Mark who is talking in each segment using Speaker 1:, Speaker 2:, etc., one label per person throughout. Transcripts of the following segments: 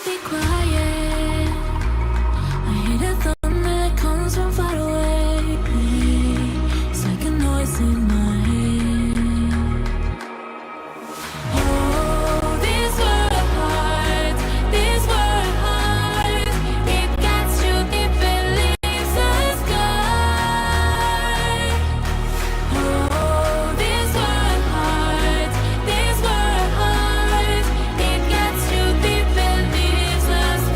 Speaker 1: Be quiet. I hear the thunder that comes from far away. It's like a noise in my head. Oh, these were hearts, these were hearts. It gets you deep and leaves the sky. Oh, these were hearts, these were hearts. It gets you deep and leaves the sky.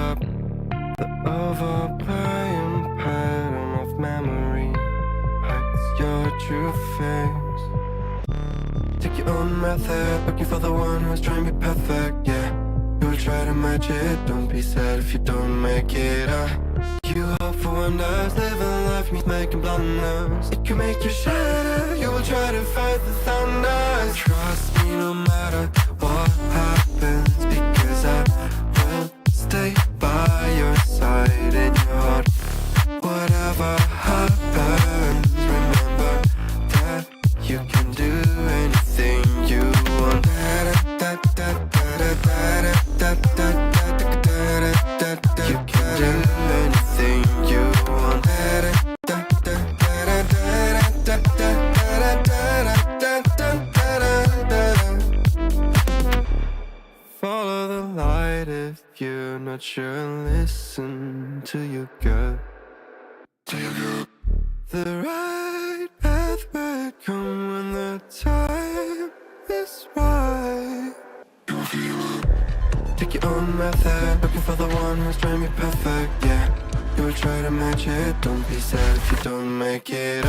Speaker 2: up. The overplaying pattern of memory hides your true face. Take your own method, looking for the one who's trying to be perfect, yeah. You'll try to match it, don't be sad if you don't make it, You hope for wonders, living life means making blunders. It can make you shatter, you will try to fight the thunders. Trust me no matter what happens, because I will stay by your side in your heart. Whatever happens, remember that you can do anything you want. You can do anything you want. Follow the light if you're not sure. Listen to your gut. The right path will come when the time is right. Take your own method, looking for the one who's trying to be perfect, yeah. You will try to match it, don't be sad if you don't make it,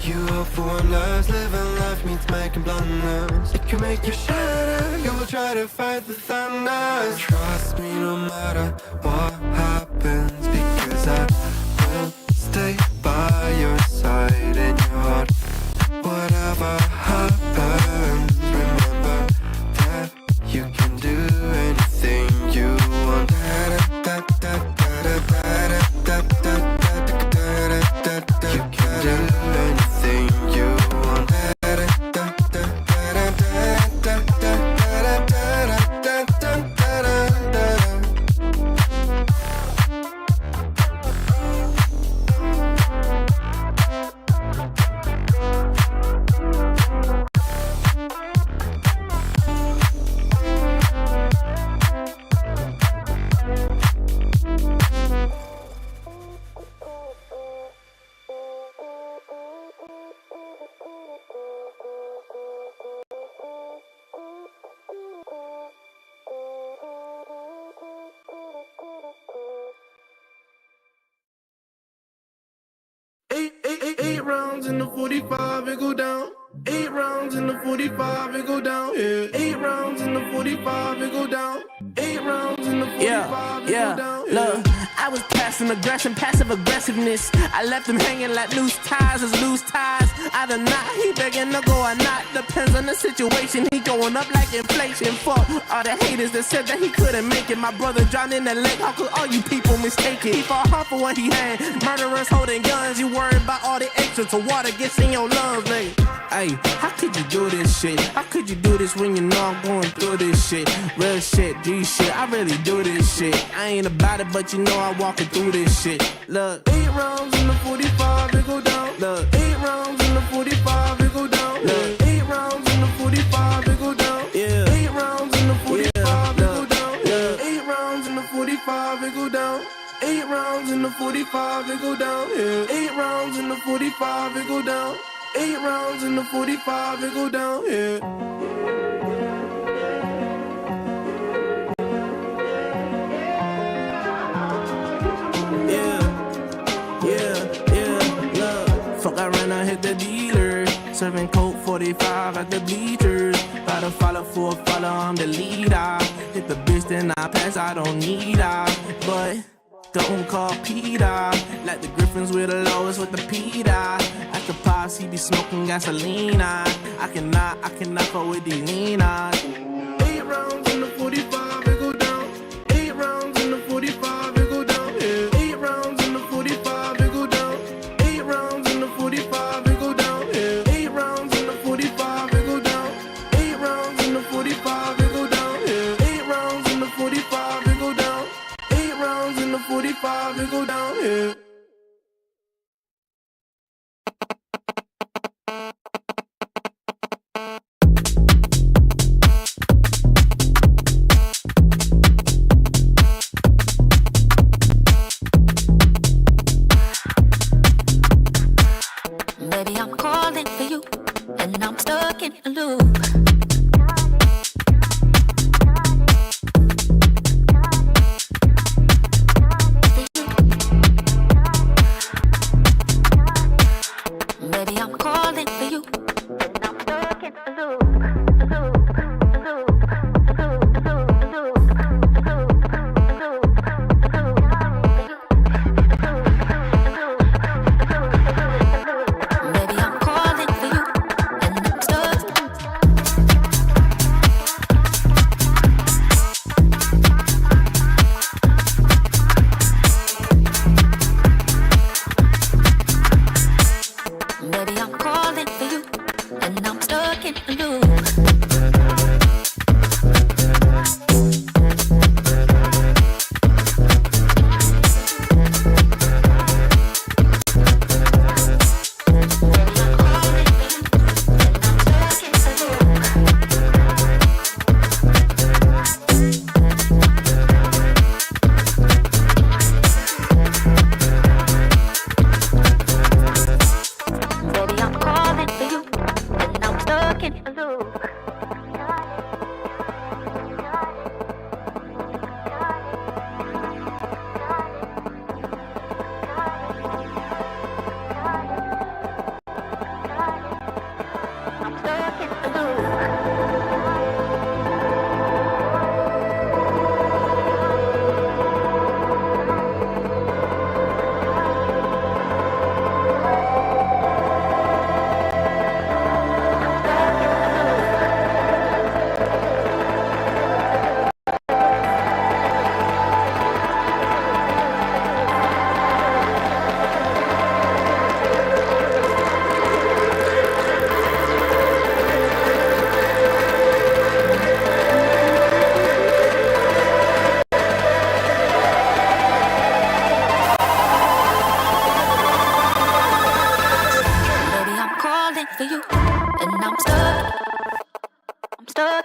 Speaker 2: You hope for wonders, living life means making blunders. It can make you shatter, you will try to fight the thunders. Trust me no matter what happens, because I will stay by your side in your heart. Whatever happens, remember that you can do anything you want. You can do anything you want.
Speaker 3: Eight rounds in the 45, it go down. 8 rounds in the 45, it go down. Yeah. 8 rounds in the 45, it go down. 8 rounds in the 45, it go down. Yeah.
Speaker 4: Look, I was passing aggression, passive aggressiveness. I left him hanging like loose ties as loose ties. Either not, he begging to go or not. Depends on the situation. He going up like inflation. For all the haters that said that he couldn't make it. My brother drowned in the lake. How could all you people mistake it? He fought hard for what he had. Murderers holding guns. You worried about all the extra to water gets in your lungs, nigga. Hey, how could you do this shit? How could you do this when you know I'm going through this shit? Real shit, G shit, I really do this shit. I ain't about it, but you know I'm walking through this shit. Look,
Speaker 3: 8 rounds in the 45, it go down.
Speaker 4: Look,
Speaker 3: 8 rounds in the 45, it go down.
Speaker 4: Look,
Speaker 3: 8 rounds in the 45, it go down.
Speaker 4: Yeah.
Speaker 3: 8 rounds in the 45, it go down.
Speaker 4: Yeah.
Speaker 3: 8 rounds in the 45, it go down. 8 rounds in the 45, it go down. 8 rounds in the 45, it go down. 8 rounds in the 45, it go down. Yeah.
Speaker 4: Fuck, I ran, I hit the dealer. Serving Coke 45 at the bleachers. Gotta follow for a follow, I'm the leader. Hit the bitch, then I pass, I don't need her. But don't call Peter. Like the Griffins with the lowest with the Peter. At the pops, he be smoking gasoline. I cannot fuck with these Ninas.
Speaker 3: 8 rounds in the 45, it go down. 8 rounds in the 45, it go down. 8 rounds in the 45, it go down. 8 rounds in the 45, it go down. 8 rounds in the 45, it go down. 8 rounds in the 45, it go down. 8 rounds in the 45, it go down. 8 rounds in the 45, it go down.
Speaker 1: Baby, I'm calling for you, and I'm stuck in a loop.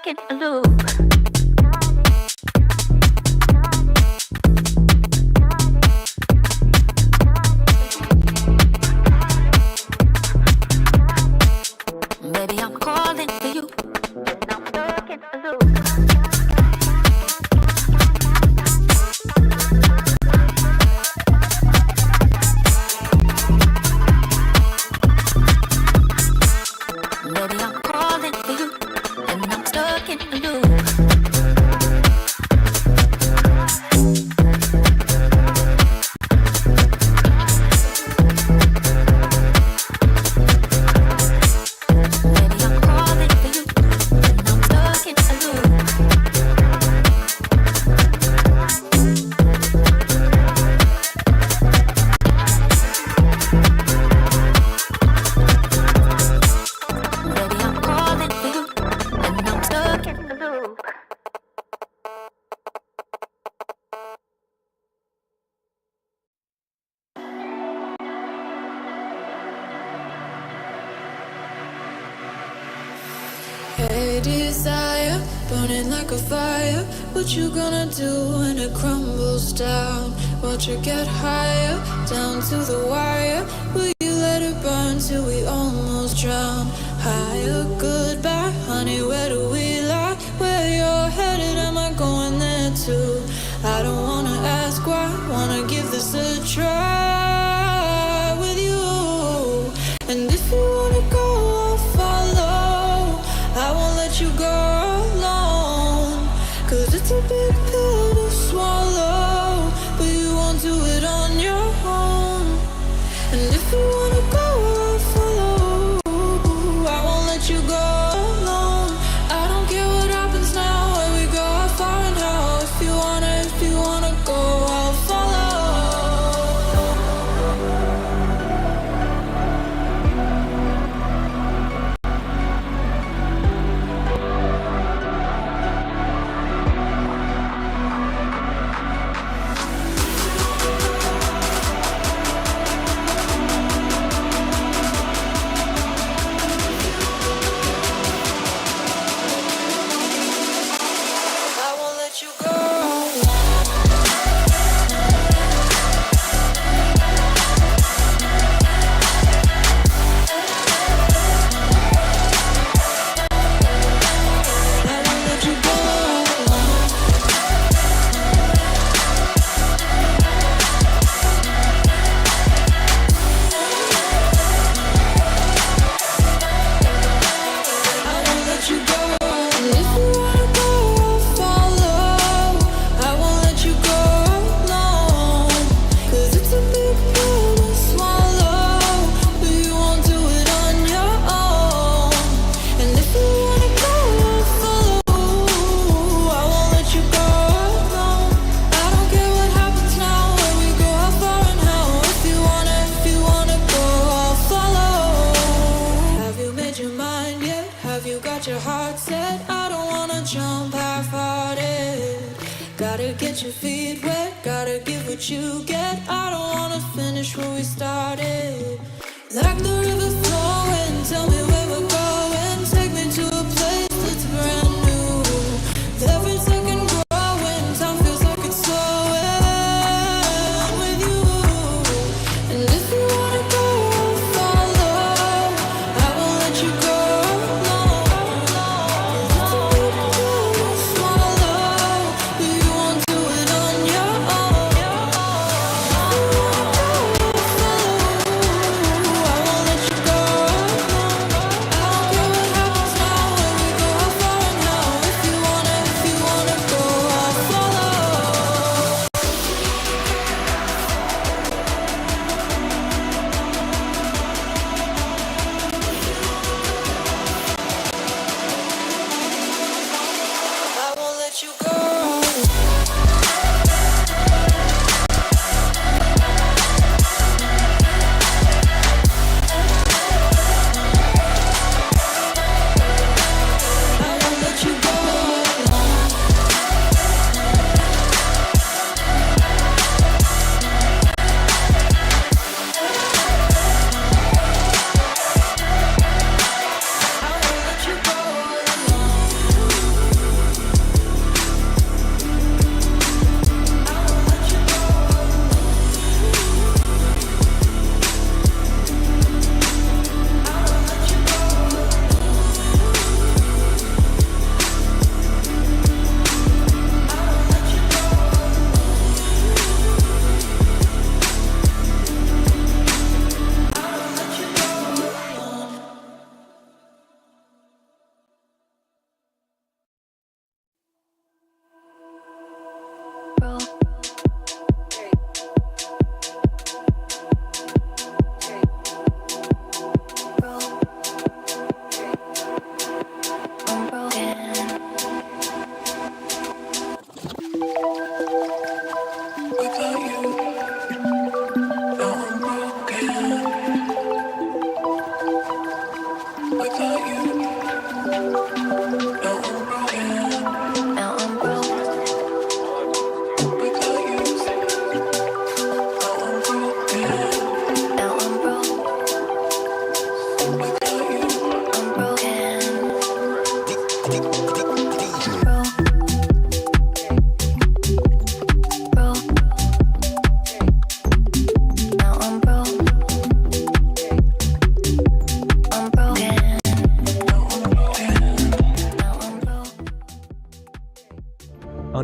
Speaker 1: in a loop. Baby, I'm calling for you, and I'm stuck in a loop. Baby, I'm calling for you, and I'm stuck in a loop.
Speaker 5: Hey desire, burning like a fire. What you gonna do when it crumbles down? Watch it get higher, down to the wire. Will you let it burn till we almost drown? Higher, goodbye, honey, where do we lie? Where you're headed, am I going there too? I don't wanna ask why, wanna give this a try with you. And if you wanna go, I'll follow. I won't let you go alone, 'cause it's a big pill to swallow, but you won't do it on your own. And if you wanna go, I'll follow. I won't let you go alone. I don't care what happens now, where we go, how far and how. If you wanna go, I'll follow. I won't let you go. Your heart set, I don't wanna jump half-hearted. Gotta get your feet wet, gotta give what you get. I don't wanna finish what we started. Like the river flowing, tell me where we're going. Take me to a place that's brand new. Every second growing, time feels like it's slowing with you. And if you wanna go, I'll follow. I won't let you go. I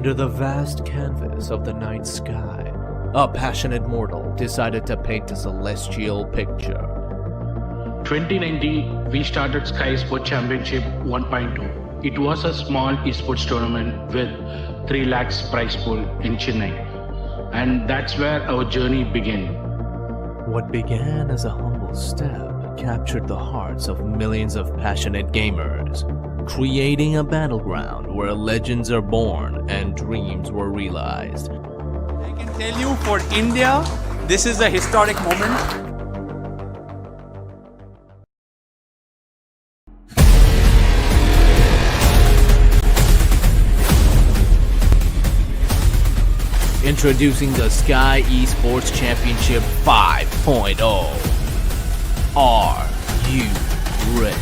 Speaker 6: Under the vast canvas of the night sky, a passionate mortal decided to paint a celestial picture.
Speaker 7: 2019, we started Skyesports Championship 1.2. It was a small esports tournament with 3 lakhs prize pool in Chennai. And that's where our journey began.
Speaker 6: What began as a humble step captured the hearts of millions of passionate gamers, creating a battleground where legends are born and dreams were realized.
Speaker 8: I can tell you, for India, this is a historic moment.
Speaker 6: Introducing the Skyesports Championship 5.0. Are you ready?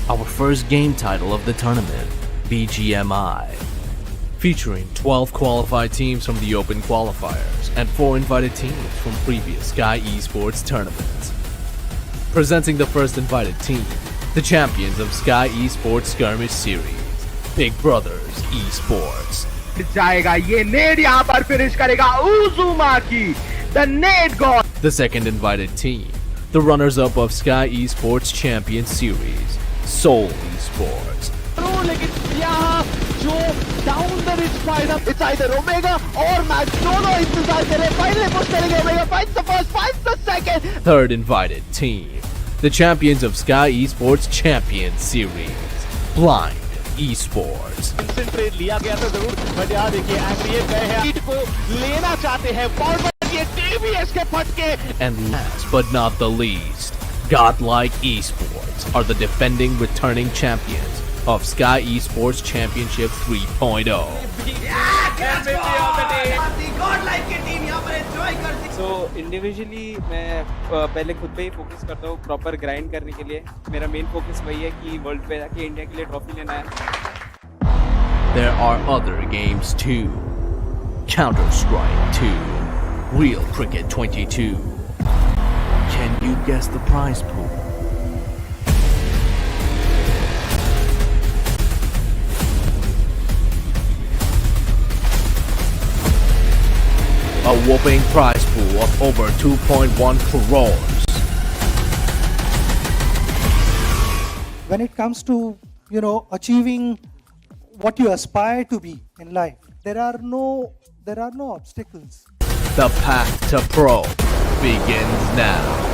Speaker 6: Our first game title of the tournament, BGMI. Featuring 12 qualified teams from the open qualifiers and 4 invited teams from previous Skyesports tournaments. Presenting the first invited team, the champions of Skyesports Skirmish Series, Big Brothers Esports. The second invited team, the runners-up of Skyesports Champion Series, Soul Esports.
Speaker 9: Down the ridge fight up. It's either Omega or Max. दोनों इंतजार करें. Finally push करेंगे. Omega finds the first, finds the second.
Speaker 6: Third invited team, the champions of Skyesports Champion Series, Blind Esports.
Speaker 9: Concentrate लिया गया था जरूर, but यहाँ देखिए Angry गए हैं. Lead को लेना चाहते हैं. Ball पर ये TVS के फटके.
Speaker 6: And last but not the least, Godlike Esports are the defending returning champions of Skyesports Championship 3.0.
Speaker 8: So individually मैं पहले खुद पे ही फोकस करता हूँ प्रॉपर ग्राइंड करने के लिए. मेरा मेन फोकस वही है कि वर्ल्ड पे जाके इंडिया के लिए ट्रॉफी लेना है.
Speaker 6: There are other games too. Counter-Strike 2, Real Cricket 22. Can you guess the prize pool? A whopping prize pool of over 2.1 crores.
Speaker 10: When it comes to, achieving what you aspire to be in life, there are no obstacles.
Speaker 6: The path to pro begins now.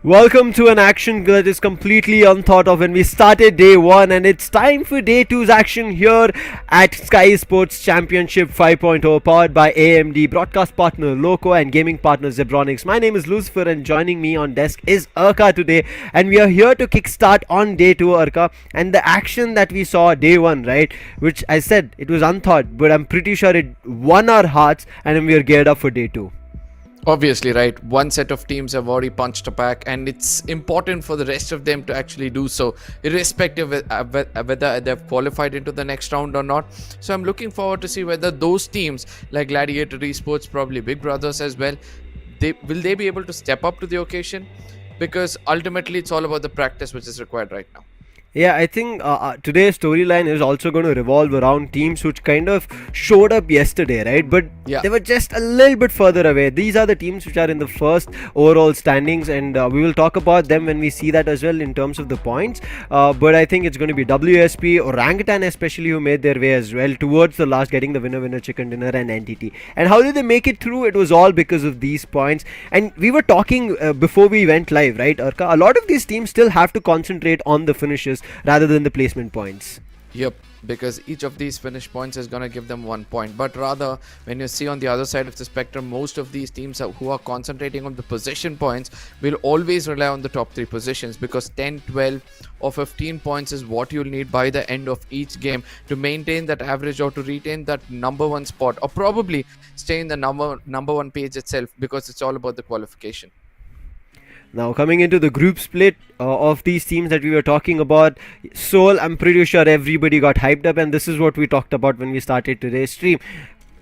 Speaker 11: Welcome to an action that is completely unthought of when we started day 1, and it's time for day 2's action here at Skyesports Championship 5.0, powered by AMD, broadcast partner Loco and gaming partner Zebronics. My name is Lucifer and joining me on desk is Urka today, and we are here to kickstart on day 2, Urka. And the action that we saw day 1, right, which I said it was unthought, but I'm pretty sure it won our hearts, and we are geared up for day 2.
Speaker 12: Obviously, right. One set of teams have already punched a pack, and it's important for the rest of them to actually do so, irrespective of whether they've qualified into the next round or not. So I'm looking forward to see whether those teams like Gladiator Esports, probably Big Brothers as well, will they be able to step up to the occasion? Because ultimately, it's all about the practice which is required right now.
Speaker 11: Yeah, I think today's storyline is also going to revolve around teams which kind of showed up yesterday, right? But they were just a little bit further away. These are the teams which are in the first overall standings, and we will talk about them when we see that as well in terms of the points. But I think it's going to be WSP, Orangutan especially, who made their way as well towards the last, getting the winner chicken dinner and NTT. And how did they make it through? It was all because of these points. And we were talking before we went live, right, Arka? A lot of these teams still have to concentrate on the finishes rather than the placement points.
Speaker 12: Yep, because each of these finish points is going to give them 1 point. But rather, when you see on the other side of the spectrum, most of these teams who are concentrating on the position points will always rely on the top 3 positions, because 10, 12 or 15 points is what you'll need by the end of each game to maintain that average or to retain that number 1 spot, or probably stay in the number 1 page itself, because it's all about the qualification.
Speaker 11: Now, coming into the group split of these teams that we were talking about, Seoul, I'm pretty sure everybody got hyped up, and this is what we talked about when we started today's stream.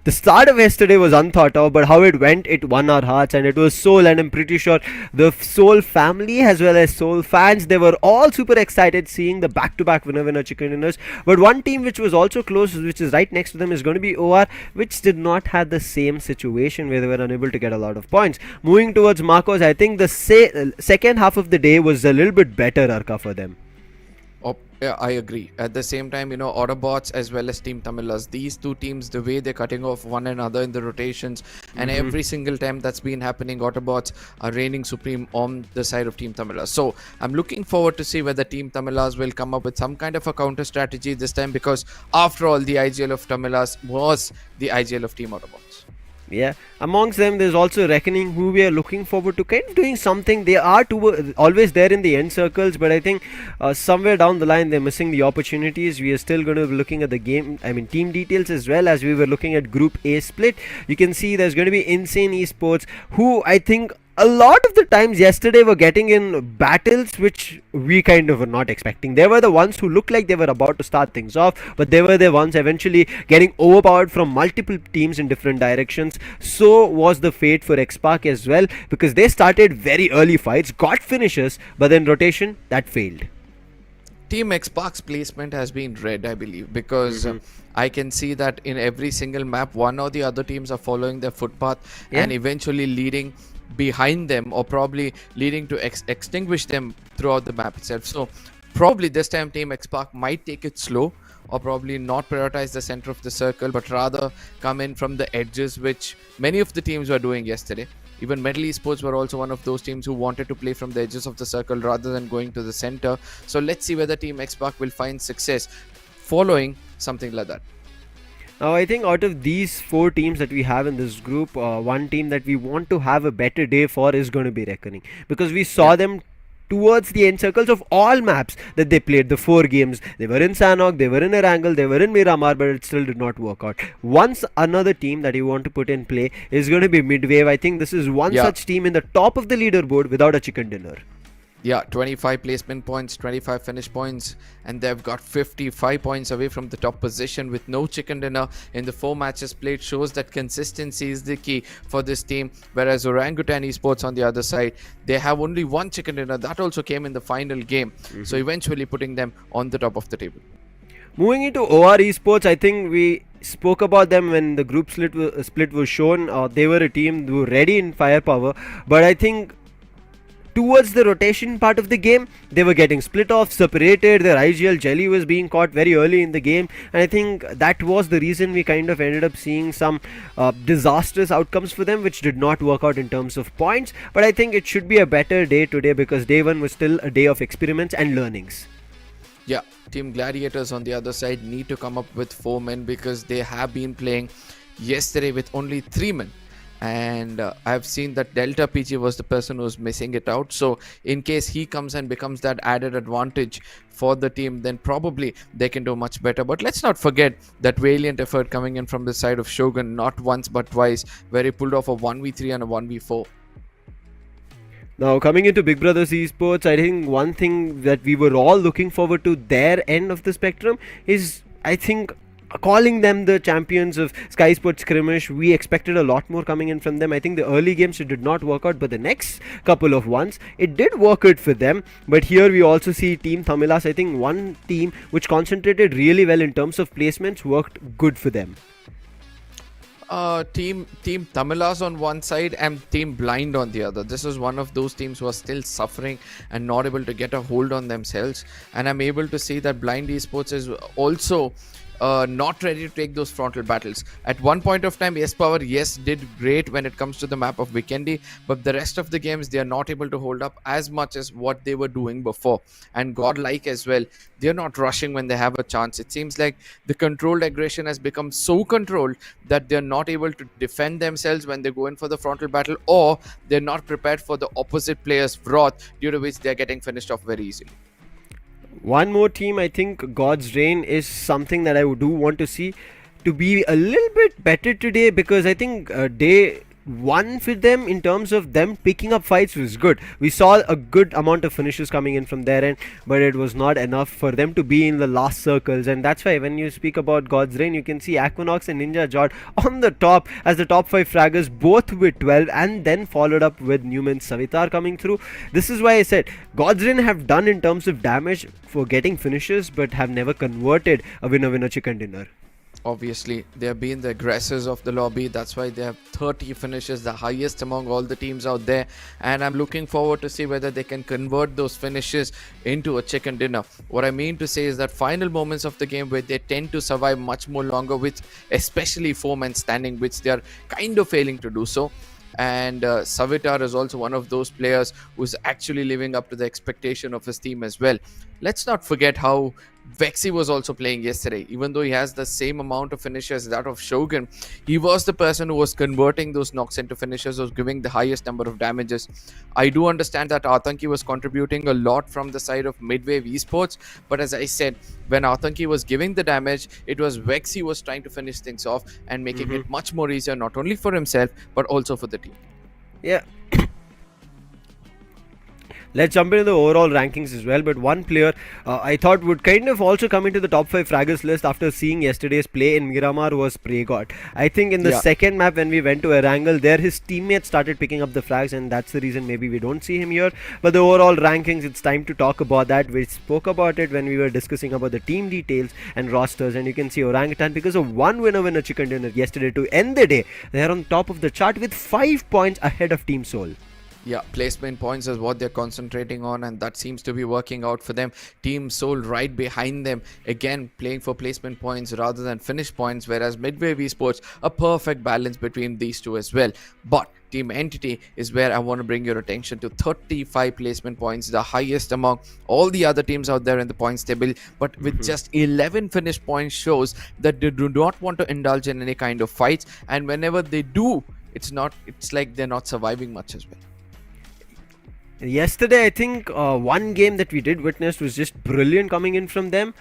Speaker 11: The start of yesterday was unthought of, but how it went, it won our hearts, and it was Seoul, and I'm pretty sure the Seoul family as well as Seoul fans, they were all super excited seeing the back-to-back winner chicken dinners. But one team which was also close, which is right next to them, is going to be OR, which did not have the same situation where they were unable to get a lot of points. Moving towards Marcos, I think the second half of the day was a little bit better, Arka, for them.
Speaker 12: Oh, yeah, I agree. At the same time, AUTOBOTZ as well as Team TAMILAS, these two teams, the way they're cutting off one another in the rotations, and every single time that's been happening, AUTOBOTZ are reigning supreme on the side of Team TAMILAS. So I'm looking forward to see whether Team TAMILAS will come up with some kind of a counter strategy this time, because after all, the IGL of TAMILAS was the IGL of Team AUTOBOTZ.
Speaker 11: Yeah, amongst them there's also Reckoning, who we are looking forward to kind of doing something. They are always there in the end circles, but I think somewhere down the line they're missing the opportunities. We are still going to be looking at the team details as well, as we were looking at Group A split. You can see there's going to be Insane Esports, who I think a lot of the times yesterday were getting in battles which we kind of were not expecting. They were the ones who looked like they were about to start things off, but they were the ones eventually getting overpowered from multiple teams in different directions. So was the fate for X-Park as well, because they started very early fights, got finishes, but then rotation, that failed.
Speaker 12: Team X-Park's placement has been red, I believe, because I can see that in every single map, one or the other teams are following their footpath and eventually leading behind them, or probably leading to extinguish them throughout the map itself. So probably this time Team X-Park might take it slow, or probably not prioritize the center of the circle, but rather come in from the edges, which many of the teams were doing yesterday. Even Metal Esports were also one of those teams who wanted to play from the edges of the circle rather than going to the center. So let's see whether Team X-Park will find success following something like that.
Speaker 11: Now, I think out of these 4 teams that we have in this group, one team that we want to have a better day for is going to be Reckoning, because we saw them towards the end circles of all maps that they played, the 4 games. They were in Sanok, they were in ERANGEL, they were in Miramar, but it still did not work out. Once another team that you want to put in play is going to be MIDWAVE. I think this is one such team in the top of the leaderboard without a chicken dinner.
Speaker 12: Yeah, 25 placement points, 25 finish points, and they've got 55 points away from the top position with no chicken dinner in the 4 matches played. Shows that consistency is the key for this team, whereas Orangutan Esports on the other side, they have only 1 chicken dinner. That also came in the final game, so eventually putting them on the top of the table.
Speaker 11: Moving into OR Esports, I think we spoke about them when the group split was shown. They were a team who were ready in firepower, but I think towards the rotation part of the game, they were getting split off, separated. Their IGL jelly was being caught very early in the game, and I think that was the reason we kind of ended up seeing some disastrous outcomes for them, which did not work out in terms of points. But I think it should be a better day today, because day 1 was still a day of experiments and learnings.
Speaker 12: Yeah, Team Gladiators on the other side need to come up with 4 men, because they have been playing yesterday with only 3 men. and I've seen that Delta PG was the person who's missing it out. So in case he comes and becomes that added advantage for the team, then probably they can do much better. But let's not forget that valiant effort coming in from the side of Shogun, not once but twice, where he pulled off a 1v3 and a 1v4.
Speaker 11: Now, coming into Big Brothers Esports, I think one thing that we were all looking forward to their end of the spectrum is, I think, calling them the champions of Skyesports Skirmish. We expected a lot more coming in from them. I think the early games it did not work out, but the next couple of ones it did work out for them. But here we also see Team TAMILAS. I think one team which concentrated really well in terms of placements worked good for them.
Speaker 12: Team TAMILAS on one side and Team Blind on the other. This is one of those teams who are still suffering and not able to get a hold on themselves. And I'm able to see that Blind Esports is also not ready to take those frontal battles. At one point of time, S-Power, yes, did great when it comes to the map of Vikendi, but the rest of the games, they are not able to hold up as much as what they were doing before. And Godlike as well, they're not rushing when they have a chance. It seems like the controlled aggression has become so controlled that they're not able to defend themselves when they go in for the frontal battle, or they're not prepared for the opposite player's wrath, due to which they're getting finished off very easily.
Speaker 11: One more team, I think God's Reign is something that I do want to see to be a little bit better today, because I think day one for them in terms of them picking up fights was good. We saw a good amount of finishes coming in from their end, but it was not enough for them to be in the last circles. And that's why when you speak about God's Reign, you can see Aquinox and Ninja Jod on the top as the top 5 fraggers, both with 12, and then followed up with Newman Savitar coming through. This is why I said God's Reign have done in terms of damage for getting finishes, but have never converted a winner chicken dinner.
Speaker 12: Obviously, they have been the aggressors of the lobby. That's why they have 30 finishes, the highest among all the teams out there. And I'm looking forward to see whether they can convert those finishes into a chicken dinner. What I mean to say is that final moments of the game where they tend to survive much more longer, with especially 4-man standing, which they are kind of failing to do so. And Savitar is also one of those players who's actually living up to the expectation of his team as well. Let's not forget how Vexy was also playing yesterday. Even though he has the same amount of finishes as that of Shogun, he was the person who was converting those knocks into finishes, was giving the highest number of damages. I do understand that Atanki was contributing a lot from the side of MIDWAVE esports, but as I said, when Atanki was giving the damage, it was Vexy who was trying to finish things off and making it much more easier, not only for himself but also for the team.
Speaker 11: Yeah. Let's jump into the overall rankings as well, but one player I thought would kind of also come into the top 5 fraggers list after seeing yesterday's play in Miramar was Praygod. I think in the second map when we went to ERANGEL, there his teammates started picking up the frags, and that's the reason maybe we don't see him here. But the overall rankings, it's time to talk about that. We spoke about it when we were discussing about the team details and rosters, and you can see Orangutan, because of one winner chicken dinner yesterday to end the day, they are on top of the chart with 5 points ahead of Team Soul.
Speaker 12: Yeah, placement points is what they're concentrating on, and that seems to be working out for them. Team Soul right behind them, again playing for placement points rather than finish points, whereas MIDWAVE esports, a perfect balance between these two as well. But Team Entity is where I want to bring your attention to. 35 placement points, the highest among all the other teams out there in the points table, but with just 11 finish points, shows that they do not want to indulge in any kind of fights, and whenever they do, it's like they're not surviving much as well.
Speaker 11: Yesterday, I think one game that we did witness was just brilliant coming in from them,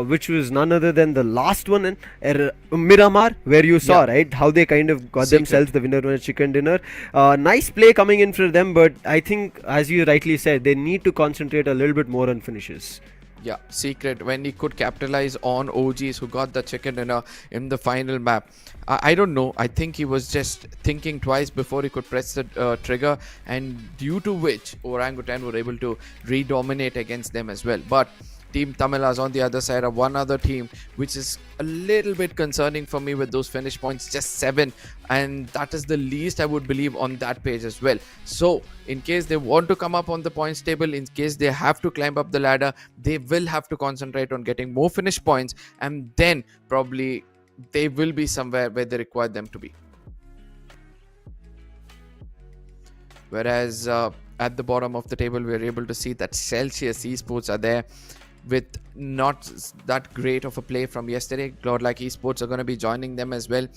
Speaker 11: which was none other than the last one in Miramar, where you saw, right, how they kind of got themselves the winner chicken dinner. Nice play coming in for them, but I think, as you rightly said, they need to concentrate a little bit more on finishes.
Speaker 12: Yeah, Secret, when he could capitalize on OGs who got the chicken dinner in the final map. I don't know. I think he was just thinking twice before he could press the trigger, and due to which Orangutan were able to redominate against them as well. But Team TAMILAS on the other side are one other team which is a little bit concerning for me with those finish points, just 7, and that is the least I would believe on that page as well. So in case they want to come up on the points table, in case they have to climb up the ladder, they will have to concentrate on getting more finish points, and then probably they will be somewhere where they require them to be. Whereas at the bottom of the table, we're able to see that Celsius Esports are there with not that great of a play from yesterday. GODLIKE Esports are going to be joining them as well.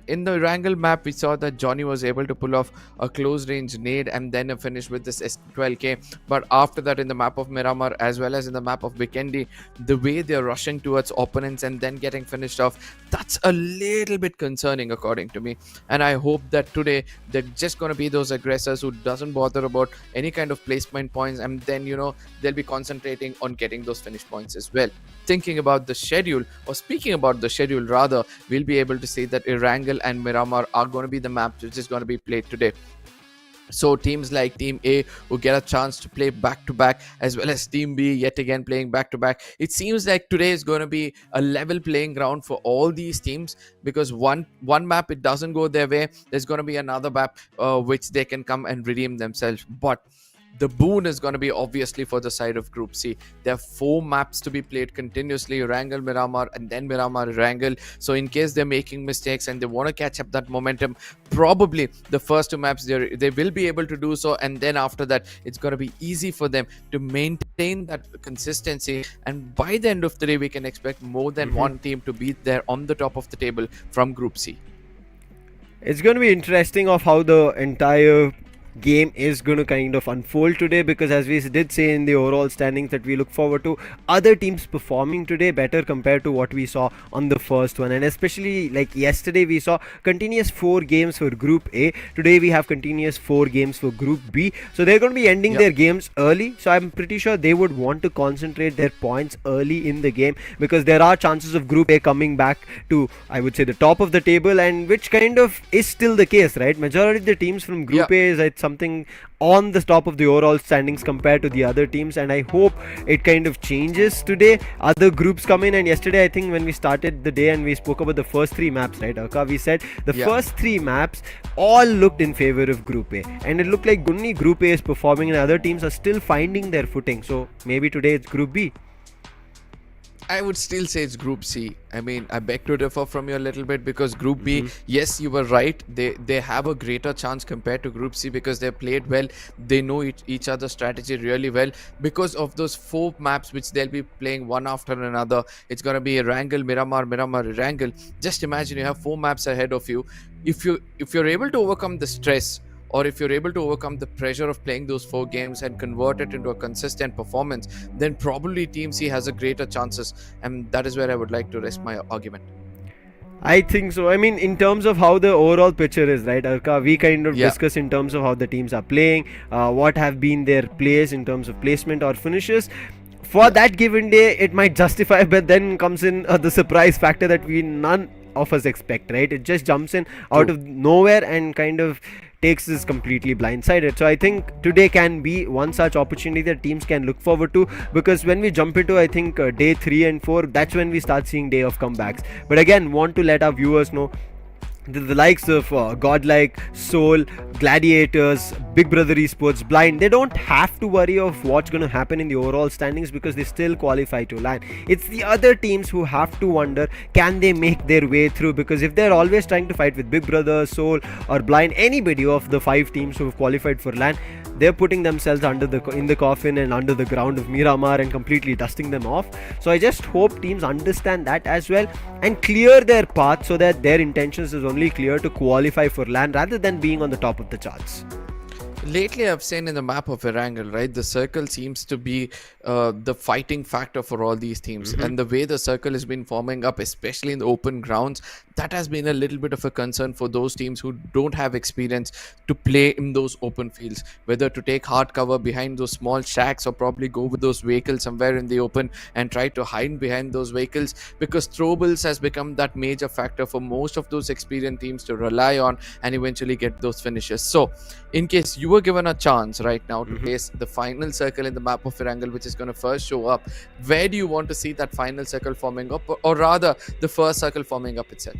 Speaker 12: In the Erangel map, we saw that Johnny was able to pull off a close range nade and then a finish with this S12K. But after that, in the map of Miramar as well as in the map of Bikendi, the way they're rushing towards opponents and then getting finished off, that's a little bit concerning according to me. And I hope that today they're just going to be those aggressors who doesn't bother about any kind of placement points, and then they'll be concentrating on getting those finish points as well. Thinking about the schedule, or speaking about the schedule rather, we'll be able to say that Erangel and Miramar are going to be the maps which is going to be played today. So teams like Team A who get a chance to play back to back, as well as Team B yet again playing back to back. It seems like today is going to be a level playing ground for all these teams, because one map it doesn't go their way, there's going to be another map which they can come and redeem themselves. But the boon is going to be obviously for the side of Group C. There are 4 maps to be played continuously: Erangel, Miramar, and then Miramar, Erangel. So in case they're making mistakes and they want to catch up that momentum, probably the first 2 maps they will be able to do so, and then after that it's going to be easy for them to maintain that consistency. And by the end of the day, we can expect more than one team to be there on the top of the table from Group C.
Speaker 11: It's going to be interesting of how the entire game is going to kind of unfold today, because as we did say in the overall standings that we look forward to other teams performing today better compared to what we saw on the first one. And especially like yesterday we saw continuous 4 games for Group A. Today we have continuous 4 games for Group B, so they're going to be ending their games early. So I'm pretty sure they would want to concentrate their points early in the game, because there are chances of Group A coming back to, I would say, the top of the table, and which kind of is still the case, right? Majority of the teams from Group A is at something on the top of the overall standings compared to the other teams, and I hope it kind of changes today. Other groups come in, and yesterday I think when we started the day and we spoke about the first 3 maps, right, Arka, we said the first 3 maps all looked in favor of Group A, and it looked like only Group A is performing and other teams are still finding their footing. So maybe today it's Group B.
Speaker 12: I would still say it's Group C. I mean, I beg to differ from you a little bit, because Group B, yes, you were right. They have a greater chance compared to Group C because they played well. They know each other's strategy really well. Because of those 4 maps which they'll be playing one after another, it's going to be Erangel, Miramar, Erangel. Just imagine you have 4 maps ahead of you. If you're able to overcome the stress, or if you're able to overcome the pressure of playing those 4 games and convert it into a consistent performance, then probably Team C has a greater chances, and that is where I would like to rest my argument.
Speaker 11: I think so. I mean, in terms of how the overall picture is, right, Arka, we kind of discuss in terms of how the teams are playing, what have been their plays in terms of placement or finishes. For that given day, it might justify, but then comes in the surprise factor that none of us expect, right? It just jumps in out of nowhere and kind of takes us completely blindsided. So I think today can be one such opportunity that teams can look forward to, because when we jump into, I think, day 3 and 4, that's when we start seeing day of comebacks. But again, want to let our viewers know the likes of Godlike, Soul, Gladiators, Big Brother Esports, Blind, they don't have to worry of what's going to happen in the overall standings, because they still qualify to LAN. It's the other teams who have to wonder, can they make their way through? Because if they're always trying to fight with Big Brother, Soul or Blind, anybody of the 5 teams who have qualified for LAN, they're putting themselves in the coffin and under the ground of Miramar and completely dusting them off. So I just hope teams understand that as well and clear their path, so that their intentions is only clear to qualify for LAN rather than being on the top of the charts.
Speaker 12: Lately, I've seen in the map of Erangel, right, the circle seems to be the fighting factor for all these teams. And the way the circle has been forming up, especially in the open grounds, that has been a little bit of a concern for those teams who don't have experience to play in those open fields, whether to take hard cover behind those small shacks or probably go with those vehicles somewhere in the open and try to hide behind those vehicles, because throwables has become that major factor for most of those experienced teams to rely on and eventually get those finishes. So in case you were given a chance right now to face the final circle in the map of Erangel, which is going to first show up, where do you want to see that final circle forming up, or rather the first circle forming up itself?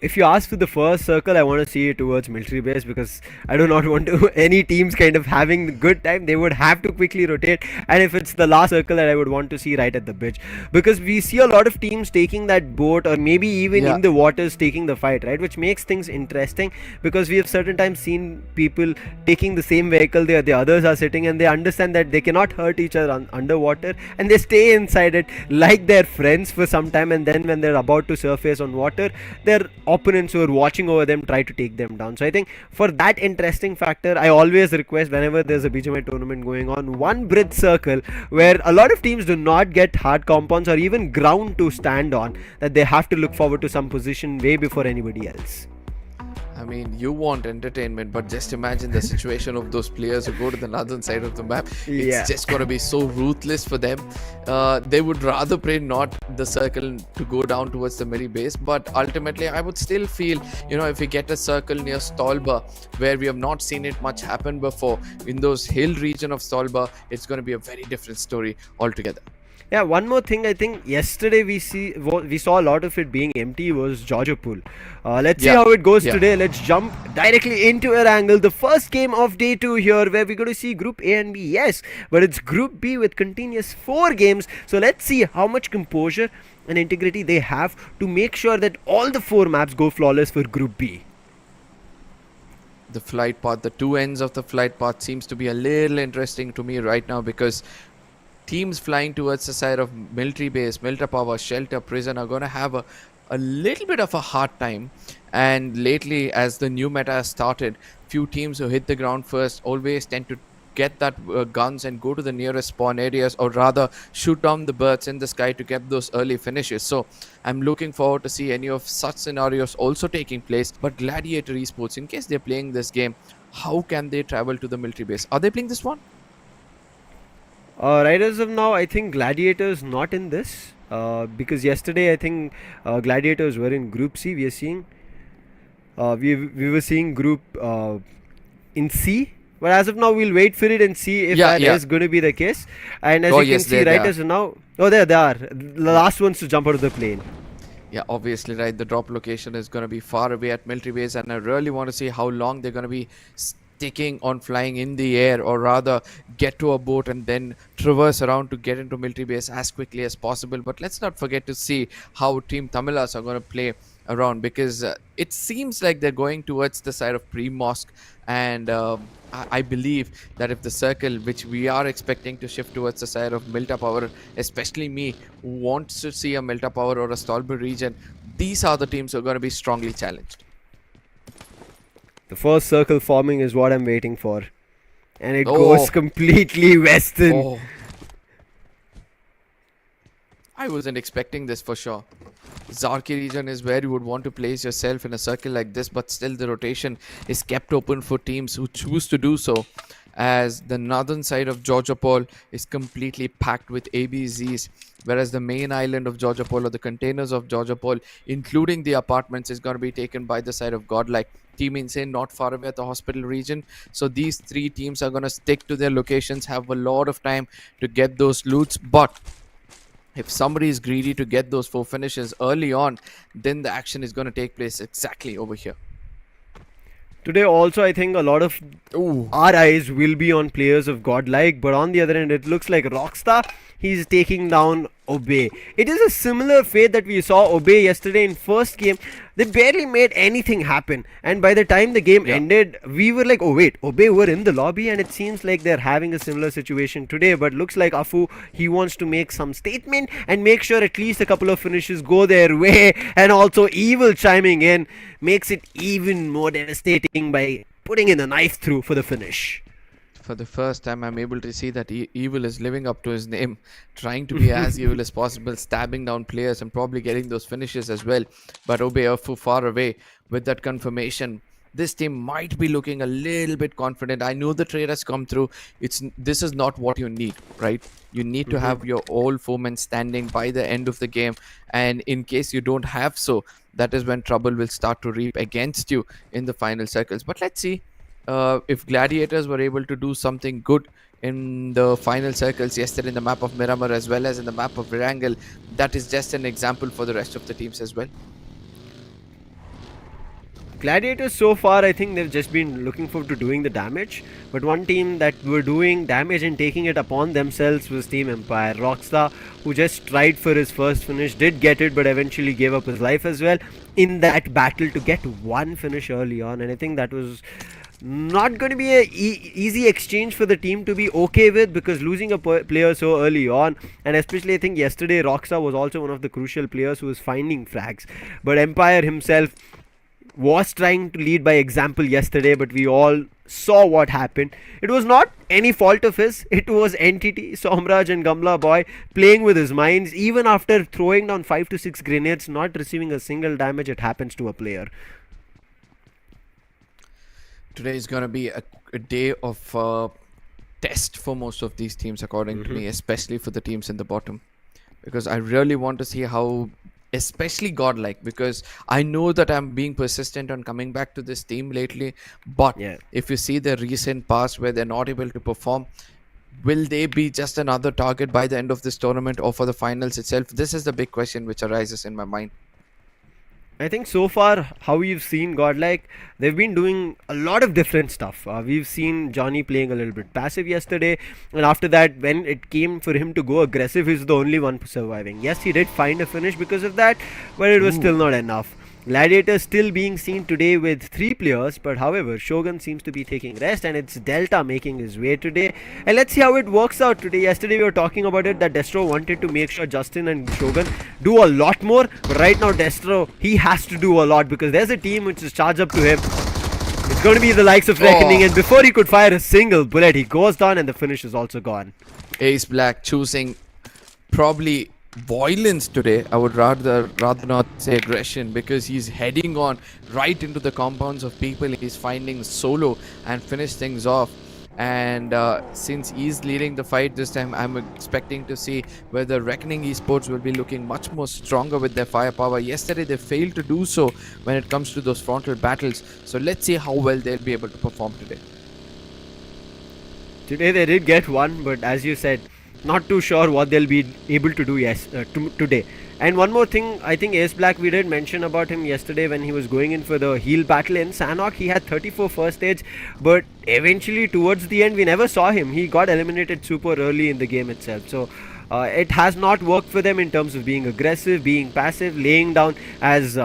Speaker 11: If you ask for the first circle, I want to see it towards military base, because I do not want to any teams kind of having the good time. They would have to quickly rotate, and if it's the last circle, that I would want to see right at the bridge, because we see a lot of teams taking that boat or maybe even in the waters taking the fight, right, which makes things interesting, because we have certain times seen people taking the same vehicle there, the others are sitting, and they understand that they cannot hurt each other underwater, and they stay inside it like their friends for some time, and then when they're about to surface on water, they're other opponents who are watching over them try to take them down. So I think for that interesting factor, I always request whenever there's a BGMI tournament going on, one bridge circle where a lot of teams do not get hard compounds or even ground to stand on, that they have to look forward to some position way before anybody else.
Speaker 12: I mean, you want entertainment, but just imagine the situation of those players who go to the northern side of the map. It's just going to be so ruthless for them. They would rather pray not the circle to go down towards the Miri base, but ultimately I would still feel, if we get a circle near Stolba, where we have not seen it much happen before, in those hill region of Stolba, it's going to be a very different story altogether.
Speaker 11: Yeah, one more thing I think yesterday we saw a lot of it being empty was Georgiapool. Let's see how it goes today. Let's jump directly into ERANGEL, the first game of day 2 here, where we're going to see Group A and B. Yes, but it's Group B with continuous 4 games. So let's see how much composure and integrity they have to make sure that all the 4 maps go flawless for Group B.
Speaker 12: The flight path, the 2 ends of the flight path seems to be a little interesting to me right now, because teams flying towards the side of military base, military power, shelter, prison are going to have a little bit of a hard time. And lately, as the new meta has started, few teams who hit the ground first always tend to get that guns and go to the nearest spawn areas, or rather shoot down the birds in the sky to get those early finishes. So I'm looking forward to see any of such scenarios also taking place. But Gladiator Esports, in case they're playing this game, how can they travel to the military base? Are they playing this one?
Speaker 11: Right as of now, I think Gladiators not in this, because yesterday I think Gladiators were in Group C. We are seeing we were seeing Group in C, but as of now we'll wait for it and see if that is going to be the case. And as you can see, right as of now, there they are, the last ones to jump out of the plane.
Speaker 12: Yeah, obviously, right. The drop location is going to be far away at military base, and I really want to see how long they're going to be sticking on flying in the air, or rather get to a boat and then traverse around to get into military base as quickly as possible. But let's not forget to see how Team Tamilas are going to play around, because it seems like they're going towards the side of pre-mosque, and I believe that if the circle, which we are expecting to shift towards the side of Milta Power, especially me who wants to see a Milta Power or a Stolber region, these are the teams who are going to be strongly challenged.
Speaker 11: The first circle forming is what I'm waiting for. And it goes completely western.
Speaker 12: I wasn't expecting this for sure. Zarki region is where you would want to place yourself in a circle like this, but still the rotation is kept open for teams who choose to do so, as the northern side of Georgiapol is completely packed with ABZs, whereas the main island of Georgiapol, or the containers of Georgiapol, including the apartments, is going to be taken by the side of Godlike. Team Insane not far away at the hospital region. So these 3 teams are going to stick to their locations, have a lot of time to get those loots. But if somebody is greedy to get those 4 finishes early on, then the action is going to take place exactly over here.
Speaker 11: Today also, I think a lot of our eyes will be on players of Godlike, but on the other end, it looks like Rockstar, he's taking down Obey. It is a similar fate that we saw Obey yesterday in first game. They barely made anything happen, and by the time the game ended, we were like, oh wait, Obey were in the lobby, and it seems like they're having a similar situation today. But looks like Afu, he wants to make some statement and make sure at least a couple of finishes go their way, and also Evil chiming in makes it even more devastating by putting in a knife through for the finish.
Speaker 12: For the first time, I'm able to see that Evil is living up to his name, trying to be as evil as possible, stabbing down players and probably getting those finishes as well. But Obey Afu far away with that confirmation. This team might be looking a little bit confident. I know the trade has come through. This is not what you need, right? You need to have your all foemen standing by the end of the game. And in case you don't have so, that is when trouble will start to reap against you in the final circles. But let's see. If Gladiators were able to do something good in the final circles yesterday in the map of Miramar as well as in the map of ERANGEL, that is just an example for the rest of the teams as well.
Speaker 11: Gladiators so far, I think they've just been looking forward to doing the damage, but one team that were doing damage and taking it upon themselves was Team Empire. Rockstar, who just tried for his first finish, did get it, but eventually gave up his life as well in that battle to get one finish early on, and I think that was not going to be a easy exchange for the team to be okay with, because losing a player so early on, and especially I think yesterday Rockstar was also one of the crucial players who was finding frags, but Empire himself was trying to lead by example yesterday, but we all saw what happened. It was not any fault of his, it was Entity, Somraj and Gamla Boy playing with his minds. Even after throwing down 5 to 6 grenades, not receiving a single damage, it happens to a player.
Speaker 12: Today is going to be a day of test for most of these teams, according to me, especially for the teams in the bottom, because I really want to see how, especially Godlike, because I know that I'm being persistent on coming back to this team lately, but if you see their recent past where they're not able to perform, will they be just another target by the end of this tournament or for the finals itself? This is the big question which arises in my mind.
Speaker 11: I think so far, how we've seen Godlike, they've been doing a lot of different stuff. We've seen Johnny playing a little bit passive yesterday, and after that, when it came for him to go aggressive, he's the only one surviving. Yes, he did find a finish because of that, but it was still not enough. Gladiators still being seen today with 3 players, but however, Shogun seems to be taking rest, and it's Delta making his way today. And let's see how it works out today. Yesterday we were talking about it, that Destro wanted to make sure Justin and Shogun do a lot more, but right now Destro, he has to do a lot, because there's a team which is charged up to him. It's going to be the likes of Reckoning, and before he could fire a single bullet, he goes down and the finish is also gone.
Speaker 12: Ace Black choosing probably violence today. I would rather not say aggression, because he's heading on right into the compounds of people. He's finding solo and finish things off, and since he's leading the fight this time, I'm expecting to see whether Reckoning Esports will be looking much more stronger with their firepower. Yesterday they failed to do so when it comes to those frontal battles, so let's see how well they'll be able to perform today.
Speaker 11: Today they did get one, but as you said, not too sure what they'll be able to do today. And one more thing, I think Ace Black, we did mention about him yesterday when he was going in for the heal battle in Sanhok. He had 34 first stage, but eventually towards the end we never saw him. He got eliminated super early in the game itself. So it has not worked for them in terms of being aggressive, being passive, laying down as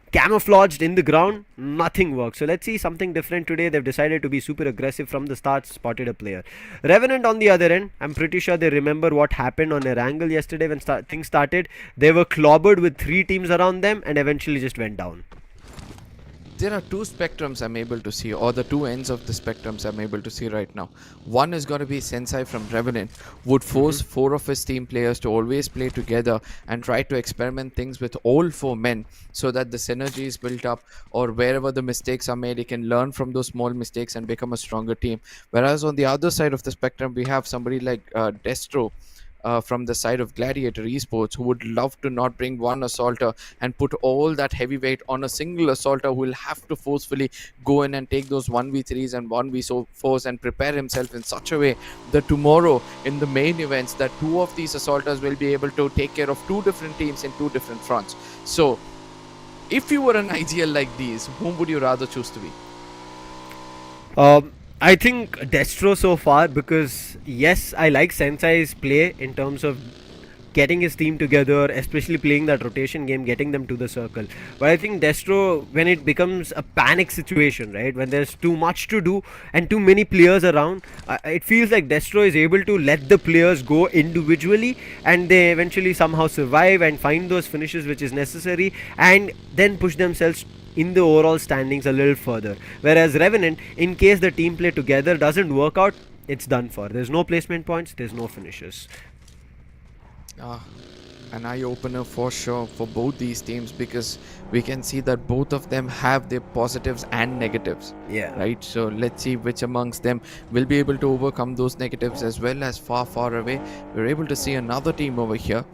Speaker 11: camouflaged in the ground. Nothing works. So let's see something different today. They've decided to be super aggressive from the start, spotted a player. Revenant on the other end, I'm pretty sure they remember what happened on ERANGEL yesterday when things started. They were clobbered with 3 teams around them and eventually just went down.
Speaker 12: There are 2 spectrums I'm able to see, or the 2 ends of the spectrums I'm able to see right now. One is going to be Sensei from Revenant, would force 4 of his team players to always play together and try to experiment things with all 4 men, so that the synergy is built up, or wherever the mistakes are made, he can learn from those small mistakes and become a stronger team. Whereas on the other side of the spectrum, we have somebody like Destro, from the side of Gladiator Esports, who would love to not bring one assaulter and put all that heavyweight on a single assaulter, who will have to forcefully go in and take those 1v3s and 1v4s and prepare himself in such a way that tomorrow in the main events, that 2 of these assaulters will be able to take care of 2 different teams in 2 different fronts. So if you were an IGL like these, whom would you rather choose to be?
Speaker 11: I think Destro so far, because yes, I like Sensei's play in terms of getting his team together, especially playing that rotation game, getting them to the circle. But I think Destro, when it becomes a panic situation, right, when there's too much to do and too many players around, it feels like Destro is able to let the players go individually, and they eventually somehow survive and find those finishes which is necessary, and then push themselves in the overall standings a little further. Whereas Revenant, in case the team play together doesn't work out, it's done for. There's no placement points, there's no finishes.
Speaker 12: An eye-opener for sure for both these teams, because we can see that both of them have their positives and negatives. Right, so let's see which amongst them will be able to overcome those negatives, as well as far away we're able to see another team over here,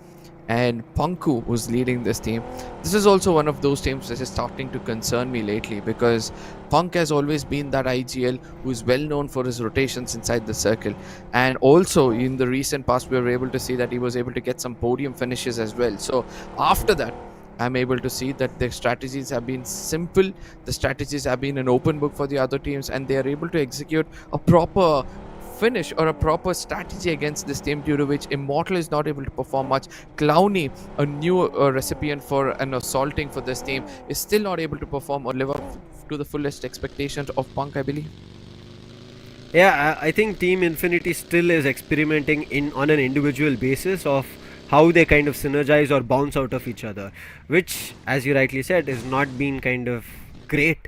Speaker 12: and Punku, who's leading this team. This is also one of those teams that is starting to concern me lately, because Punk has always been that IGL who is well known for his rotations inside the circle, and also in the recent past we were able to see that he was able to get some podium finishes as well. So after that, I'm able to see that their strategies have been simple, the strategies have been an open book for the other teams, and they are able to execute a proper finish or a proper strategy against this team, due to which Immortal is not able to perform much. Clowny, a new recipient for an assaulting for this team, is still not able to perform or live up to the fullest expectations of Punk, I believe.
Speaker 11: Yeah, I think Team Infinity still is experimenting on an individual basis of how they kind of synergize or bounce out of each other, which, as you rightly said, is not being kind of great.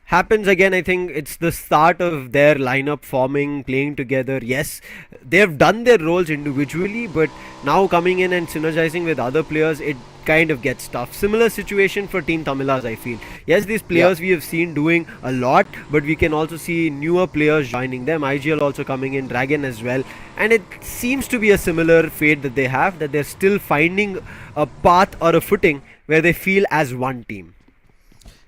Speaker 11: Happens again. I think it's the start of their lineup forming, playing together. Yes, they've done their roles individually, but now coming in and synergizing with other players, it kind of gets tough. Similar situation for Team Tamilas, I feel. Yes, these players we have seen doing a lot, but we can also see newer players joining them. IGL also coming in, Dragon as well, and it seems to be a similar fate that they have, that they're still finding a path or a footing where they feel as one team.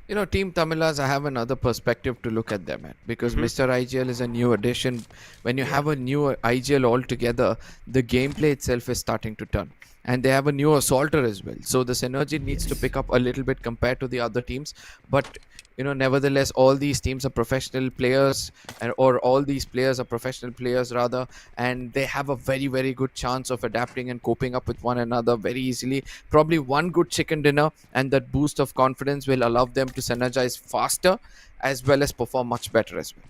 Speaker 12: You know, Team Tamilas, I have another perspective to look at them at, because Mr. IGL is a new addition. When you have a new IGL altogether, the gameplay itself is starting to turn. And they have a new assaulter as well. So the synergy needs to pick up a little bit compared to the other teams. But, you know, nevertheless, all these teams are professional players, or all these players are professional players rather, and they have a very, very good chance of adapting and coping up with one another very easily. Probably one good chicken dinner and that boost of confidence will allow them to synergize faster as well as perform much better as well.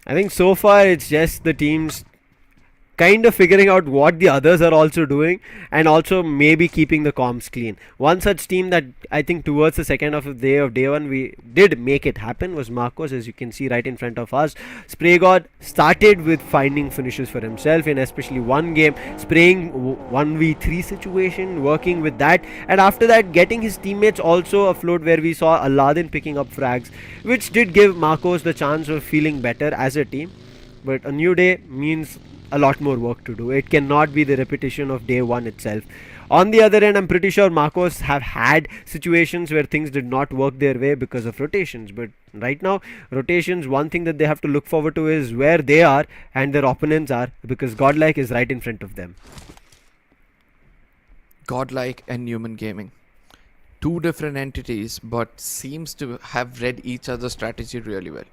Speaker 11: I think so far it's just the teams kind of figuring out what the others are also doing, and also maybe keeping the comms clean. One such team that I think towards the second half of day one we did make it happen was Marcos, as you can see right in front of us. Spray God started with finding finishes for himself in especially one game, spraying 1v3 situation, working with that, and after that getting his teammates also afloat, where we saw Aladdin picking up frags, which did give Marcos the chance of feeling better as a team. But a new day means a lot more work to do. It cannot be the repetition of day one itself. On the other end, I'm pretty sure Marcos have had situations where things did not work their way because of rotations, but right now rotations, one thing that they have to look forward to is where they are and their opponents are, because Godlike is right in front of them.
Speaker 12: Godlike and Newman Gaming, two different entities, but seems to have read each other's strategy really well.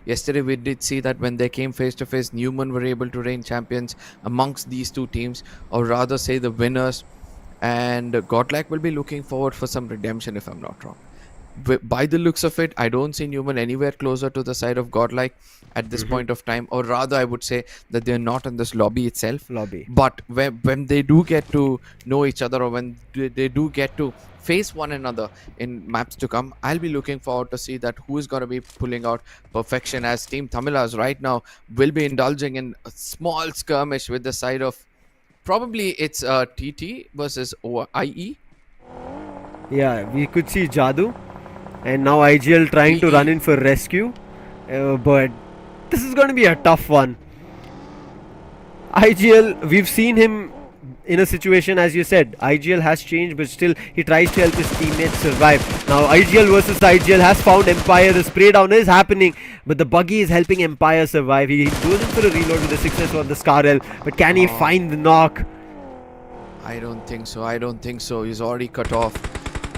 Speaker 12: Yesterday we did see that when they came face to face, Newman were able to reign champions amongst these two teams, or rather say the winners, and Godlike will be looking forward for some redemption, if I'm not wrong. By the looks of it, I don't see Newman anywhere closer to the side of Godlike at this point of time, or rather I would say that they're not in this lobby itself. But when they do get to know each other, or when they do get to face one another in maps to come, I'll be looking forward to see that who is going to be pulling out perfection, as Team Tamilas right now will be indulging in a small skirmish with the side of, probably it's TT versus IE.
Speaker 11: Yeah, we could see Jadu, and now IGL trying to run in for rescue, but this is going to be a tough one. IGL, we've seen him in a situation, as you said, IGL has changed, but still he tries to help his teammates survive. Now IGL versus IGL has found Empire. The spray down is happening, but the buggy is helping Empire survive. He goes in for a reload with the success on the Scarel, but can he find the knock?
Speaker 12: I don't think so. He's already cut off.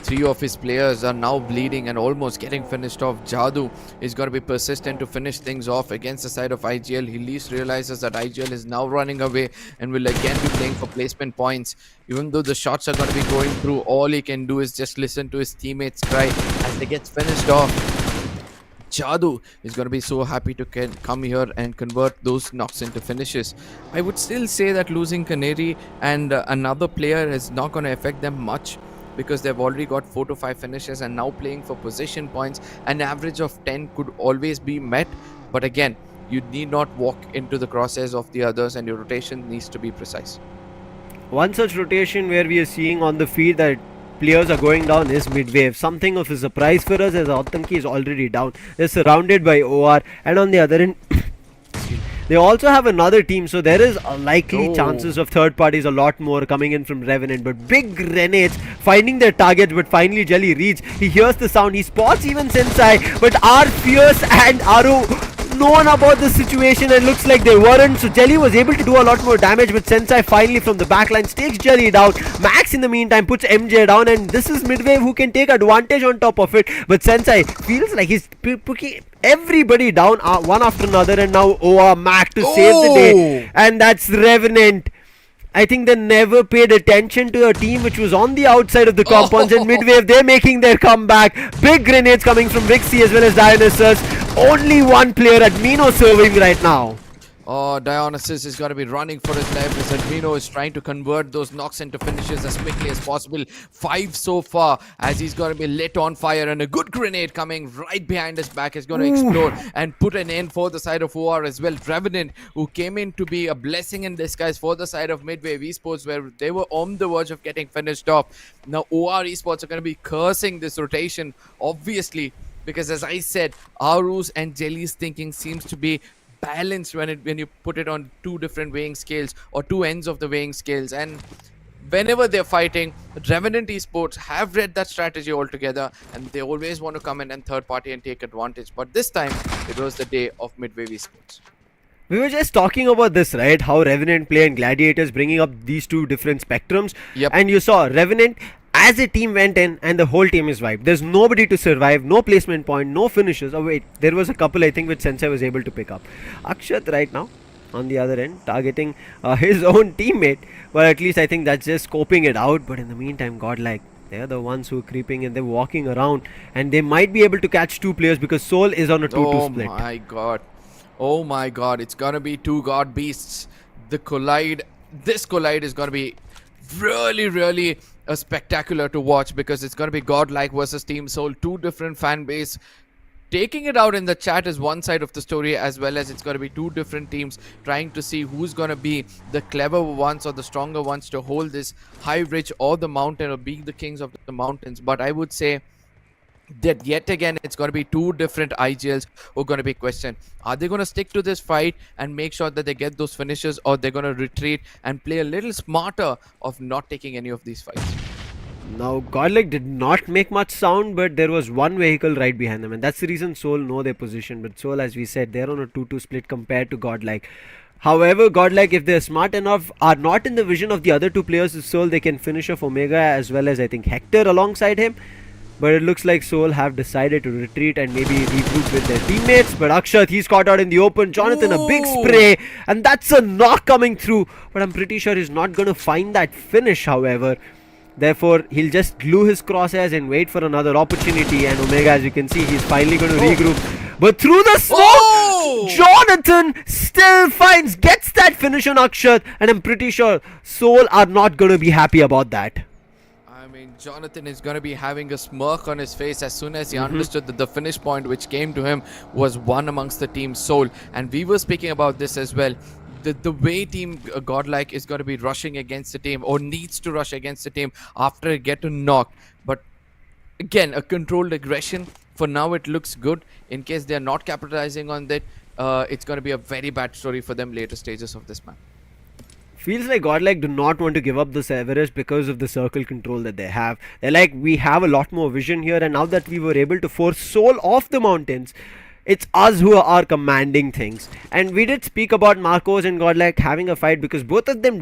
Speaker 12: Three of his players are now bleeding and almost getting finished off. Jadu is going to be persistent to finish things off against the side of IGL. He least realizes that IGL is now running away and will again be playing for placement points. Even though the shots are going to be going through, all he can do is just listen to his teammates cry as they get finished off. Jadu is going to be so happy to come here and convert those knocks into finishes. I would still say that losing Canary and another player is not going to affect them much, because they've already got 4 to 5 finishes and now playing for position points. An average of 10 could always be met, but again, you need not walk into the crosshairs of the others, and your rotation needs to be precise.
Speaker 11: One such rotation where we are seeing on the feed that players are going down is MIDWAVE. Something of a surprise for us, as Autanki is already down. They're surrounded by OR, and on the other end they also have another team, so there is a likely chances of third parties a lot more coming in from Revenant. But big grenades finding their targets, but finally Jelly reads. He hears the sound, he spots even Sensei, but R Fierce and Aru known about the situation, and looks like they weren't. So Jelly was able to do a lot more damage, but Sensei finally from the backline takes Jelly down. Max in the meantime puts MJ down, and this is MIDWAVE who can take advantage on top of it. But Sensei feels like he's picking everybody down one after another, and now OR Mac to save the day. And that's Revenant. I think they never paid attention to a team which was on the outside of the compounds, and MIDWAVE, they're making their comeback. Big grenades coming from Vixie as well as Dionysus. Only one player, Admino, serving right now.
Speaker 12: Oh, Dionysus is going to be running for his life as Admino is trying to convert those knocks into finishes as quickly as possible. 5 so far as he's going to be lit on fire, and a good grenade coming right behind his back is going to explode and put an end for the side of OR as well. Revenant, who came in to be a blessing in disguise for the side of MIDWAVE Esports, where they were on the verge of getting finished off. Now OR Esports are going to be cursing this rotation, obviously, because as I said, Aru's and Jelly's thinking seems to be balanced when you put it on two different weighing scales or two ends of the weighing scales. And whenever they're fighting, Revenant Esports have read that strategy altogether, and they always want to come in and third party and take advantage. But this time it was the day of MIDWAVE Esports.
Speaker 11: We were just talking about this, right? How Revenant play and Gladiators, bringing up these two different spectrums. And you saw Revenant as a team went in and the whole team is wiped. There's nobody to survive, no placement point, no finishes. Oh wait, there was a couple I think which Sensei was able to pick up. Akshat right now on the other end targeting his own teammate, but at least I think that's just scoping it out. But in the meantime, Godlike, they're the ones who are creeping and they're walking around, and they might be able to catch two players because Soul is on a 2-2 split.
Speaker 12: Oh my god. Oh my god, it's gonna be two god beasts. The collide, this collide is gonna be really spectacular to watch, because it's gonna be Godlike versus Team Soul, two different fan base. Taking it out in the chat is one side of the story, as well as it's going to be two different teams trying to see who's going to be the clever ones or the stronger ones to hold this high ridge or the mountain or be the kings of the mountains. But I would say that yet again it's going to be two different IGLs who are going to be questioned. Are they going to stick to this fight and make sure that they get those finishes, or they're going to retreat and play a little smarter of not taking any of these fights?
Speaker 11: Now, Godlike did not make much sound, but there was one vehicle right behind them, and that's the reason Soul know their position. But Soul, as we said, they're on a 2-2 split compared to Godlike. However, Godlike, if they're smart enough, are not in the vision of the other two players of Soul. They can finish off Omega as well as I think Hector alongside him. But it looks like Soul have decided to retreat and maybe regroup with their teammates. But Akshat, he's caught out in the open. Jonathan, a big spray, and that's a knock coming through. But I'm pretty sure he's not going to find that finish, however. Therefore, he'll just glue his crosshairs and wait for another opportunity. And Omega, as you can see, he's finally going to regroup. But through the smoke, Jonathan still gets that finish on Akshat. And I'm pretty sure Soul are not going to be happy about that.
Speaker 12: I mean, Jonathan is going to be having a smirk on his face as soon as he understood that the finish point which came to him was one amongst the team Soul. And we were speaking about this as well. The way Team Godlike is going to be rushing against the team, or needs to rush against the team after it get a knock. But again, a controlled aggression. For now, it looks good. In case they are not capitalizing on that, it's going to be a very bad story for them later stages of this map.
Speaker 11: Feels like Godlike do not want to give up this Everest because of the circle control that they have. They're like, we have a lot more vision here, and now that we were able to force Soul off the mountains, it's us who are commanding things. And we did speak about Marcos and Godlike having a fight because both of them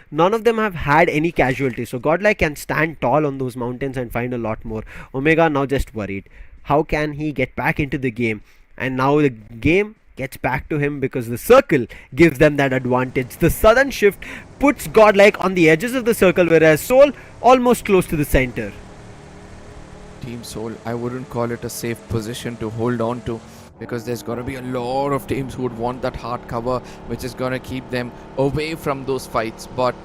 Speaker 11: none of them have had any casualties. So Godlike can stand tall on those mountains and find a lot more. Omega now just worried. How can he get back into the game? And now the game gets back to him because the circle gives them that advantage. The sudden shift puts Godlike on the edges of the circle, whereas Soul almost close to the center.
Speaker 12: Team Soul, I wouldn't call it a safe position to hold on to, because there's going to be a lot of teams who would want that hard cover, which is going to keep them away from those fights. But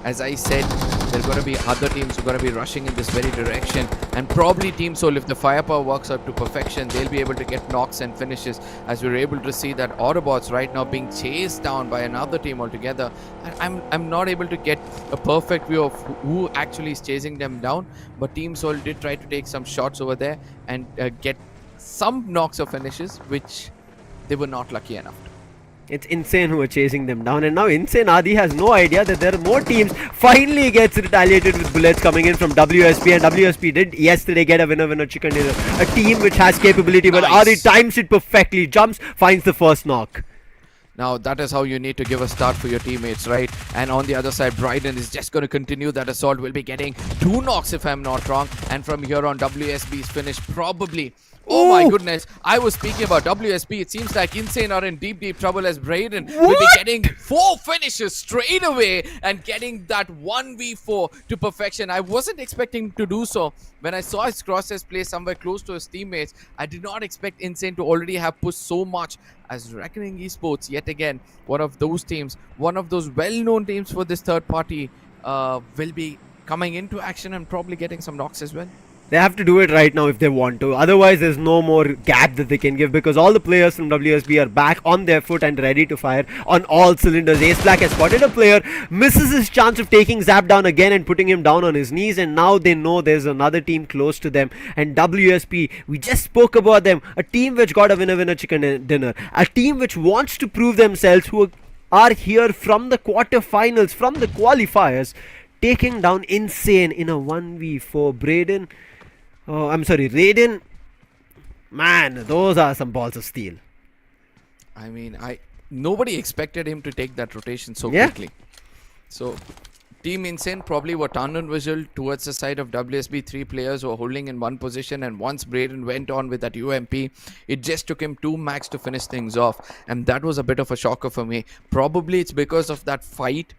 Speaker 12: as I said, there are going to be other teams who are going to be rushing in this very direction, and probably Team Soul, if the firepower works out to perfection, they'll be able to get knocks and finishes, as we're able to see that AUTOBOTZ right now being chased down by another team altogether. And I'm not able to get a perfect view of who actually is chasing them down, but Team Soul did try to take some shots over there and get some knocks or finishes, which they were not lucky enough to.
Speaker 11: It's Insane who are chasing them down, and now Insane Adi has no idea that there are more teams. Finally gets retaliated with bullets coming in from WSP, and WSP did yesterday get a winner chicken dinner. A team which has capability, but Adi times it perfectly, jumps, finds the first knock.
Speaker 12: Now that is how you need to give a start for your teammates, right? And on the other side, Bryden is just going to continue that assault. Will be getting 2 knocks if I'm not wrong. And from here on, WSB's finish probably... Oh my goodness, I was speaking about WSP. It seems like Insane are in deep trouble as Braden will be getting 4 finishes straight away and getting that 1v4 to perfection. I wasn't expecting to do so. When I saw his crosses play somewhere close to his teammates, I did not expect Insane to already have pushed so much. As Reckoning Esports, yet again, one of those teams, one of those well-known teams for this third party, will be coming into action and probably getting some knocks as well.
Speaker 11: They have to do it right now if they want to. Otherwise, there's no more gap that they can give, because all the players from WSB are back on their foot and ready to fire on all cylinders. Ace Black has spotted a player, misses his chance of taking Zap down again and putting him down on his knees, and now they know there's another team close to them. And WSP, we just spoke about them, a team which got a winner chicken dinner, a team which wants to prove themselves, who are here from the quarterfinals, from the qualifiers, taking down Insane in a 1v4. Braden... Oh, I'm sorry, Raiden. Man, those are some balls of steel.
Speaker 12: I mean, nobody expected him to take that rotation so quickly. So, Team Insane probably were tunnel visual towards the side of WSB. 3 players were holding in one position, and once Braden went on with that UMP, it just took him 2 max to finish things off, and that was a bit of a shocker for me. Probably it's because of that fight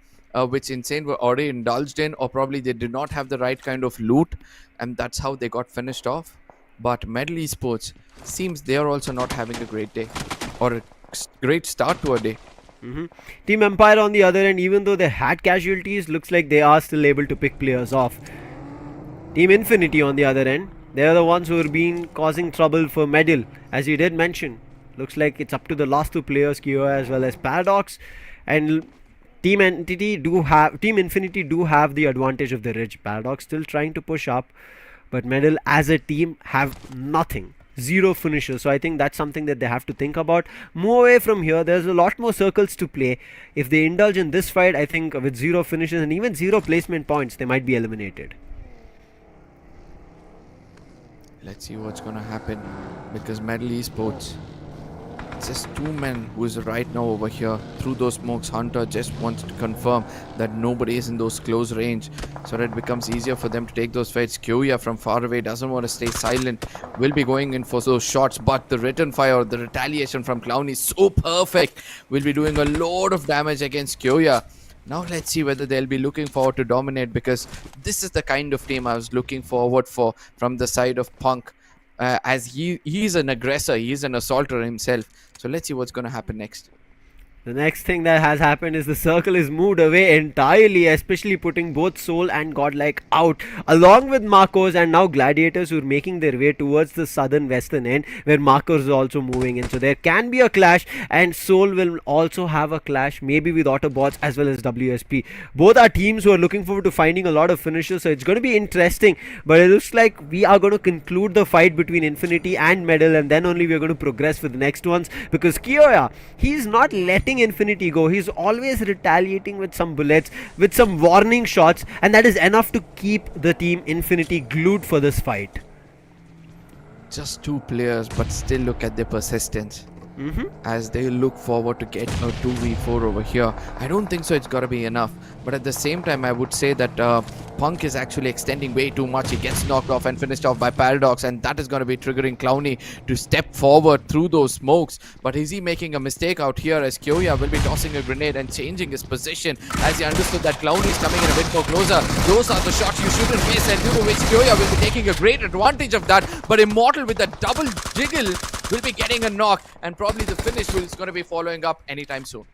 Speaker 12: which Insane were already indulged in, or probably they did not have the right kind of loot, and that's how they got finished off. But Medal Esports seems they are also not having a great day, or a great start to a day.
Speaker 11: Team Empire on the other end, even though they had casualties, looks like they are still able to pick players off. Team Infinity on the other end, they are the ones who are being causing trouble for Medal, as you did mention. Looks like it's up to the last 2 players, Kyo as well as Paradox, and Team Infinity do have the advantage of the ridge. Paradox still trying to push up, but Medal as a team have nothing. 0 finishes. So I think that's something that they have to think about. Move away from here. There's a lot more circles to play. If they indulge in this fight, I think with 0 finishes and even 0 placement points, they might be eliminated.
Speaker 12: Let's see what's gonna happen, because Medal Esports, just 2 men who is right now over here through those smokes. Hunter just wants to confirm that nobody is in those close range, so that it becomes easier for them to take those fights. Kyoya from far away doesn't want to stay silent, will be going in for those shots, but the return fire, the retaliation from Clown is so perfect, will be doing a lot of damage against Kyoya. Now let's see whether they'll be looking forward to dominate, because this is the kind of team I was looking forward for from the side of Punk. As he's an aggressor, he's an assaulter himself. So let's see what's going to happen next.
Speaker 11: The next thing that has happened is the circle is moved away entirely, especially putting both Soul and Godlike out, along with Marcos, and now Gladiators who are making their way towards the southern western end, where Marcos is also moving in. So there can be a clash, and Soul will also have a clash, maybe with AUTOBOTZ as well as WSP. Both are teams who are looking forward to finding a lot of finishes, so it's going to be interesting. But it looks like we are going to conclude the fight between Infinity and Medal, and then only we are going to progress with the next ones, because Kyoya, he's not letting Infinity go. He's always retaliating with some bullets, with some warning shots, and that is enough to keep the team Infinity glued for this fight.
Speaker 12: Just 2 players, but still look at their persistence. As they look forward to get a 2v4 over here. I don't think so it's gotta be enough, but at the same time I would say that Punk is actually extending way too much. He gets knocked off and finished off by Paradox, and that is going to be triggering Clowny to step forward through those smokes. But is he making a mistake out here, as Kyoya will be tossing a grenade and changing his position, as he understood that Clowny is coming in a bit more closer. Those are the shots you shouldn't miss, and due to which Kyoya will be taking a great advantage of that. But Immortal with a double jiggle will be getting a knock, and probably the finish is going to be following up anytime soon.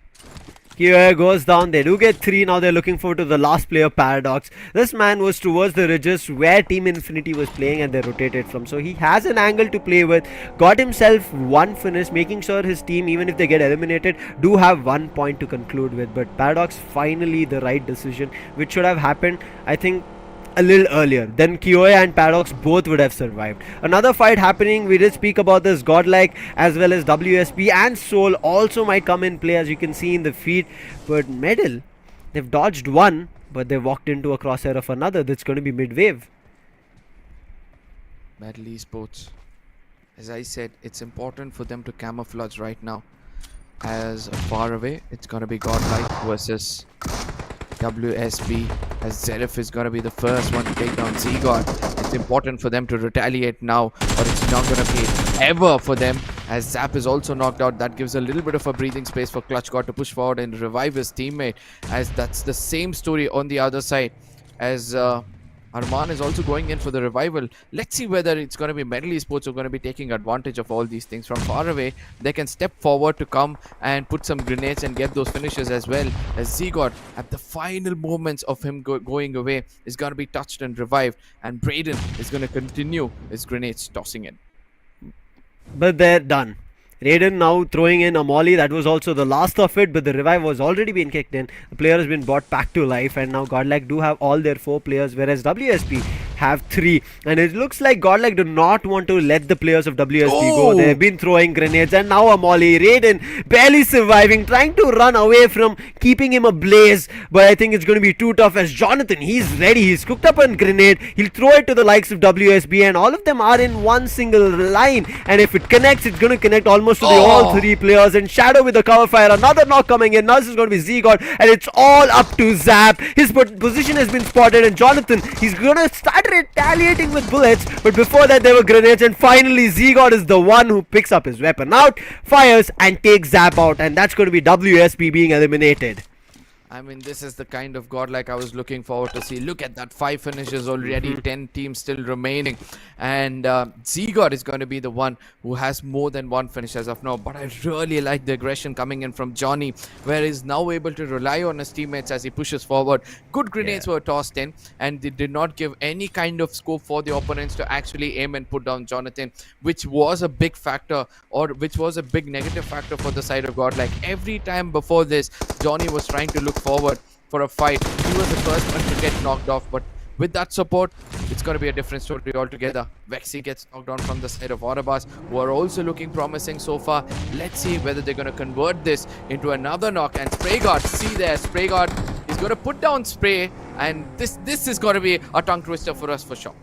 Speaker 11: Kyoya goes down. They do get 3. Now they're looking forward to the last player, Paradox. This man was towards the ridges where Team Infinity was playing, and they rotated from. So he has an angle to play with. Got himself 1 finish, making sure his team, even if they get eliminated, do have 1 point to conclude with. But Paradox, finally the right decision, which should have happened, I think, a little earlier, then Kyoe and Paradox both would have survived. Another fight happening, we did speak about this, Godlike as well as WSP and Soul also might come in play, as you can see in the feed. But Medal, they've dodged one, but they've walked into a crosshair of another. That's going to be MIDWAVE.
Speaker 12: Medal Esports. As I said, it's important for them to camouflage right now. As far away, it's going to be Godlike versus WSB, as Zerif is going to be the first one to take down Z-God. It's important for them to retaliate now, or it's not going to be ever for them, as Zap is also knocked out. That gives a little bit of a breathing space for Clutch God to push forward and revive his teammate, as that's the same story on the other side, as Arman is also going in for the revival. Let's see whether it's going to be Medal Esports who are going to be taking advantage of all these things. From far away, they can step forward to come and put some grenades and get those finishes as well, as Z-God at the final moments of him going away is going to be touched and revived, and Braden is going to continue his grenades tossing in.
Speaker 11: But they're done. Raiden now throwing in a molly. That was also the last of it, but the revive was already been kicked in. The player has been brought back to life, and now Godlike do have all their 4 players, whereas WSP have 3. And it looks like Godlike do not want to let the players of WSP go. They have been throwing grenades, and now a molly. Raiden barely surviving, trying to run away from keeping him ablaze, but I think it's going to be too tough, as Jonathan, he's ready. He's cooked up a grenade. He'll throw it to the likes of WSB, and all of them are in one single line, and if it connects, it's going to connect almost to the all 3 players. And Shadow with the cover fire, another knock coming in. Now this is going to be Z-God, and it's all up to Zap. His position has been spotted, and Jonathan, he's going to start retaliating with bullets, but before that there were grenades, and finally Z-God is the one who picks up his weapon out, fires, and takes Zap out, and that's going to be WSP being eliminated.
Speaker 12: I mean, this is the kind of Godlike I was looking forward to see. Look at that, 5 finishes already, 10 teams still remaining. And Z-God is going to be the one who has more than 1 finish as of now. But I really like the aggression coming in from Johnny, where he's now able to rely on his teammates as he pushes forward. Good grenades were tossed in, and they did not give any kind of scope for the opponents to actually aim and put down Jonathan, which was a big factor, or which was a big negative factor for the side of Godlike. Every time before this, Johnny was trying to look forward for a fight. He was the first one to get knocked off, but with that support, it's going to be a different story altogether. Vexy gets knocked down from the side of AUTOBOTZ, who are also looking promising so far. Let's see whether they're going to convert this into another knock. And SprayGuard, see there, SprayGuard is going to put down Spray, and this is going to be a tongue twister for us for sure.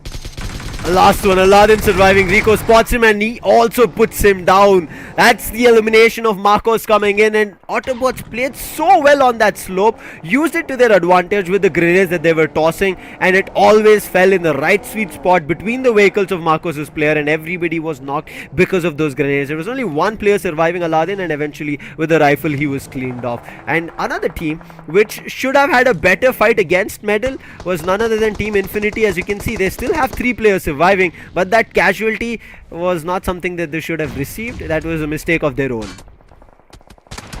Speaker 11: Last one, Aladdin surviving. Rico spots him and he also puts him down. That's the elimination of Marcos coming in, and AUTOBOTZ played so well on that slope, used it to their advantage with the grenades that they were tossing, and it always fell in the right sweet spot between the vehicles of Marcos's player, and everybody was knocked because of those grenades. There was only one player surviving, Aladdin, and eventually with the rifle he was cleaned off. And another team which should have had a better fight against Medal was none other than Team Infinity. As you can see, they still have 3 players surviving, but that casualty was not something that they should have received. That was a mistake of their own.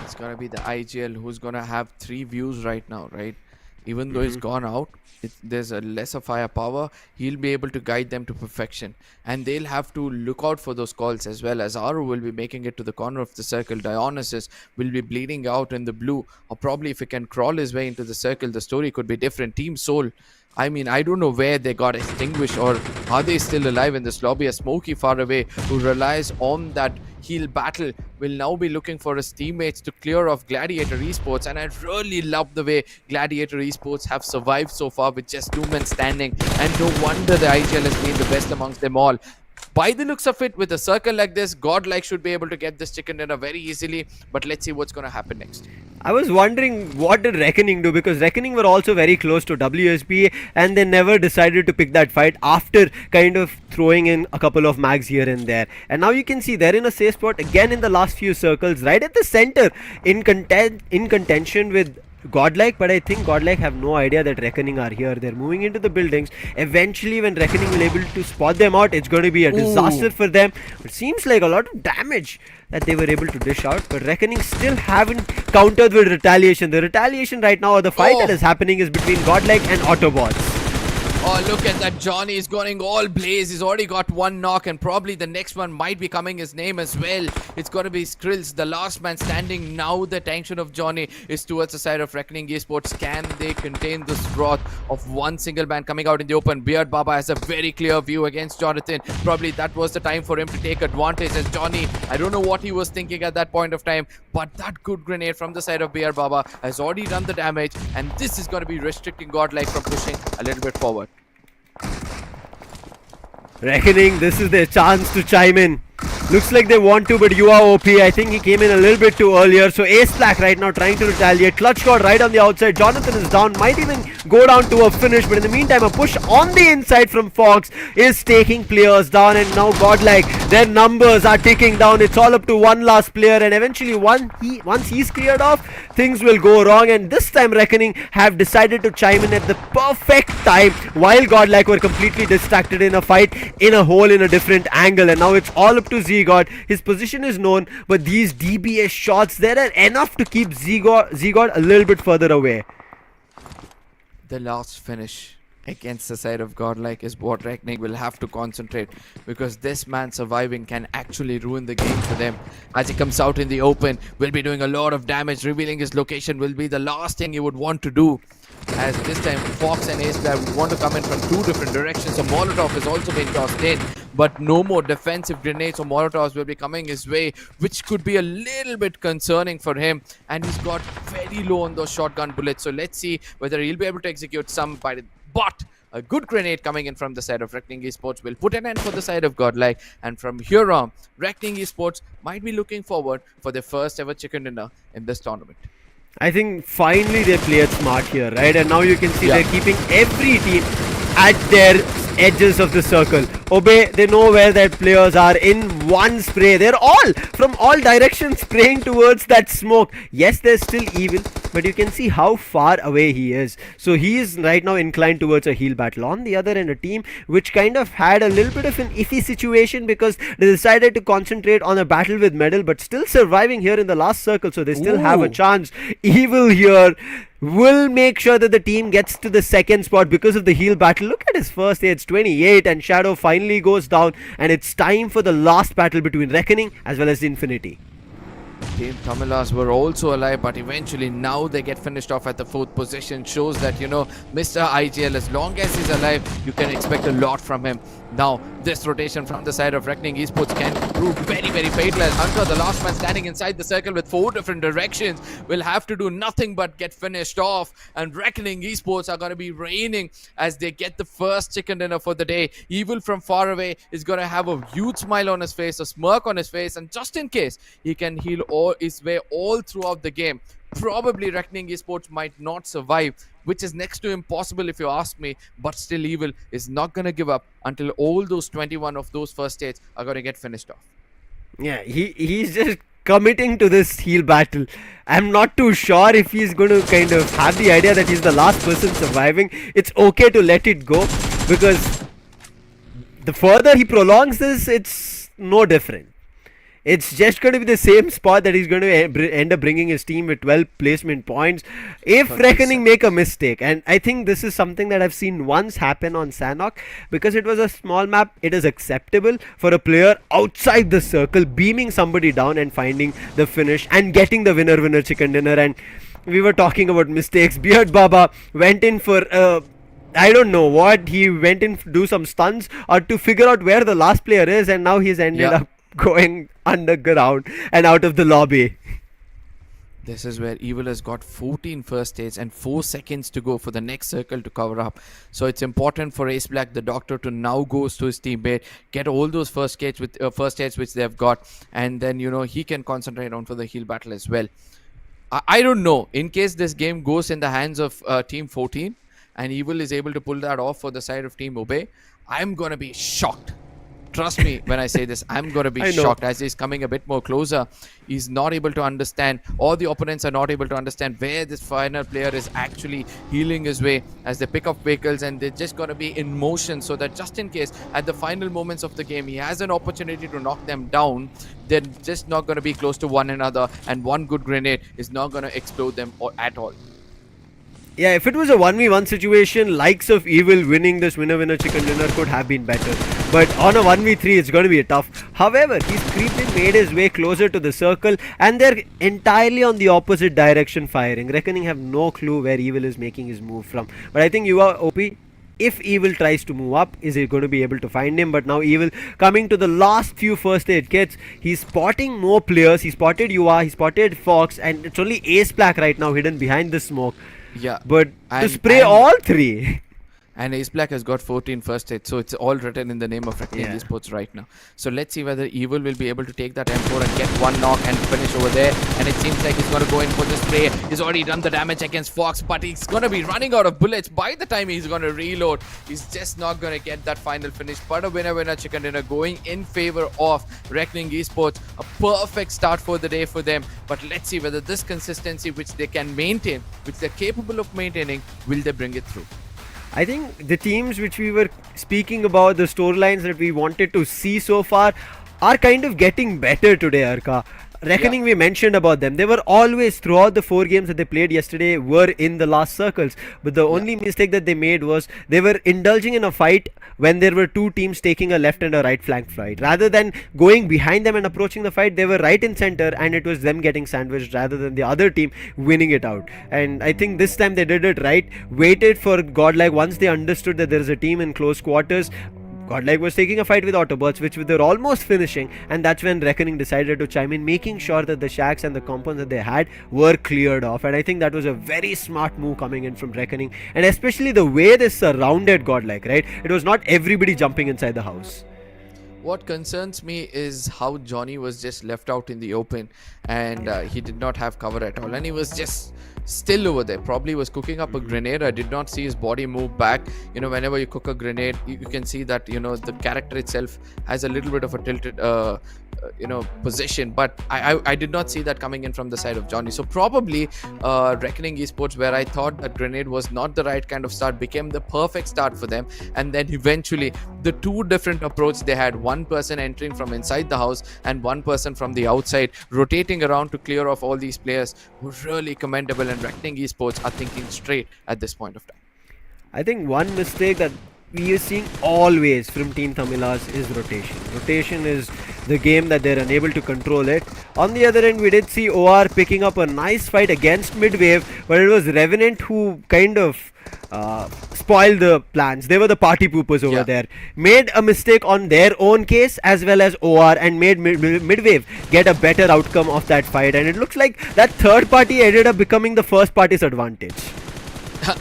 Speaker 12: It's gonna be the IGL who's gonna have 3 views right now, right? Even though he's gone out, there's a lesser firepower. He'll be able to guide them to perfection, and they'll have to look out for those calls as well, as Aru will be making it to the corner of the circle. Dionysus will be bleeding out in the blue, or probably if he can crawl his way into the circle, the story could be different. Team Soul, I mean, I don't know where they got extinguished, or are they still alive in this lobby? A Smokey far away who relies on that heal battle will now be looking for his teammates to clear off Gladiator Esports, and I really love the way Gladiator Esports have survived so far with just 2 men standing, and no wonder the IGL has been the best amongst them all. By the looks of it, with a circle like this, Godlike should be able to get this chicken dinner very easily, but let's see what's going to happen next.
Speaker 11: I was wondering what did Reckoning do, because Reckoning were also very close to WSP, and they never decided to pick that fight after kind of throwing in a couple of mags here and there. And now you can see they're in a safe spot again in the last few circles, right at the center, in contention with Godlike, but I think Godlike have no idea that Reckoning are here. They're moving into the buildings. Eventually, when Reckoning will be able to spot them out, it's going to be a disaster for them. It seems like a lot of damage that they were able to dish out, but Reckoning still haven't countered with retaliation. The retaliation right now, or the fight that is happening, is between Godlike and AUTOBOTZ.
Speaker 12: Oh, look at that. Johnny is going all blaze. He's already got one knock, and probably the next one might be coming his name as well. It's going to be Skrills, the last man standing. Now the attention of Johnny is towards the side of Reckoning Esports. Can they contain this wrath of one single man coming out in the open? Beard Baba has a very clear view against Jonathan. Probably that was the time for him to take advantage, as Johnny, I don't know what he was thinking at that point of time, but that good grenade from the side of Beard Baba has already done the damage, and this is going to be restricting Godlike from pushing a little bit forward.
Speaker 11: Reckoning, this is their chance to chime in. Looks like they want to, but you are OP. I think he came in a little bit too earlier. So Ace Black right now trying to retaliate. Clutch shot right on the outside. Jonathan is down. Might even go down to a finish. But in the meantime, a push on the inside from Fox is taking players down. And now Godlike, their numbers are ticking down. It's all up to one last player. And eventually, once he's cleared off, things will go wrong. And this time, Reckoning have decided to chime in at the perfect time. While Godlike were completely distracted in a fight, in a hole, in a different angle. And now it's all up to Z-God. His position is known, but these DBS shots, there are enough to keep Z-God a little bit further away.
Speaker 12: The last finish against the side of Godlike is what Reckoning will have to concentrate, because this man surviving can actually ruin the game for them. As he comes out in the open, will be doing a lot of damage. Revealing his location will be the last thing he would want to do, as this time Fox and Ace Black would want to come in from two different directions. So Molotov has also been tossed in, but no more defensive grenades or Molotovs will be coming his way, which could be a little bit concerning for him. And he's got very low on those shotgun bullets, so let's see whether he'll be able to execute some by the... But a good grenade coming in from the side of Reckoning Esports will put an end for the side of Godlike, and from here on, Reckoning Esports might be looking forward for their first ever chicken dinner in this tournament.
Speaker 11: I think finally they played smart here, right? And now you can see they're keeping every team at their edges of the circle. Obey, they know where their players are in one spray. They're all from all directions spraying towards that smoke. Yes, they're still evil, but you can see how far away he is. So he is right now inclined towards a heal battle. On the other end, a team which kind of had a little bit of an iffy situation because they decided to concentrate on a battle with Medal, but still surviving here in the last circle, so they still have a chance. Evil here will make sure that the team gets to the second spot because of the heal battle. Look at his first hit, it's 28, and Shadow finally goes down, and it's time for the last battle between Reckoning as well as Infinity.
Speaker 12: Team Tamilas were also alive, but eventually now they get finished off at the 4th position. Shows that, you know, Mr. IGL, as long as he's alive, you can expect a lot from him. Now, this rotation from the side of Reckoning Esports can prove very, very fatal, as Hunter, the last man standing inside the circle with 4 different directions, will have to do nothing but get finished off. And Reckoning Esports are going to be reigning as they get the first chicken dinner for the day. Evil from far away is going to have a huge smile on his face, a smirk on his face, and just in case, he can heal all his way all throughout the game. Probably Reckoning Esports might not survive, which is next to impossible if you ask me, but still Evil is not going to give up until all those 21 of those first stages are going to get finished off.
Speaker 11: Yeah, he's just committing to this heal battle. I'm not too sure if he's going to kind of have the idea that he's the last person surviving. It's okay to let it go, because the further he prolongs this, it's no different. It's just going to be the same spot that he's going to end up bringing his team with 12 placement points if Reckoning make a mistake. And I think this is something that I've seen once happen on Sanhok. Because it was a small map, it is acceptable for a player outside the circle beaming somebody down and finding the finish and getting the winner chicken dinner. And we were talking about mistakes. Beard Baba went in for I don't know what, he went in to do some stunts or to figure out where the last player is, and now he's ended up going underground and out of the lobby.
Speaker 12: This is where Evil has got 14 first stages and 4 seconds to go for the next circle to cover up. So it's important for Ace Black, the Doctor, to now goes to his teammate, get all those first stages which they've got, and then, you know, he can concentrate on for the heal battle as well. I don't know, in case this game goes in the hands of Team 14 and Evil is able to pull that off for the side of Team Obey, I'm gonna be shocked. Trust me when I say this, I'm going to be shocked as he's coming a bit more closer. He's not able to understand, or the opponents are not able to understand where this final player is actually healing his way as they pick up vehicles, and they're just going to be in motion so that just in case at the final moments of the game he has an opportunity to knock them down, they're just not going to be close to one another, and one good grenade is not going to explode them at all.
Speaker 11: Yeah, if it was a 1v1 situation, likes of Evil winning this winner chicken dinner could have been better. But on a 1v3, it's going to be tough. However, he's creeped and made his way closer to the circle, and they're entirely on the opposite direction firing. Reckoning have no clue where Evil is making his move from. But I think you are OP. If Evil tries to move up, is he going to be able to find him? But now Evil coming to the last few first aid kits. He's spotting more players. He spotted Yuva, he spotted Fox, and it's only Ace Black right now hidden behind the smoke.
Speaker 12: Yeah.
Speaker 11: But to spray all three.
Speaker 12: And Ace Black has got 14 first hit, so it's all written in the name of Reckoning Esports right now. So let's see whether Evil will be able to take that M4 and get one knock and finish over there. And it seems like he's going to go in for the spray. He's already done the damage against Fox, but he's going to be running out of bullets by the time he's going to reload. He's just not going to get that final finish. But a winner chicken dinner going in favor of Reckoning Esports. A perfect start for the day for them. But let's see whether this consistency which they can maintain, which they're capable of maintaining, will they bring it through.
Speaker 11: I think the teams which we were speaking about, the storylines that we wanted to see so far, are kind of getting better today, Arka. Reckoning, we mentioned about them. They were always, throughout the 4 games that they played yesterday, were in the last circles. But the only mistake that they made was they were indulging in a fight when there were 2 teams taking a left and a right flank fight. Rather than going behind them and approaching the fight, they were right in center, and it was them getting sandwiched rather than the other team winning it out. And I think this time they did it right. Waited for Godlike. Once they understood that there is a team in close quarters, Godlike was taking a fight with AUTOBOTZ, which they were almost finishing, and that's when Reckoning decided to chime in, making sure that the shacks and the compounds that they had were cleared off. And I think that was a very smart move coming in from Reckoning, and especially the way they surrounded Godlike, right? It was not everybody jumping inside the house.
Speaker 12: What concerns me is how Johnny was just left out in the open, and he did not have cover at all, and he was just still over there. Probably was cooking up a grenade. I did not see his body move back. You know, whenever you cook a grenade, you can see that, you know, the character itself has a little bit of a tilted position, but I did not see that coming in from the side of Johnny. So probably Reckoning Esports, where I thought that grenade was not the right kind of start, became the perfect start for them. And then eventually the 2 different approaches they had, one person entering from inside the house and one person from the outside, rotating around to clear off all these players, was really commendable. And Reckoning Esports are thinking straight at this point of time.
Speaker 11: I think one mistake that we are seeing always from Team TAMILAS is rotation. Rotation is the game that they're unable to control it. On the other end, we did see OR picking up a nice fight against MIDWAVE, but it was REVENANT who kind of spoiled the plans. They were the party poopers over there. Made a mistake on their own case as well as OR, and made MIDWAVE get a better outcome of that fight. And it looks like that third party ended up becoming the first party's advantage.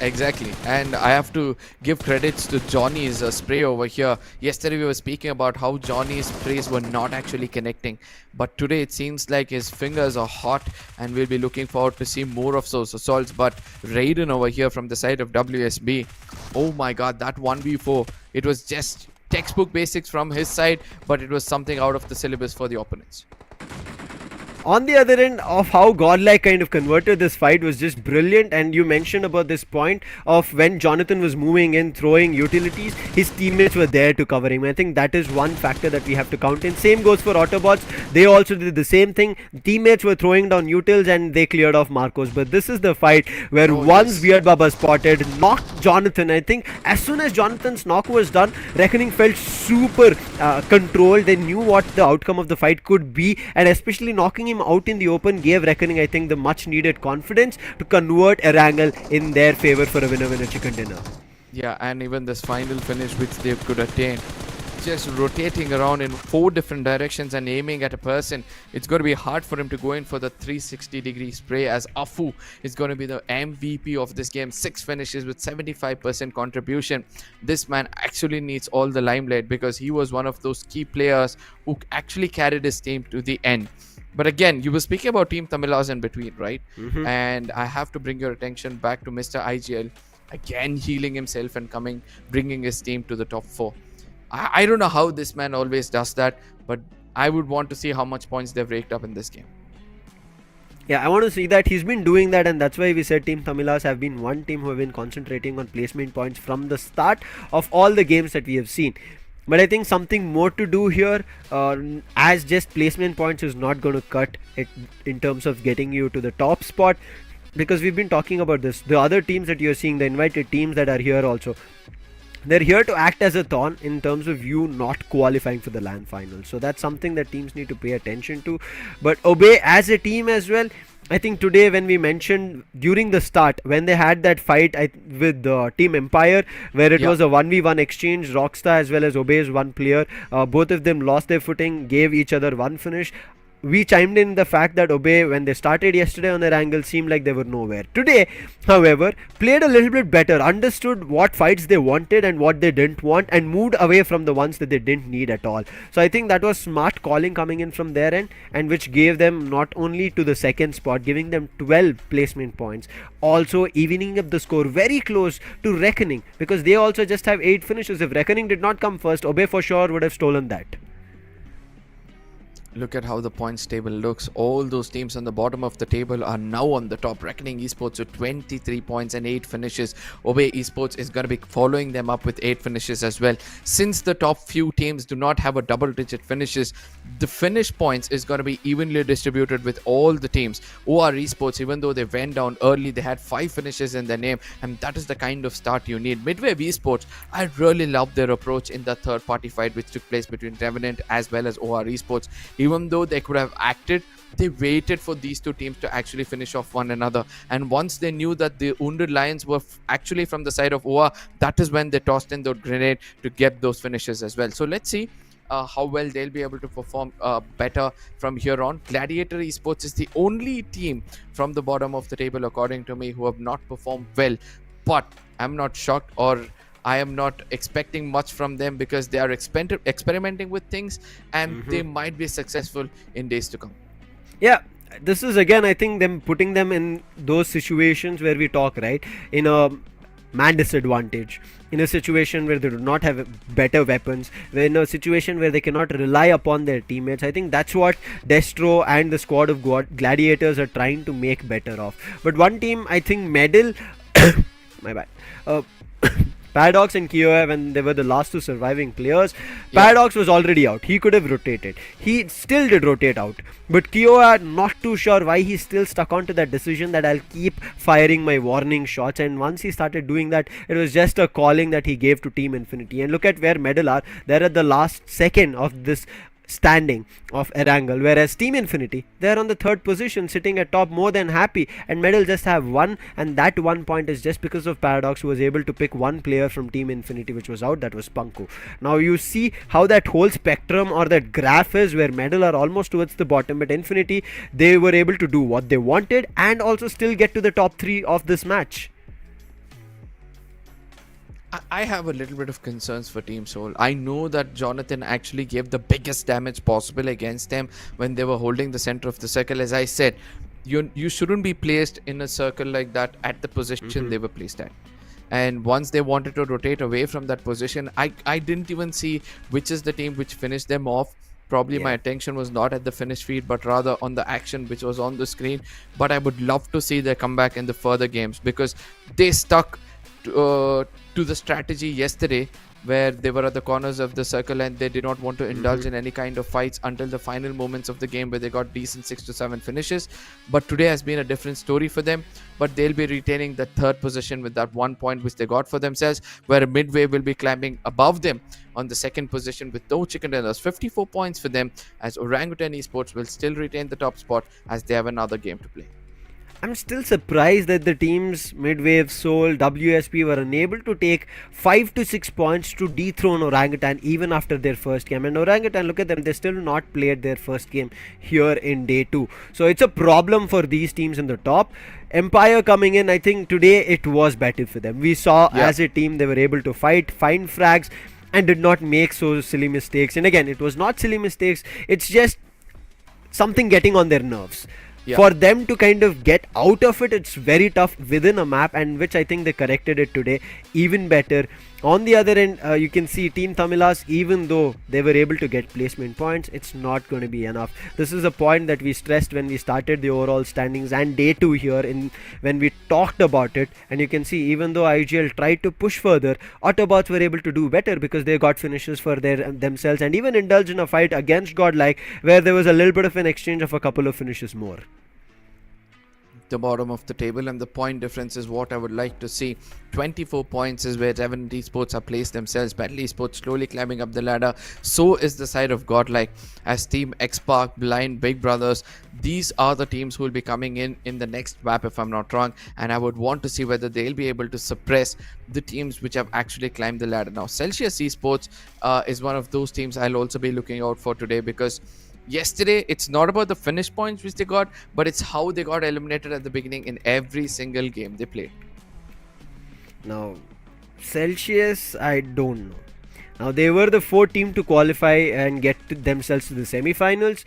Speaker 12: Exactly, and I have to give credits to Johnny's spray over here. Yesterday we were speaking about how Johnny's sprays were not actually connecting, but today it seems like his fingers are hot, and we'll be looking forward to see more of those assaults. But Raiden over here from the side of WSB, oh my god, that 1v4, it was just textbook basics from his side, but it was something out of the syllabus for the opponents.
Speaker 11: On the other end of how Godlike kind of converted this fight was just brilliant. And you mentioned about this point of when Jonathan was moving in, throwing utilities, his teammates were there to cover him. I think that is one factor that we have to count in. Same goes for AUTOBOTZ. They also did the same thing. Teammates were throwing down utils and they cleared off Marcos. But this is the fight where once Weird Baba spotted, knocked Jonathan. I think as soon as Jonathan's knock was done, Reckoning felt super controlled. They knew what the outcome of the fight could be, and especially knocking him out in the open gave Reckoning, I think, the much needed confidence to convert ERANGEL in their favor for a winner chicken dinner.
Speaker 12: Yeah, and even this final finish which they could attain, just rotating around in 4 different directions and aiming at a person, it's going to be hard for him to go in for the 360-degree spray, as Afu is going to be the MVP of this game. 6 finishes with 75% contribution. This man actually needs all the limelight because he was one of those key players who actually carried his team to the end. But again, you were speaking about Team TAMILAS in between, right? And I have to bring your attention back to Mr. IGL, again healing himself and bringing his team to the top 4. I don't know how this man always does that, but I would want to see how much points they've raked up in this game.
Speaker 11: Yeah, I want to see that. He's been doing that, and that's why we said Team TAMILAS have been one team who have been concentrating on placement points from the start of all the games that we have seen. But I think something more to do here, as just placement points is not going to cut it in terms of getting you to the top spot. because we've been talking about this, the other teams that you're seeing, the invited teams that are here also, they're here to act as a thorn in terms of you not qualifying for the LAN final. So that's something that teams need to pay attention to. But Obey as a team as well, I think today when we mentioned during the start, when they had that fight with Team Empire, where it was a 1v1 exchange, Rockstar as well as Obey's one player, both of them lost their footing, gave each other one finish. We chimed in the fact that Obey, when they started yesterday on their angle, seemed like they were nowhere. Today, however, played a little bit better, understood what fights they wanted and what they didn't want, and moved away from the ones that they didn't need at all. So I think that was smart calling coming in from their end, and which gave them not only to the second spot, giving them 12 placement points, also evening up the score very close to Reckoning, because they also just have 8 finishes. If Reckoning did not come first, Obey for sure would have stolen that.
Speaker 12: Look at how the points table looks. All those teams on the bottom of the table are now on the top. Reckoning Esports with 23 points and 8 finishes. Obey Esports is going to be following them up with 8 finishes as well. Since the top few teams do not have a double-digit finishes, the finish points is going to be evenly distributed with all the teams. OR Esports, even though they went down early, they had 5 finishes in their name, and that is the kind of start you need. MIDWAVE Esports, I really love their approach in the third-party fight which took place between Revenant as well as OR Esports. Even though they could have acted, they waited for these two teams to actually finish off one another, and once they knew that the Wounded Lions were actually from the side of OR, that is when they tossed in the grenade to get those finishes as well. So let's see how well they'll be able to perform better from here on. Gladiator Esports is the only team from the bottom of the table, according to me, who have not performed well, but I'm not shocked, or I am not expecting much from them, because they are experimenting with things, and they might be successful in days to come.
Speaker 11: Yeah, this is again, I think, them putting them in those situations where we talk, right, in a man disadvantage, in a situation where they do not have better weapons, in a situation where they cannot rely upon their teammates. I think that's what Destro and the squad of Gladiators are trying to make better of. But one team, I think Medal my bad, Paradox and Kioa, when they were the last two surviving players, Paradox was already out. He could have rotated. He still did rotate out. But Kioa, not too sure why he still stuck on to that decision that I'll keep firing my warning shots. And once he started doing that, it was just a calling that he gave to Team Infinity. And look at where Medal are. They're at the last second of this standing of ERANGEL, whereas Team Infinity, they're on the 3rd position, sitting at top, more than happy, and Medal just have 1, and that 1 point is just because of Paradox, who was able to pick 1 player from Team Infinity which was out, that was Punku. Now you see how that whole spectrum or that graph is, where Medal are almost towards the bottom, but Infinity, they were able to do what they wanted and also still get to the top 3 of this match.
Speaker 12: I have a little bit of concerns for Team Soul. I know that Jonathan actually gave the biggest damage possible against them when they were holding the center of the circle. As I said, you shouldn't be placed in a circle like that at the position they were placed at. And once they wanted to rotate away from that position, I didn't even see which is the team which finished them off. Probably my attention was not at the finish feed, but rather on the action which was on the screen. But I would love to see their comeback in the further games, because they stuck to the strategy yesterday, where they were at the corners of the circle and they did not want to indulge in any kind of fights until the final moments of the game, where they got decent 6 to 7 finishes. But today has been a different story for them, but they'll be retaining the 3rd position with that 1 point which they got for themselves, where MIDWAVE will be climbing above them on the 2nd position with no chicken dinners. 54 points for them, as Orangutan Esports will still retain the top spot as they have another game to play.
Speaker 11: I'm still surprised that the teams MIDWAVE, Soul, WSP were unable to take 5 to 6 points to dethrone Orangutan even after their first game. And Orangutan, look at them, they still not played their first game here in day 2. So it's a problem for these teams in the top. Empire coming in, I think today it was better for them. We saw as a team they were able to find frags and did not make so silly mistakes. And again, it was not silly mistakes, it's just something getting on their nerves. For them to kind of get out of it, it's very tough within a map, and which I think they corrected it today even better. On the other end, you can see Team Tamilas, even though they were able to get placement points, it's not going to be enough. This is a point that we stressed when we started the overall standings and day 2 here when we talked about it. And you can see, even though IGL tried to push further, AUTOBOTZ were able to do better because they got finishes for themselves, and even indulged in a fight against Godlike, where there was a little bit of an exchange of a couple of finishes more.
Speaker 12: the bottom of the table, and the point difference is what I would like to see. 24 points is where Revenant Esports have placed themselves. Battle Esports slowly climbing up the ladder. So is the side of Godlike, as Team X-Park, Blind, Big Brothers. These are the teams who will be coming in the next map, if I'm not wrong, and I would want to see whether they'll be able to suppress the teams which have actually climbed the ladder. Now, Celsius Esports is one of those teams I'll also be looking out for today, because yesterday it's not about the finish points which they got, but it's how they got eliminated at the beginning in every single game they played.
Speaker 11: Now, Celsius, I don't know. Now, they were the fourth team to qualify and get themselves to the semi-finals,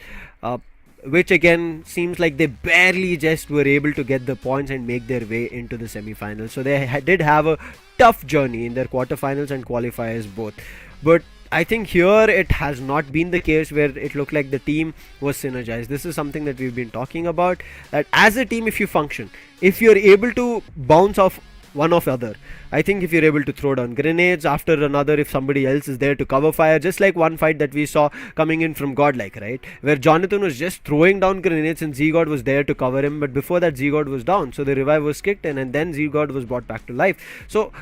Speaker 11: which again seems like they barely just were able to get the points and make their way into the semi-finals. So they did have a tough journey in their quarterfinals and qualifiers both. But I think here it has not been the case where it looked like the team was synergized. This is something that we've been talking about, that as a team, if you function, if you're able to bounce off one of the other, I think if you're able to throw down grenades after another, if somebody else is there to cover fire, just like one fight that we saw coming in from Godlike, right, where Jonathan was just throwing down grenades and Z-God was there to cover him, but before that Z-God was down, so the revive was kicked in and then Z-God was brought back to life. So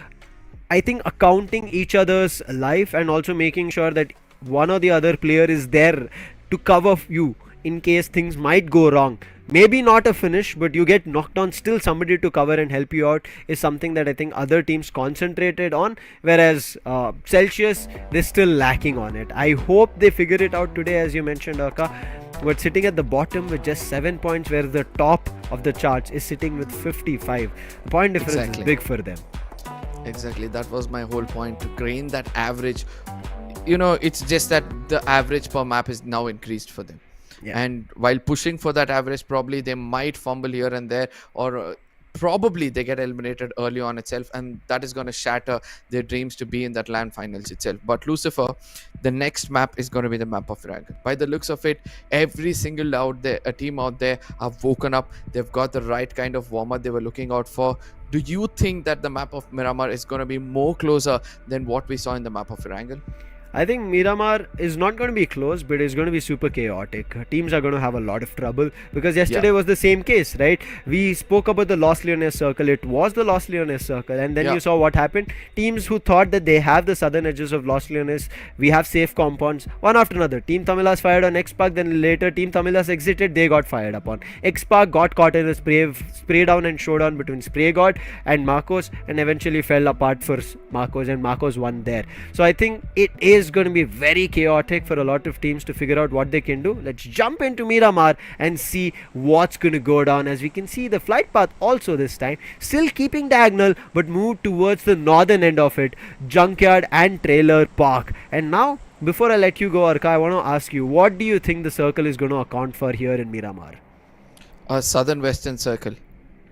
Speaker 11: I think accounting each other's life and also making sure that one or the other player is there to cover you in case things might go wrong. Maybe not a finish, but you get knocked on, still somebody to cover and help you out is something that I think other teams concentrated on, whereas Celsius, they're still lacking on it. I hope they figure it out today, as you mentioned, Arka. But sitting at the bottom with just 7 points, where the top of the charts is sitting with 55. Point difference is big for them.
Speaker 12: Exactly, that was my whole point, to gain that average. You know, it's just that the average per map is now increased for them. Yeah. And while pushing for that average, probably they might fumble here and there, or probably they get eliminated early on itself, and that is going to shatter their dreams to be in that LAN finals itself. But Lucifer, the next map is going to be the map of ERANGEL. By the looks of it, every single team out there have woken up. They've got the right kind of warm-up they were looking out for. Do you think that the map of Miramar is going to be more closer than what we saw in the map of ERANGEL?
Speaker 11: I think Miramar is not going to be close, but it's going to be super chaotic. Teams are going to have a lot of trouble, because yesterday was the same case, right? We spoke about the Los Leones circle. It was the Los Leones circle, and then you saw what happened. Teams who thought that they have the southern edges of Los Leones, we have safe compounds, one after another. Team TAMILAS fired on X-Park, then later Team TAMILAS exited, they got fired upon. X-Park got caught in a spray down and showdown between Spray God and Marcos, and eventually fell apart for Marcos, and Marcos won there. So I think it is going to be very chaotic for a lot of teams to figure out what they can do. Let's jump into Miramar and see what's going to go down. As we can see, the flight path also this time still keeping diagonal, but moved towards the northern end of it, Junkyard and Trailer Park. And now, before I let you go, Arka, I want to ask you, what do you think the circle is going to account for here in Miramar?
Speaker 12: A southern western circle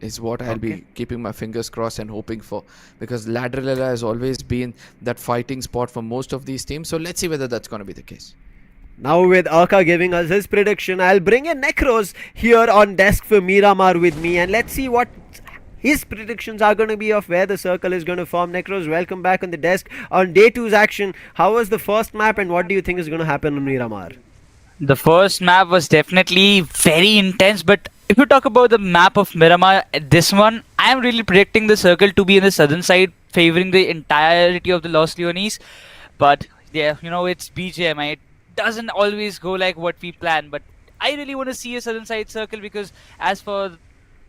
Speaker 12: is what I'll be keeping my fingers crossed and hoping for, because Ladrilla has always been that fighting spot for most of these teams. So let's see whether that's going to be the case.
Speaker 11: Now with Arka giving us his prediction, I'll bring in Necros here on desk for Miramar with me, and let's see what his predictions are going to be of where the circle is going to form. Necros, welcome back on the desk on day 2's action. How was the first map, and what do you think is going to happen on Miramar?
Speaker 13: The first map was definitely very intense, but if you talk about the map of Miramar, this one, I am really predicting the circle to be in the southern side, favoring the entirety of the Los Leones. But yeah, you know, it's BGMI. It doesn't always go like what we plan, but I really want to see a southern side circle, because as for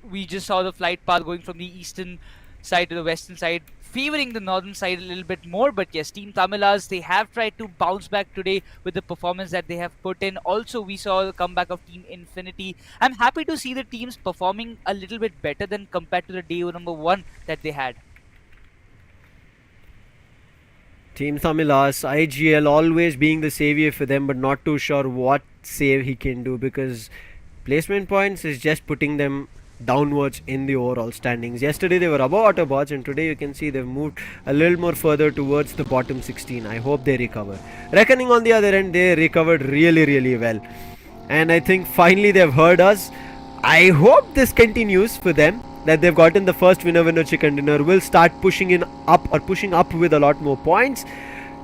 Speaker 13: we just saw the flight path going from the eastern side to the western side, favoring the northern side a little bit more. But yes, Team TAMILAS, they have tried to bounce back today with the performance that they have put in. Also, we saw the comeback of Team Infinity. I'm happy to see the teams performing a little bit better than compared to the day number 1 that they had.
Speaker 11: Team TAMILAS, IGL always being the savior for them, but not too sure what save he can do, because placement points is just putting them downwards in the overall standings. Yesterday they were above AUTOBOTZ, and today you can see they've moved a little more further towards the bottom 16. I hope they recover. Reckoning on the other end, they recovered really well, and I think finally they've heard us. I hope this continues for them, that they've gotten the first winner chicken dinner, will start pushing up with a lot more points,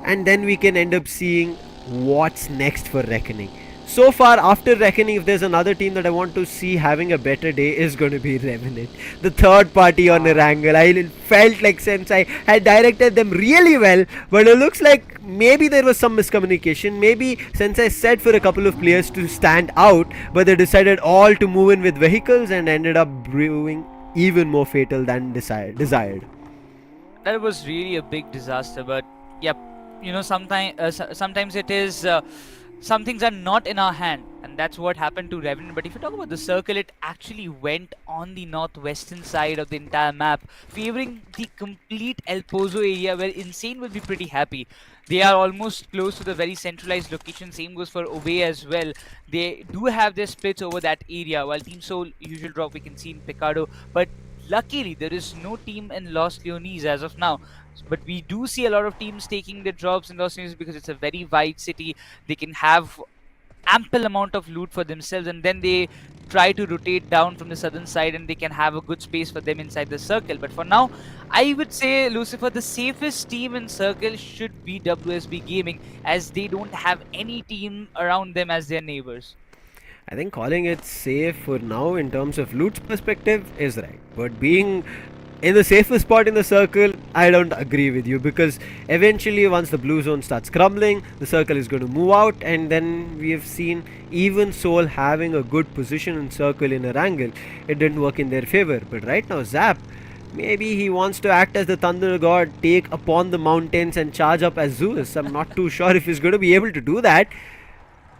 Speaker 11: and then we can end up seeing what's next for Reckoning. so far, after reckoning, if there's another team that I want to see having a better day, is going to be Revenant, the third party on ERANGEL. I felt like since I had directed them really well, but it looks like maybe there was some miscommunication. Maybe since I said for a couple of players to stand out, but they decided all to move in with vehicles and ended up brewing even more fatal than desired.
Speaker 13: That was really a big disaster, but yep, sometimes it is some things are not in our hand, and that's what happened to Revenant. But if you talk about the circle, it actually went on the northwestern side of the entire map, favoring the complete El Pozo area, where Insane will be pretty happy. They are almost close to the very centralized location. Same goes for Obey as well. They do have their splits over that area, while Team Soul usual drop we can see in Picardo, but luckily there is no team in Los Leones as of now. But we do see a lot of teams taking their drops in Los Angeles because it's a very wide city. They can have ample amount of loot for themselves, and then they try to rotate down from the southern side and they can have a good space for them inside the circle. But for now, I would say, Lucifer, the safest team in circle should be WSB Gaming, as they don't have any team around them as their neighbors.
Speaker 11: I think calling it safe for now in terms of loot perspective is right, but being in the safest spot in the circle, I don't agree with you, because eventually once the blue zone starts crumbling, the circle is going to move out, and then we have seen even Soul having a good position in circle in ERANGEL. It didn't work in their favor, but right now Zap, maybe he wants to act as the thunder god, take upon the mountains and charge up as Zeus. I'm not too sure if he's going to be able to do that.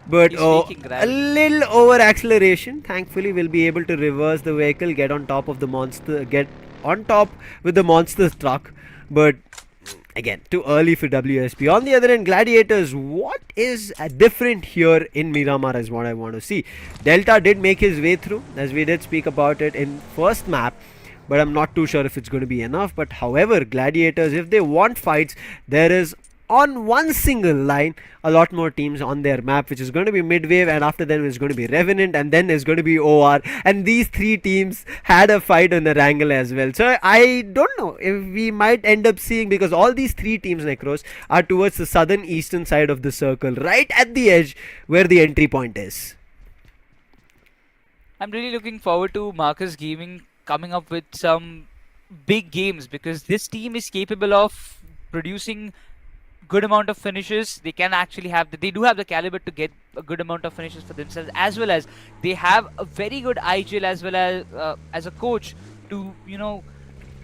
Speaker 11: But a little over acceleration. Thankfully, we'll be able to reverse the vehicle, get on top of the monster, get on top with the monster truck. But again, too early for WSP. On the other end, Gladiators, what is different here in Miramar is what I want to see. Delta did make his way through, as we did speak about it in first map, but I'm not too sure if it's going to be enough. But however, Gladiators, if they want fights, there is on one single line a lot more teams on their map, which is going to be MIDWAVE, and after them is going to be Revenant, and then is going to be OR, and these three teams had a fight on the ERANGEL as well. So I don't know if we might end up seeing, because all these three teams, Necros, are towards the southern eastern side of the circle, right at the edge where the entry point is.
Speaker 13: I'm really looking forward to Marcus Gaming coming up with some big games, because this team is capable of producing good amount of finishes. They can actually have they do have the caliber to get a good amount of finishes for themselves, as well as they have a very good IGL as well as a coach to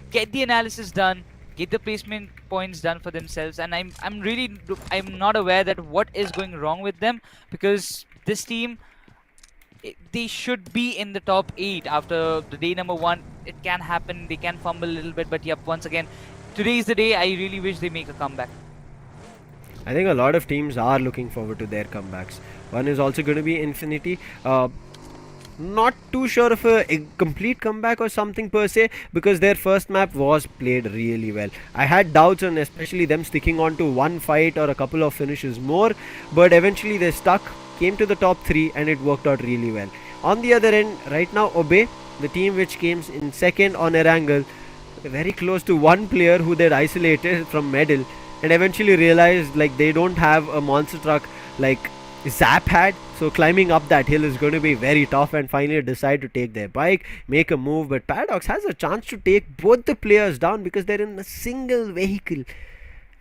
Speaker 13: get the analysis done, get the placement points done for themselves. And I'm not aware that what is going wrong with them, because this team, they should be in the top 8 after the day number 1. It can happen, they can fumble a little bit, but yep, once again, today is the day. I really wish they make a comeback.
Speaker 11: I think a lot of teams are looking forward to their comebacks. One is also going to be Infinity. Not too sure of a complete comeback or something per se, because their first map was played really well. I had doubts on especially them sticking on to one fight or a couple of finishes more, but eventually they stuck, came to the top 3, and it worked out really well. On the other end, right now, Obey, the team which came in second on ERANGEL, very close to one player who they'd isolated from medal, and eventually realized like they don't have a monster truck like Zap had, so climbing up that hill is going to be very tough, and finally decide to take their bike, make a move. But Paradox has a chance to take both the players down because they're in a single vehicle,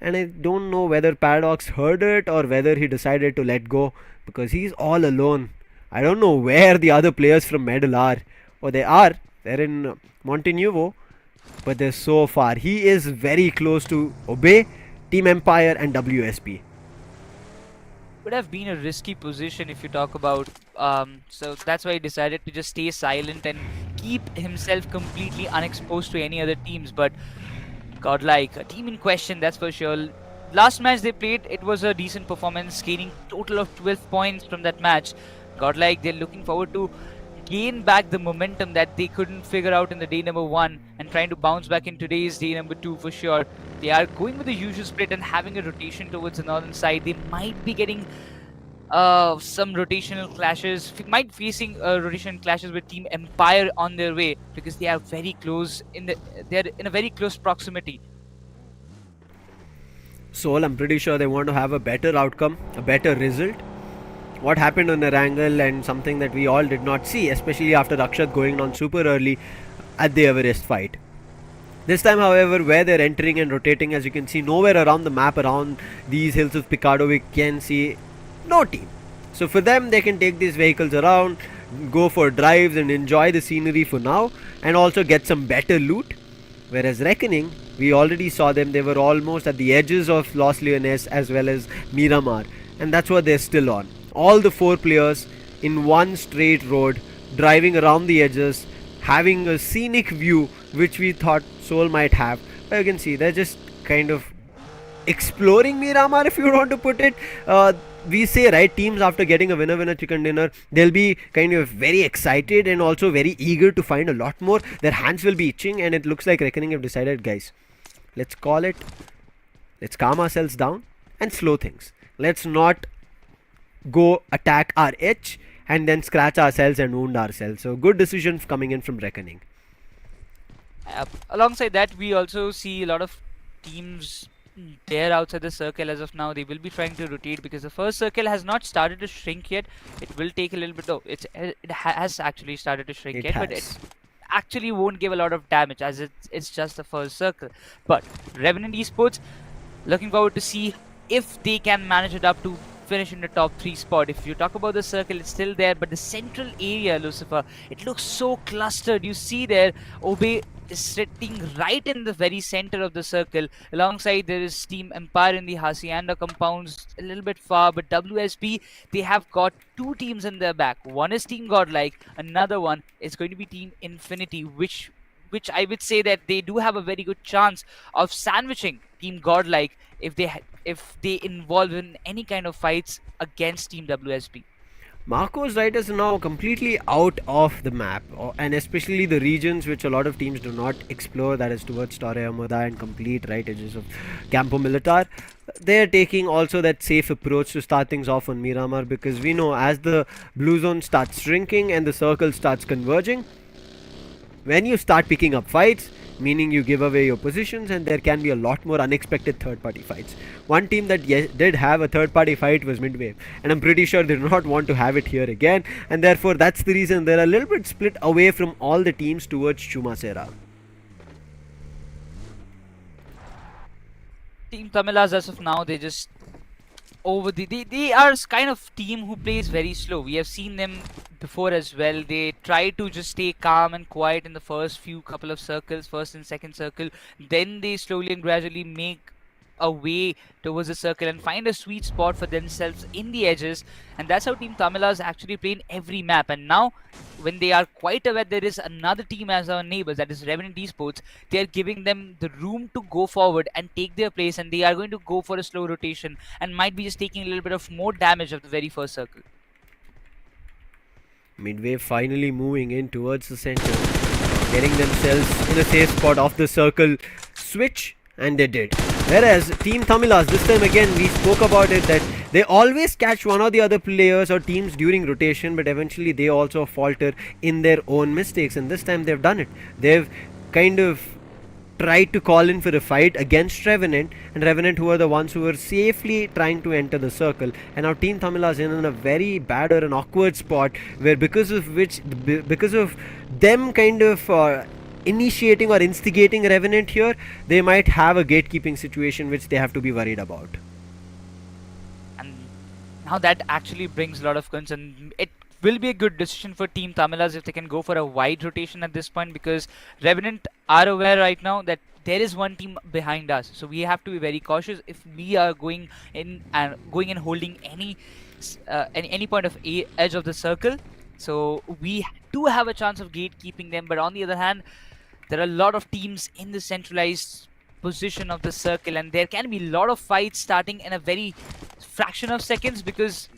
Speaker 11: and I don't know whether Paradox heard it or whether he decided to let go, because he's all alone. I don't know where the other players from medal are, or they're in Montenuevo, but they're so far. He is very close to Obey, Team Empire and WSP.
Speaker 13: Would have been a risky position if you talk about so that's why he decided to just stay silent and keep himself completely unexposed to any other teams. But Godlike, a team in question, that's for sure. Last match they played, it was a decent performance, gaining total of 12 points from that match. Godlike, they're looking forward to gain back the momentum that they couldn't figure out in the day number 1 and trying to bounce back in today's day number 2 for sure. They are going with the usual split and having a rotation towards the northern side. They might be getting some rotational clashes, might facing rotation clashes with Team Empire on their way, because they are very close they're in a very close proximity.
Speaker 11: Soul, I'm pretty sure they want to have a better outcome, a better result. what happened on ERANGEL, and something that we all did not see, especially after Akshat going down super early at the Everest fight. This time, however, where they're entering and rotating, as you can see, nowhere around the map, around these hills of Picardo, we can see no team. So for them, they can take these vehicles around, go for drives and enjoy the scenery for now, and also get some better loot. Whereas Reckoning, we already saw them, they were almost at the edges of Los Leones as well as Miramar, and that's what they're still on. All the 4 players in one straight road, driving around the edges, having a scenic view which we thought Seoul might have. But you can see they're just kind of exploring Miramar, if you want to put it. We say, right, teams after getting a winner chicken dinner, they'll be kind of very excited and also very eager to find a lot more. Their hands will be itching, and it looks like Reckoning have decided, guys, let's call it, let's calm ourselves down and slow things. Let's not go attack our itch and then scratch ourselves and wound ourselves. So good decision coming in from Reckoning.
Speaker 13: Alongside that, we also see a lot of teams there outside the circle as of now. They will be trying to rotate because the first circle has not started to shrink yet. It will take a little bit. Oh, it has actually started to shrink yet, but it actually won't give a lot of damage as it's just the first circle. But Revenant Esports, looking forward to see if they can manage it up to finish in the top 3 spot. If you talk about the circle, it's still there, but the central area, Lucifer, it looks so clustered. You see there, Obey is sitting right in the very center of the circle. Alongside, there is Team Empire in the Hacienda compounds, a little bit far, but WSB, they have got 2 teams in their back. One is Team Godlike, another one is going to be Team Infinity, which I would say that they do have a very good chance of sandwiching Team Godlike if they involve in any kind of fights against Team WSB.
Speaker 11: Marco's right is now completely out of the map, and especially the regions which a lot of teams do not explore, that is towards Torre Amada and complete right edges of Campo Militar. They're taking also that safe approach to start things off on Miramar, because we know as the blue zone starts shrinking and the circle starts converging, when you start picking up fights, meaning you give away your positions, and there can be a lot more unexpected third-party fights. One team that did have a third-party fight was MIDWAVE, and I'm pretty sure they do not want to have it here again, and therefore that's the reason they're a little bit split away from all the teams towards Chumacera.
Speaker 13: Team Tamilas, as of now, they just they are kind of team who plays very slow. We have seen them before as well. They try to just stay calm and quiet in the first couple of circles, first and second circle. Then they slowly and gradually make a way towards the circle and find a sweet spot for themselves in the edges, and that's how Team Tamilas actually play in every map. And now, when they are quite aware there is another team as our neighbors, that is Revenant Esports, they are giving them the room to go forward and take their place, and they are going to go for a slow rotation and might be just taking a little bit of more damage of the very first circle.
Speaker 11: MIDWAVE finally moving in towards the center, getting themselves in a safe spot off the circle switch, and they did. Whereas Team Tamilas, this time again we spoke about it, that they always catch one or the other players or teams during rotation, but eventually they also falter in their own mistakes, and this time they've done it. They've kind of tried to call in for a fight against Revenant, and Revenant, who are the ones who were safely trying to enter the circle, and now Team Tamilas in a very bad or an awkward spot, where because of them kind of initiating or instigating Revenant here, they might have a gatekeeping situation which they have to be worried about.
Speaker 13: And now that actually brings a lot of concern. It will be a good decision for Team Tamilas if they can go for a wide rotation at this point, because Revenant are aware right now that there is one team behind us, so we have to be very cautious if we are going in and holding any point of edge of the circle. So we do have a chance of gatekeeping them, but on the other hand, there are a lot of teams in the centralized position of the circle, and there can be a lot of fights starting in a very fraction of seconds, because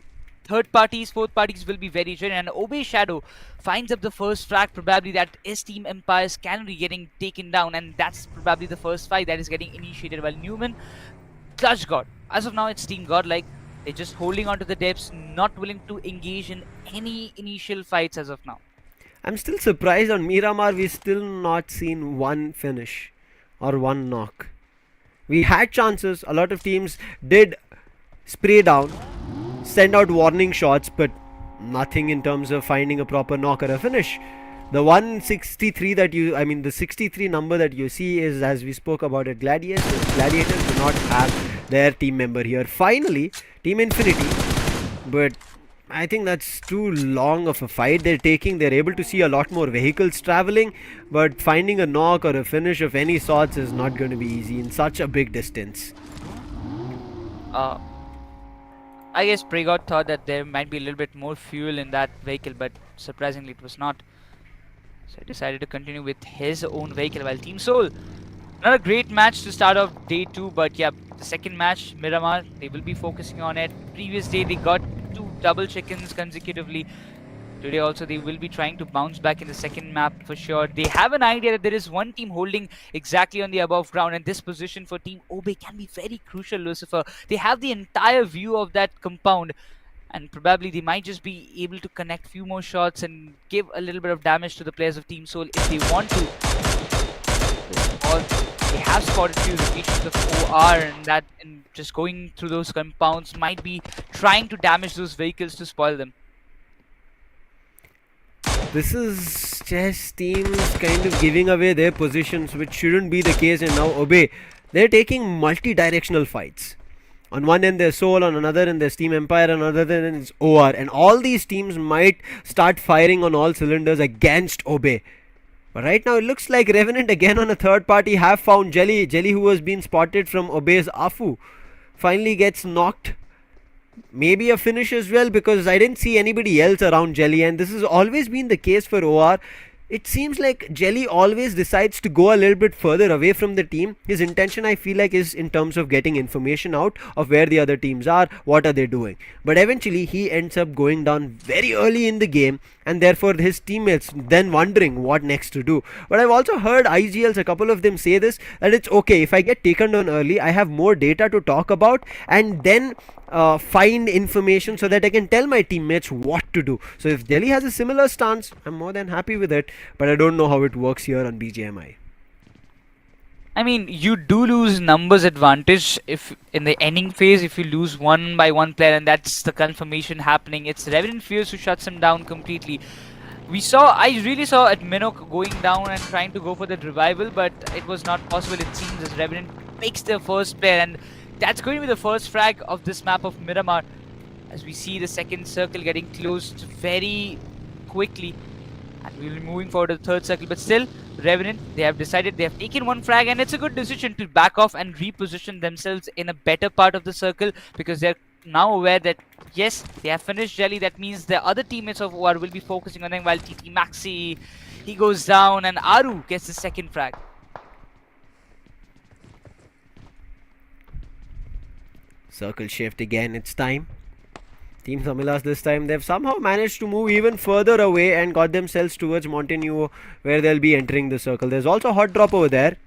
Speaker 13: third parties, fourth parties will be very genuine, and Obey Shadow finds up the first frag. Probably that is Team Empire's cannery getting taken down, and that's probably the first fight that is getting initiated by Newman. Clutch God. As of now, it's Team Godlike. They're just holding on to the depths, not willing to engage in any initial fights as of now.
Speaker 11: I'm still surprised on Miramar we've still not seen one finish or one knock. We had chances, a lot of teams did spray down, send out warning shots, but nothing in terms of finding a proper knock or a finish. The 163 the 63 number that you see is, as we spoke about it, Gladiators do not have their team member here. Finally, Team Infinity, but I think that's too long of a fight they're taking. They're able to see a lot more vehicles traveling, but finding a knock or a finish of any sorts is not going to be easy in such a big distance.
Speaker 13: I guess Pregod thought that there might be a little bit more fuel in that vehicle, but surprisingly it was not. So he decided to continue with his own vehicle, while Team Soul, another great match to start off day 2, but yeah, the second match, Miramar, they will be focusing on it. Previous day they got 2 double chickens consecutively. Today also they will be trying to bounce back in the second map for sure. They have an idea that there is one team holding exactly on the above ground, and this position for Team Obe can be very crucial, Lucifer. They have the entire view of that compound, and probably they might just be able to connect few more shots and give a little bit of damage to the players of Team Soul if they want to. Or they have spotted few rotations of OR, and just going through those compounds might be trying to damage those vehicles to spoil them.
Speaker 11: This is chess teams kind of giving away their positions, which shouldn't be the case. And now Obe, they're taking multi-directional fights. On one end there's Soul, on another end there's Team Empire, on another end is OR, and all these teams might start firing on all cylinders against Obe. But right now it looks like Revenant again on a third party have found Jelly, who has been spotted from Obe's Afu, finally gets knocked. Maybe a finish as well, because I didn't see anybody else around Jelly, and this has always been the case for OR. It seems like Jelly always decides to go a little bit further away from the team. His intention, I feel like, is in terms of getting information out of where the other teams are, what are they doing. But eventually he ends up going down very early in the game, and therefore his teammates then wondering what next to do. But I've also heard IGLs, a couple of them say this, that it's okay if I get taken down early, I have more data to talk about, and then find information so that I can tell my teammates what to do. So if Delhi has a similar stance, I'm more than happy with it, but I don't know how it works here on BGMI.
Speaker 13: I mean, you do lose numbers advantage if in the ending phase, if you lose one by one player, and that's the confirmation happening. It's Revenant Fierce who shuts him down completely. I really saw at Minok going down and trying to go for the revival, but it was not possible, it seems, as Revenant makes their first player, and that's going to be the first frag of this map of Miramar, as we see the second circle getting closed very quickly, and we'll be moving forward to the third circle. But still, Revenant, they have decided, they have taken one frag, and it's a good decision to back off and reposition themselves in a better part of the circle, because they're now aware that yes, they have finished Jelly. That means the other teammates of OR will be focusing on them, while TT Maxi, he goes down, and Aru gets the second frag.
Speaker 11: Circle shift again, it's time. Team TAMILAS this time, they've somehow managed to move even further away and got themselves towards Montenuo, where they'll be entering the circle. There's also a hot drop over there.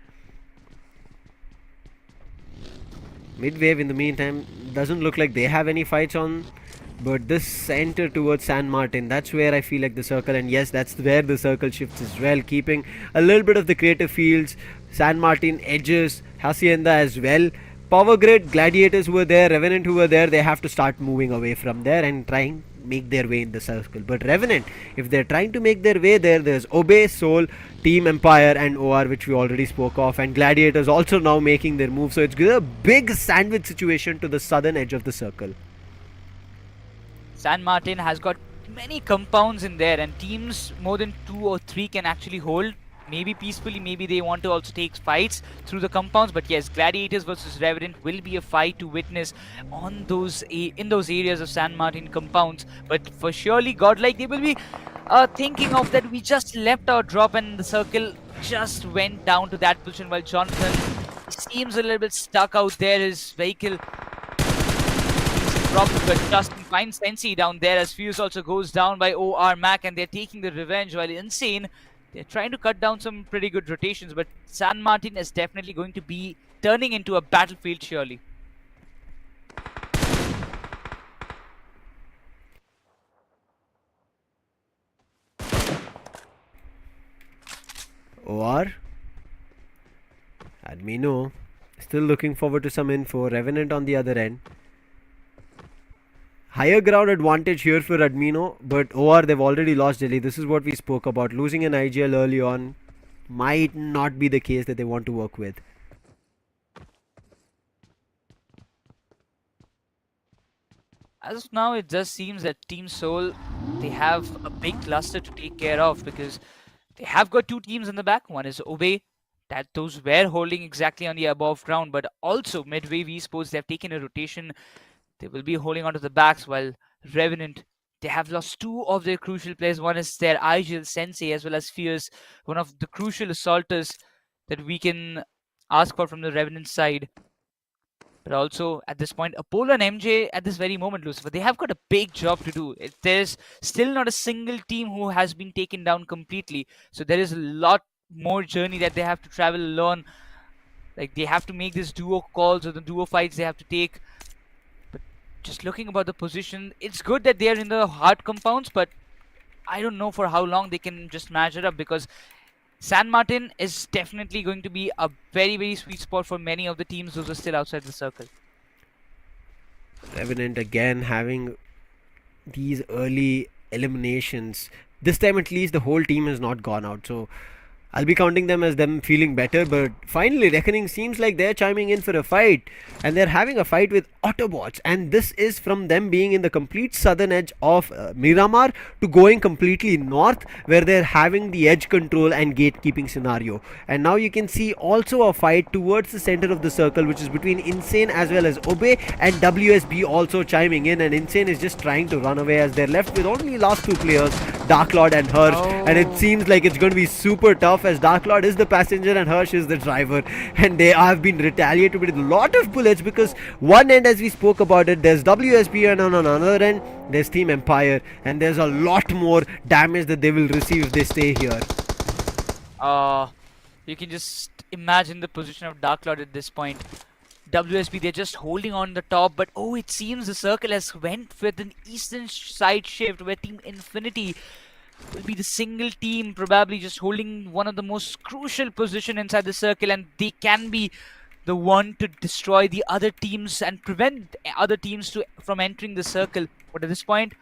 Speaker 11: MIDWAVE, in the meantime, doesn't look like they have any fights on, but this center towards San Martin, that's where I feel like the circle, and yes, that's where the circle shifts as well, keeping a little bit of the creative fields. San Martin edges, Hacienda as well. Power Grid, Gladiators who were there, Revenant who were there, they have to start moving away from there and trying make their way in the circle. But Revenant, if they're trying to make their way there, there's Obe, Soul, Team Empire and OR, which we already spoke of, and Gladiators also now making their move. So it's a big sandwich situation to the southern edge of the circle.
Speaker 13: San Martin has got many compounds in there, and teams more than 2 or 3 can actually hold. Maybe peacefully, maybe they want to also take fights through the compounds, but yes, Gladiators versus Revenant will be a fight to witness on in those areas of San Martin compounds. But for surely Godlike, they will be thinking of that we just left our drop and the circle just went down to that position, while Jonathan seems a little bit stuck out there. His vehicle dropped, but Justin finds Sensi down there, as Fuse also goes down by OR Mac, and they're taking the revenge, while Insane, they're trying to cut down some pretty good rotations, but San Martin is definitely going to be turning into a battlefield surely.
Speaker 11: OR? Admino. Still looking forward to some info. Revenant on the other end. higher ground advantage here for Admino, but OR they've already lost Delhi. This is what we spoke about. Losing an IGL early on might not be the case that they want to work with.
Speaker 13: As of now, it just seems that Team Seoul, they have a big cluster to take care of because they have got two teams in the back. One is Obey, that those were holding exactly on the above ground, but also Midwave Esports, they have taken a rotation. They will be holding onto the backs, while Revenant, they have lost two of their crucial players. One is their Igil Sensei as well as Fierce, one of the crucial assaulters that we can ask for from the Revenant side. But also at this point, Apollo and MJ at this very moment, Lucifer, they have got a big job to do. There's still not a single team who has been taken down completely. So there is a lot more journey that they have to travel alone. Like they have to make these duo calls or the duo fights they have to take. But just looking about the position, it's good that they are in the hard compounds, but I don't know for how long they can just match it up, because San Martin is definitely going to be a very, very sweet spot for many of the teams those are still outside the circle.
Speaker 11: Revenant again having these early eliminations. This time at least the whole team has not gone out, so I'll be counting them as them feeling better. But finally Reckoning seems like they're chiming in for a fight, and they're having a fight with AUTOBOTZ, and this is from them being in the complete southern edge of Miramar to going completely north, where they're having the edge control and gatekeeping scenario. And now you can see also a fight towards the center of the circle, which is between Insane as well as Obey, and WSB also chiming in, and Insane is just trying to run away as they're left with only last two players, Dark Lord and Hirsch. And it seems like it's going to be super tough, as Dark Lord is the passenger and Hirsch is the driver, and they have been retaliated with a lot of bullets, because one end, as we spoke about it, there's WSB, and on another end there's Team Empire, and there's a lot more damage that they will receive if they stay here.
Speaker 13: You can just imagine the position of Dark Lord at this point. WSB, they're just holding on the top, but oh, it seems the circle has went with an eastern side shift, where Team Infinity will be the single team probably just holding one of the most crucial position inside the circle, and they can be the one to destroy the other teams and prevent other teams from entering the circle. But at this point,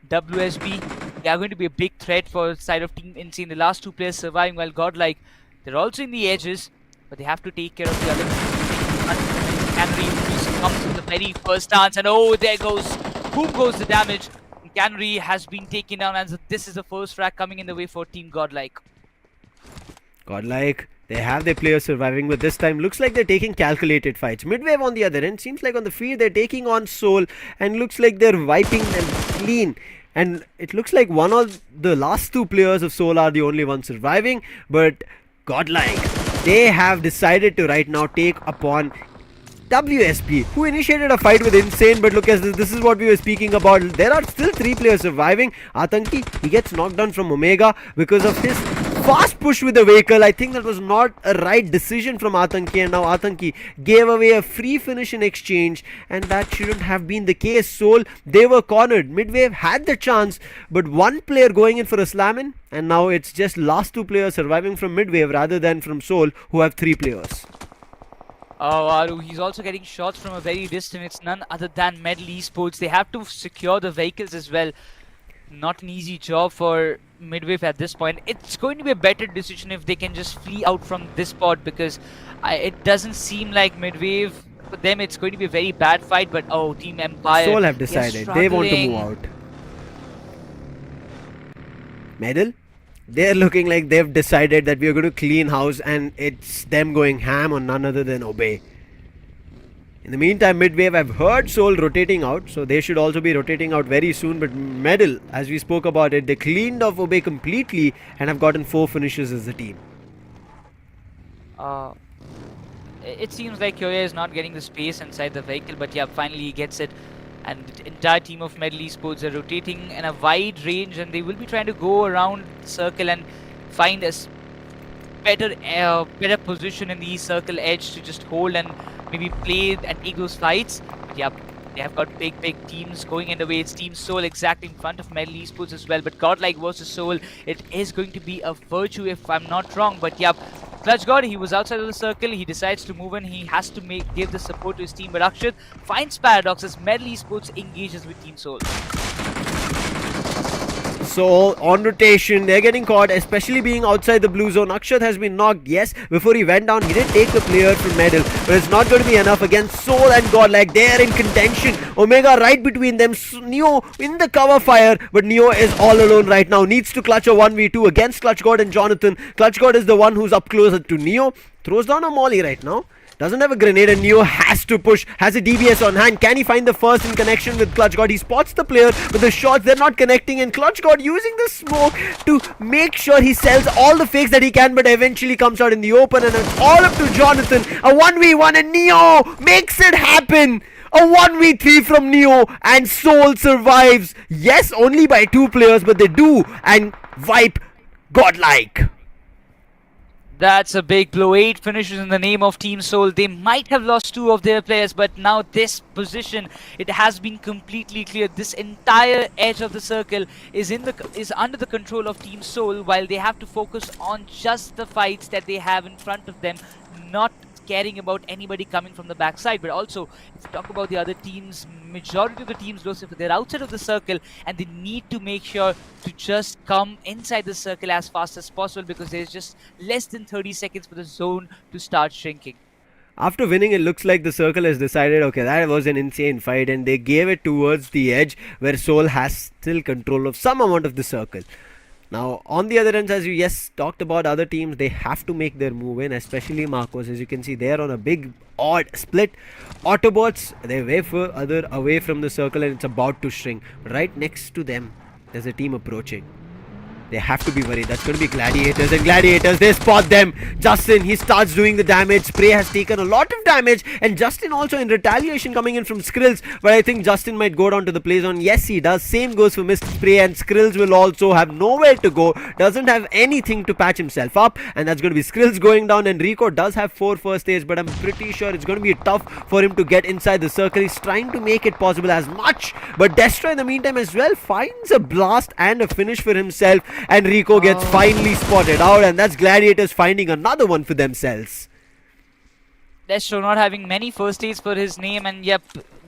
Speaker 13: WSB, they are going to be a big threat for the side of Team Insane. The last two players surviving, while Godlike, they're also in the edges, but they have to take care of the other teams. Canary just comes with the very first dance, and oh, there goes, boom goes the damage. Canary has been taken down, and this is the first frag coming in the way for Team Godlike.
Speaker 11: Godlike, they have their players surviving, but this time looks like they're taking calculated fights. Midwave on the other end, seems like on the field they're taking on Soul, and looks like they're wiping them clean. And it looks like one of the last two players of Soul are the only ones surviving, but Godlike, they have decided to right now take upon WSB, who initiated a fight with Insane. But look, as this is what we were speaking about. There are still three players surviving. Atanki, he gets knocked down from Omega because of his fast push with the vehicle. I think that was not a right decision from Atanki, and now Atanki gave away a free finish in exchange, and that shouldn't have been the case. Soul, they were cornered. Midwave had the chance, but one player going in for a slam-in, and now it's just last two players surviving from Midwave rather than from Soul, who have three players.
Speaker 13: Oh, Aru, he's also getting shots from a very distant. It's none other than Medal Esports. They have to secure the vehicles as well. Not an easy job for Midwave at this point. It's going to be a better decision if they can just flee out from this spot, because it doesn't seem like Midwave, for them it's going to be a very bad fight. But oh, Team Empire,
Speaker 11: Soul have decided they want to move out. Medal, they're looking like they've decided that we are going to clean house, and it's them going ham on none other than Obey. In the meantime, Midwave, I've heard Soul rotating out, so they should also be rotating out very soon. But Medal, as we spoke about it, they cleaned off Obey completely and have gotten 4 finishes as a team.
Speaker 13: It seems like Kyoya is not getting the space inside the vehicle, but yeah, finally he gets it. And the entire team of Medal Esports are rotating in a wide range, and they will be trying to go around the circle and find a better position in the circle edge to just hold and maybe play and take those fights. But yeah, they have got big teams going in the way. It's Team Soul exactly in front of Medal Esports as well. But Godlike versus Soul, it is going to be a virtue if I'm not wrong. But yeah, Clutch God, he was outside of the circle. He decides to move in. He has to give the support to his team. But Akshat finds Paradox as Medley Esports engages with Team Soul.
Speaker 11: So on rotation, they're getting caught, especially being outside the blue zone. Akshat has been knocked. Yes, before he went down, he did take the player from Medal, but it's not going to be enough against Soul and Godlike. They're in contention. Omega right between them. Neo in the cover fire, but Neo is all alone right now. Needs to clutch a 1v2 against Clutch God and Jonathan. Clutch God is the one who's up closer to Neo. Throws down a molly right now. Doesn't have a grenade, and Neo has to push. Has a DBS on hand. Can he find the first in connection with Clutch God? He spots the player, but the shots, they're not connecting, and Clutch God using the smoke to make sure he sells all the fakes that he can, but eventually comes out in the open, and it's all up to Jonathan. A 1v1, and Neo makes it happen. A 1v3 from Neo, and Soul survives. Yes, only by 2 players, but they do, and wipe Godlike.
Speaker 13: That's a big blow. 8 finishes in the name of Team Soul. They might have lost 2 of their players, but now this position, it has been completely clear. This entire edge of the circle is under the control of Team Soul, while they have to focus on just the fights that they have in front of them, not caring about anybody coming from the backside. But also, if you talk about the other teams, majority of the teams, they're outside of the circle, and they need to make sure to just come inside the circle as fast as possible, because there's just less than 30 seconds for the zone to start shrinking.
Speaker 11: After winning, it looks like the circle has decided, okay, that was an insane fight, and they gave it towards the edge where Soul has still control of some amount of the circle. Now, on the other end, as you talked about other teams, they have to make their move in, especially Marcos. As you can see, they're on a big odd split. AUTOBOTZ, they're way away from the circle, and it's about to shrink. Right next to them, there's a team approaching. They have to be worried. That's going to be Gladiators, and Gladiators, they spot them. Justin, he starts doing the damage. Spray has taken a lot of damage, and Justin also in retaliation coming in from Skrills, but I think Justin might go down to the play zone. Yes, he does. Same goes for Mr. Spray, and Skrills will also have nowhere to go. Doesn't have anything to patch himself up, and that's going to be Skrills going down. And Rico does have 4 first aids, but I'm pretty sure it's going to be tough for him to get inside the circle. He's trying to make it possible as much, but Destroy in the meantime as well finds a blast and a finish for himself. And Rico gets finally spotted out, and that's Gladiators finding another one for themselves.
Speaker 13: Destro not having many first aids for his name, and yep,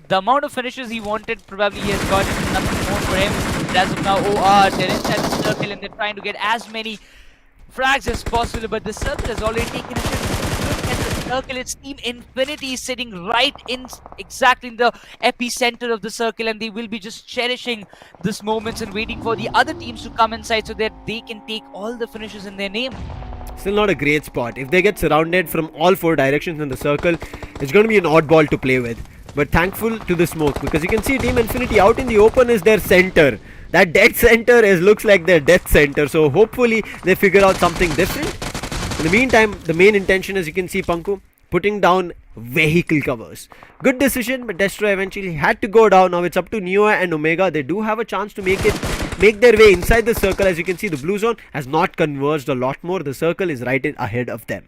Speaker 13: the amount of finishes he wanted, probably he has gotten nothing more for him. But as of now, they're inside the circle, and they're trying to get as many frags as possible, but the circle has already taken a shift. Look at the circle, it's Team Infinity sitting right in exactly in the epicenter of the circle, and they will be just cherishing this moments and waiting for the other teams to come inside so that they can take all the finishes in their name.
Speaker 11: Still not a great spot. If they get surrounded from all 4 directions in the circle, it's going to be an oddball to play with. But thankful to the smoke, because you can see Team Infinity out in the open is their center. That dead center looks like their death center, so hopefully they figure out something different. In the meantime, the main intention, as you can see, Panku putting down vehicle covers. Good decision, but Destroy eventually had to go down. Now it's up to Neo and Omega. They do have a chance to make their way inside the circle. As you can see, the blue zone has not converged a lot more. The circle is right ahead of them.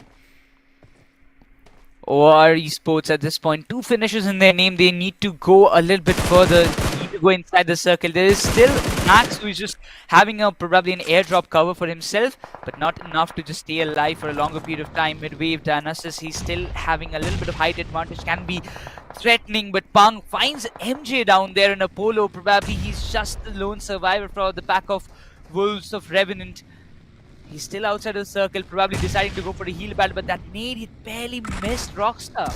Speaker 13: OR Esports at this point, 2 finishes in their name. They need to go a little bit further. They need to go inside the circle. There is still Max, who is just having probably an airdrop cover for himself, but not enough to just stay alive for a longer period of time. Midwave, Dionysus, he's still having a little bit of height advantage, can be threatening, but Pang finds MJ down there in a polo. Probably he's just the lone survivor for the pack of Wolves of Revenant. He's still outside of the circle, probably deciding to go for a heal battle, but that nade, he barely missed Rockstar.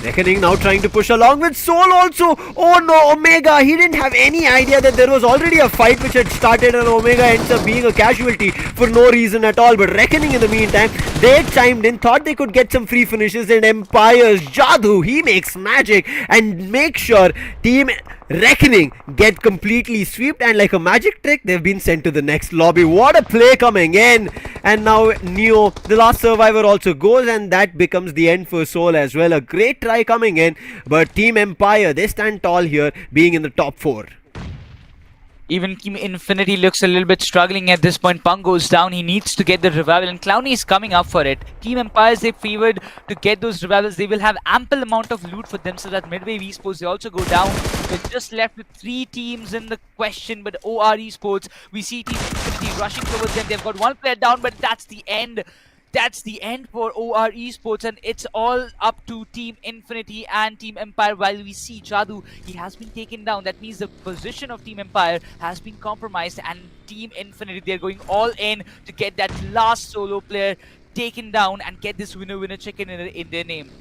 Speaker 11: Reckoning now trying to push along with Soul also. Oh no, Omega, he didn't have any idea that there was already a fight which had started, and Omega ends up being a casualty for no reason at all. But Reckoning in the meantime, they chimed in, thought they could get some free finishes, and Empire's Jadhu, he makes magic and make sure Team Reckoning get completely swept, and like a magic trick, they've been sent to the next lobby. What a play coming in. And now Neo, the last survivor, also goes, and that becomes the end for Soul as well. A great try coming in, but Team Empire, they stand tall here, being in the top 4.
Speaker 13: Even Team Infinity looks a little bit struggling at this point. Punk goes down. He needs to get the revival, and Clowny is coming up for it. Team Empires, they favored to get those revivals. They will have ample amount of loot for themselves at MIDWAVE ESPORTS. They also go down. They're just left with 3 teams in the question, but OR ESPORTS, we see Team Infinity rushing towards them. They've got 1 player down, but that's the end. That's the end for OR Esports, and it's all up to Team Infinity and Team Empire. While we see Jadoo, he has been taken down. That means the position of Team Empire has been compromised, and Team Infinity, they're going all in to get that last solo player taken down and get this winner chicken in their name.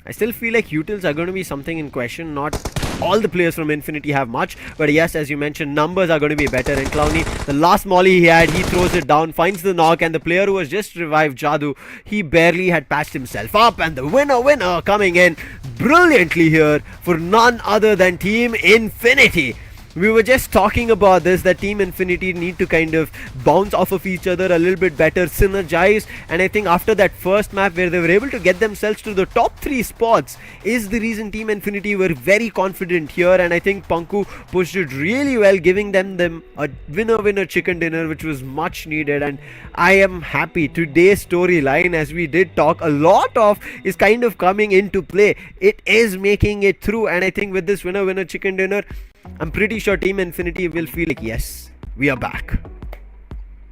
Speaker 11: I still feel like utils are going to be something in question. Not all the players from Infinity have much, but yes, as you mentioned, numbers are going to be better. And Clowny, the last molly he had, he throws it down, finds the knock, and the player who has just revived Jadoo, he barely had patched himself up, and the winner coming in brilliantly here for none other than Team Infinity. We were just talking about this, that Team Infinity need to kind of bounce off of each other a little bit better, synergize, and I think after that first map where they were able to get themselves to the top 3 spots is the reason Team Infinity were very confident here, and I think Panku pushed it really well, giving them a winner chicken dinner, which was much needed. And I am happy today's storyline, as we did talk a lot of, is kind of coming into play. It is making it through, and I think with this winner chicken dinner, I'm pretty sure Team Infinity will feel like, yes, we are back.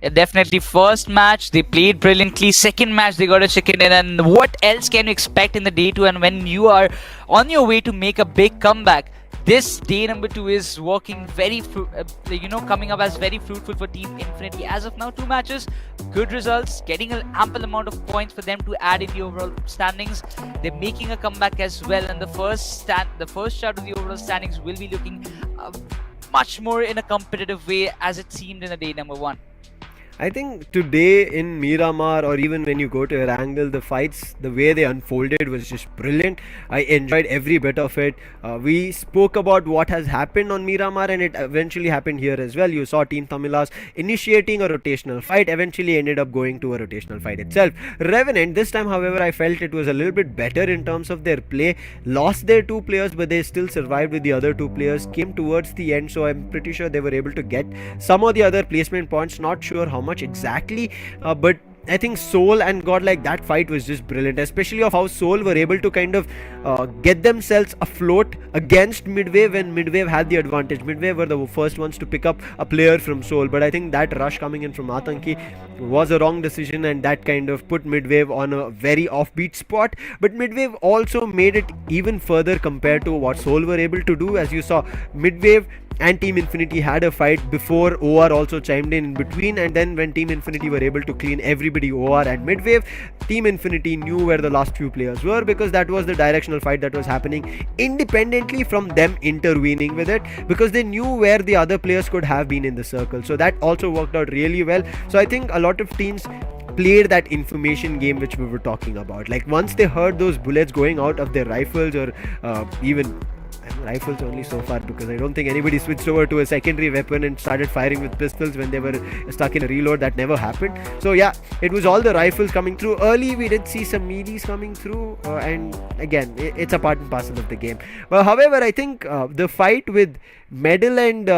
Speaker 13: Yeah, definitely. First match, they played brilliantly. Second match, they got a chicken in. And what else can you expect in the day 2? And when you are on your way to make a big comeback, this day number 2 is working very, coming up as very fruitful for Team Infinity. As of now, 2 matches, good results, getting an ample amount of points for them to add in the overall standings. They're making a comeback as well, and the first start of the overall standings will be looking much more in a competitive way as it seemed in the day number 1.
Speaker 11: I think today in Miramar, or even when you go to ERANGEL, the fights, the way they unfolded was just brilliant. I enjoyed every bit of it. We spoke about what has happened on Miramar, and it eventually happened here as well. You saw Team TAMILAS initiating a rotational fight, eventually ended up going to a rotational fight itself. REVENANT, this time however, I felt it was a little bit better in terms of their play. Lost their 2 players, but they still survived with the other 2 players. Came towards the end, so I'm pretty sure they were able to get some of the other placement points. Not sure how much exactly, but I think Soul and Godlike, that fight was just brilliant, especially of how Soul were able to kind of get themselves afloat against MIDWAVE when MIDWAVE had the advantage. MIDWAVE were the first ones to pick up a player from Soul, but I think that rush coming in from Atanki was a wrong decision, and that kind of put MIDWAVE on a very offbeat spot. But MIDWAVE also made it even further compared to what Soul were able to do. As you saw, MIDWAVE and Team Infinity had a fight before OR also chimed in between, and then when Team Infinity were able to clean everybody, OR and MIDWAVE, Team Infinity knew where the last few players were, because that was the directional fight that was happening independently from them intervening with it, because they knew where the other players could have been in the circle. So that also worked out really well. So I think a lot of teams played that information game which we were talking about. Like once they heard those bullets going out of their rifles, or even rifles only so far, because I don't think anybody switched over to a secondary weapon and started firing with pistols when they were stuck in a reload. That never happened. So yeah, it was all the rifles coming through. Early we did see some melees coming through, and again, it's a part and parcel of the game. Well, however, I think the fight with Medal and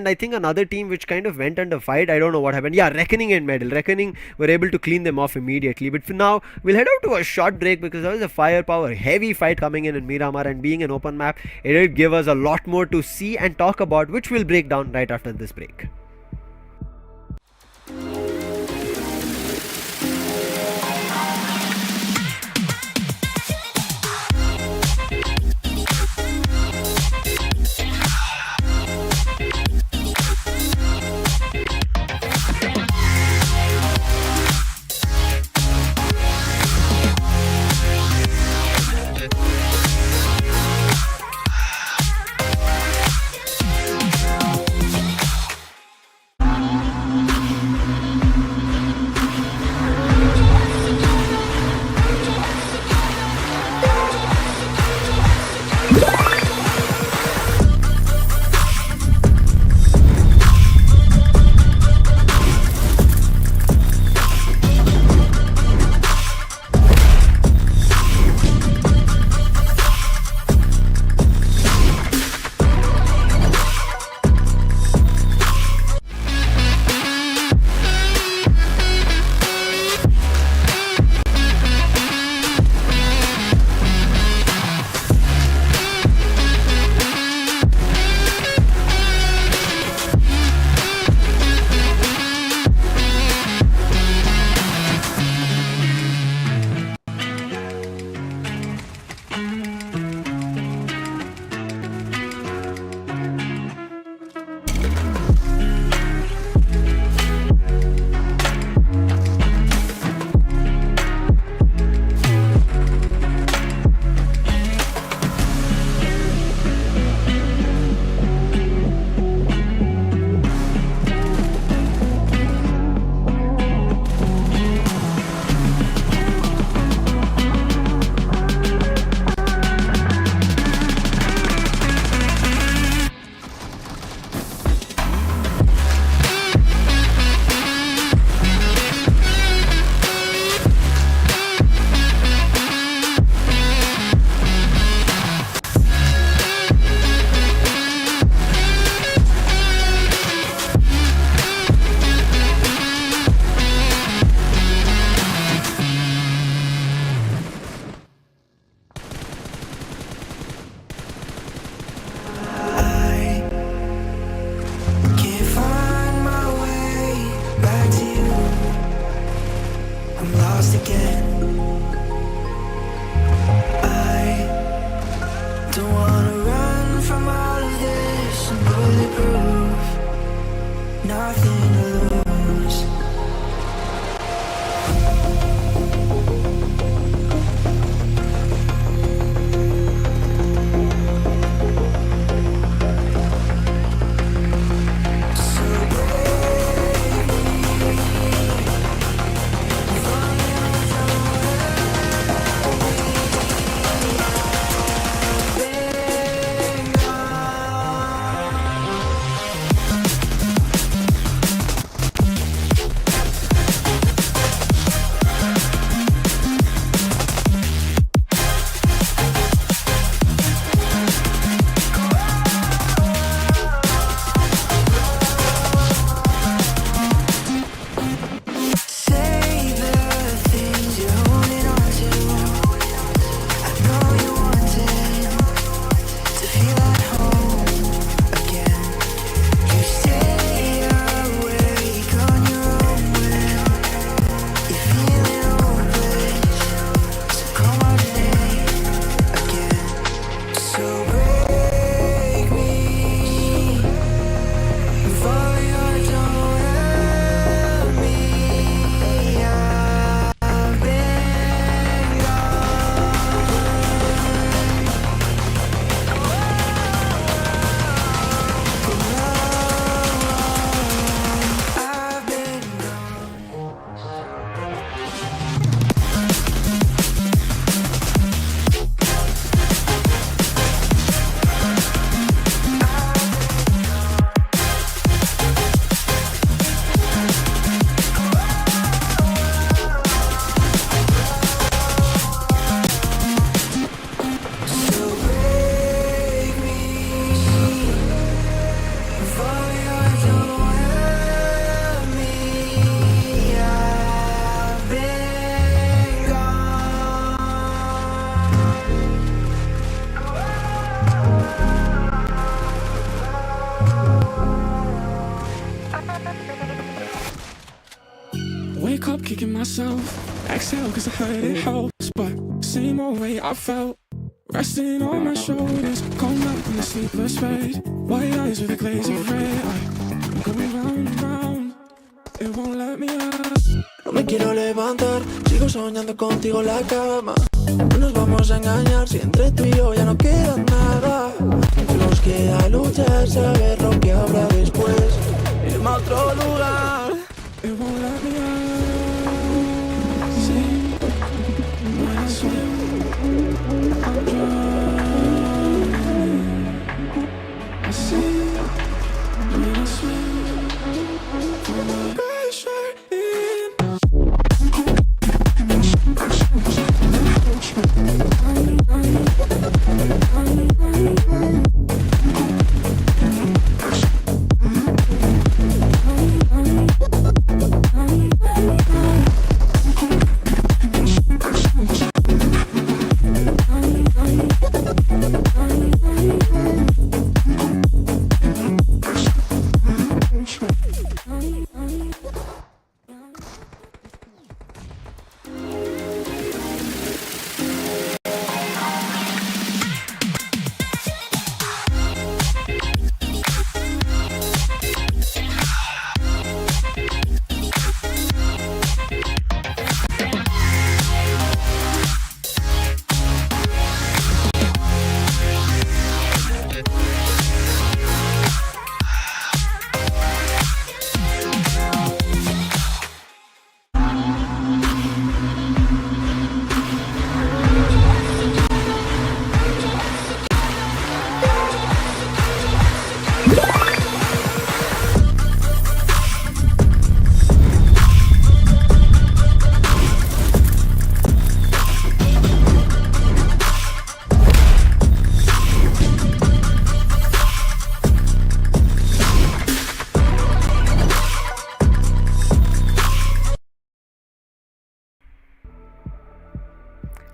Speaker 11: I think another team which kind of went under fight, I don't know what happened. Yeah, Reckoning and Medal. Reckoning were able to clean them off immediately. But for now, we'll head out to a short break, because there was a firepower heavy fight coming in Miramar, and being an open map, it will give us a lot more to see and talk about, which we'll break down right after this break.
Speaker 2: prove, nothing to lose.
Speaker 14: Wake up kicking myself, exhale cause I heard it helps. But same old way I felt, resting on my shoulders, cold night in the sleepless bed, white eyes with a glaze of red. I'm going round and round, it won't let me out.
Speaker 2: No me quiero levantar, sigo soñando contigo en la cama. No nos vamos a engañar si entre tú y yo ya no queda nada. Nos queda luchar, saber lo que habrá después, irme a otro lugar.
Speaker 14: It won't let me out. See, when I swim, I'm drowning. I see, when I swim, I'm pressure in.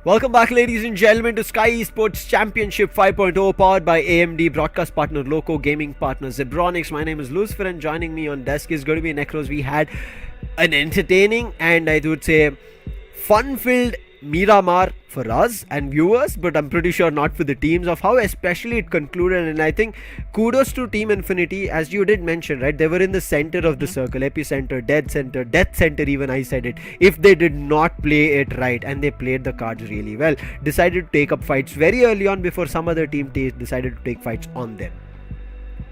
Speaker 11: Welcome back, ladies and gentlemen, to Skyesports Championship 5.0, powered by AMD, broadcast partner Loco, gaming partner Zebronics. My name is Lucifer, and joining me on desk is going to be Necros. We had an entertaining and I would say fun-filled Miramar for us and viewers, but I'm pretty sure not for the teams, of how especially it concluded. And I think kudos to Team Infinity, as you did mention, right? They were in the center of the circle, epicenter, death center, even I said it. If they did not play it right, and they played the cards really well, decided to take up fights very early on before some other team decided to take fights on them.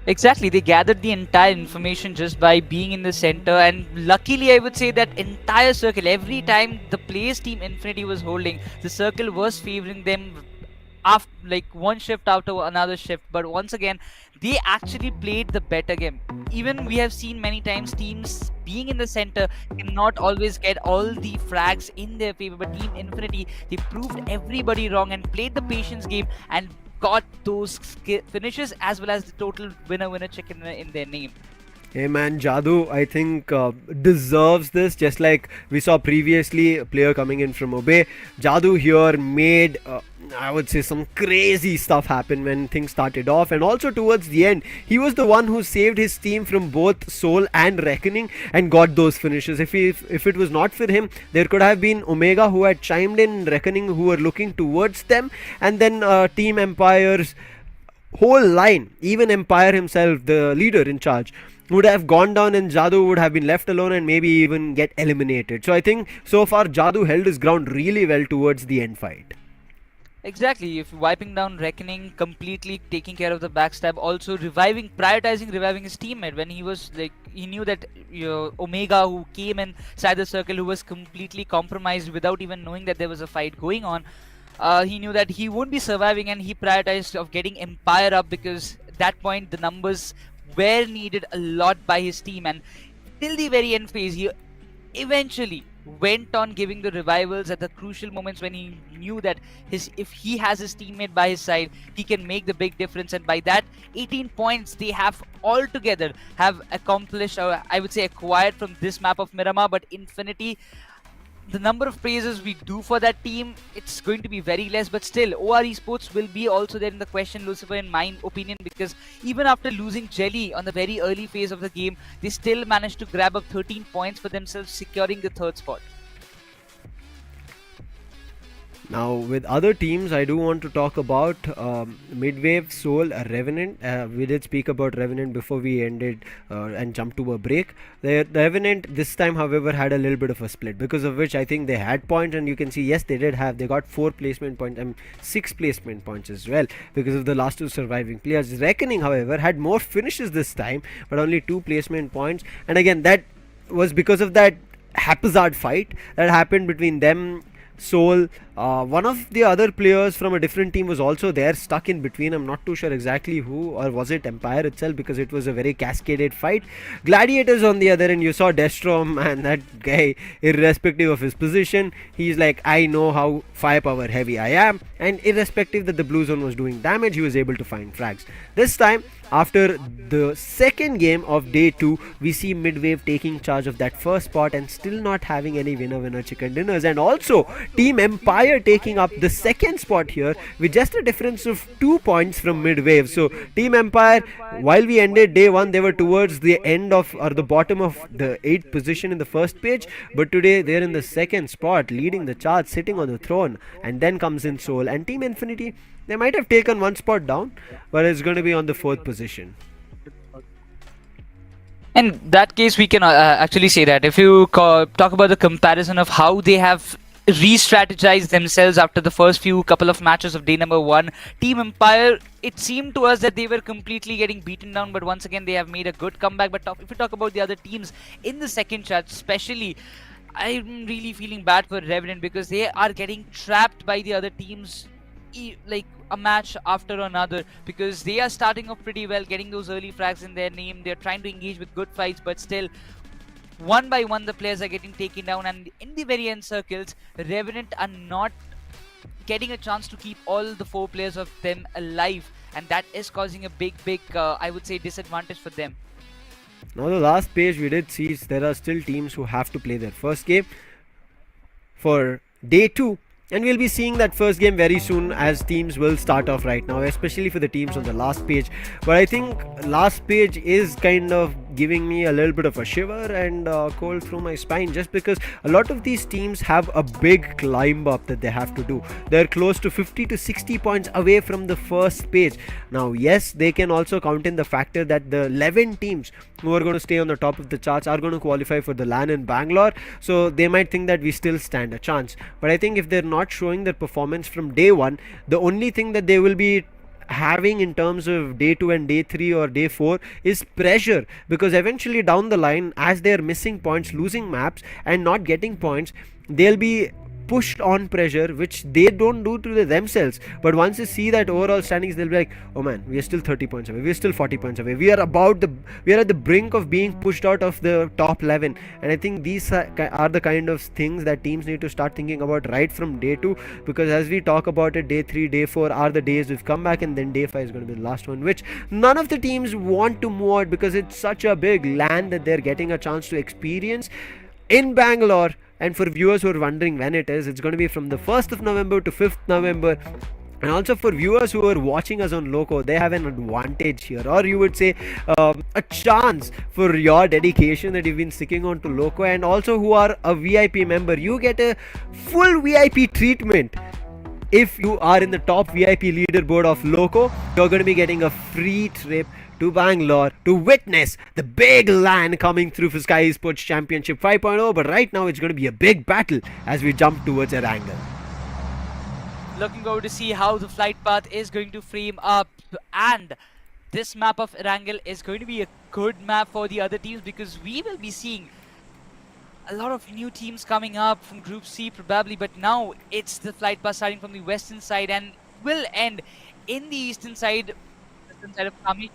Speaker 13: Exactly, they gathered the entire information just by being in the center, and luckily I would say that entire circle, every time the place Team Infinity was holding, the circle was favoring them after like one shift after another shift. But once again, they actually played the better game. Even we have seen many times teams being in the center cannot always get all the frags in their favor, but Team Infinity, they proved everybody wrong and played the patience game and got those finishes as well as the total winner chicken in their name.
Speaker 11: Hey man, Jadoo, I think deserves this, just like we saw previously a player coming in from Obey. Jadoo here made, I would say, some crazy stuff happen when things started off, and also towards the end, he was the one who saved his team from both Soul and Reckoning and got those finishes. If it was not for him, there could have been Omega who had chimed in, Reckoning who were looking towards them, and then Team Empire's whole line, even Empire himself, the leader in charge, would have gone down, and Jadoo would have been left alone and maybe even get eliminated. So I think so far Jadoo held his ground really well towards the end fight.
Speaker 13: Exactly, if wiping down Reckoning, completely taking care of the backstab, also prioritizing reviving his teammate when he was like, he knew that Omega, who came inside the circle, who was completely compromised without even knowing that there was a fight going on. He knew that he won't be surviving, and he prioritized of getting Empire up, because at that point the numbers were needed a lot by his team, and till the very end phase he eventually went on giving the revivals at the crucial moments when he knew that if he has his teammate by his side, he can make the big difference. And by that 18 points they have altogether have accomplished, or I would say acquired, from this map of Miramar. But Infinity, the number of praises we do for that team, it's going to be very less, but still OR Esports will be also there in the question, Lucifer, in my opinion, because even after losing Jelly on the very early phase of the game, they still managed to grab up 13 points for themselves, securing the third spot.
Speaker 11: Now with other teams, I do want to talk about MIDWAVE, Soul, Revenant. We did speak about Revenant before we ended and jumped to a break. The Revenant this time, however, had a little bit of a split, because of which I think they had points, and you can see, yes, they got 4 placement points and 6 placement points as well, because of the last 2 surviving players. Reckoning, however, had more finishes this time, but only 2 placement points, and again that was because of that haphazard fight that happened between them. Soul, one of the other players from a different team was also there, stuck in between. I'm not too sure exactly who, or was it Empire itself, because it was a very cascaded fight. Gladiators on the other end, you saw Destrom, and that guy, irrespective of his position, he's like, I know how firepower heavy I am, and irrespective that the blue zone was doing damage, he was able to find frags. This time, after the second game of day 2, we see MIDWAVE taking charge of that first spot and still not having any winner chicken dinners, and also Team Empire taking up the second spot here with just a difference of 2 points from MIDWAVE. So Team Empire, while we ended day 1, they were towards the end of, or the bottom of the 8th position in the first page, but today they're in the second spot, leading the charge, sitting on the throne. And then comes in Soul, and Team Infinity, they might have taken 1 spot down, but it's going to be on the 4th position.
Speaker 13: In that case, we can actually say that if you talk about the comparison of how they have re-strategized themselves after the first couple of matches of day number 1, Team Empire, it seemed to us that they were completely getting beaten down, but once again they have made a good comeback. But if you talk about the other teams in the second chat, especially, I'm really feeling bad for Revenant, because they are getting trapped by the other teams like a match after another, because they are starting off pretty well, getting those early frags in their name. They're trying to engage with good fights, but still one by one the players are getting taken down, and in the very end circles, Revenant are not getting a chance to keep all the 4 players of them alive, and that is causing a big I would say disadvantage for them.
Speaker 11: Now the last page we did see, there are still teams who have to play their first game for day 2, and we'll be seeing that first game very soon, as teams will start off right now, especially for the teams on the last page. But I think last page is kind of giving me a little bit of a shiver and cold through my spine, just because a lot of these teams have a big climb up that they have to do. They're close to 50 to 60 points away from the first page. Now, yes, they can also count in the factor that the 11 teams who are going to stay on the top of the charts are going to qualify for the LAN in Bangalore, so they might think that we still stand a chance. But I think if they're not showing their performance from day one, the only thing that they will be having in terms of day 2 and day 3 or day 4 is pressure, because eventually down the line, as they're missing points, losing maps and not getting points, they'll be pushed on pressure, which they don't do to themselves. But once they see that overall standings, they'll be like, oh man, we are still 30 points away, we are still 40 points away, we are at the brink of being pushed out of the top 11. And I think these are the kind of things that teams need to start thinking about right from day 2, because as we talk about it, day 3, day 4 are the days we've come back, and then day 5 is going to be the last one, which none of the teams want to move out, because it's such a big land that they're getting a chance to experience in Bangalore. And for viewers who are wondering when it is, it's going to be from the 1st of November to 5th November. And also for viewers who are watching us on Loco, they have an advantage here, or you would say a chance for your dedication that you've been sticking on to Loco, and also who are a VIP member. You get a full VIP treatment. If you are in the top VIP leaderboard of Loco, you're going to be getting a free trip to Bangalore to witness the big LAN coming through for Skyesports Championship 5.0. But right now it's going to be a big battle as we jump towards ERANGEL.
Speaker 13: Looking over to see how the flight path is going to frame up, and this map of ERANGEL is going to be a good map for the other teams, because we will be seeing a lot of new teams coming up from Group C probably, but now it's the flight path starting from the western side and will end in the eastern side of Kami.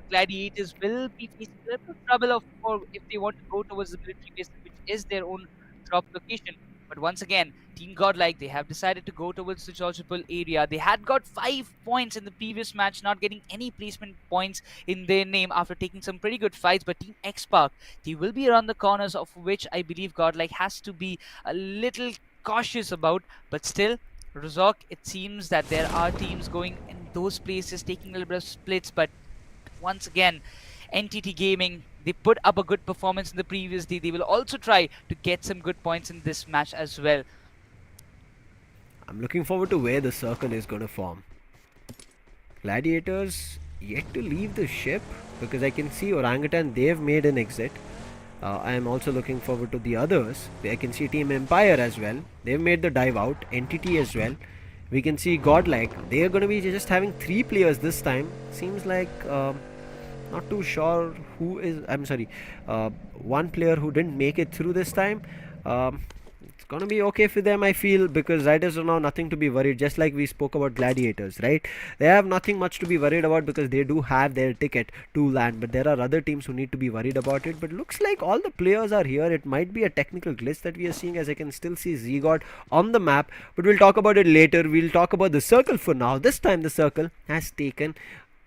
Speaker 13: Gladiators will be facing a little trouble if they want to go towards the military base, which is their own drop location. But once again, Team Godlike, they have decided to go towards the Georgiapal area. They had got 5 points in the previous match, not getting any placement points in their name after taking some pretty good fights. But Team X-Park, they will be around the corners, of which I believe Godlike has to be a little cautious about. But still, Rozok, it seems that there are teams going in those places, taking a little bit of splits. But once again, NTT Gaming, they put up a good performance in the previous day. They will also try to get some good points in this match as well.
Speaker 11: I'm looking forward to where the circle is going to form. Gladiators yet to leave the ship, because I can see Orangutan, they've made an exit. I am also looking forward to the others. I can see Team Empire as well. They've made the dive out. NTT as well. We can see Godlike. They are going to be just having 3 players this time. Seems like not too sure who is. I'm sorry. One player who didn't make it through this time. It's going to be okay for them, I feel, because Riders are now nothing to be worried, just like we spoke about Gladiators, right? They have nothing much to be worried about because they do have their ticket to land, but there are other teams who need to be worried about it. But looks like all the players are here. It might be a technical glitch that we are seeing, as I can still see Z-God on the map, but we'll talk about it later. We'll talk about the circle for now. This time the circle has taken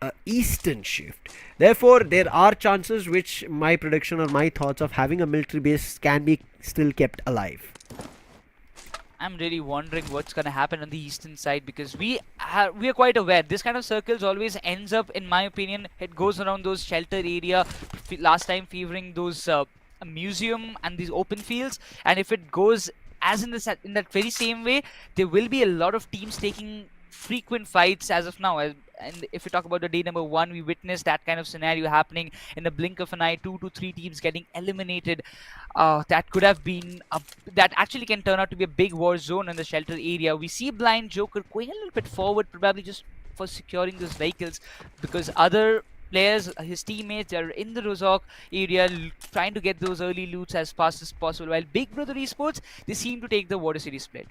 Speaker 11: a eastern shift. Therefore, there are chances which my prediction or my thoughts of having a military base can be still kept alive.
Speaker 13: I'm really wondering what's going to happen on the eastern side, because we are quite aware this kind of circles always ends up, in my opinion, it goes around those shelter area, last time favoring those museum and these open fields. And if it goes as in that very same way, there will be a lot of teams taking frequent fights as of now. And if we talk about the day number 1, we witnessed that kind of scenario happening in the blink of an eye. 2 to 3 teams getting eliminated. That could have been that actually can turn out to be a big war zone in the shelter area. We see Blind Joker going a little bit forward, probably just for securing those vehicles, because other players, his teammates, are in the Rozok area trying to get those early loots as fast as possible, while Big Brother Esports, they seem to take the Water City split.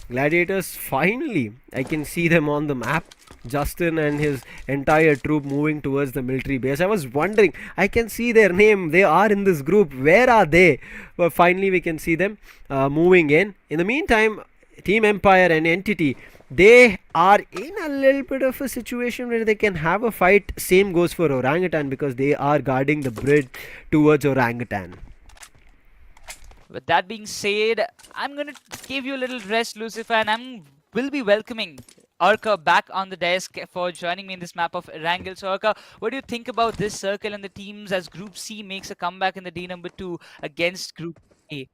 Speaker 11: Gladiators, finally, I can see them on the map. Justin and his entire troop moving towards the military base. I was wondering, I can see their name. They are in this group. Where are they? But finally, we can see them moving in. In the meantime, Team Empire and Entity, they are in a little bit of a situation where they can have a fight. Same goes for Orangutan, because they are guarding the bridge towards Orangutan.
Speaker 13: With that being said, I'm going to give you a little rest, Lucifer, and I'm will be welcoming Arka back on the desk for joining me in this map of ERANGEL. So Arka, what do you think about this circle and the teams as Group C makes a comeback in the day number 2 against Group A?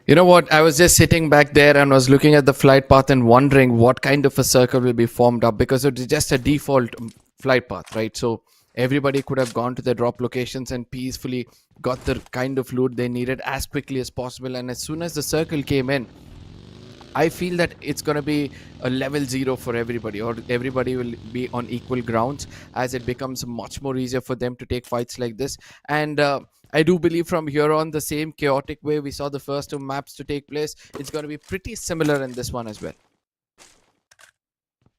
Speaker 12: You know what? I was just sitting back there and was looking at the flight path and wondering what kind of a circle will be formed up, because it's just a default flight path, right? So everybody could have gone to their drop locations and peacefully got the kind of loot they needed as quickly as possible. And as soon as the circle came in, I feel that it's going to be a level 0 for everybody, or everybody will be on equal grounds, as it becomes much more easier for them to take fights like this. And I do believe from here on, the same chaotic way we saw the first 2 maps to take place, it's going to be pretty similar in this one as well.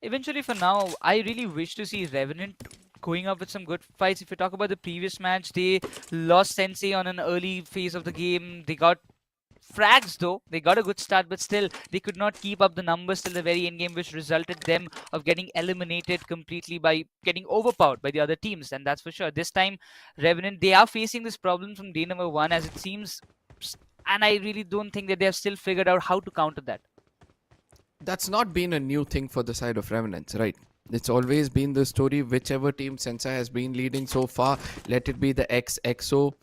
Speaker 13: Eventually, for now, I really wish to see Revenant going up with some good fights. If you talk about the previous match, they lost Sensei on an early phase of the game. They got frags though, they got a good start, but still they could not keep up the numbers till the very end game, which resulted them of getting eliminated completely by getting overpowered by the other teams. And that's for sure. This time Revenant, they are facing this problem from day number 1, as it seems, and I really don't think that they have still figured out how to counter that.
Speaker 12: That's not been a new thing for the side of Revenants, right? It's always been the story. Whichever team Sensei has been leading so far, let it be the XXO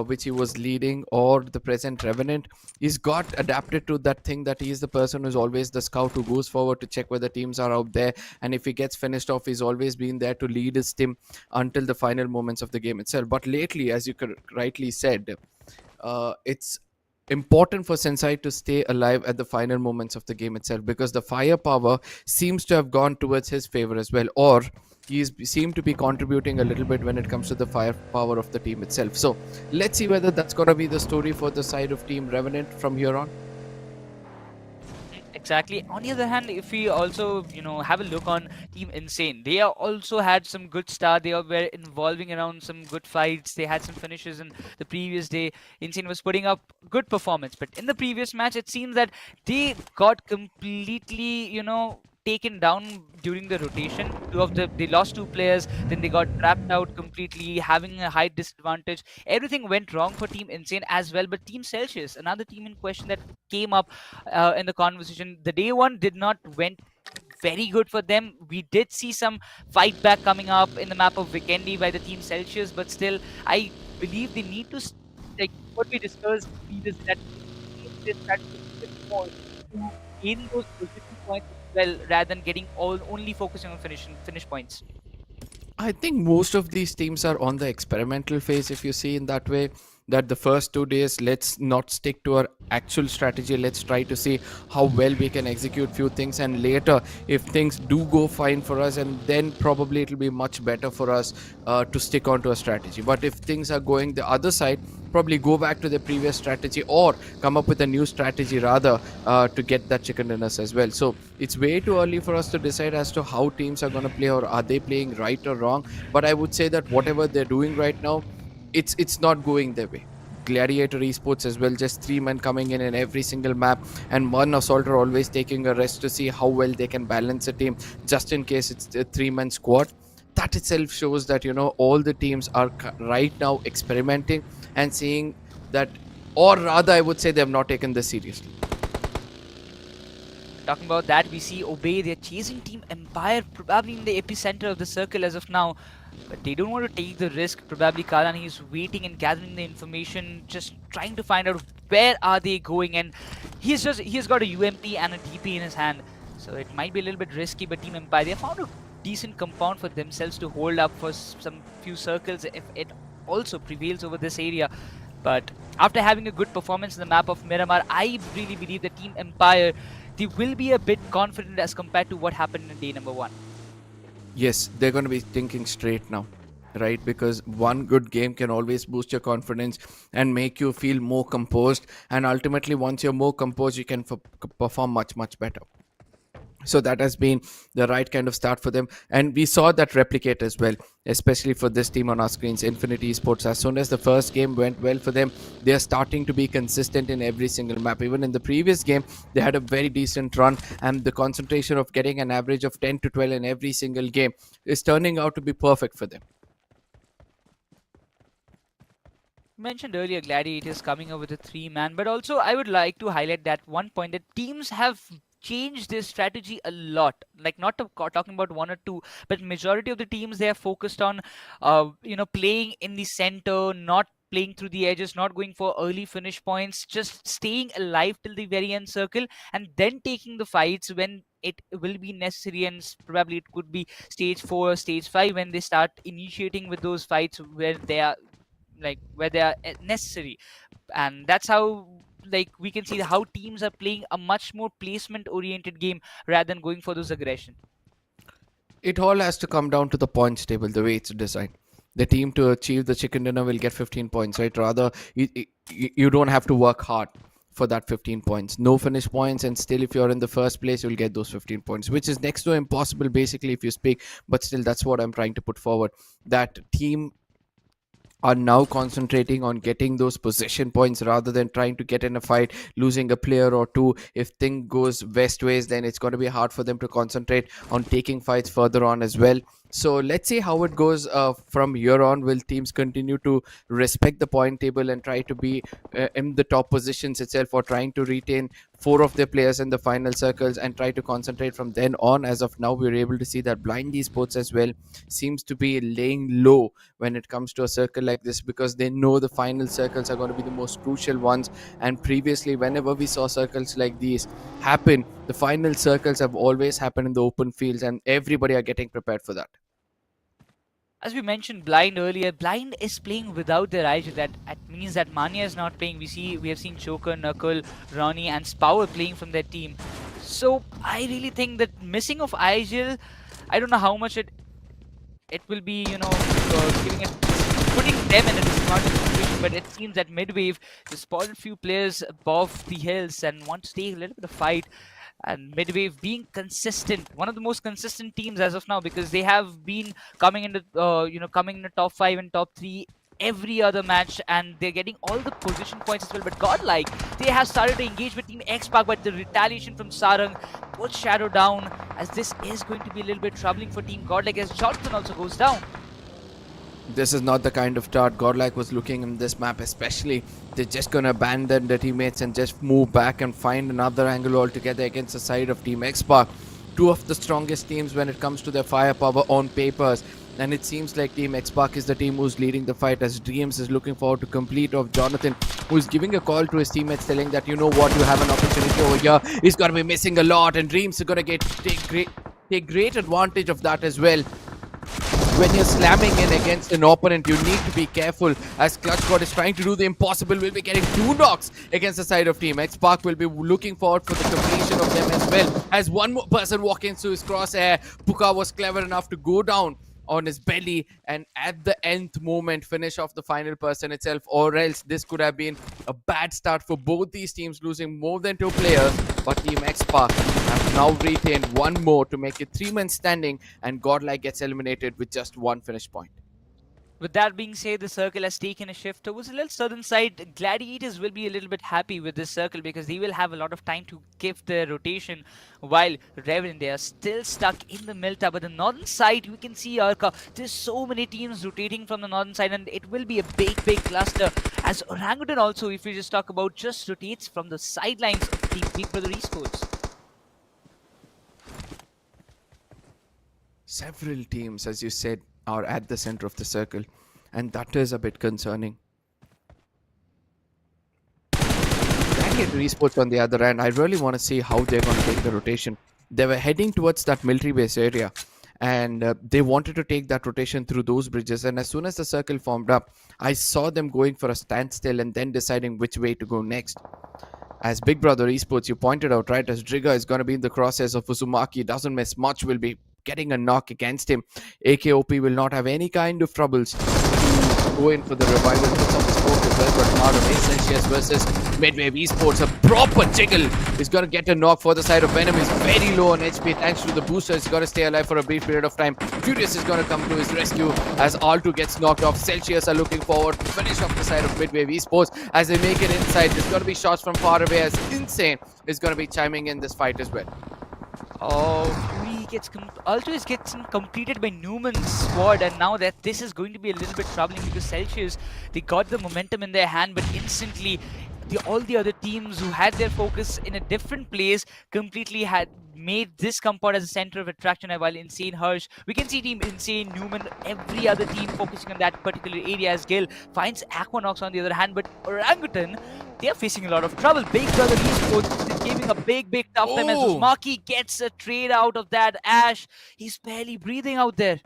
Speaker 12: which he was leading, or the present Revenant, he's got adapted to that thing, that he is the person who's always the scout who goes forward to check where the teams are out there, and if he gets finished off, he's always been there to lead his team until the final moments of the game itself. But lately, as you rightly said, it's important for Sensei to stay alive at the final moments of the game itself, because the firepower seems to have gone towards his favor as well, or he's seemed to be contributing a little bit when it comes to the firepower of the team itself. So let's see whether that's going to be the story for the side of Team Revenant from here on.
Speaker 13: Exactly. On the other hand, if we also, have a look on Team Insane, they also had some good start. They were involving around some good fights. They had some finishes in the previous day. Insane was putting up good performance, but in the previous match, it seems that they got completely, taken down during the rotation. They lost 2 players, then they got trapped out completely, having a high disadvantage. Everything went wrong for Team Insane as well. But Team Celsius, another team in question that came up in the conversation, the day 1 did not went very good for them. We did see some fight back coming up in the map of Vikendi by the Team Celsius, but still I believe they need to, like what we discussed previously, that they start to more to gain those position points as well, rather than getting only focusing on finish points.
Speaker 12: I think most of these teams are on the experimental phase, if you see in that way, that the first 2 days, let's not stick to our actual strategy, let's try to see how well we can execute few things, and later if things do go fine for us, and then probably it'll be much better for us to stick on to a strategy. But if things are going the other side, probably go back to the previous strategy, or come up with a new strategy rather, to get that chicken dinners as well. So it's way too early for us to decide as to how teams are going to play, or are they playing right or wrong. But I would say that whatever they're doing right now, it's not going their way. Gladiator Esports as well, just 3 men coming in every single map, and 1 assaulter always taking a rest to see how well they can balance a team, just in case it's a 3-man squad. That itself shows that all the teams are right now experimenting and seeing that, or rather I would say, they have not taken this seriously.
Speaker 13: Talking about that, we see Obey, they're chasing Team Empire, probably in the epicenter of the circle as of now, but they don't want to take the risk. Probably Kalani is waiting and gathering the information, just trying to find out where are they going, and he's got a UMP and a DP in his hand, so it might be a little bit risky. But Team Empire, they found a decent compound for themselves to hold up for some few circles if it also prevails over this area. But after having a good performance in the map of Miramar, I really believe that Team Empire, they will be a bit confident as compared to what happened in day number 1.
Speaker 12: Yes, they're going to be thinking straight now, right? Because one good game can always boost your confidence and make you feel more composed, and ultimately once you're more composed, you can perform much better. So that has been the right kind of start for them, and we saw that replicate as well, especially for this team on our screens, Infinity Esports. As soon as the first game went well for them, they are starting to be consistent in every single map. Even in the previous game, they had a very decent run, and the concentration of getting an average of 10 to 12 in every single game is turning out to be perfect for them.
Speaker 13: mentioned earlier, Gladiators coming up with a 3-man, but also I would like to highlight that one point that teams have changed their strategy a lot. Like not talking about one or two, but majority of the teams, they are focused on, playing in the center, not playing through the edges, not going for early finish points, just staying alive till the very end circle, and then taking the fights when it will be necessary. And probably it could be stage 4 or stage 5 when they start initiating with those fights where they are necessary. And that's how, like, we can see how teams are playing a much more placement oriented game rather than going for those aggression.
Speaker 12: It all has to come down to the points table, the way it's designed. The team to achieve the chicken dinner will get 15 points, right? Rather, you don't have to work hard for that 15 points. No finish points, and still if you're in the first place, you'll get those 15 points, which is next to impossible, basically, if you speak. But still, that's what I'm trying to put forward. That team are now concentrating on getting those possession points rather than trying to get in a fight, losing a player or two. If thing goes west ways, then it's going to be hard for them to concentrate on taking fights further on as well. So let's see how it goes from here on. Will teams continue to respect the point table and try to be in the top positions itself, or trying to retain 4 of their players in the final circles and try to concentrate from then on? As of now, we're able to see that Blind Esports as well seems to be laying low when it comes to a circle like this, because they know the final circles are going to be the most crucial ones. And previously, whenever we saw circles like these happen, the final circles have always happened in the open fields, and everybody are getting prepared for that.
Speaker 13: As we mentioned Blind earlier, Blind is playing without their Rigel. That means that Mania is not playing. We have seen Choker, Knuckle, Ronnie and Spower playing from their team. So I really think that missing of Rigel, I don't know how much it will be, putting them in a disadvantage situation, but it seems that MIDWAVE just spotted few players above the hills and want to take a little bit of fight. And MIDWAVE being consistent, one of the most consistent teams as of now, because they have been coming in the top 5 and top 3 every other match, and they're getting all the position points as well. But Godlike, they have started to engage with Team X-Pac, but the retaliation from Sarang puts Shadow down, as this is going to be a little bit troubling for Team Godlike, as Jonathan also goes down.
Speaker 12: This is not the kind of start Godlike was looking in this map, especially. They're just going to abandon the teammates and just move back and find another angle altogether against the side of Team X-Pac. 2 of the strongest teams when it comes to their firepower on papers. And it seems like Team X-Pac is the team who's leading the fight, as Dreams is looking forward to complete off Jonathan, who's giving a call to his teammates telling that, you know what, you have an opportunity over here. He's going to be missing a lot, and Dreams is going to take great advantage of that as well. When you're slamming in against an opponent, you need to be careful, as Clutch God is trying to do the impossible. Will be getting 2 knocks against the side of Team X-Pac. Will be looking forward for the completion of them as well, as one more person walking through his crosshair. Puka was clever enough to go down on his belly and at the nth moment finish off the final person itself, or else this could have been a bad start for both these teams, losing more than 2 players. But Team X-Pac have now retained 1 more to make it 3 men standing, and Godlike gets eliminated with just 1 finish point.
Speaker 13: With that being said, the circle has taken a shift towards a little southern side. Gladiators will be a little bit happy with this circle because they will have a lot of time to give their rotation, while Revenant, they are still stuck in the Milta. But the northern side, we can see Arca. There's so many teams rotating from the northern side, and it will be a big cluster, as Orangutan also, if we just talk about, just rotates from the sidelines of Team Big Brother Esports.
Speaker 12: Several teams, as you said, are at the center of the circle, and that is a bit concerning. Gladiator Esports on the other end, I really want to see how they're going to take the rotation. They were heading towards that military base area, and they wanted to take that rotation through those bridges, and as soon as the circle formed up, I saw them going for a standstill and then deciding which way to go next. As Big Brother Esports, you pointed out, right, as Drigger is going to be in the crosshairs of Uzumaki, doesn't miss much, will be getting a knock against him. AKOP will not have any kind of troubles go in for the revival of the sport as well, but now the Celsius versus MIDWAVE Esports, a proper jiggle. He's going to get a knock for the side of Venom. He's very low on HP thanks to the booster. He's got to stay alive for a brief period of time. Furious is going to come to his rescue as Altu gets knocked off. Celsius are looking forward to finish off the side of MIDWAVE Esports as they make it inside. There's going to be shots from far away, as Insane is going to be chiming in this fight as well.
Speaker 13: Oh, Fury gets Altoids gets completed by Newman's squad, and now that this is going to be a little bit troubling because Celsius, they got the momentum in their hand, but instantly all the other teams who had their focus in a different place completely had made this compound as a center of attraction. While Insane Harsh, we can see Team Insane, Newman, every other team focusing on that particular area as Gil finds Aquanox on the other hand, but Orangutan, they are facing a lot of trouble. Big Brother Esports is giving a big tough time as Maki gets a trade out of that. Ash, he's barely breathing out there.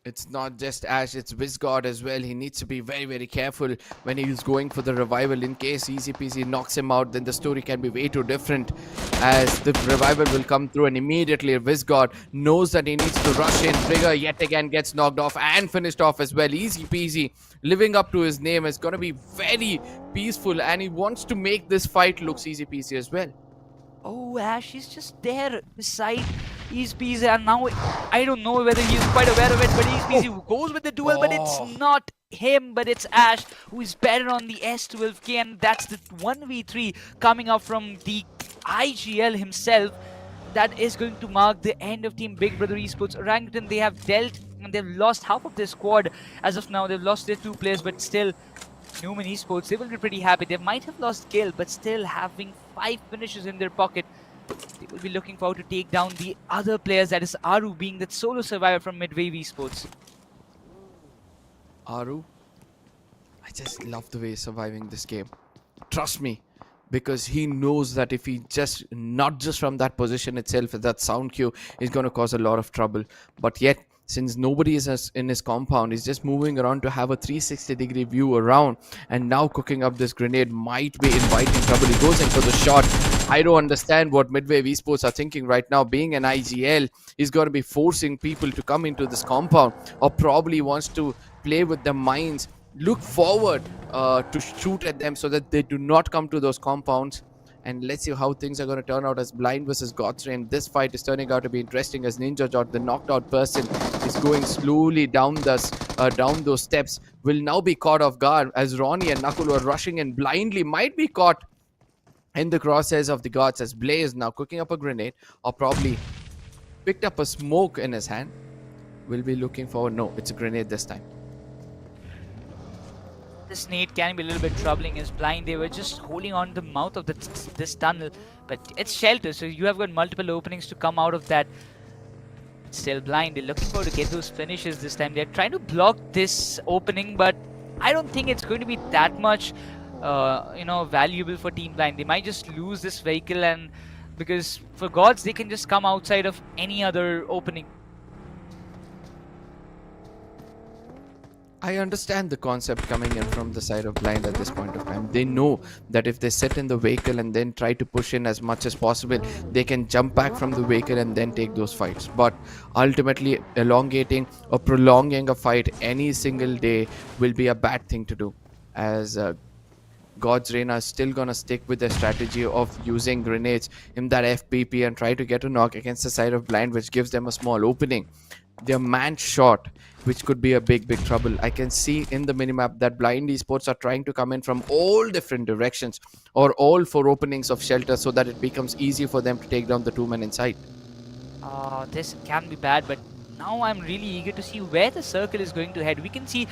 Speaker 12: It's not just Ash, it's Vizgod as well. He needs to be very careful when he's going for the revival. In case Easy Peasy knocks him out, then the story can be way too different, as the revival will come through and immediately Vizgod knows that he needs to rush in. Trigger yet again gets knocked off and finished off as well. Easy Peasy, living up to his name, is going to be very peaceful, and he wants to make this fight look easy peasy as well.
Speaker 13: Oh, Ash is just there beside Easy Peasy, and now I don't know whether he's quite aware of it, but Easy Peasy goes with the duel, but it's not him, but it's Ash who is better on the S12K, and that's the 1v3 coming up from the IGL himself. That is going to mark the end of Team Big Brother Esports. Orangutan, they have dealt and they've lost half of their squad as of now. They've lost their 2 players, but still Newman Esports, they will be pretty happy. They might have lost Gil, but still having 5 finishes in their pocket, they will be looking forward to take down the other players, that is Aru being that solo survivor from MIDWAVE Esports.
Speaker 12: Aru, I just love the way he's surviving this game. Trust me, because he knows that if he just, not just from that position itself, that sound cue is going to cause a lot of trouble. But yet, since nobody is in his compound, he's just moving around to have a 360-degree view around, and now cooking up this grenade might be inviting trouble. He goes in for the shot. I don't understand what MIDWAVE Esports are thinking right now. Being an IGL, he's going to be forcing people to come into this compound, or probably wants to play with the mines, look forward to shoot at them so that they do not come to those compounds. And let's see how things are going to turn out as Blind versus God's Reign. This fight is turning out to be interesting as Ninja Jot, the knocked out person, is going slowly down those steps. Will now be caught off guard as Ronnie and Nakul are rushing in blindly. Might be caught in the crosshairs of the gods as Blaze now cooking up a grenade, or probably picked up a smoke in his hand. Will be looking for, no, it's a grenade this time.
Speaker 13: This nade can be a little bit troubling as Blind, they were just holding on the mouth of this tunnel, but it's shelter, so you have got multiple openings to come out of that. Still Blind, they're looking forward to get those finishes this time. They're trying to block this opening, but I don't think it's going to be that much valuable for Team Blind. They might just lose this vehicle, and because for gods they can just come outside of any other opening.
Speaker 12: I understand the concept coming in from the side of Blind at this point of time. They know that if they sit in the vehicle and then try to push in as much as possible, they can jump back from the vehicle and then take those fights. But ultimately, elongating or prolonging a fight any single day will be a bad thing to do, as God's Reign are still gonna stick with their strategy of using grenades in that FPP and try to get a knock against the side of Blind, which gives them a small opening. Their man shot, which could be a big trouble. I can see in the minimap that Blind Esports are trying to come in from all different directions, or all 4 openings of shelter, so that it becomes easy for them to take down the 2 men inside.
Speaker 13: This can be bad, but now I'm really eager to see where the circle is going to head. We can see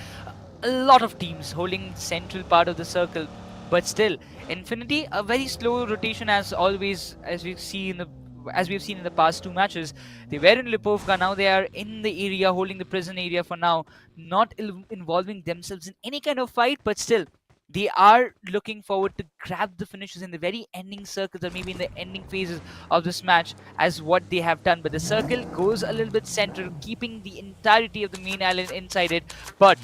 Speaker 13: a lot of teams holding central part of the circle, but still Infinity, a very slow rotation as always, as we've seen in the past 2 matches. They were in Lipovka, now they are in the area, holding the prison area for now, not involving themselves in any kind of fight, but still they are looking forward to grab the finishes in the very ending circles, or maybe in the ending phases of this match, as what they have done. But the circle goes a little bit central, keeping the entirety of the main island inside it. But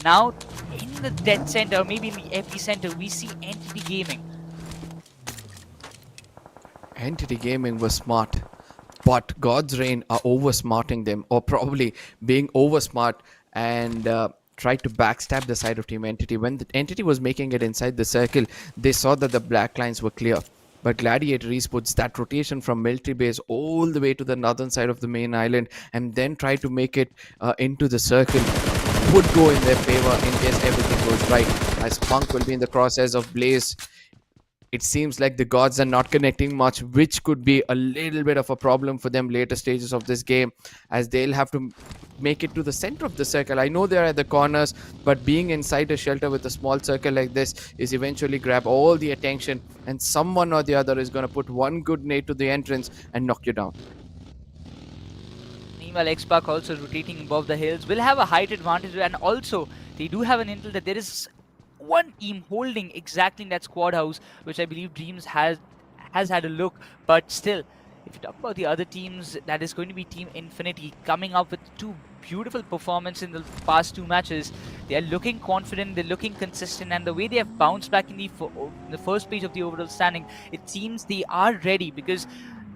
Speaker 13: now in the dead center, or maybe in the epicenter, we see Entity Gaming.
Speaker 12: Entity Gaming was smart, but God's Reign are over-smarting them, or probably being over-smart, and tried to backstab the side of Team Entity. When the Entity was making it inside the circle, they saw that the black lines were clear. But Gladiator Esports, that rotation from military base all the way to the northern side of the main island, and then try to make it into the circle, would go in their favor in case everything goes right, as Punk will be in the crosshairs of Blaze. it seems like the gods are not connecting much, which could be a little bit of a problem for them later stages of this game, as they'll have to make it to the center of the circle. I know they're at the corners, but being inside a shelter with a small circle like this is eventually grab all the attention, and someone or the other is going to put one good nade to the entrance and knock you down.
Speaker 13: Meanwhile, X-Pac also rotating above the hills will have a height advantage, and also they do have an intel that there is one team holding exactly in that squad house, which I believe Dreams has had a look. But still, if you talk about the other teams, that is going to be Team Infinity coming up with two beautiful performances in the past two matches. They are looking confident, they're looking consistent, and the way they have bounced back in the first page of the overall standing, it seems they are ready. Because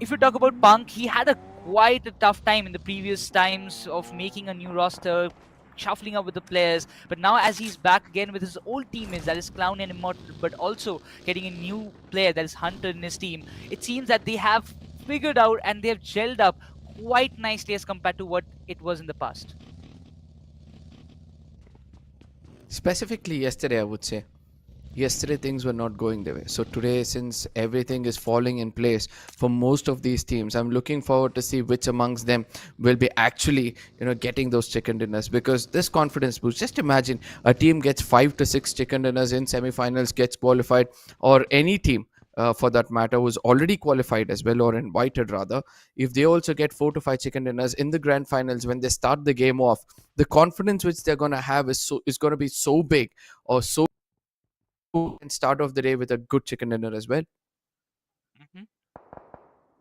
Speaker 13: if you talk about Punk, he had quite a tough time in the previous times of making a new roster, shuffling up with the players, but now as he's back again with his old teammates, that is Clown and Immortal, but also getting a new player, that is Hunter, in his team, it seems that they have figured out and they have gelled up quite nicely as compared to what it was in the past.
Speaker 12: Specifically yesterday, I would say. Yesterday things were not going their way. So today, since everything is falling in place for most of these teams, I'm looking forward to see which amongst them will be actually, getting those chicken dinners, because this confidence boost. Just imagine a team gets 5 to 6 chicken dinners in semi-finals, gets qualified, or any team for that matter was already qualified as well, or invited rather, if they also get 4 to 5 chicken dinners in the grand finals when they start the game off, the confidence which they're going to have is going to be so big, or so, and start off the day with a good chicken dinner as well.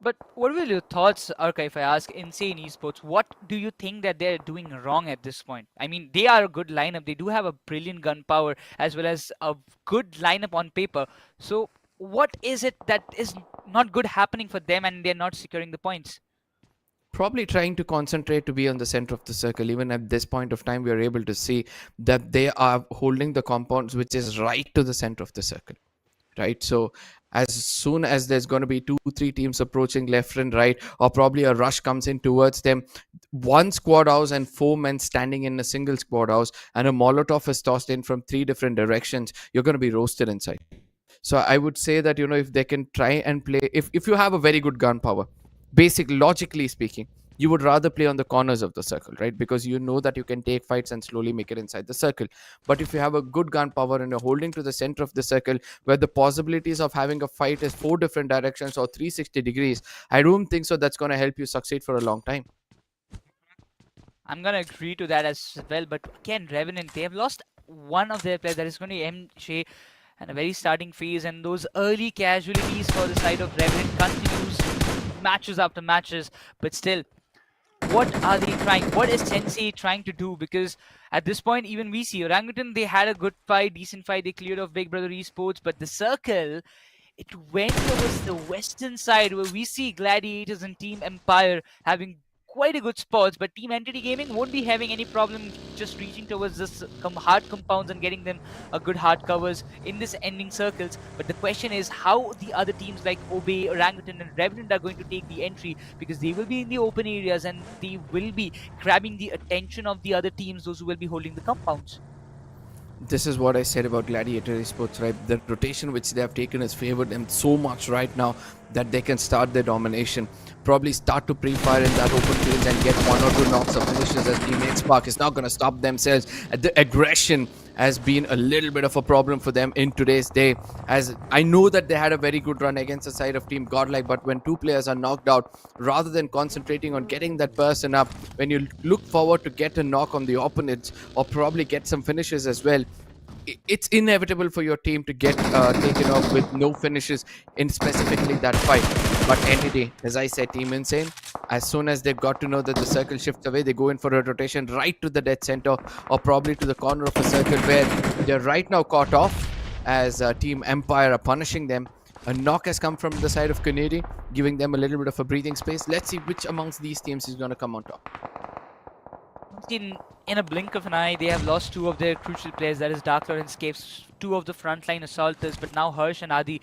Speaker 13: But what were your thoughts, Arka, if I ask Insane Esports, what do you think that they're doing wrong at this point? I mean, they are a good lineup, they do have a brilliant gun power as well as a good lineup on paper. So what is it that is not good happening for them and they're not securing the points?
Speaker 12: Probably trying to concentrate to be on the center of the circle. Even at this point of time, we are able to see that they are holding the compounds which is right to the center of the circle, right? So as soon as there's going to be 2-3 teams approaching left and right, or probably a rush comes in towards them, one squad house and 4 men standing in a single squad house, and a Molotov is tossed in from 3 different directions, you're going to be roasted inside. So I would say that, if they can try and play, if you have a very good gun power, logically speaking, you would rather play on the corners of the circle, right? Because you know that you can take fights and slowly make it inside the circle. But if you have a good gun power and you're holding to the center of the circle, where the possibilities of having a fight is 4 different directions or 360 degrees, I don't think so that's going to help you succeed for a long time.
Speaker 13: I'm going to agree to that as well. But again, Revenant, they have lost one of their players, that is going to be MJ, and a very starting phase, and those early casualties for the side of Revenant continues matches after matches. But still, what are they trying? What is Sensei trying to do? Because at this point, even we see Orangutan, they had a good fight, decent fight. They cleared off Big Brother Esports, but the circle, it went towards the western side, where we see Gladiators and Team Empire having quite a good spots, but Team Entity Gaming won't be having any problem just reaching towards this hard compounds and getting them a good hard covers in this ending circles. But the question is how the other teams like Obey, Orangutan and Revenant are going to take the entry, because they will be in the open areas and they will be grabbing the attention of the other teams, those who will be holding the compounds.
Speaker 12: This is what I said about Gladiator Esports, right? The rotation which they have taken has favored them so much right now that they can start their domination. Probably start to pre-fire in that open field and get 1 or 2 knocks or finishes, as Team X-Pac is not going to stop themselves. The aggression has been a little bit of a problem for them in today's day, as I know that they had a very good run against the side of Team Godlike, but when 2 players are knocked out, rather than concentrating on getting that person up, when you look forward to get a knock on the opponents or probably get some finishes as well, it's inevitable for your team to get taken off with no finishes in specifically that fight. But Entity, as I said, Team Insane, as soon as they've got to know that the circle shifts away, they go in for a rotation right to the dead center, or probably to the corner of a circle where they're right now caught off, as Team Empire are punishing them. A knock has come from the side of Canary, giving them a little bit of a breathing space. Let's see which amongst these teams is going to come on top.
Speaker 13: In a blink of an eye, they have lost 2 of their crucial players, that is Darklord and Skapes, 2 of the frontline assaulters. But now Harsh and Adi,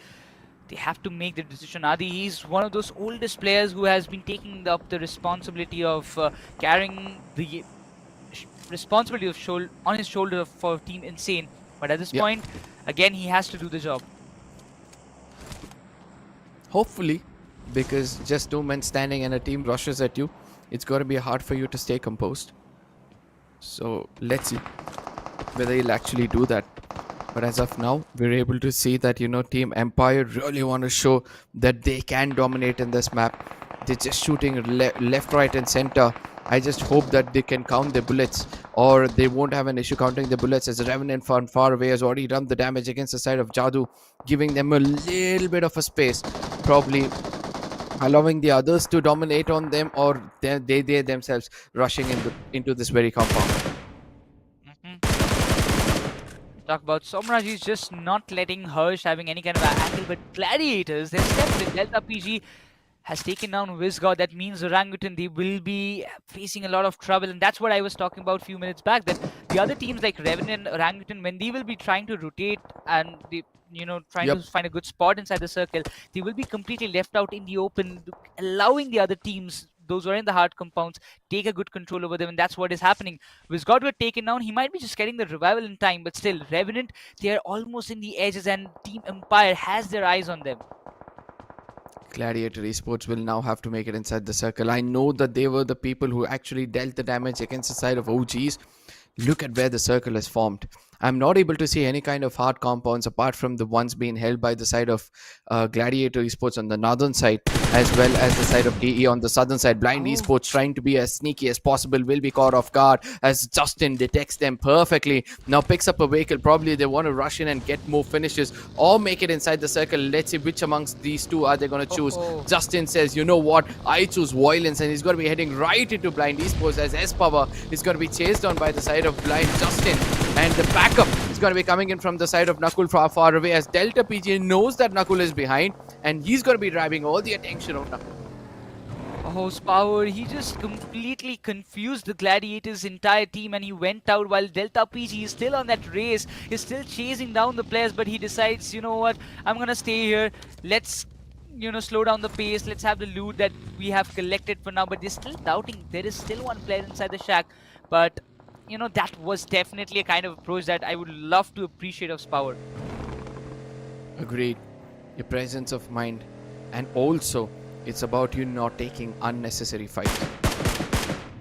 Speaker 13: they have to make the decision. Adi, he's one of those oldest players who has been taking up the responsibility of carrying the responsibility of on his shoulder for Team Insane. But at this point, again, he has to do the job.
Speaker 12: Hopefully, because just 2 men standing and a team rushes at you, it's going to be hard for you to stay composed. So let's see whether he'll actually do that. But as of now, we're able to see that, Team Empire really want to show that they can dominate in this map. They're just shooting left, right, and center. I just hope that they can count their bullets, or they won't have an issue counting the bullets, as Revenant from far away has already done the damage against the side of Jadoo, giving them a little bit of a space, probably allowing the others to dominate on them, or they themselves rushing into this very compound.
Speaker 13: Talk about Somraj, he's just not letting Harsh having any kind of angle, but Gladiators, they've stepped in. Delta PG has taken down Vizgod. That means Orangutan, they will be facing a lot of trouble, and that's what I was talking about a few minutes back, that the other teams like Revenant, Orangutan, when they will be trying to rotate and they trying to find a good spot inside the circle, they will be completely left out in the open, allowing the other teams, those who are in the hard compounds, take a good control over them, and that's what is happening. Vizgod were taken down. He might be just getting the revival in time, but still, Revenant, they are almost in the edges, and Team Empire has their eyes on them.
Speaker 12: Gladiator Esports will now have to make it inside the circle. I know that they were the people who actually dealt the damage against the side of OGs. Look at where the circle is formed. I'm not able to see any kind of hard compounds apart from the ones being held by the side of Gladiator Esports on the northern side, as well as the side of DE on the southern side. Blind Esports, trying to be as sneaky as possible, will be caught off guard as Justin detects them perfectly. Now picks up a vehicle. Probably they want to rush in and get more finishes or make it inside the circle. Let's see which amongst these two are they going to choose. Justin says, you know what, I choose violence, and he's going to be heading right into Blind Esports, as S-Power is going to be chased on by the side of Blind Justin, and the backup is going to be coming in from the side of Nakul far away, as Delta PG knows that Nakul is behind, and he's going to be driving all the attention of Nakul.
Speaker 13: Power, he just completely confused the Gladiators' entire team, and he went out while Delta PG is still on that race. He's still chasing down the players, but he decides, you know what, I'm going to stay here. Let's slow down the pace. Let's have the loot that we have collected for now. But they're still doubting. There is still one player inside the shack, but that was definitely a kind of approach that I would love to appreciate of Power.
Speaker 12: Agreed. Your presence of mind, and also it's about you not taking unnecessary fights.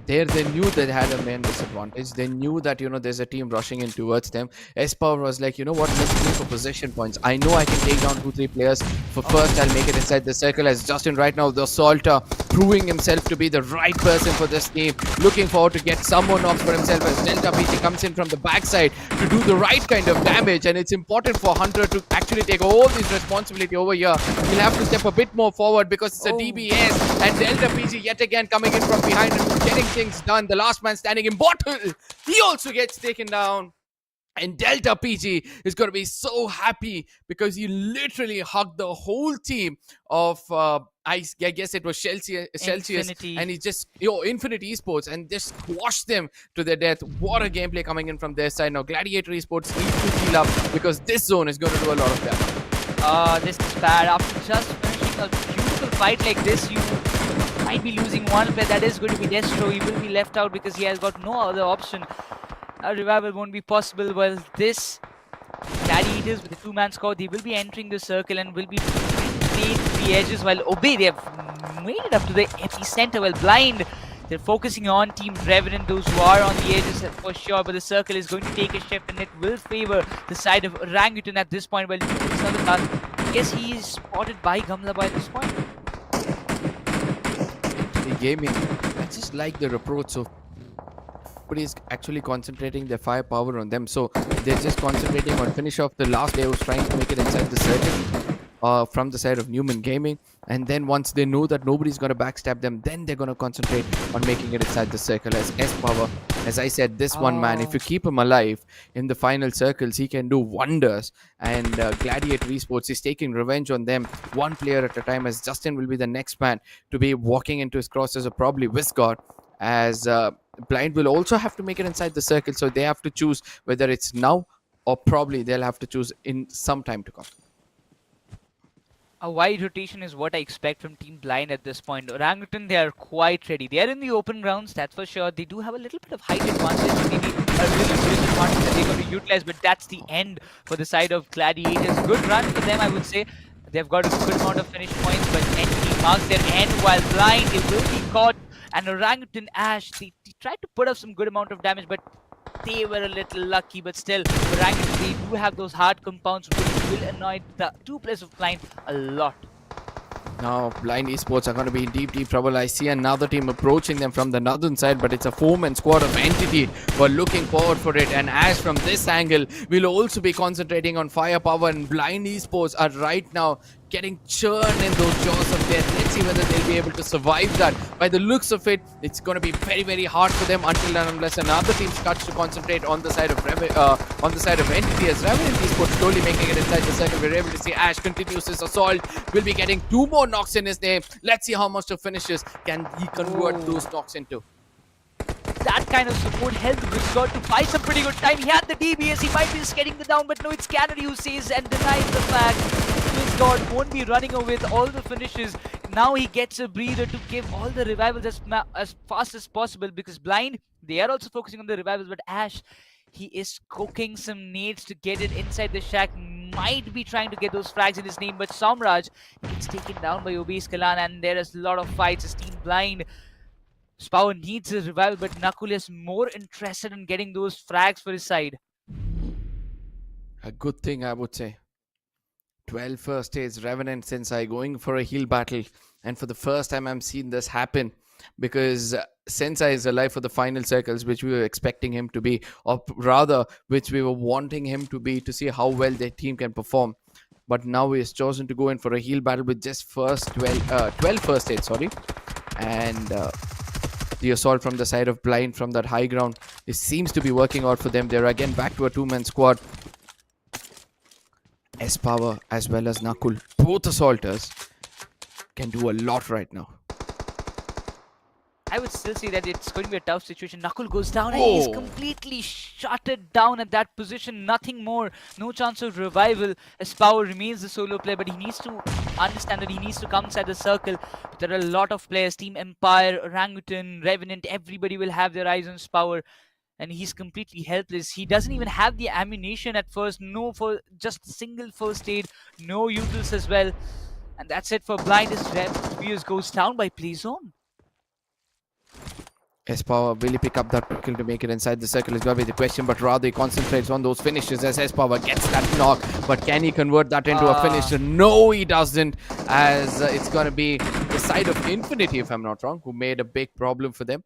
Speaker 12: There they knew they had a main disadvantage. They knew that there's a team rushing in towards them. S-Power was like, you know what, let's play for possession points. I know I can take down 2-3 players. For first, I'll make it inside the circle, as Justin right now, the Assaulter, proving himself to be the right person for this team. Looking forward to get some more knocks for himself, as Delta PG comes in from the backside to do the right kind of damage. And it's important for Hunter to actually take all this responsibility over here. He'll have to step a bit more forward because it's a DBS, and Delta PG yet again coming in from behind and getting things done. The last man standing in bottle, he also gets taken down, and Delta PG is going to be so happy because he literally hugged the whole team of I guess it was Celsius, and he just Infinity Esports, and just squashed them to their death. What a gameplay coming in from their side. Now Gladiator Esports needs to heal up because this zone is going to do a lot of damage.
Speaker 13: This is bad. After just finishing a beautiful fight like this, you might be losing one player. That is going to be Destro. He will be left out because he has got no other option. A revival won't be possible. Well, this Gladiators with the 2-man squad, they will be entering the circle and will be playing the edges, while Obey, they have made it up to the epicenter. Well, Blind, they're focusing on Team Revenant, those who are on the edges for sure, but the circle is going to take a shift, and it will favor the side of Orangutan at this point. Well, I guess he is spotted by Gamla by this point.
Speaker 12: Gaming, I just like their approach. So is actually concentrating their firepower on them, so they're just concentrating on finish off the last day who's trying to make it inside the circuit from the side of Newman Gaming, and then once they know that nobody's going to backstab them, then they're going to concentrate on making it inside the circle. As S-Power, as I said, this one man, if you keep him alive in the final circles, he can do wonders. And Gladiator Esports is taking revenge on them one player at a time, as Justin will be the next man to be walking into his crosses, or probably Vizgod, as Blind will also have to make it inside the circle, so they have to choose whether it's now or probably they'll have to choose in some time to come.
Speaker 13: A wide rotation is what I expect from Team Blind at this point. Orangutan, they are quite ready. They are in the open grounds, that's for sure. They do have a little bit of height advantage, maybe a really good advantage that they're going to utilize, but that's the end for the side of Gladiators. Good run for them, I would say. They've got a good amount of finish points, but Entity marks their end while blind. It will be caught. And Orangutan Ash, they tried to put up some good amount of damage, but they were a little lucky. But still, Orangutan, they do have those hard compounds which will annoy the two players of blind a lot.
Speaker 12: Now, Blind Esports are going to be in deep trouble. I see another team approaching them from the northern side, but it's a 4-man squad of Entity who are looking forward for it. And Ash from this angle will also be concentrating on firepower. And Blind Esports are right now getting churned in those jaws of death. Let's see whether they'll be able to survive that. By the looks of it, it's going to be very hard for them until and unless another team starts to concentrate on the side of Entity, as Revenant Esports slowly making it inside the circle. We're able to see Ash continues his assault. Will be getting 2 more knocks in his name. Let's see how much of finishes can he convert those knocks into.
Speaker 13: That kind of support helped Wizgod to fight some pretty good time. He had the DBS, he might be just getting the down, but no, it's Canary who says and denies the fact. Wizgod won't be running away with all the finishes. Now he gets a breather to give all the revivals as fast as possible, because Blind, they are also focusing on the revivals, but Ash, he is cooking some nades to get it inside the shack. Might be trying to get those frags in his name, but Samraj gets taken down by Obese Kalan, and there is a lot of fights. His team Blind, Spawn needs a revival, but Nakul is more interested in getting those frags for his side.
Speaker 12: A good thing, I would say. 12 first aids, Revenant Sensei going for a heal battle. And for the first time, I'm seeing this happen, because Sensei is alive for the final circles, which we were expecting him to be, or rather, which we were wanting him to be, to see how well their team can perform. But now he has chosen to go in for a heal battle with just 12 first aids, sorry. And the assault from the side of Blind from that high ground, it seems to be working out for them. They're again back to a 2-man squad. S-Power as well as Nakul, both assaulters, can do a lot right now.
Speaker 13: I would still say that it's going to be a tough situation. Nakul goes down and he's completely shutted down at that position. Nothing more. No chance of revival. As Power remains the solo player, but he needs to understand that he needs to come inside the circle. But there are a lot of players. Team Empire, Orangutan, Revenant, everybody will have their eyes on Power. And he's completely helpless. He doesn't even have the ammunition at first. No, for just single first aid. No utils as well. And that's it for Blind. His Rev goes down by play zone.
Speaker 12: S-Power, will he pick up that kill to make it inside the circle is going to be the question, but rather he concentrates on those finishes as S-Power gets that knock. But can he convert that into a finisher? No, he doesn't, as it's going to be the side of Infinity, if I'm not wrong, who made a big problem for them.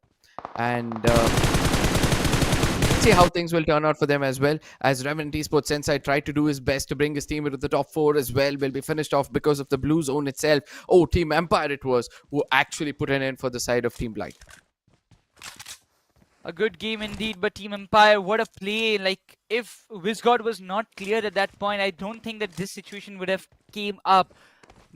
Speaker 12: And let's see how things will turn out for them as well, as Revenant Esports Sensei tried to do his best to bring his team into the top 4 as well. Will be finished off because of the blue zone itself. Oh, Team Empire it was, who actually put an end for the side of Team Blind.
Speaker 13: A good game indeed, but Team Empire, what a play. Like, if Wizgod was not cleared at that point, I don't think that this situation would have came up,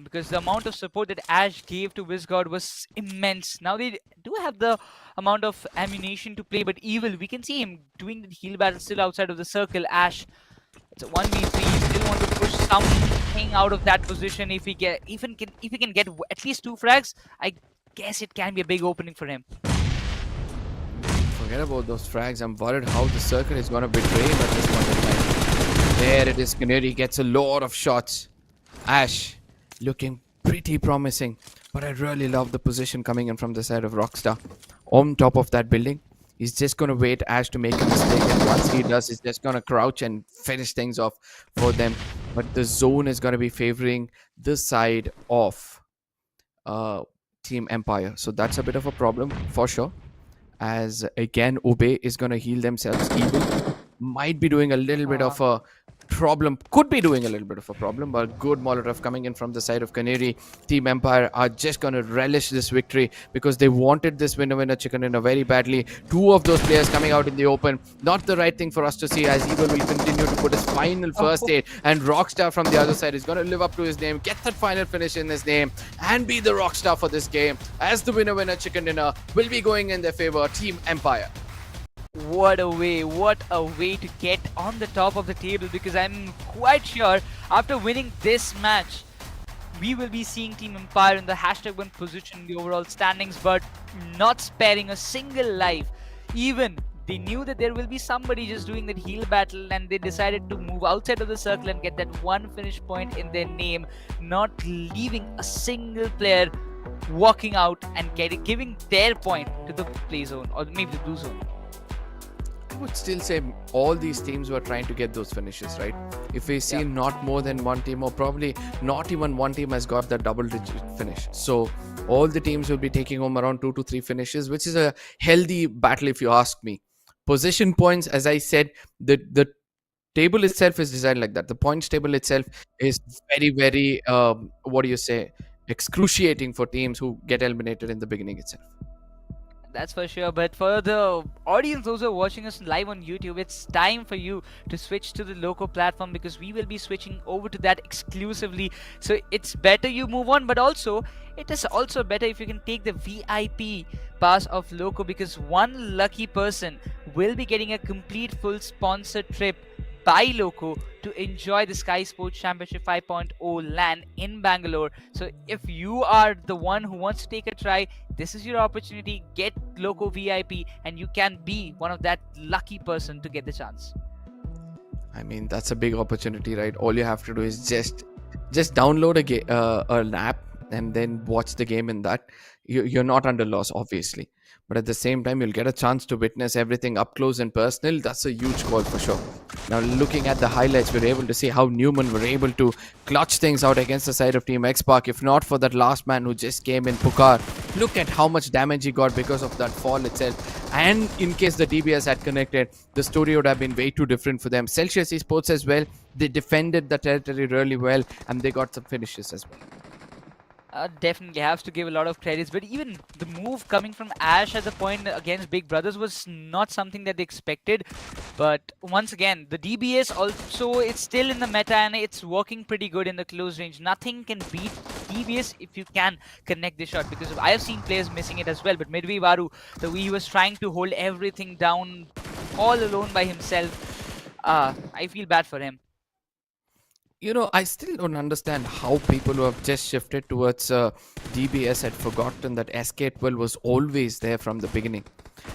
Speaker 13: because the amount of support that Ash gave to Wizgod was immense. Now they do have the amount of ammunition to play, but Evil, we can see him doing the heal battle still outside of the circle. Ash, it's a 1v3, still want to push something out of that position. If he can get at least 2 frags, I guess it can be a big opening for him.
Speaker 12: Forget about those frags. I'm worried how the circle is going to betray him at this point in time. There it is. Canary gets a lot of shots. Ash looking pretty promising, but I really love the position coming in from the side of Rockstar. On top of that building, he's just going to wait Ash to make a mistake, and once he does, he's just going to crouch and finish things off for them. But the zone is going to be favoring the side of Team Empire, so that's a bit of a problem for sure. As again, Obey is going to heal themselves. Evil might be doing a little bit of a problem, could be doing a little bit of a problem, but good Molotov coming in from the side of Canary. Team Empire are just going to relish this victory, because they wanted this winner chicken dinner very badly. 2 of those players coming out in the open, not the right thing for us to see, as Evil will continue to put his final first aid, and Rockstar from the other side is going to live up to his name, get that final finish in his name, and be the Rockstar for this game, as the winner chicken dinner will be going in their favor, Team Empire.
Speaker 13: What a way to get on the top of the table, because I'm quite sure after winning this match, we will be seeing Team Empire in the #1 position in the overall standings, but not sparing a single life. Even They knew that there will be somebody just doing that heal battle, and they decided to move outside of the circle and get that one finish point in their name, not leaving a single player walking out and giving their point to the play zone or maybe the blue zone.
Speaker 12: I would still say all these teams were trying to get those finishes, right? If we see not more than one team, or probably not even one team has got that double-digit finish. So all the teams will be taking home around 2 to 3 finishes, which is a healthy battle if you ask me. Position points, as I said, the table itself is designed like that. The points table itself is very, very, excruciating for teams who get eliminated in the beginning itself.
Speaker 13: That's for sure. But for the audience, those who are watching us live on YouTube, it's time for you to switch to the local platform, because we will be switching over to that exclusively. So it's better you move on, but also it is also better if you can take the VIP pass of Loco, because one lucky person will be getting a complete full sponsored trip by Loco to enjoy the Skyesports Championship 5.0 LAN in Bangalore. So if you are the one who wants to take a try, this is your opportunity. Get Loco VIP and you can be one of that lucky person to get the chance.
Speaker 12: I mean, that's a big opportunity, right? All you have to do is just download an app and then watch the game in that. You're not under loss, obviously. But at the same time, you'll get a chance to witness everything up close and personal. That's a huge call for sure. Now, looking at the highlights, we're able to see how Newman were able to clutch things out against the side of Team X-Park. If not for that last man who just came in, Pukar, look at how much damage he got because of that fall itself. And in case the DBS had connected, the story would have been way too different for them. Celsius Esports as well, they defended the territory really well and they got some finishes as well.
Speaker 13: Definitely have to give a lot of credits, but even the move coming from Ash at the point against Big Brothers was not something that they expected. But once again, the DBS also, it's still in the meta and it's working pretty good in the close range. Nothing can beat DBS if you can connect the shot, because I have seen players missing it as well. But MIDWAVE Varu, the way he was trying to hold everything down all alone by himself, I feel bad for him.
Speaker 12: You know, I still don't understand how people who have just shifted towards DBS had forgotten that SK12 was always there from the beginning.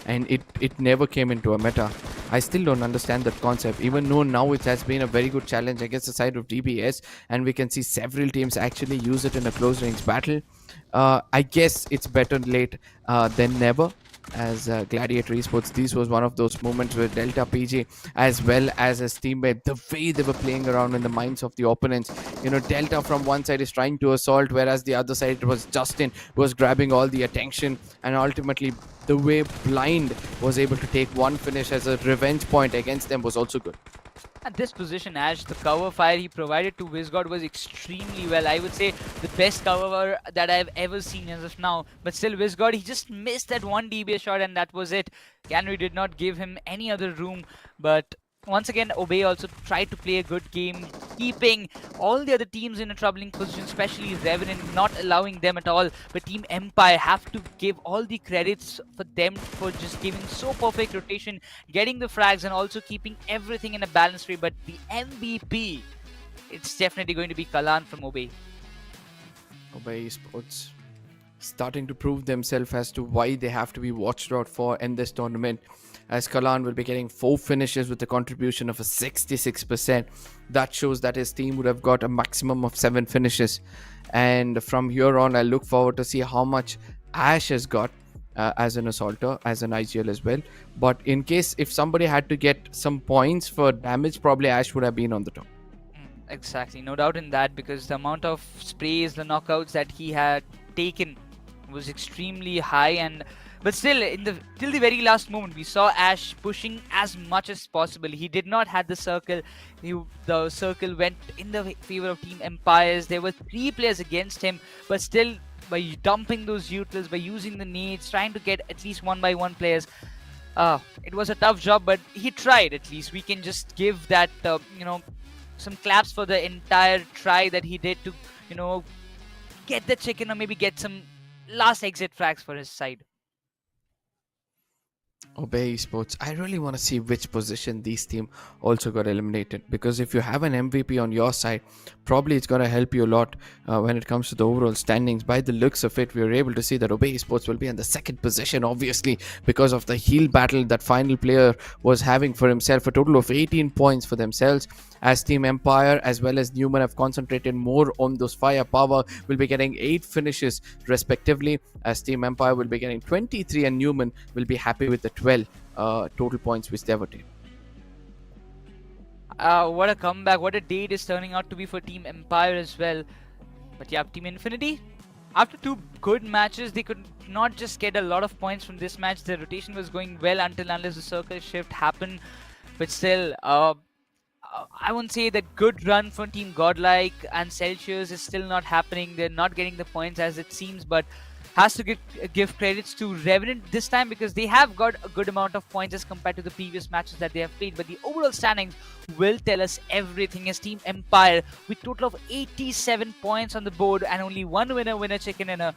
Speaker 12: And it never came into a meta. I still don't understand that concept, even though now it has been a very good challenge against the side of DBS. And we can see several teams actually use it in a close range battle. I guess it's better late than never. As Gladiator Esports, this was one of those moments where Delta PG as well as his teammate, the way they were playing around in the minds of the opponents. You know, Delta from one side is trying to assault, whereas the other side, it was Justin who was grabbing all the attention, and ultimately the way Blind was able to take one finish as a revenge point against them was also good.
Speaker 13: At this position, Ash, the cover fire he provided to Wizgod was extremely well. I would say the best cover that I've ever seen as of now. But still, Wizgod, he just missed that one DBS shot and that was it. Canry did not give him any other room. But once again, Obey also tried to play a good game, keeping all the other teams in a troubling position, especially Revenant, not allowing them at all. But Team Empire have to give all the credits for them for just giving so perfect rotation, getting the frags and also keeping everything in a balanced way. But the MVP, it's definitely going to be Kalan from Obey.
Speaker 12: Obey Esports starting to prove themselves as to why they have to be watched out for in this tournament, as Kalan will be getting 4 finishes with a contribution of a 66%. That shows that his team would have got a maximum of 7 finishes. And from here on, I look forward to see how much Ash has got as an assaulter, as an IGL as well. But in case if somebody had to get some points for damage, probably Ash would have been on the top.
Speaker 13: Exactly, no doubt in that, because the amount of sprays, the knockouts that he had taken was extremely high. But still, till the very last moment, we saw Ash pushing as much as possible. He did not have the circle. The circle went in the favor of Team Empires. There were 3 players against him, but still, by dumping those utils, by using the nades, trying to get at least 1-by-1 players, it was a tough job, but he tried at least. We can just give that, some claps for the entire try that he did to, get the chicken or maybe get some last exit frags for his side.
Speaker 12: Obey Esports. I really want to see which position these team also got eliminated, because if you have an MVP on your side, probably it's going to help you a lot when it comes to the overall standings. By the looks of it, we were able to see that Obey Esports will be in the second position, obviously because of the heel battle that final player was having for himself. A total of 18 points for themselves, as Team Empire as well as Newman have concentrated more on those firepower. Will be getting 8 finishes respectively, as Team Empire will be getting 23 and Newman will be happy with the 12 total points which they have attained.
Speaker 13: What a comeback, what a day it is turning out to be for Team Empire as well. But yeah, Team Infinity, after 2 good matches, they could not just get a lot of points from this match. The rotation was going well unless the circle shift happened. But still, I won't say that good run from Team Godlike and Celsius is still not happening. They're not getting the points as it seems, but has to give credits to Revenant this time, because they have got a good amount of points as compared to the previous matches that they have played. But the overall standings will tell us everything, as Team Empire, with total of 87 points on the board and only 1 winner chicken dinner,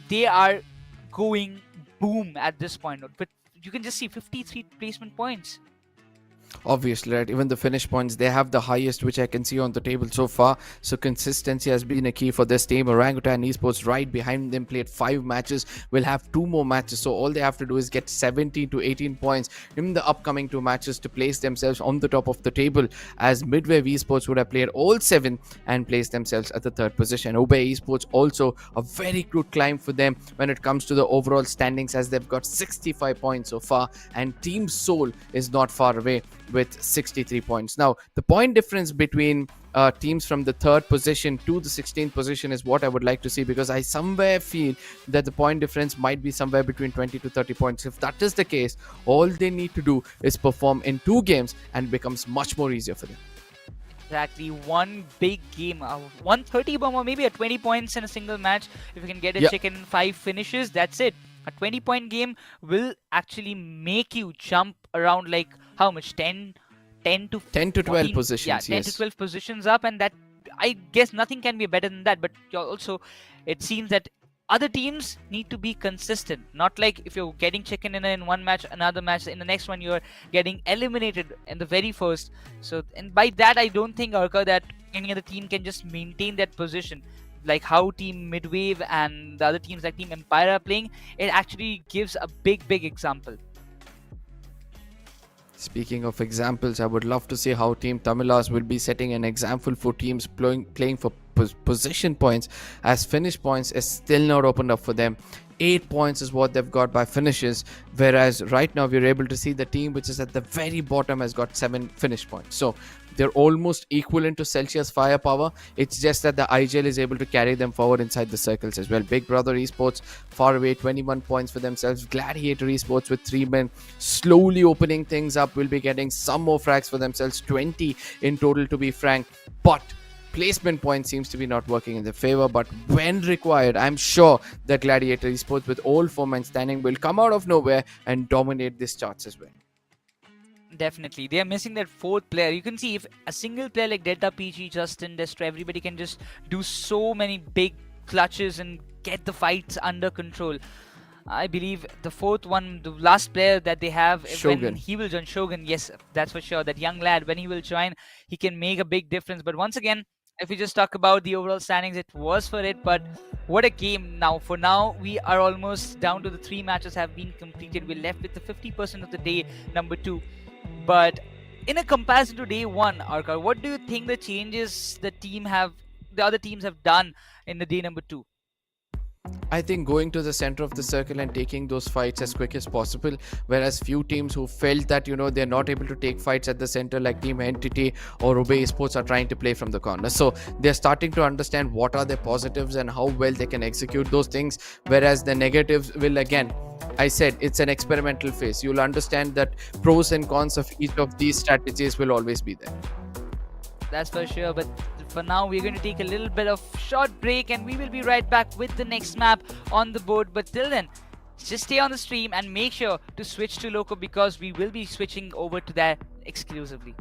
Speaker 13: they are going boom at this point. But you can just see 53 placement points.
Speaker 12: Obviously, right, even the finish points, they have the highest which I can see on the table so far. So consistency has been a key for this team. Orangutan Esports right behind them, played 5 matches, will have 2 more matches, so all they have to do is get 17 to 18 points in the upcoming 2 matches to place themselves on the top of the table, as MIDWAVE Esports would have played all 7 and placed themselves at the 3rd position. Obey Esports also a very good climb for them when it comes to the overall standings, as they've got 65 points so far, and Team Soul is not far away with 63 points. Now, the point difference between teams from the 3rd position to the 16th position is what I would like to see, because I somewhere feel that the point difference might be somewhere between 20 to 30 points. If that is the case, all they need to do is perform in 2 games and it becomes much more easier for them.
Speaker 13: Exactly, 1 big game, 130 bomb or maybe a 20 points in a single match. If you can get a chicken 5 finishes, that's it. A 20-point game will actually make you jump around like how much? 10 to
Speaker 12: 12 positions.
Speaker 13: Yeah, 10 to 12 positions up, and that, I guess nothing can be better than that. But also, it seems that other teams need to be consistent. Not like if you're getting chicken dinner in one match, another match, in the next one you're getting eliminated in the very first. So, and by that, I don't think, Arka, that any other team can just maintain that position. Like how Team Midwave and the other teams like Team Empire are playing, it actually gives a big example.
Speaker 12: Speaking of examples, I would love to see how Team TAMILAS will be setting an example for teams playing for position points, as finish points is still not opened up for them. 8 points is what they've got by finishes, whereas right now we're able to see the team which is at the very bottom has got 7 finish points. So they're almost equivalent to Celsius firepower. It's just that the IGL is able to carry them forward inside the circles as well. Big Brother Esports far away, 21 points for themselves. Gladiator Esports with 3 men slowly opening things up, will be getting some more frags for themselves, 20 in total to be frank. But placement point seems to be not working in their favor, but when required, I'm sure that Gladiator Esports with all 4 men standing will come out of nowhere and dominate these charts as well.
Speaker 13: Definitely, they are missing that 4th player. You can see if a single player like Delta PG, Justin, Destroy, everybody can just do so many big clutches and get the fights under control. I believe the 4th one, the last player that they have,
Speaker 12: Shogun.
Speaker 13: when he will join, Shogun, yes, that's for sure. That young lad, when he will join, he can make a big difference. But once again, if we just talk about the overall standings, it was for it, but what a game. Now, for now, we are almost down to the 3 matches have been completed. We're left with the 50% of the day, number 2. But in a comparison to day 1, Arka, what do you think the changes the other teams have done in the day number 2?
Speaker 12: I think going to the center of the circle and taking those fights as quick as possible, whereas few teams who felt that they're not able to take fights at the center, like Team Entity or Obey Esports, are trying to play from the corner. So they're starting to understand what are their positives and how well they can execute those things, whereas the negatives will, again, I said, it's an experimental phase. You'll understand that pros and cons of each of these strategies will always be there.
Speaker 13: That's for sure, but for now we're going to take a little bit of short break and we will be right back with the next map on the board. But till then, just stay on the stream and make sure to switch to Loco, because we will be switching over to that exclusively.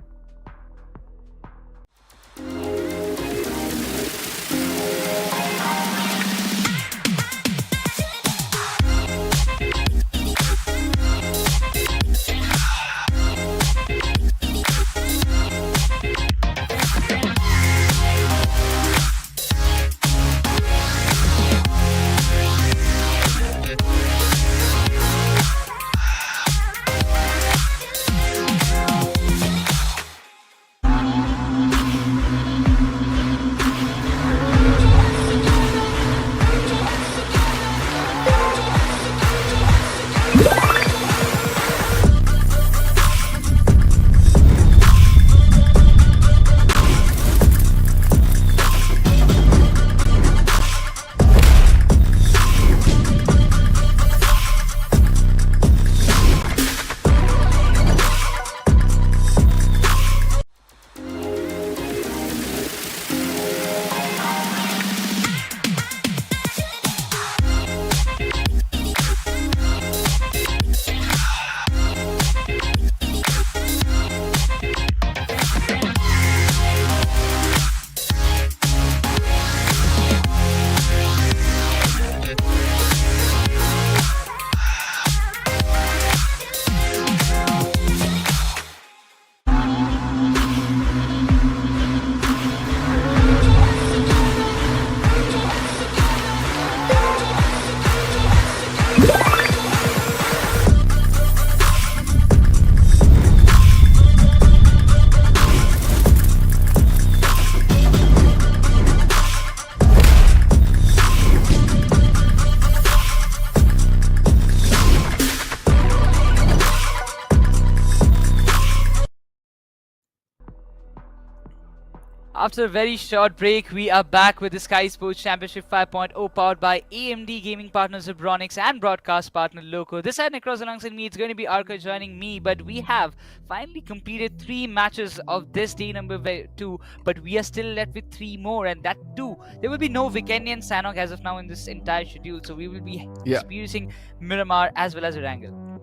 Speaker 13: After a very short break, we are back with the Skyesports Championship 5.0 powered by AMD gaming partners Zebronics and broadcast partner Loco. This side across alongside me, it's going to be Arka joining me, but we have finally completed 3 matches of this day number 2, but we are still left with 3 more, and that too, there will be no Vikendi and Sanok as of now in this entire schedule, so we will be experiencing Miramar as well as ERANGEL.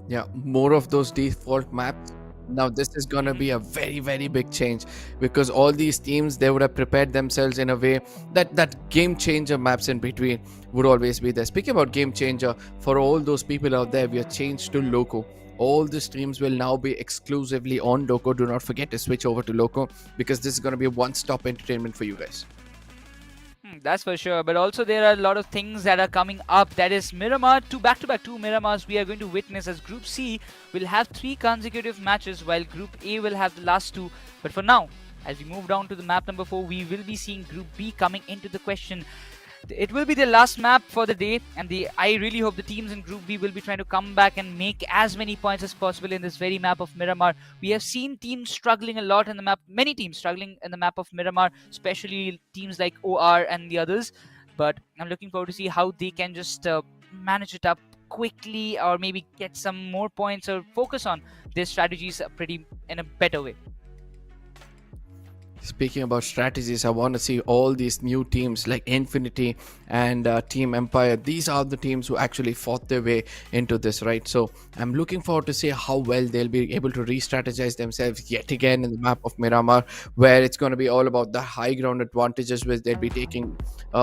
Speaker 12: Yeah, more of those default maps. Now this is gonna be a very, very big change, because all these teams, they would have prepared themselves in a way that game changer maps in between would always be there. Speaking about game changer, for all those people out there, we have changed to Loco. All the streams will now be exclusively on Loco. Do not forget to switch over to Loco, because this is going to be a one-stop entertainment for you guys.
Speaker 13: That's for sure, but also there are a lot of things that are coming up. That is Miramar, back-to-back 2 Miramars we are going to witness, as Group C will have 3 consecutive matches while Group A will have the last 2. But for now, as we move down to the map number 4, we will be seeing Group B coming into the question. It will be the last map for the day, and I really hope the teams in Group B will be trying to come back and make as many points as possible in this very map of Miramar. We have seen teams struggling a lot in the map, many teams struggling in the map of Miramar, especially teams like OR and the others. But I'm looking forward to see how they can just manage it up quickly, or maybe get some more points, or focus on their strategies in a better way.
Speaker 12: Speaking about strategies, I want to see all these new teams like Infinity and Team Empire. These are the teams who actually fought their way into this, right? So I'm looking forward to see how well they'll be able to re-strategize themselves yet again in the map of Miramar, where it's going to be all about the high ground advantages which they'll be taking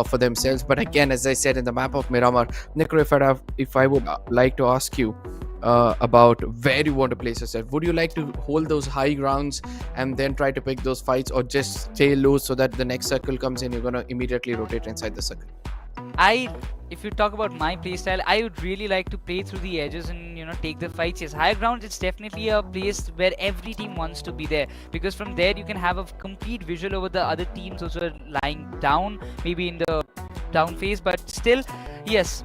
Speaker 12: for themselves. But again, as I said, in the map of Miramar, Nikro, if I would like to ask you about where you want to place yourself. Would you like to hold those high grounds and then try to pick those fights, or just stay low so that the next circle comes in, you're going to immediately rotate inside the circle?
Speaker 13: If you talk about my playstyle, I would really like to play through the edges and take the fights. Yes, high ground, it's definitely a place where every team wants to be there, because from there you can have a complete visual over the other teams also lying down, maybe in the down phase. But still, yes,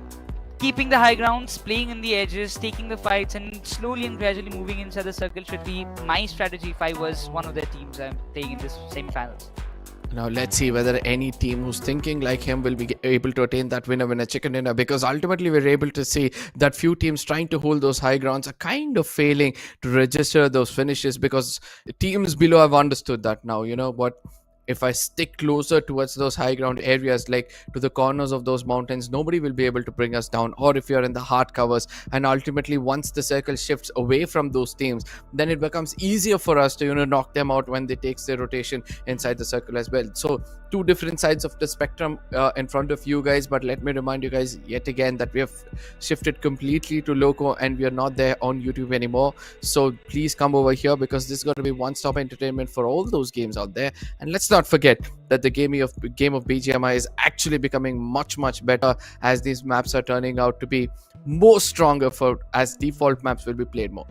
Speaker 13: keeping the high grounds, playing in the edges, taking the fights, and slowly and gradually moving inside the circle should be my strategy if I was one of the teams I'm playing in this semi-finals.
Speaker 12: Now let's see whether any team who's thinking like him will be able to attain that winner chicken dinner, because ultimately we're able to see that few teams trying to hold those high grounds are kind of failing to register those finishes, because teams below have understood that now. You know what? If I stick closer towards those high ground areas, like to the corners of those mountains, nobody will be able to bring us down. Or if you're in the hard covers, and ultimately once the circle shifts away from those teams, then it becomes easier for us to knock them out when they take their rotation inside the circle as well. So 2 different sides of the spectrum in front of you guys, but let me remind you guys yet again that we have shifted completely to Loco, and we are not there on YouTube anymore. So please come over here, because this is going to be one-stop entertainment for all those games out there. And let's not forget that the game of BGMI is actually becoming much better, as these maps are turning out to be more stronger as default maps will be played more.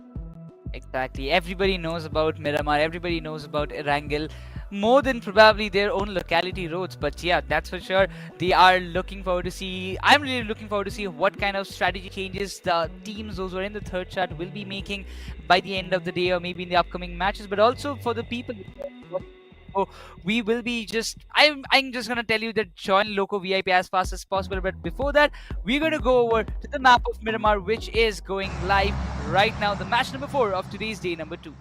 Speaker 13: Exactly. Everybody knows about Miramar, everybody knows about ERANGEL, more than probably their own locality roads. But yeah, that's for sure. They are looking forward to see, I'm really looking forward to see what kind of strategy changes the teams, those who are in the third chart, will be making by the end of the day, or maybe in the upcoming matches. But also for the people, we will be I'm just gonna tell you that join Loco VIP as fast as possible. But before that, we're gonna go over to the map of Miramar, which is going live right now, the match number 4 of today's day number 2.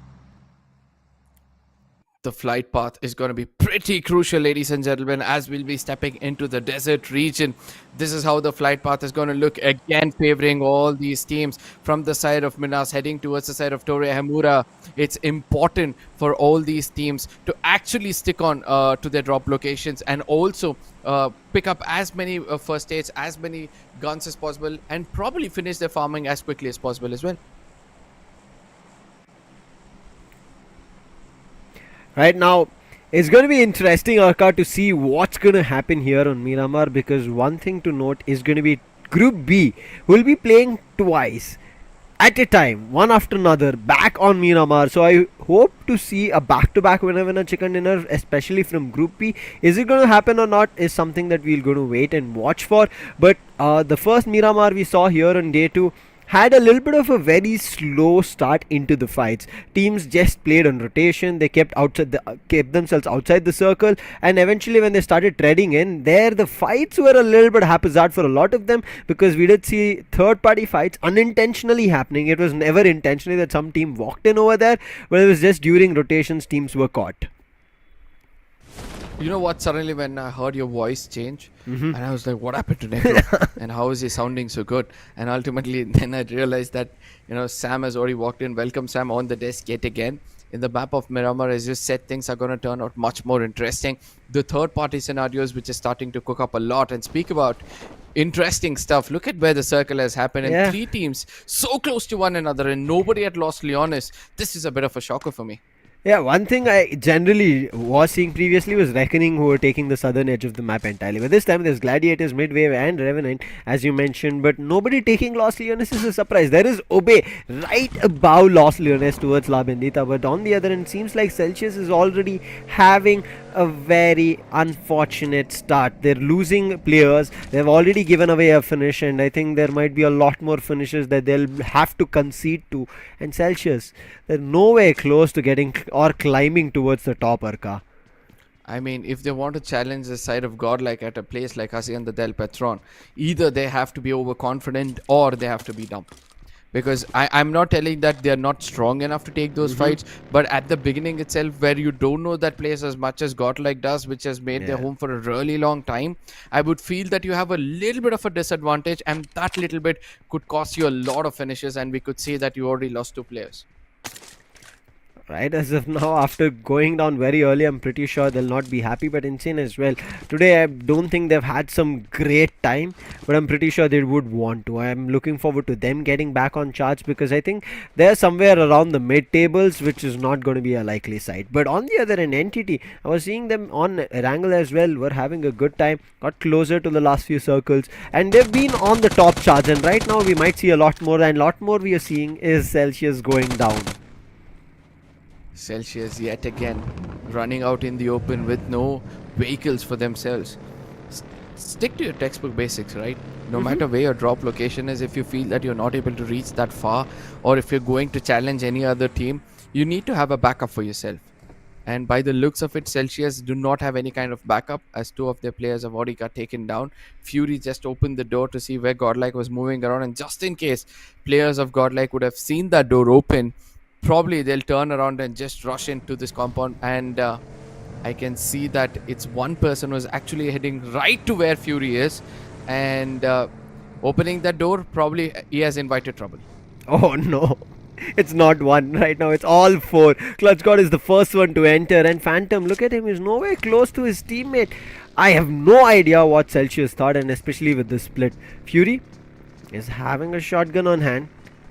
Speaker 12: The flight path is going to be pretty crucial, ladies and gentlemen, as we'll be stepping into the desert region. This is how the flight path is going to look, again favoring all these teams from the side of Minas heading towards the side of Torre Hamura. It's important for all these teams to actually stick on to their drop locations, and also pick up as many first aids, as many guns as possible, and probably finish their farming as quickly as possible as well.
Speaker 11: Right now, it's going to be interesting, Arka, to see what's going to happen here on Miramar, because one thing to note is going to be Group B will be playing twice at a time, one after another, back on Miramar. So I hope to see a back-to-back winner chicken dinner, especially from Group B. Is it going to happen or not is something that we're going to wait and watch for. But the first Miramar we saw here on day 2 had a little bit of a very slow start into the fights. Teams just played on rotation. They kept themselves outside the circle, and eventually when they started treading in there, the fights were a little bit haphazard for a lot of them, because we did see third party fights unintentionally happening. It was never intentionally that some team walked in over there, but it was just during rotations teams were caught.
Speaker 12: You know what? Suddenly, when I heard your voice change, and I was like, "What happened to Necro? And how is he sounding so good?" And ultimately, then I realized that Sam has already walked in. Welcome, Sam, on the desk yet again. In the map of Miramar, as you said, things are going to turn out much more interesting. The third-party scenarios, which is starting to cook up a lot, and speak about interesting stuff. Look at where the circle has happened, and three teams so close to one another, and nobody had lost Leonis. This is a bit of a shocker for me.
Speaker 11: Yeah, one thing I generally was seeing previously was Reckoning, who were taking the southern edge of the map entirely. But this time there's Gladiators, MIDWAVE and Revenant, as you mentioned, but nobody taking Los Leones is a surprise. There is Obey right above Los Leones towards La Bendita, but on the other end, seems like Celsius is already having a very unfortunate start. They're losing players. They've already given away a finish, and I think there might be a lot more finishes that they'll have to concede to. And Celsius, they're nowhere close to getting or climbing towards the top, Arka.
Speaker 12: I mean, if they want to challenge the side of Godlike at a place like Hacienda del Patron, either they have to be overconfident or they have to be dumb. Because I'm not telling that they're not strong enough to take those fights, but at the beginning itself, where you don't know that place as much as Godlike does, which has made their home for a really long time, I would feel that you have a little bit of a disadvantage, and that little bit could cost you a lot of finishes, and we could see that you already lost 2 players.
Speaker 11: Right, as of now, after going down very early, I'm pretty sure they'll not be happy. But Insane as well, today I don't think they've had some great time, but I'm pretty sure they would want to. I'm looking forward to them getting back on charts, because I think they're somewhere around the mid tables, which is not going to be a likely sight. But on the other end, NTT, I was seeing them on ERANGEL as well, were having a good time, got closer to the last few circles, and they've been on the top charts. And right now we might see a lot more, and lot more we are seeing is Celsius going down.
Speaker 12: Celsius yet again running out in the open with no vehicles for themselves. Stick to your textbook basics, right? No matter where your drop location is, if you feel that you're not able to reach that far, or if you're going to challenge any other team, you need to have a backup for yourself. And by the looks of it, Celsius do not have any kind of backup, as 2 of their players have already got taken down. Fury just opened the door to see where Godlike was moving around, and just in case players of Godlike would have seen that door open, probably they'll turn around and just rush into this compound. And I can see that it's one person who's actually heading right to where Fury is, and opening that door, probably he has invited trouble.
Speaker 11: Oh no, it's not one right now, it's all 4. Clutch God is the first one to enter, and Phantom, look at him, he's nowhere close to his teammate. I have no idea what Celsius thought, and especially with the split. Fury is having a shotgun on hand.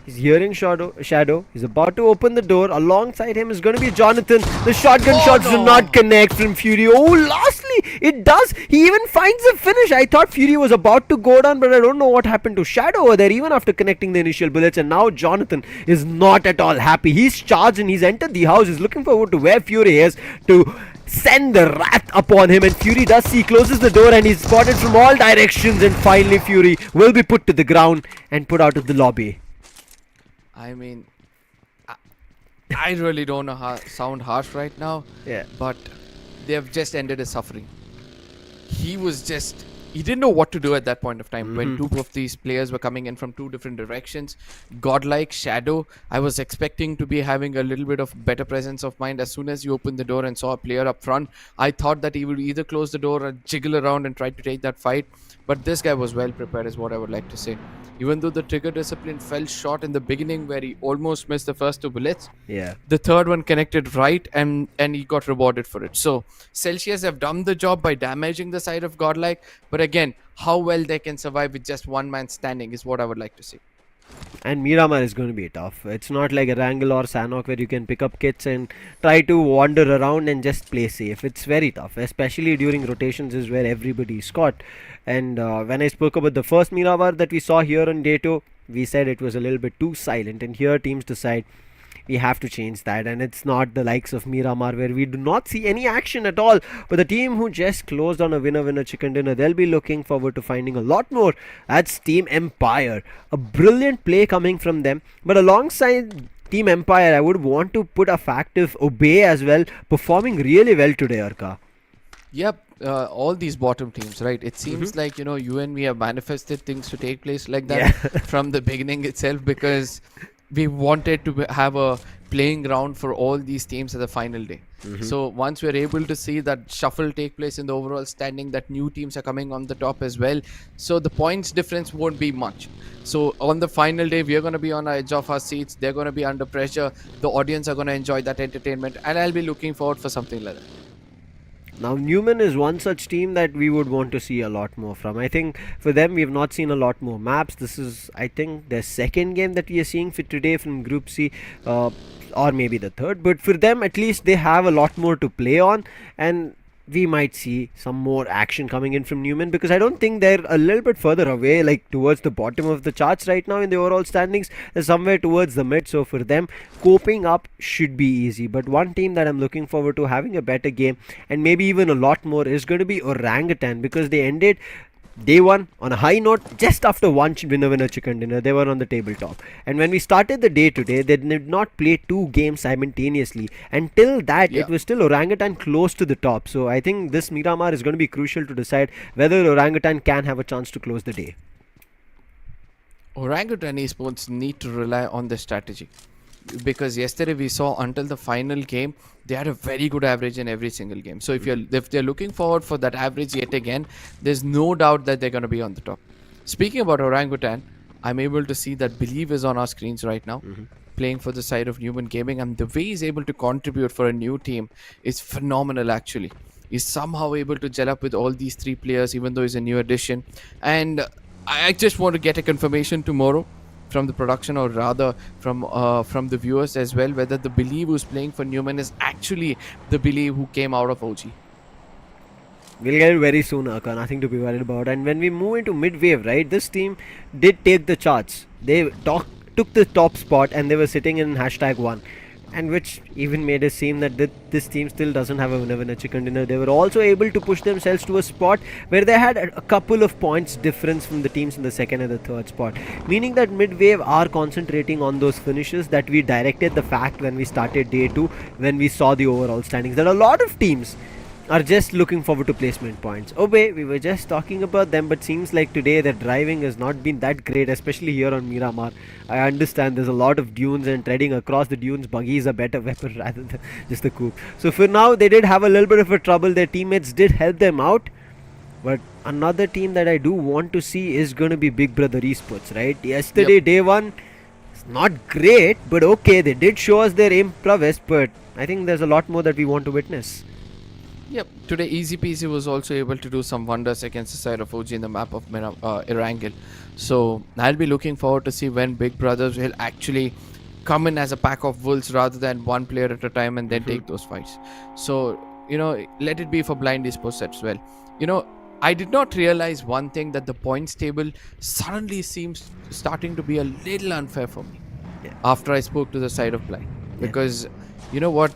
Speaker 11: He's hearing Shadow. He's about to open the door. Alongside him is going to be Jonathan. The shotgun shots do not connect from Fury. Oh, lastly, it does. He even finds a finish. I thought Fury was about to go down, but I don't know what happened to Shadow over there, even after connecting the initial bullets. And now Jonathan is not at all happy. He's charged and he's entered the house. He's looking forward to where Fury is to send the wrath upon him. And Fury does see, closes the door, and he's spotted from all directions. And finally, Fury will be put to the ground and put out of the lobby.
Speaker 12: I mean, I really don't know how sound harsh right now.
Speaker 11: Yeah.
Speaker 12: But they've just ended his suffering. He didn't know what to do at that point of time when 2 of these players were coming in from 2 different directions. Godlike, Shadow, I was expecting to be having a little bit of better presence of mind. As soon as you opened the door and saw a player up front, I thought that he would either close the door or jiggle around and try to take that fight. But this guy was well prepared, is what I would like to say. Even though the trigger discipline fell short in the beginning, where he almost missed the first 2 bullets, the third one connected right, and he got rewarded for it. So Celsius have done the job by damaging the side of Godlike, but again, how well they can survive with just one man standing is what I would like to see.
Speaker 11: And Miramar is going to be tough. It's not like ERANGEL or Sanok where you can pick up kits and try to wander around and just play safe. It's very tough, especially during rotations is where everybody is caught. And when I spoke about the first Miramar that we saw here on day 2, we said it was a little bit too silent, and here teams decide we have to change that, and it's not the likes of Miramar where we do not see any action at all. But the team who just closed on a winner chicken dinner, they'll be looking forward to finding a lot more. That's Team Empire. A brilliant play coming from them, but alongside Team Empire, I would want to put a fact of Obey as well, performing really well today, Arka.
Speaker 12: Yep, all these bottom teams, right? It seems like, you and me have manifested things to take place like that from the beginning itself, because we wanted to have a playing ground for all these teams at the final day. So once we're able to see that shuffle take place in the overall standing, that new teams are coming on the top as well, so the points difference won't be much. So on the final day, we're going to be on the edge of our seats, they're going to be under pressure, the audience are going to enjoy that entertainment, and I'll be looking forward for something like that.
Speaker 11: Now, Newman is one such team that we would want to see a lot more from. I think for them, we have not seen a lot more maps. This is, I think, their second game that we are seeing for today from Group C, or maybe the third. But for them, at least they have a lot more to play on, and we might see some more action coming in from Newman, because I don't think they're a little bit further away, like towards the bottom of the charts right now in the overall standings. They're somewhere towards the mid, so for them, coping up should be easy. But one team that I'm looking forward to having a better game, and maybe even a lot more, is going to be Orangutan, because they ended Day 1 on a high note. Just after one winner chicken dinner, they were on the tabletop, and when we started the day today, they did not play two games simultaneously. Until that, it was still Orangutan close to the top. So I think this Miramar is going to be crucial to decide whether Orangutan can have a chance to close the day.
Speaker 12: Orangutan esports need to rely on their strategy, because yesterday we saw until the final game they had a very good average in every single game. So if they're looking forward for that average yet again, there's no doubt that they're going to be on the top. Speaking about Orangutan, I'm able to see that Believe is on our screens right now, playing for the side of Newman Gaming, and the way he's able to contribute for a new team is phenomenal. Actually, he's somehow able to gel up with all these three players, even though he's a new addition. And I just want to get a confirmation tomorrow from the production, or rather from the viewers as well, whether the Believe who's playing for Newman is actually the Believe who came out of OG.
Speaker 11: We'll get it very soon, Aka, nothing to be worried about. And when we move into MIDWAVE, right, this team did take the charts. They took the top spot, and they were sitting in #1, and which even made us seem that this team still doesn't have a winner chicken dinner. They were also able to push themselves to a spot where they had a couple of points difference from the teams in the second and the third spot, meaning that MIDWAVE are concentrating on those finishes that we directed the fact when we started day 2, when we saw the overall standings, that a lot of teams are just looking forward to placement points. Obey, we were just talking about them, but seems like today their driving has not been that great, especially here on Miramar. I understand there's a lot of dunes, and treading across the dunes, buggy is a better weapon rather than just the coupe. So for now, they did have a little bit of a trouble. Their teammates did help them out. But another team that I do want to see is going to be Big Brother Esports, right? Yesterday, Day 1, it's not great, but okay, they did show us their aim prowess, but I think there's a lot more that we want to witness.
Speaker 12: Yep, today Easy Peasy was also able to do some wonders against the side of OG in the map of ERANGEL. So I'll be looking forward to see when Big Brothers will actually come in as a pack of wolves rather than one player at a time and then take those fights. So, let it be for Blind Esports as well. I did not realize one thing, that the points table suddenly seems starting to be a little unfair for me after I spoke to the side of Blind. Because, you know what?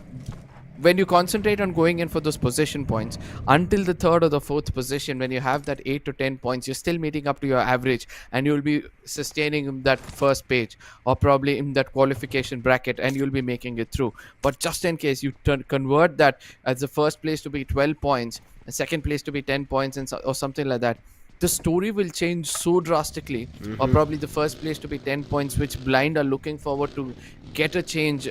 Speaker 12: When you concentrate on going in for those position points, until the third or the fourth position, when you have that 8 to 10 points, you're still meeting up to your average, and you'll be sustaining that first page, or probably in that qualification bracket, and you'll be making it through. But just in case you convert that as the first place to be 12 points, the second place to be 10 points, or something like that, the story will change so drastically. Or probably the first place to be 10 points, which Blind are looking forward to get a change,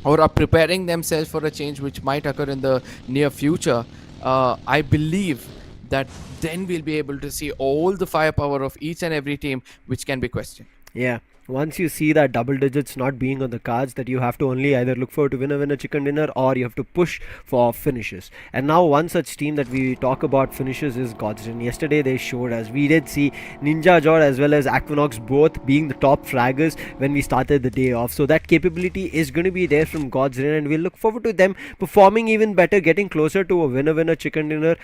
Speaker 12: or are preparing themselves for a change which might occur in the near future. I believe that then we'll be able to see all the firepower of each and every team, which can be questioned.
Speaker 11: Yeah. Once you see that double digits not being on the cards, that you have to only either look forward to winner chicken dinner, or you have to push for finishes. And now one such team that we talk about finishes is GODLIKE. Yesterday they showed us, we did see Ninja Jor as well as Aquinox both being the top fraggers when we started the day off. So that capability is going to be there from GODLIKE, and we'll look forward to them performing even better, getting closer to a winner chicken dinner.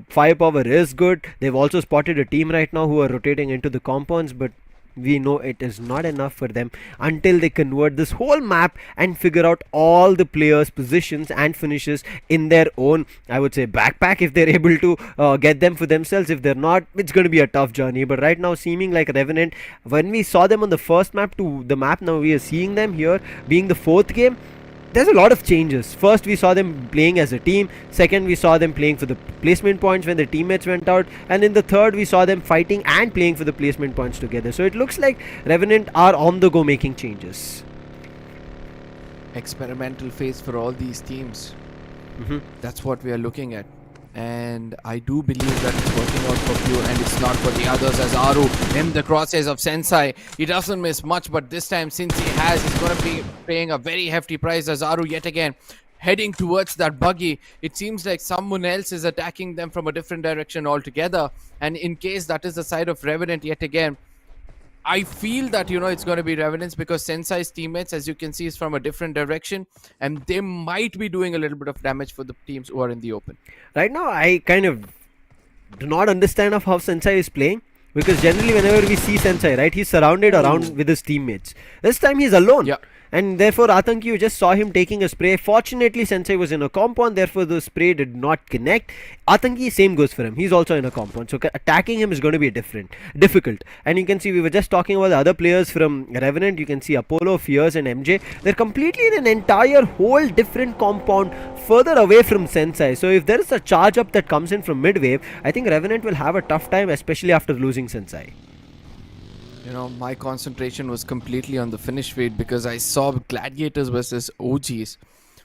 Speaker 11: Firepower is good. They've also spotted a team right now who are rotating into the compounds, but we know it is not enough for them until they convert this whole map and figure out all the players' positions and finishes in their own, I would say, backpack, if they're able to get them for themselves. If they're not, it's going to be a tough journey. But right now, seeming like Revenant, when we saw them on the first map to the map now we are seeing them here being the fourth game, there's a lot of changes. First, we saw them playing as a team. Second, we saw them playing for the placement points when their teammates went out. And in the third, we saw them fighting and playing for the placement points together. So it looks like Revenant are on the go making changes.
Speaker 12: Experimental phase for all these teams. That's what we are looking at. And I do believe that it's working out for Pure and it's not for the others, as Aru in the crosshairs of Sensei. He doesn't miss much, but this time, since he has, he's going to be paying a very hefty price, as Aru yet again heading towards that buggy. It seems like someone else is attacking them from a different direction altogether. And in case that is the side of Revenant yet again, I feel that, it's going to be Revenants, because Sensei's teammates, as you can see, is from a different direction, and they might be doing a little bit of damage for the teams who are in the open.
Speaker 11: Right now, I kind of do not understand of how Sensei is playing, because generally whenever we see Sensei, right, he's surrounded around with his teammates. This time he's alone.
Speaker 12: Yeah.
Speaker 11: And therefore, Atanki, you just saw him taking a spray. Fortunately, Sensei was in a compound, therefore the spray did not connect. Atanki, same goes for him. He's also in a compound. So attacking him is going to be difficult. And you can see, we were just talking about the other players from Revenant. You can see Apollo, Fierce and MJ. They're completely in an entire whole different compound further away from Sensei. So if there is a charge up that comes in from MIDWAVE, I think Revenant will have a tough time, especially after losing Sensei.
Speaker 12: My concentration was completely on the finish fade, because I saw Gladiators versus OGs,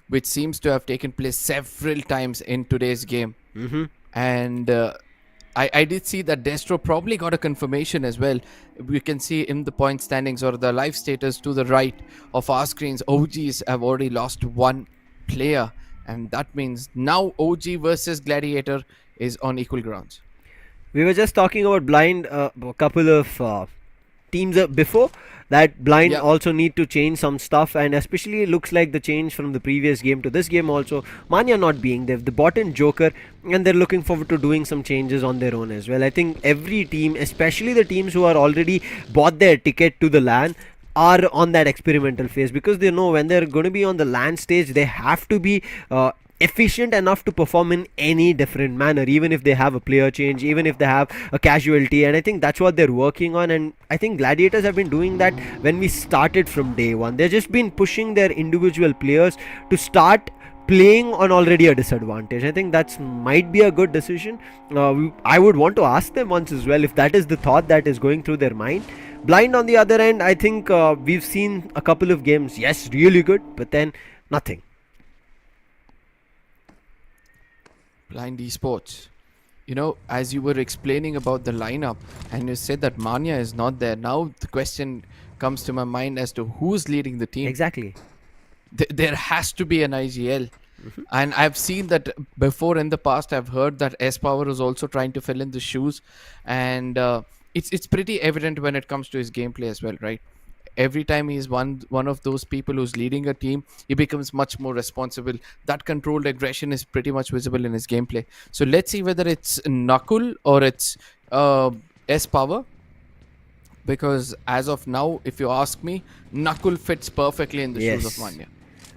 Speaker 12: which seems to have taken place several times in today's game. And I did see that Destro probably got a confirmation as well. We can see in the point standings or the live status to the right of our screens, OGs have already lost one player. And that means now OG versus Gladiator is on equal grounds.
Speaker 11: We were just talking about Blind a couple of teams before that. Blind also need to change some stuff, and especially it looks like the change from the previous game to this game also, Manya not being there, they bought in Joker, and they're looking forward to doing some changes on their own as well. I think every team, especially the teams who are already bought their ticket to the LAN, are on that experimental phase, because they know when they're going to be on the LAN stage, they have to be efficient enough to perform in any different manner, even if they have a player change, even if they have a casualty. And I think that's what they're working on, and I think Gladiators have been doing that when we started from day one. They've just been pushing their individual players to start playing on already a disadvantage. I think that might be a good decision. I would want to ask them once as well if that is the thought that is going through their mind. Blind on the other end, I think we've seen a couple of games, yes, really good, but then nothing.
Speaker 12: Blind esports, as you were explaining about the lineup and you said that Manya is not there, now the question comes to my mind as to who's leading the team.
Speaker 11: Exactly.
Speaker 12: There has to be an IGL. And I've seen that before in the past. I've heard that S-Power is also trying to fill in the shoes, and it's pretty evident when it comes to his gameplay as well, right? Every time he's one of those people who's leading a team, he becomes much more responsible. That controlled aggression is pretty much visible in his gameplay. So let's see whether it's Nakul or it's S-Power, because as of now, if you ask me, Nakul fits perfectly in the shoes of Manya.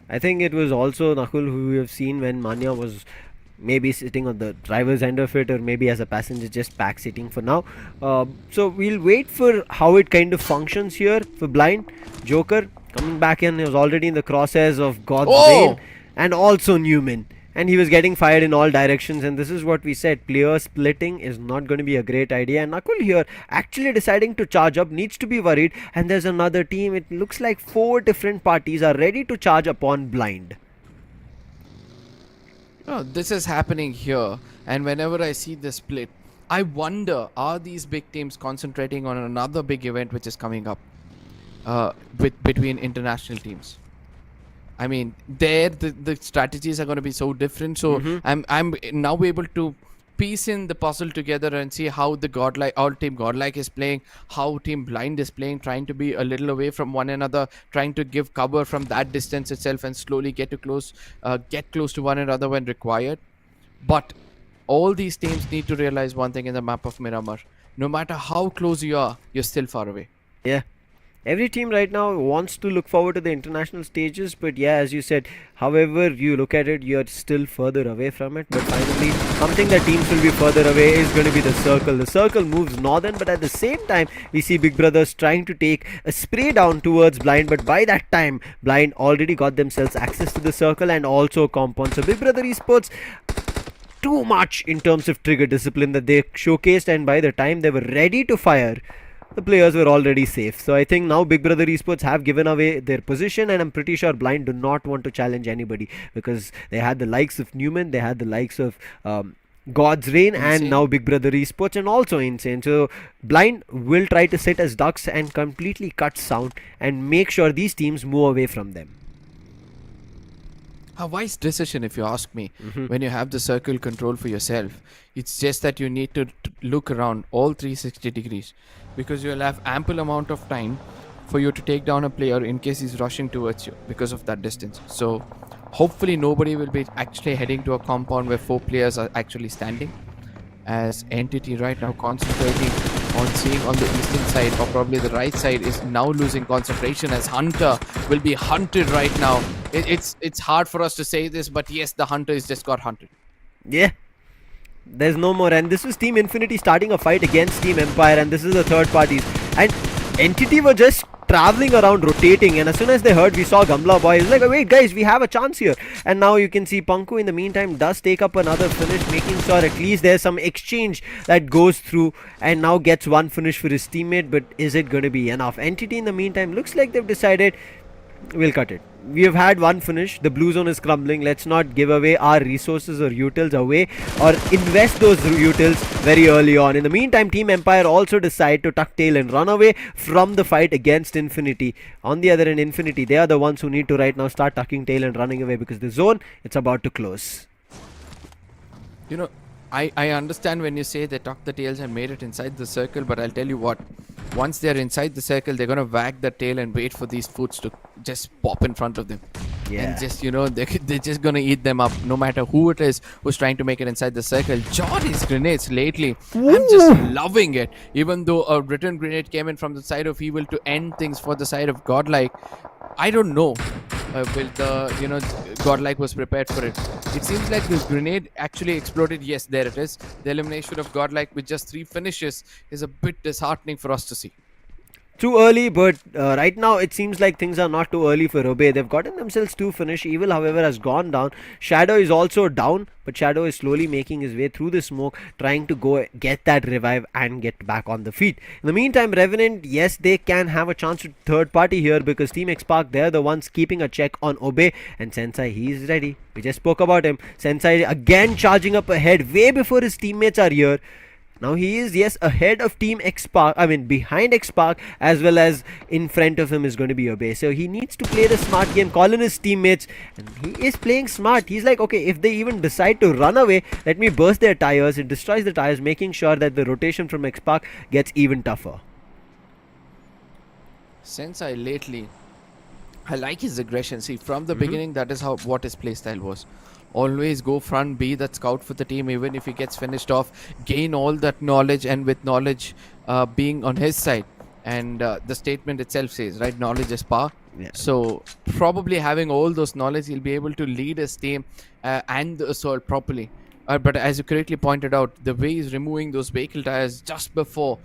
Speaker 11: I think it was also Nakul who we have seen when Manya was maybe sitting on the driver's end of it, or maybe as a passenger just back sitting for now. So we'll wait for how it kind of functions here for Blind. Joker coming back in, he was already in the crosshairs of God's Vein and also Newman, and he was getting fired in all directions, and this is what we said, player splitting is not going to be a great idea. And Nakul here actually deciding to charge up, needs to be worried, and there's another team. It looks like 4 different parties are ready to charge upon Blind.
Speaker 12: This is happening here, and whenever I see this split, I wonder, are these big teams concentrating on another big event which is coming up between international teams? I mean, the strategies are going to be so different. So I'm now able to piece in the puzzle together and see how the team Godlike is playing, how team Blind is playing, trying to be a little away from one another, trying to give cover from that distance itself and slowly get close to one another when required. But all these teams need to realize one thing in the map of Miramar: no matter how close you are, you're still far away.
Speaker 11: Yeah. Every team right now wants to look forward to the international stages, but yeah, as you said, however you look at it, you're still further away from it. But finally, something that teams will be further away is going to be the circle. The circle moves northern, but at the same time, we see Big Brothers trying to take a spray down towards Blind, but by that time, Blind already got themselves access to the circle and also compound. So Big Brother Esports, too much in terms of trigger discipline that they showcased, and by the time they were ready to fire, the players were already safe. So I think now Big Brother Esports have given away their position, and I'm pretty sure Blind do not want to challenge anybody because they had the likes of Newman, they had the likes of God's Reign, and now Big Brother Esports, and also Insane. So Blind will try to sit as ducks and completely cut sound and make sure these teams move away from them.
Speaker 12: A wise decision, if you ask me, when you have the circle control for yourself. It's just that you need to look around all 360 degrees, because you'll have ample amount of time for you to take down a player in case he's rushing towards you because of that distance. So hopefully nobody will be actually heading to a compound where 4 players are actually standing, as Entity right now concentrating on seeing on the eastern side, or probably the right side, is now losing concentration as Hunter will be hunted right now. It's hard for us to say this, but yes, the Hunter is just got hunted.
Speaker 11: Yeah, there's no more, and this is Team Infinity starting a fight against Team Empire, and this is the third parties, and Entity were just traveling around, rotating, and as soon as they heard, we saw Gamla Boy, it's like, wait guys, we have a chance here. And now you can see Panku in the meantime does take up another finish, making sure at least there's some exchange that goes through, and now gets one finish for his teammate. But is it going to be enough? Entity in the meantime looks like they've decided we'll cut it. We have had one finish, the blue zone is crumbling, let's not give away our resources or utils away, or invest those utils very early on. In the meantime, Team Empire also decide to tuck tail and run away from the fight against Infinity. On the other end, Infinity, they are the ones who need to right now start tucking tail and running away, because the zone, it's about to close.
Speaker 12: You know, I understand when you say they tucked the tails and made it inside the circle, but I'll tell you what, once they're inside the circle, they're gonna wag the tail and wait for these foods to just pop in front of them.
Speaker 11: Yeah.
Speaker 12: And just, you know, they're just gonna eat them up, no matter who it is who's trying to make it inside the circle. Johnny's grenades lately, I'm just loving it. Even though a return grenade came in from the side of Evil to end things for the side of Godlike, I don't know. Will the, you know, Godlike was prepared for it. It seems like this grenade actually exploded. Yes, there it is. The elimination of Godlike with just 3 finishes is a bit disheartening for us to see.
Speaker 11: Too early, but right now it seems like things are not too early for Obey. They've gotten themselves 2 finish. Evil, however, has gone down. Shadow is also down, but Shadow is slowly making his way through the smoke, trying to go get that revive and get back on the feet. In the meantime, Revenant, yes, they can have a chance to third party here, because Team X-Park, they're the ones keeping a check on Obey, and Sensei, he's ready. We just spoke about him. Sensei again charging up ahead way before his teammates are here. Now he is, yes, ahead of Team X-Park, behind X-Park, as well as in front of him is going to be Obey. So he needs to play the smart game, call in his teammates, and he is playing smart. He's like, okay, if they even decide to run away, let me burst their tires. It destroys the tires, making sure that the rotation from X-Park gets even tougher.
Speaker 12: Sensei lately, I like his aggression. See, from the beginning, that is what his playstyle was. Always go front, be that scout for the team, even if he gets finished off, gain all that knowledge, and with knowledge being on his side. And the statement itself says, right, knowledge is power.
Speaker 11: Yeah.
Speaker 12: So probably having all those knowledge, he'll be able to lead his team and the assault properly. But as you correctly pointed out, the way he's removing those vehicle tires just before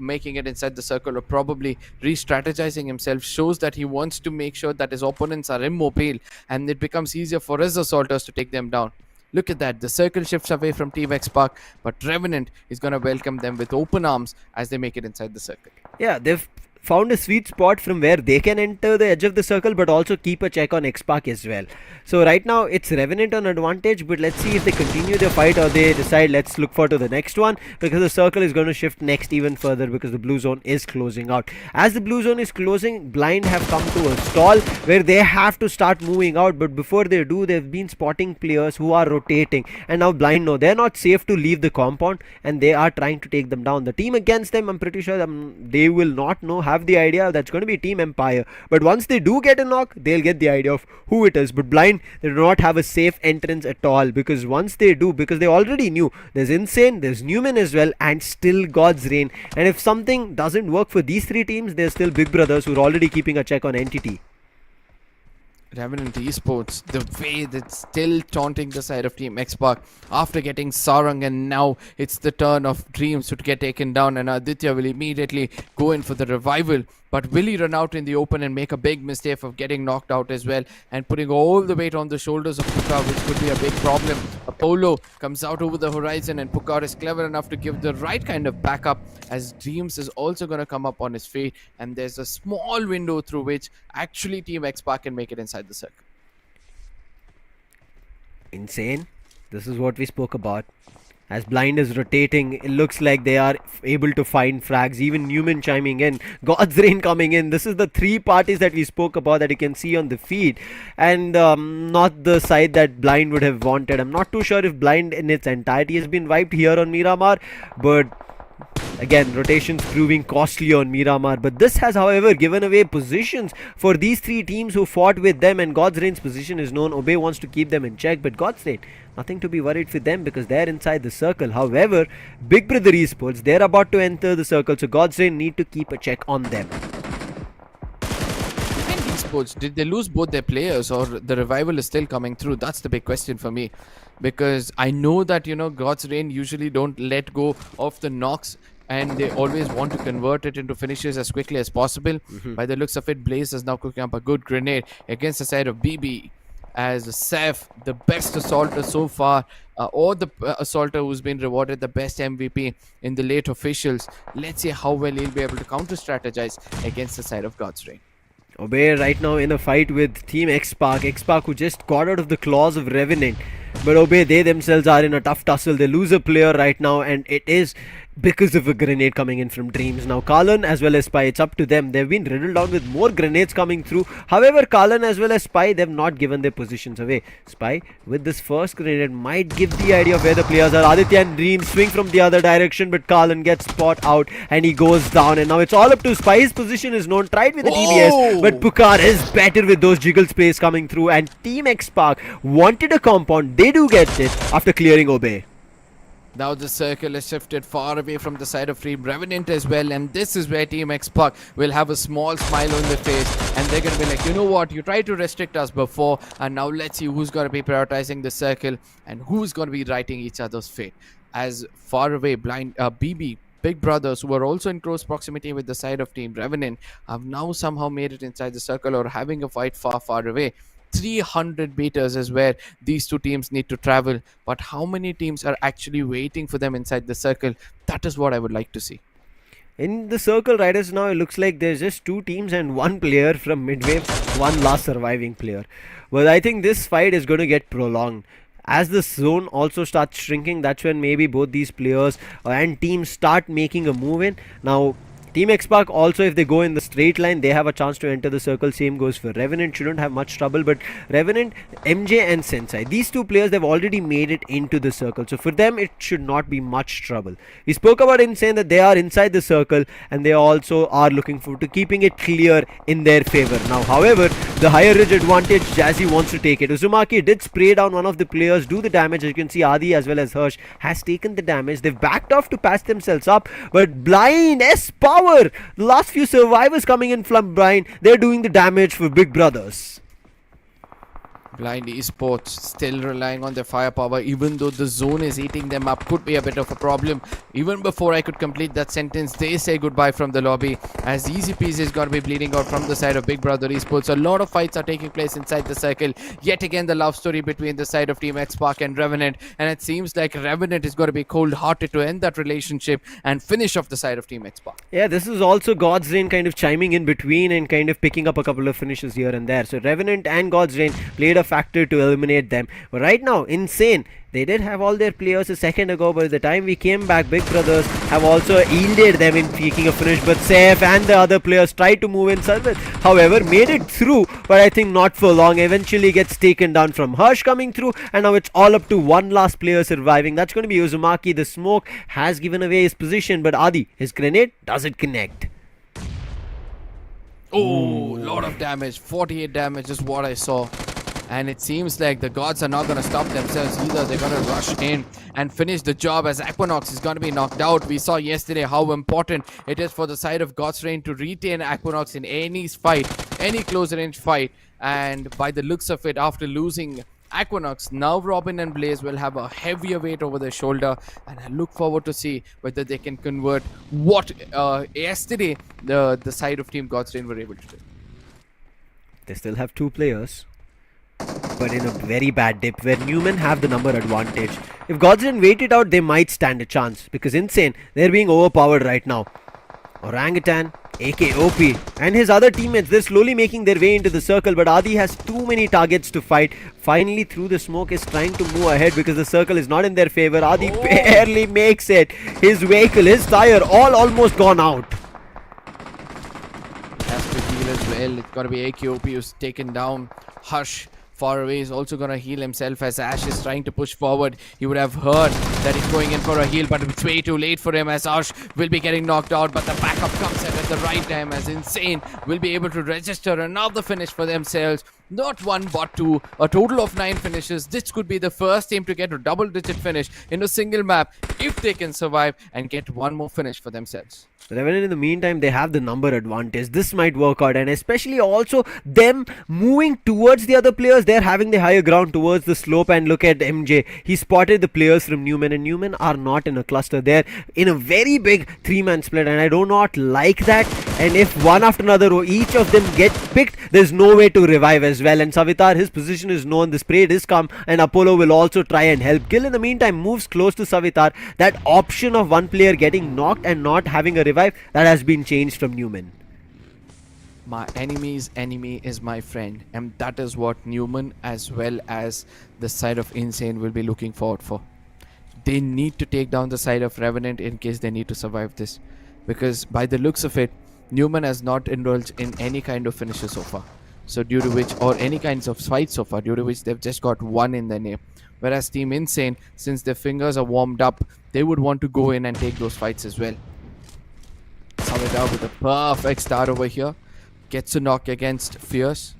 Speaker 12: making it inside the circle, or probably re-strategizing himself, shows that he wants to make sure that his opponents are immobile, and it becomes easier for his assaulters to take them down. Look at that, the circle shifts away from Team X-Park, but Revenant is going to welcome them with open arms as they make it inside the circle.
Speaker 11: Yeah, they've found a sweet spot from where they can enter the edge of the circle, but also keep a check on X-Park as well. So right now it's Revenant on advantage, but let's see if they continue their fight or they decide let's look forward to the next one, because the circle is going to shift next even further, because the blue zone is closing out. As the blue zone is closing, Blind have come to a stall where they have to start moving out, but before they do, they've been spotting players who are rotating, and now Blind know they're not safe to leave the compound, and they are trying to take them down. The team against them, I'm pretty sure they will not know have the idea that's going to be Team Empire. But once they do get a knock, they'll get the idea of who it is. But Blind, they do not have a safe entrance at all, because once they do, because they already knew there's Insane, there's Newman as well, and still God's Reign. And if something doesn't work for these three teams, there's still Big Brothers who are already keeping a check on Entity.
Speaker 12: Revenant Esports, the way that's still taunting the side of Team Xbox after getting Sarang, and now it's the turn of Dreams to get taken down, and Aditya will immediately go in for the revival. But will he run out in the open and make a big mistake of getting knocked out as well and putting all the weight on the shoulders of Puka, which could be a big problem. Apollo comes out over the horizon, and Puka is clever enough to give the right kind of backup, as Dreams is also going to come up on his feet, and there's a small window through which actually Team X-Pac can make it inside the circle.
Speaker 11: Insane. This is what we spoke about. As Blind is rotating, it looks like they are able to find frags. Even Newman chiming in, God's Reign coming in. This is the three parties that we spoke about that you can see on the feed, and not the side that Blind would have wanted. I'm not too sure if Blind in its entirety has been wiped here on Miramar, but again, rotations proving costly on Miramar. But this has, however, given away positions for these three teams who fought with them, and God's Reign's position is known. Obey wants to keep them in check, but God's Reign, nothing to be worried for them because they're inside the circle. However, Big Brother Esports, they're about to enter the circle, so God's Reign need to keep a check on them.
Speaker 12: Esports, did they lose both their players, or the revival is still coming through? That's the big question for me, because I know that, you know, God's Reign usually don't let go of the knocks, and they always want to convert it into finishes as quickly as possible. By the looks of it, Blaze is now cooking up a good grenade against the side of BB, as Seth, the best assaulter so far, or the assaulter who's been rewarded the best MVP in the late officials. Let's see how well he'll be able to counter strategize against the side of God's Reign.
Speaker 11: Obey right now in a fight with Team X-Pac. X-Pac who just got out of the claws of Revenant. But Obey, they themselves are in a tough tussle. They lose a player right now, and it is because of a grenade coming in from Dreams. Now Kalan as well as Spy, it's up to them. They've been riddled down with more grenades coming through. However, Kalan as well as Spy, they've not given their positions away. Spy with this first grenade might give the idea of where the players are. Aditya and Dreams swing from the other direction, but Kalan gets spot out and he goes down, and now it's all up to Spy. His position is known, tried with the TBS, but Pukar is better with those jiggle sprays coming through, and Team X-Pac wanted a compound. They do get it after clearing Obey.
Speaker 12: Now the circle is shifted far away from the side of Team Revenant as well, and this is where Team X-Pac will have a small smile on their face, and they're going to be like, you know what, you tried to restrict us before, and now let's see who's going to be prioritizing the circle and who's going to be writing each other's fate. As far away, Blind BB, Big Brothers, who are also in close proximity with the side of Team Revenant, have now somehow made it inside the circle, or having a fight far, far away. 300 meters is where these two teams need to travel, but how many teams are actually waiting for them inside the circle? That is what I would like to see.
Speaker 11: In the circle right as now, it looks like there's just two teams and one player from MIDWAVE, one last surviving player. But I think this fight is going to get prolonged. As the zone also starts shrinking, that's when maybe both these players and teams start making a move in. Now Team X-Pac also, if they go in the straight line, they have a chance to enter the circle. Same goes for Revenant, shouldn't have much trouble. But Revenant, MJ and Sensei, these two players, they've already made it into the circle, so for them it should not be much trouble. We spoke about Insane that they are inside the circle, and they also are looking forward to keeping it clear in their favor. Now however, the higher ridge advantage, Jazzy wants to take it. Uzumaki did spray down one of the players, do the damage. As you can see, Adi as well as Hirsch has taken the damage. They've backed off to patch themselves up, but Blind S-Power, the last few survivors coming in from Blind, they're doing the damage for Big Brothers.
Speaker 12: Blind Esports still relying on their firepower, even though the zone is eating them up. Could be a bit of a problem. Even before I could complete that sentence, they say goodbye from the lobby, as Easy Peasy is going to be bleeding out from the side of Big Brother Esports. A lot of fights are taking place inside the circle. Yet again, the love story between the side of Team X-Pac and Revenant, and it seems like Revenant is going to be cold-hearted to end that relationship and finish off the side of Team X-Pac.
Speaker 11: Yeah, this is also God's Reign kind of chiming in between and kind of picking up a couple of finishes here and there. So Revenant and God's Reign played a factor to eliminate them. But right now, Insane, they did have all their players a second ago, but by the time we came back, Big Brothers have also yielded them in taking a finish. But Saif and the other players tried to move in service, however made it through, but I think not for long. Eventually gets taken down from Hirsch coming through, and now it's all up to one last player surviving. That's going to be Uzumaki. The smoke has given away his position, but Adi, his grenade, does it connect?
Speaker 12: Oh, lot of damage. 48 damage is what I saw. And it seems like the gods are not going to stop themselves either. They're going to rush in and finish the job as Equinox is going to be knocked out. We saw yesterday how important it is for the side of God's Reign to retain Equinox in any fight, any close range fight. And by the looks of it, after losing Equinox, now Robin and Blaze will have a heavier weight over their shoulder, and I look forward to see whether they can convert what yesterday the side of Team God's Reign were able to do.
Speaker 11: They still have 2 players, but in a very bad dip where Newman have the number advantage. If God's Reign wait it out, they might stand a chance, because Insane, they're being overpowered right now. Orangutan, AKOP, and his other teammates, they're slowly making their way into the circle, but Adi has too many targets to fight. Finally, through the smoke, is trying to move ahead because the circle is not in their favor. Adi barely makes it. His vehicle, his tire, all almost gone out.
Speaker 12: Has to heal as well. It's got to be AKOP who's taken down. Hush far away is also going to heal himself as Ash is trying to push forward. He would have heard that he's going in for a heal, but it's way too late for him as Ash will be getting knocked out, but the backup comes in at the right time as Insane will be able to register another finish for themselves. Not 1 but 2, a total of 9 finishes. This could be the first team to get a double-digit finish in a single map if they can survive and get 1 more finish for themselves.
Speaker 11: Revenant, in the meantime, they have the number advantage. This might work out, and especially also them moving towards the other players. They're having the higher ground towards the slope, and look at MJ. He spotted the players from Newman, and Newman are not in a cluster. They're in a very big 3-man split, and I do not like that. And if one after another or each of them get picked, there's no way to revive as well. And Savitar, his position is known. The spray is come, and Apollo will also try and help. Gil, in the meantime, moves close to Savitar. That option of one player getting knocked and not having a revive, that has been changed from Newman.
Speaker 12: My enemy's enemy is my friend, and that is what Newman as well as the side of Insane will be looking forward for. They need to take down the side of Revenant in case they need to survive this, because by the looks of it, Newman has not indulged in any kind of finishes so far, so due to which, or any kinds of fights so far, due to which they've just got 1 in their name. Whereas Team Insane, since their fingers are warmed up, they would want to go in and take those fights as well. Savitar with a perfect start over here. Gets a knock against Fierce.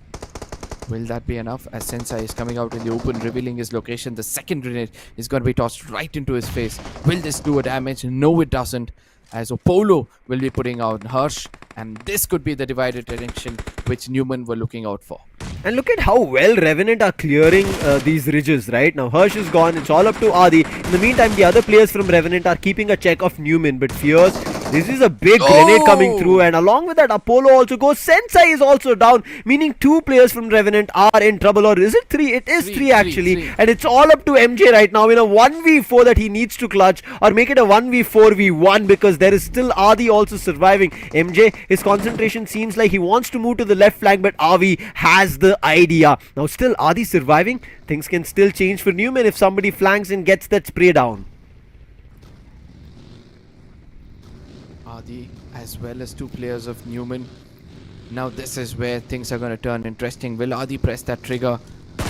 Speaker 12: Will that be enough? As Sensei is coming out in the open, revealing his location. The second grenade is going to be tossed right into his face. Will this do a damage? No, it doesn't. As Apollo will be putting out Harsh. And this could be the divided attention which Newman were looking out for.
Speaker 11: And look at how well Revenant are clearing these ridges right now. Hirsch is gone. It's all up to Adi. In the meantime, the other players from Revenant are keeping a check of Newman. But Fierce, this is a big grenade coming through. And along with that, Apollo also goes. Sensei is also down. Meaning 2 players from Revenant are in trouble. Or is it 3? It is 3 actually. 3. And it's all up to MJ right now in a 1v4 that he needs to clutch. Or make it a 1v4v1. Because there is still Adi also surviving. MJ, his concentration seems like he wants to move to the left flank. But Avi has the idea. Now still Adi surviving. Things can still change for Newman if somebody flanks and gets that spray down.
Speaker 12: Adi as well as 2 players of Newman. Now this is where things are going to turn interesting. Will Adi press that trigger?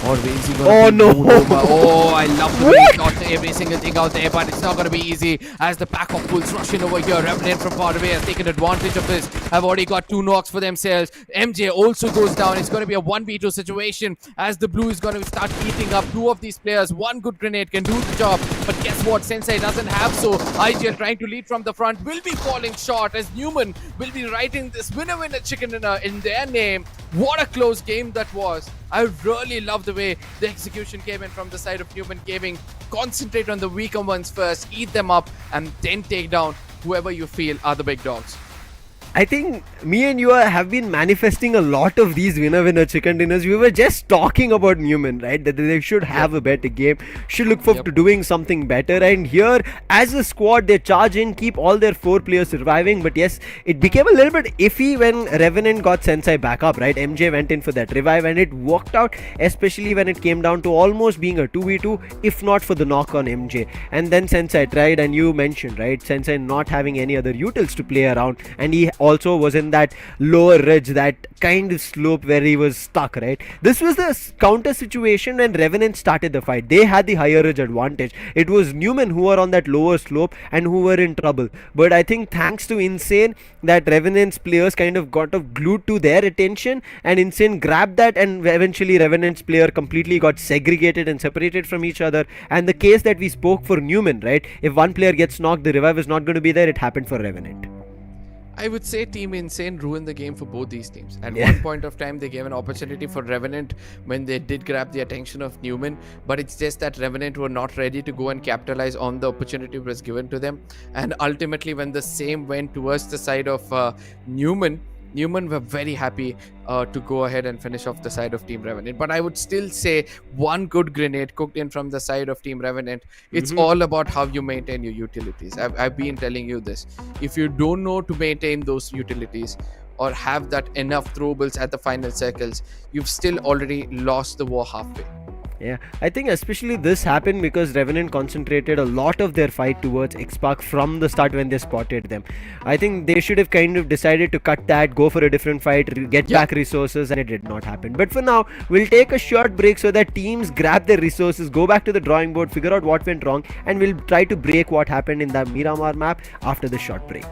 Speaker 12: Or is he going to Oh, I love the way he got every single thing out there, but it's not going to be easy as the backup pulls rush in over here. Revenant from far away has taken advantage of this. Have already got 2 knocks for themselves. MJ also goes down. It's going to be a 1v2 situation as the blue is going to start eating up 2 of these players. 1 good grenade can do the job, but guess what? Sensei doesn't have so. IGL trying to lead from the front will be falling short as Newman will be writing this winner chicken dinner in their name. What a close game that was. I really love the way the execution came in from the side of Newman Gaming. Concentrate on the weaker ones first, eat them up, and then take down whoever you feel are the big dogs.
Speaker 11: I think me and you have been manifesting a lot of these winner chicken dinners. We were just talking about Newman, right? That they should have a better game, should look forward to doing something better. And here, as a squad, they charge in, keep all their 4 players surviving. But yes, it became a little bit iffy when Revenant got Sensei back up, right? MJ went in for that revive, and it worked out, especially when it came down to almost being a 2v2, if not for the knock on MJ. And then Sensei tried, and you mentioned, right? Sensei not having any other utils to play around, and he also was in that lower ridge, that kind of slope where he was stuck, right? This was the counter situation when Revenant started the fight. They had the higher ridge advantage. It was Newman who were on that lower slope and who were in trouble. But I think thanks to Insane, that Revenant's players kind of got glued to their attention, and Insane grabbed that, and eventually Revenant's player completely got segregated and separated from each other. And the case that we spoke for Newman, right? If one player gets knocked, the revive is not going to be there. It happened for Revenant.
Speaker 12: I would say Team Insane ruined the game for both these teams. At one point of time, they gave an opportunity for Revenant when they did grab the attention of Newman, but it's just that Revenant were not ready to go and capitalize on the opportunity that was given to them. And ultimately, when the same went towards the side of Newman were very happy to go ahead and finish off the side of Team Revenant. But I would still say one good grenade cooked in from the side of Team Revenant. It's all about how you maintain your utilities. I've been telling you this. If you don't know to maintain those utilities or have that enough throwables at the final circles, you've still already lost the war halfway.
Speaker 11: Yeah, I think especially this happened because Revenant concentrated a lot of their fight towards Xpark from the start when they spotted them. I think they should have kind of decided to cut that, go for a different fight, get back resources, and it did not happen. But for now, we'll take a short break so that teams grab their resources, go back to the drawing board, figure out what went wrong, and we'll try to break what happened in the Miramar map after the short break.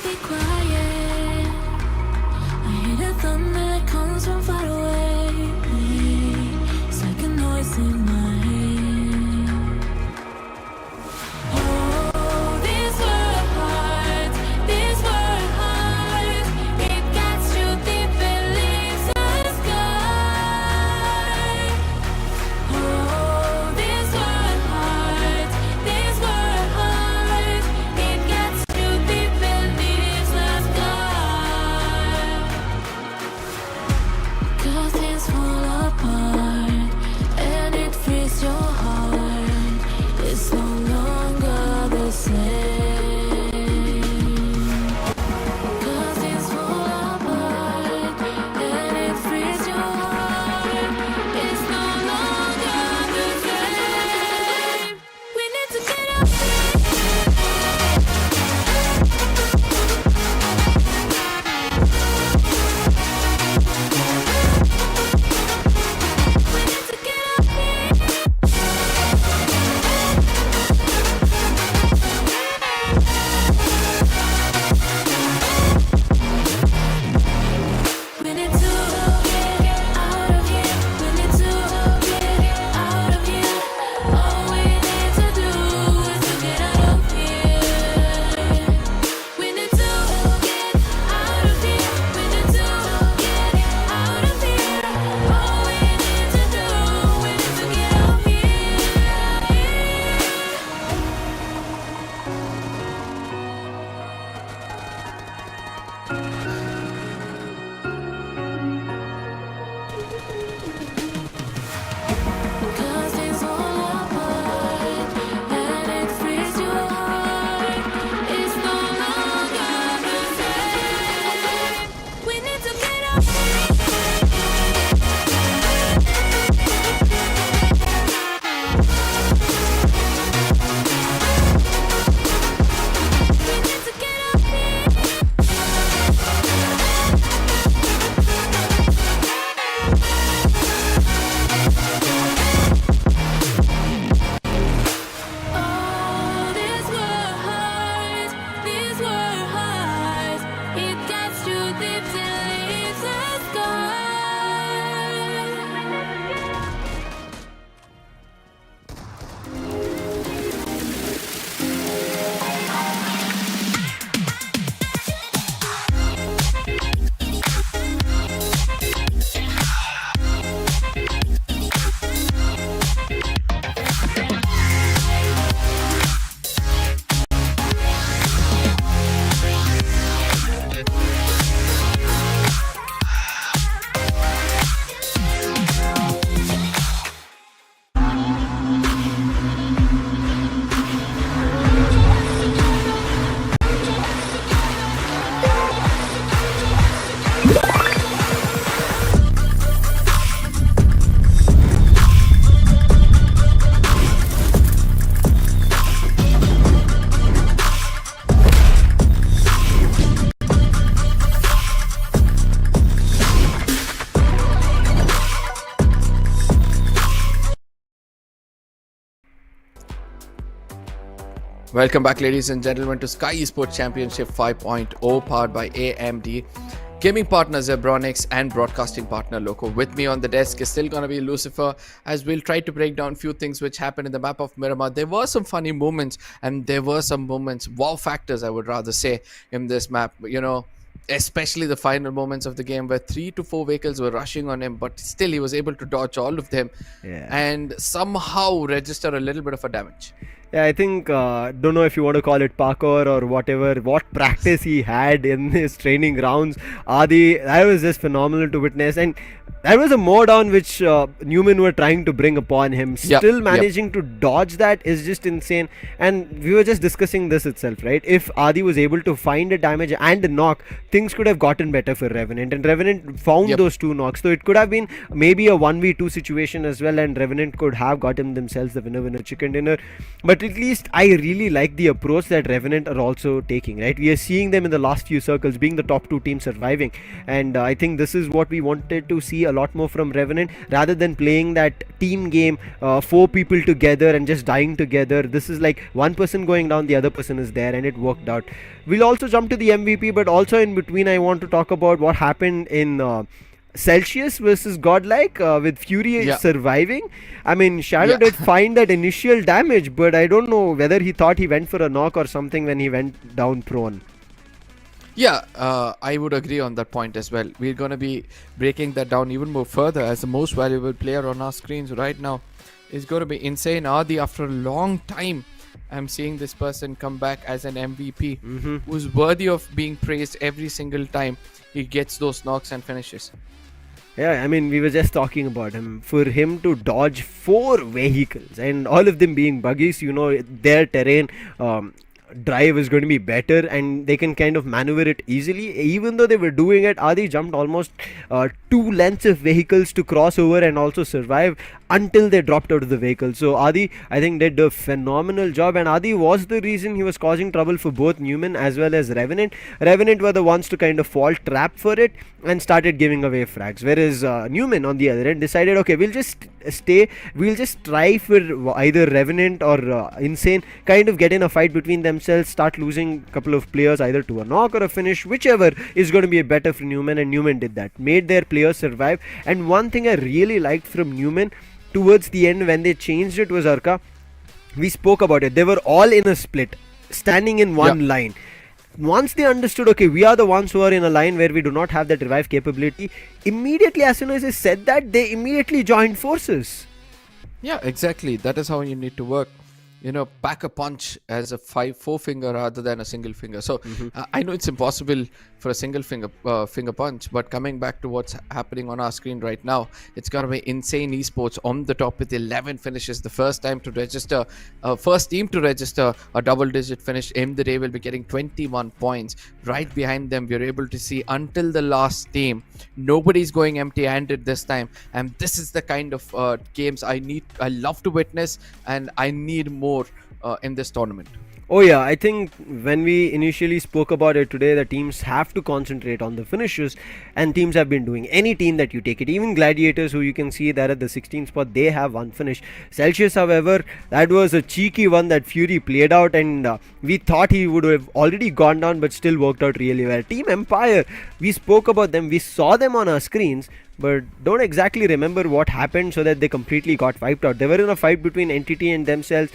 Speaker 1: Be quiet. I hear the thunder that comes from far away. It's like a noise in my head. Oh, these were hard. These were hard. It gets you deep and leaves the sky. Oh, these were hard. These were hard. It gets you deep and leaves the sky. Cause things fall apart and it frees your heart. It's no longer the same. Cause things fall apart and it frees your heart. It's no longer the same. We need to get up.
Speaker 12: Welcome back, ladies and gentlemen, to Skyesports Championship 5.0, powered by AMD. Gaming partner Zebronics and broadcasting partner Loco. With me on the desk is still going to be Lucifer, as we'll try to break down a few things which happened in the map of Miramar. There were some funny moments, and there were some moments, wow factors I would rather say, in this map. You know, especially the final moments of the game where 3 to 4 vehicles were rushing on him, but still he was able to dodge all of them and somehow register a little bit of a damage.
Speaker 11: Yeah, I think, don't know if you want to call it parkour or whatever, what practice he had in his training rounds. Adi, that was just phenomenal to witness. And that was a mode on which Newman were trying to bring upon him. Still managing to dodge that is just insane. And we were just discussing this itself, right? If Adi was able to find a damage and a knock, things could have gotten better for Revenant. And Revenant found those 2 knocks. So it could have been maybe a 1v2 situation as well. And Revenant could have gotten themselves the winner chicken dinner. But at least I really like the approach that Revenant are also taking, right? We are seeing them in the last few circles being the top 2 teams surviving, and I think this is what we wanted to see a lot more from Revenant, rather than playing that team game, 4 people together and just dying together. This is like one person going down, the other person is there, and it worked out. We'll also jump to the MVP, but also in between I want to talk about what happened in Celsius versus Godlike, with Fury surviving. I mean, Shadow did find that initial damage, but I don't know whether he thought he went for a knock or something when he went down prone.
Speaker 12: Yeah, I would agree on that point as well. We're going to be breaking that down even more further, as the most valuable player on our screens right now is going to be insane Adi. After a long time, I'm seeing this person come back as an MVP who's worthy of being praised every single time he gets those knocks and finishes.
Speaker 11: Yeah, I mean, we were just talking about him. For him to dodge 4 vehicles and all of them being buggies, you know, their terrain drive is going to be better and they can kind of maneuver it easily. Even though they were doing it, Adi jumped almost 2 lengths of vehicles to cross over and also survive until they dropped out of the vehicle. So Adi, I think, did a phenomenal job, and Adi was the reason he was causing trouble for both Newman as well as Revenant. Revenant were the ones to kind of fall trap for it and started giving away frags, whereas Newman on the other end decided, okay, we'll just we'll just try for either Revenant or Insane, kind of get in a fight between themselves, start losing a couple of players either to a knock or a finish, whichever is going to be better for Newman, and Newman did that, made their players survive. And one thing I really liked from Newman towards the end when they changed it was, Arka, we spoke about it, they were all in a split, standing in one line. Once they understood, okay, we are the ones who are in a line where we do not have that revive capability, immediately as soon as they said that, they immediately joined forces.
Speaker 12: Yeah, exactly. That is how you need to work. You know, pack a punch as a 4 finger rather than a single finger. So I know it's impossible for a single finger punch, but coming back to what's happening on our screen right now, it's gonna be Insane Esports on the top with 11 finishes. The first team to register a double-digit finish in the day will be getting 21 points. Right behind them, we're able to see until the last team, nobody's going empty-handed this time, and this is the kind of games I love to witness, and I need more in this tournament.
Speaker 11: Oh yeah, I think when we initially spoke about it today, the teams have to concentrate on the finishes, and teams have been doing. Any team that you take it, even Gladiators, who you can see that at the 16th spot, they have 1 finish. Celsius, however, that was a cheeky one that Fury played out, and we thought he would have already gone down, but still worked out really well. Team Empire, we spoke about them, we saw them on our screens, but don't exactly remember what happened so that they completely got wiped out. They were in a fight between Entity and themselves.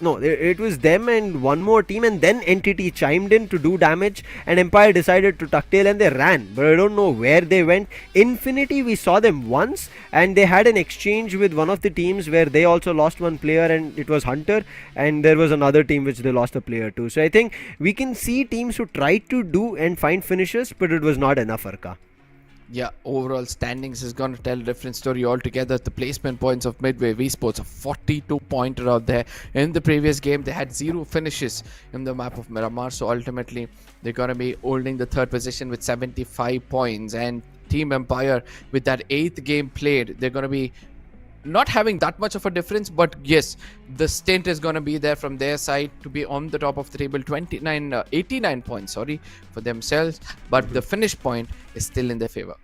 Speaker 11: No, it was them and one more team, and then Entity chimed in to do damage, and Empire decided to tuck tail and they ran, but I don't know where they went. Infinity, we saw them once, and they had an exchange with one of the teams where they also lost 1 player, and it was Hunter, and there was another team which they lost a player to. So I think we can see teams who tried to do and find finishes, but it was not enough, Arka.
Speaker 12: Yeah, overall standings is going to tell a different story altogether. The placement points of MIDWAVE esports, a 42 pointer out there. In the previous game, they had 0 finishes in the map of Miramar, so ultimately they're going to be holding the 3rd position with 75 points. And Team Empire, with that 8th game played, they're going to be not having that much of a difference, but yes, the stint is going to be there from their side to be on the top of the table. 89 points for themselves, but the finish point is still in their favor.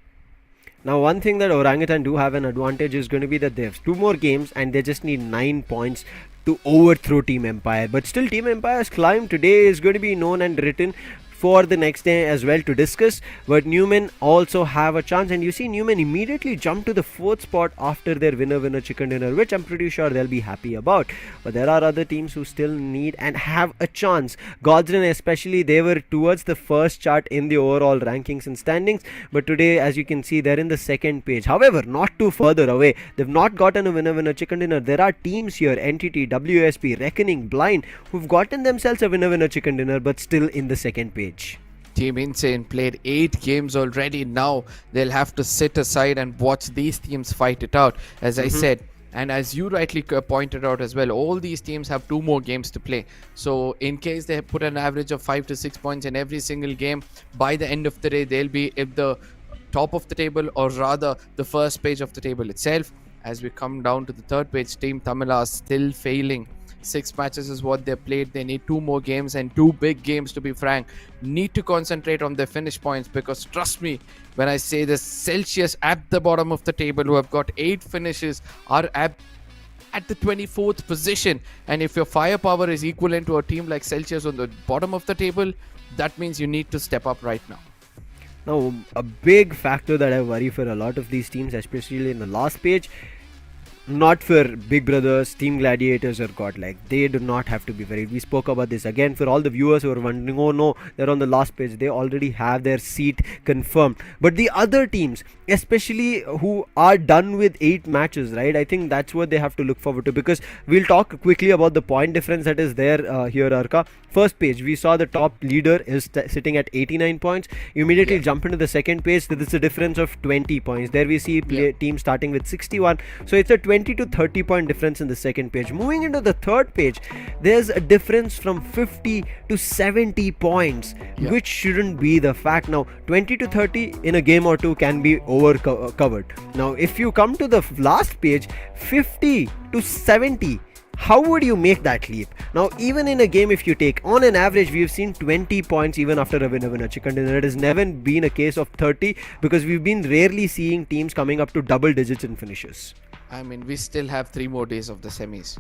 Speaker 11: Now, one thing that Orangutan do have an advantage is going to be that they have 2 more games and they just need 9 points to overthrow Team Empire. But still, Team Empire's climb today is going to be known and written for the next day as well to discuss. But Newman also have a chance, and you see Newman immediately jump to the 4th spot after their winner chicken dinner, which I'm pretty sure they'll be happy about. But there are other teams who still need and have a chance. Godsden especially, they were towards the first chart in the overall rankings and standings, but today, as you can see, they're in the 2nd page. However, not too further away. They've not gotten a winner chicken dinner. There are teams here, NTT, WSP, Reckoning, Blind, who've gotten themselves a winner chicken dinner, but still in the 2nd page.
Speaker 12: Team Insane played 8 games already. Now they'll have to sit aside and watch these teams fight it out, as I said. And as you rightly pointed out as well, all these teams have 2 more games to play. So in case they put an average of 5 to 6 points in every single game, by the end of the day, they'll be at the top of the table, or rather the first page of the table itself. As we come down to the 3rd page, Team TAMILAS still failing. 6 matches is what they played. They need 2 more games, and 2 big games, to be frank. Need to concentrate on their finish points, because trust me when I say this, Celsius at the bottom of the table, who have got 8 finishes, are at the 24th position. And if your firepower is equivalent to a team like Celsius on the bottom of the table, that means you need to step up right now.
Speaker 11: Now, a big factor that I worry for a lot of these teams, especially in the last page, not for Big Brothers, Team Gladiators or Godlike. They do not have to be worried. We spoke about this again for all the viewers who are wondering, oh no, they're on the last page. They already have their seat confirmed. But the other teams, especially who are done with 8 matches, right? I think that's what they have to look forward to, because we'll talk quickly about the point difference that is there here, Arka. First page, we saw the top leader is sitting at 89 points. You immediately jump into the 2nd page. There is a difference of 20 points. There we see teams starting with 61. So it's a 20 to 30 point difference in the 2nd page. Moving into the 3rd page, there's a difference from 50 to 70 points, which shouldn't be the fact. Now, 20 to 30 in a game or 2 can be covered. Now, if you come to the last page, 50 to 70, how would you make that leap? Now, even in a game, if you take on an average, we've seen 20 points even after a winner chicken dinner. It has never been a case of 30, because we've been rarely seeing teams coming up to double digits in finishes.
Speaker 12: I mean, we still have 3 more days of the semis,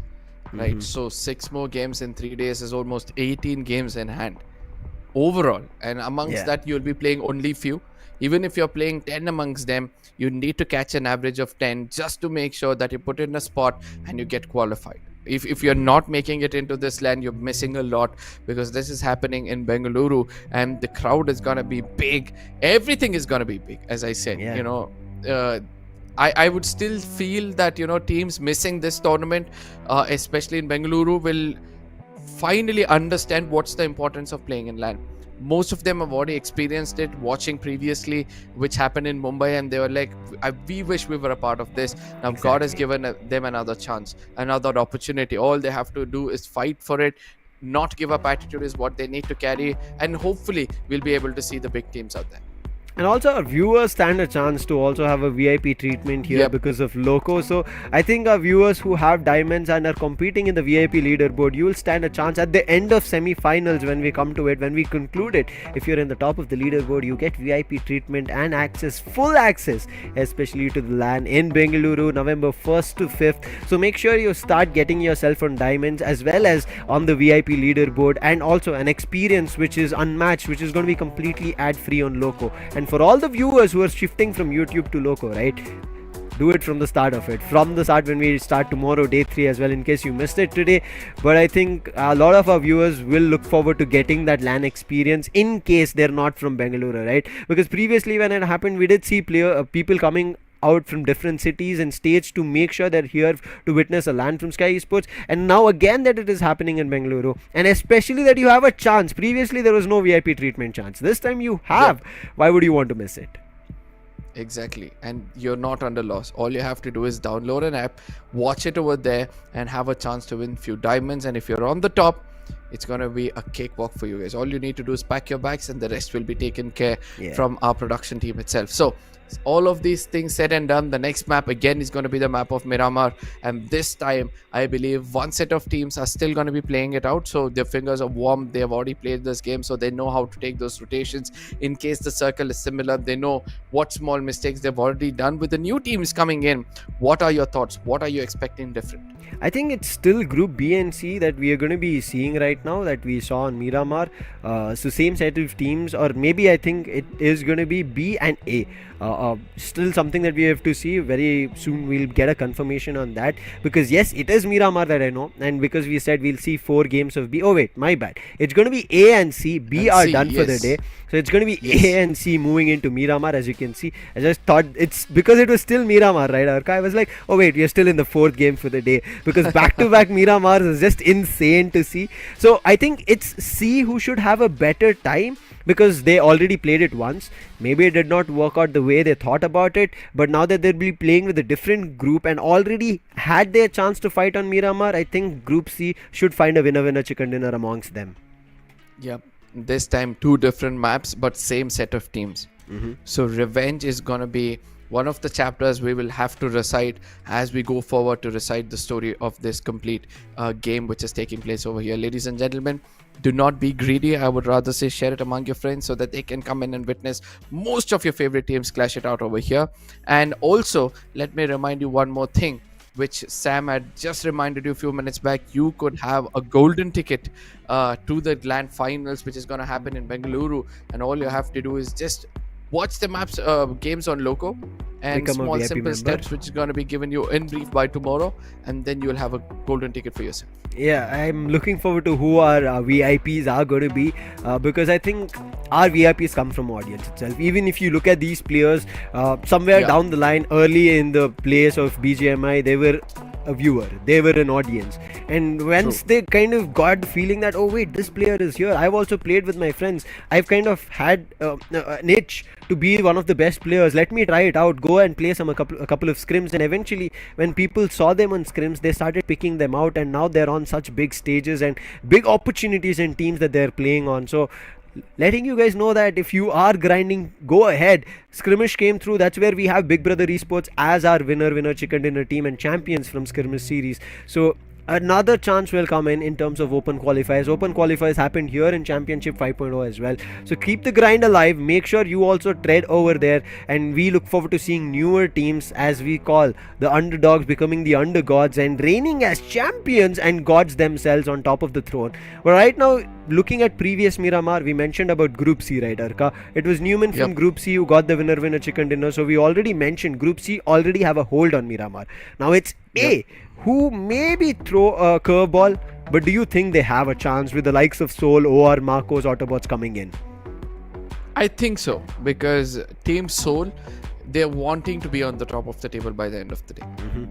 Speaker 12: right? So 6 more games in 3 days is almost 18 games in hand overall. And amongst that, you'll be playing only few. Even if you're playing 10 amongst them, you need to catch an average of 10 just to make sure that you put in a spot and you get qualified. If you're not making it into this land, you're missing a lot, because this is happening in Bengaluru and the crowd is going to be big. Everything is going to be big, as I said. You know, I would still feel that, you know, teams missing this tournament, especially in Bengaluru, will finally understand what's the importance of playing in LAN. Most of them have already experienced it, watching previously, which happened in Mumbai, and they were like, we wish we were a part of this. Now God has given them another chance, another opportunity. All they have to do is fight for it. Not give up attitude is what they need to carry, and hopefully we'll be able to see the big teams out there.
Speaker 11: And also our viewers stand a chance to also have a VIP treatment here because of Loco. So I think our viewers who have diamonds and are competing in the VIP leaderboard, you will stand a chance at the end of semi-finals when we come to it, when we conclude it. If you're in the top of the leaderboard, you get VIP treatment and access, full access, especially to the LAN in Bengaluru, November 1st to 5th. So make sure you start getting yourself on diamonds as well as on the VIP leaderboard, and also an experience which is unmatched, which is going to be completely ad-free on Loco. And for all the viewers who are shifting from YouTube to Loco, right, do it from the start of it, from the start when we start tomorrow, day 3 as well, in case you missed it today. But I think a lot of our viewers will look forward to getting that LAN experience in case they're not from Bengaluru, right? Because previously when it happened, we did see people coming out from different cities and states to make sure they're here to witness a LAN from Skyesports, and now again that it is happening in Bengaluru, and especially that you have a chance. Previously there was no VIP treatment chance, this time you have. Why would you want to miss it?
Speaker 12: Exactly, and you're not under loss. All you have to do is download an app, watch it over there, and have a chance to win few diamonds. And if you're on the top, it's going to be a cakewalk for you guys. All you need to do is pack your bags, and the rest will be taken care from our production team itself. So all of these things said and done, the next map again is going to be the map of Miramar, and this time I believe one set of teams are still going to be playing it out, so their fingers are warm. They have already played this game, so they know how to take those rotations in case the circle is similar. They know what small mistakes they've already done. With the new teams coming in, what are your thoughts? What are you expecting different?
Speaker 11: I think it's still Group B and C that we are going to be seeing right now, that we saw on Miramar. So same set of teams, or maybe I think it is going to be B and A. Still something that we have to see. Very soon we'll get a confirmation on that, because yes, it is Miramar that I know, and because we said we'll see 4 games of B. Oh wait, my bad. It's going to be A and C. B and are C, done for the day. So it's going to be A and C moving into Miramar, as you can see. I just thought it's because it was still Miramar, right, Arka? I was like, oh wait, we are still in the 4th game for the day, because back-to-back Miramars is just insane to see. So I think it's C who should have a better time, because they already played it once. Maybe it did not work out the way they thought about it, but now that they'll be playing with a different group and already had their chance to fight on Miramar, I think Group C should find a winner chicken dinner amongst them.
Speaker 12: Yep. This time 2 different maps, but same set of teams. So Revenge is going to be one of the chapters we will have to recite as we go forward to recite the story of this complete game which is taking place over here. Ladies and gentlemen, do not be greedy. I would rather say share it among your friends so that they can come in and witness most of your favorite teams clash it out over here. And also, let me remind you one more thing, which Sam had just reminded you a few minutes back. You could have a golden ticket to the Grand Finals, which is going to happen in Bengaluru, and all you have to do is just watch the maps games on Loco and
Speaker 11: Become
Speaker 12: small
Speaker 11: a VIP
Speaker 12: simple
Speaker 11: member.
Speaker 12: steps which is going to be given you in brief by tomorrow, and then you'll have a golden ticket for yourself.
Speaker 11: Yeah, I'm looking forward to who our VIPs are going to be, because I think our VIPs come from audience itself. Even if you look at these players, somewhere down the line, early in the place of BGMI, they were a viewer, they were an audience, and once they kind of got the feeling that, oh wait, this player is here, I've also played with my friends, I've kind of had an itch to be one of the best players, let me try it out, go and play a couple of scrims. And eventually when people saw them on scrims, they started picking them out, and now they're on such big stages and big opportunities in teams that they're playing on. So letting you guys know that if you are grinding, go ahead. Skirmish came through. That's where we have Big Brother Esports as our winner chicken dinner team and champions from Skirmish series. So another chance will come in terms of open qualifiers. Open qualifiers happened here in Championship 5.0 as well. So keep the grind alive. Make sure you also tread over there, and we look forward to seeing newer teams, as we call the underdogs, becoming the undergods and reigning as champions and gods themselves on top of the throne. But right now, looking at previous Miramar, we mentioned about Group C, right, Arka? It was Newman from Group C who got the winner chicken dinner. So we already mentioned Group C already have a hold on Miramar. Now it's A who maybe throw a curveball, but do you think they have a chance with the likes of Soul, OR, Marcos, Autobots coming in?
Speaker 12: I think so, because Team Soul, they're wanting to be on the top of the table by the end of the day.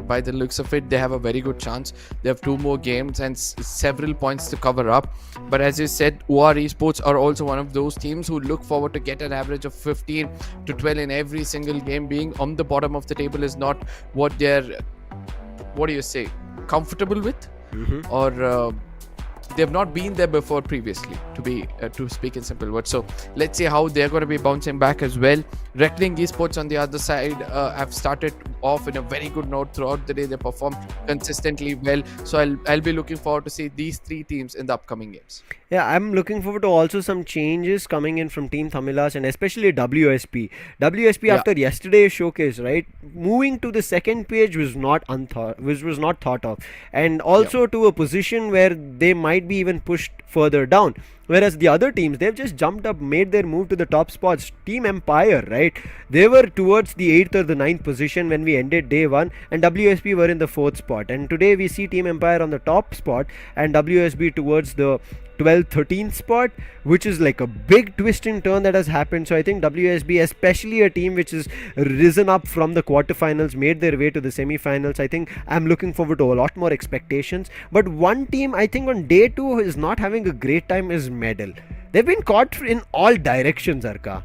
Speaker 12: By the looks of it, they have a very good chance. They have 2 more games and several points to cover up. But as you said, OR Esports are also one of those teams who look forward to get an average of 15 to 12 in every single game. Being on the bottom of the table is not what they're, comfortable with, or they've not been there before previously, to speak in simple words. So let's see how they're going to be bouncing back as well. Reckoning Esports on the other side have started off in a very good note throughout the day. They perform consistently well, so I'll be looking forward to see these 3 teams in the upcoming games.
Speaker 11: Yeah, I'm looking forward to also some changes coming in from Team TAMILAS, and especially WSP after yesterday's showcase, right, moving to the second page was not thought of, and also to a position where they might be even pushed further down. Whereas the other teams, they've just jumped up, made their move to the top spots. Team Empire, right? They were towards the 8th or the 9th position when we ended day 1, and WSP were in the 4th spot. And today we see Team Empire on the top spot and WSP towards the 12th, 13th spot, which is like a big twist and turn that has happened. So I think WSB, especially a team which has risen up from the quarterfinals, made their way to the semi-finals. I think I'm looking forward to a lot more expectations. But one team I think on day 2 is not having a great time is Medal. They've been caught in all directions, Arka.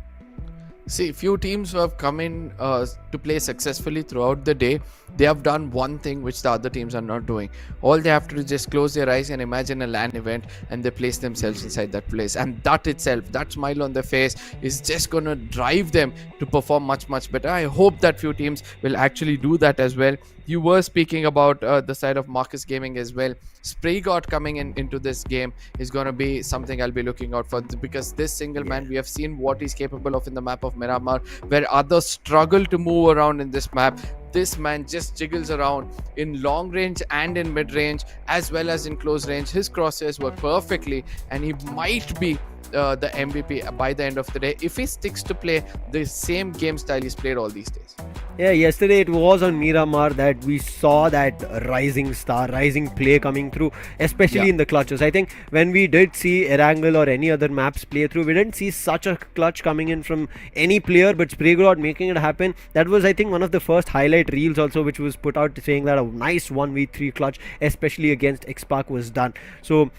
Speaker 12: See, few teams who have come in to play successfully throughout the day, they have done one thing which the other teams are not doing. All they have to do is just close their eyes and imagine a LAN event, and they place themselves inside that place. And that itself, that smile on their face, is just going to drive them to perform much, much better. I hope that few teams will actually do that as well. You were speaking about the side of Marcus Gaming as well. Spray God coming into this game is going to be something I'll be looking out for, because this single man, we have seen what he's capable of in the map of Miramar, where others struggle to move around in this map. This man just jiggles around in long range and in mid range as well as in close range. His crosshairs work perfectly, and he might be the MVP by the end of the day if he sticks to play the same game style he's played all these days.
Speaker 11: Yeah, yesterday it was on Miramar that we saw that rising play coming through, especially in the clutches. I think when we did see ERANGEL or any other maps play through, we didn't see such a clutch coming in from any player, but Spraygod making it happen. That was, I think, one of the first highlight reels also which was put out, saying that a nice 1v3 clutch, especially against Xpark, was done. So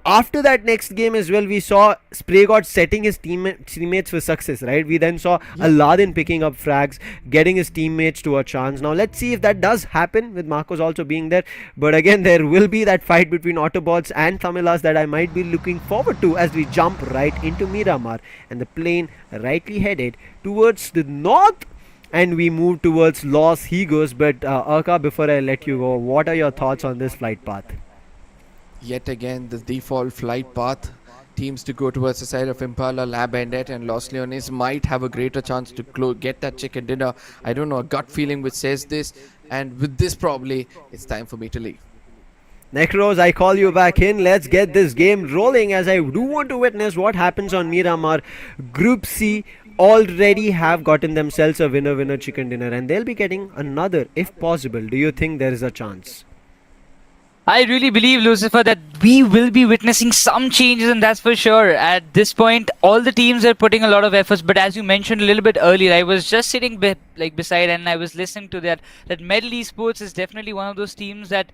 Speaker 11: after that next game as well, we saw Spraygod setting his teammates for success, right? We then saw Aladdin picking up frags, getting his teammates to a chance. Now let's see if that does happen with Marcos also being there. But again, there will be that fight between AUTOBOTZ and TAMILAS that I might be looking forward to as we jump right into Miramar, and the plane rightly headed towards the north, and we move towards Los Higos. But Arka, before I let you go, what are your thoughts on this flight path?
Speaker 12: Yet again, the default flight path. Teams to go towards the side of Impala, La Bandette and Los Leones might have a greater chance to get that chicken dinner. I don't know, a gut feeling which says this. And with this, probably, it's time for me to leave.
Speaker 11: Necros, I call you back in. Let's get this game rolling, as I do want to witness what happens on Miramar. Group C already have gotten themselves a winner chicken dinner, and they'll be getting another if possible. Do you think there is a chance?
Speaker 13: I really believe, Lucifer, that we will be witnessing some changes, and that's for sure. At this point, all the teams are putting a lot of efforts, but as you mentioned a little bit earlier, I was just sitting beside and I was listening to that Medal Esports is definitely one of those teams that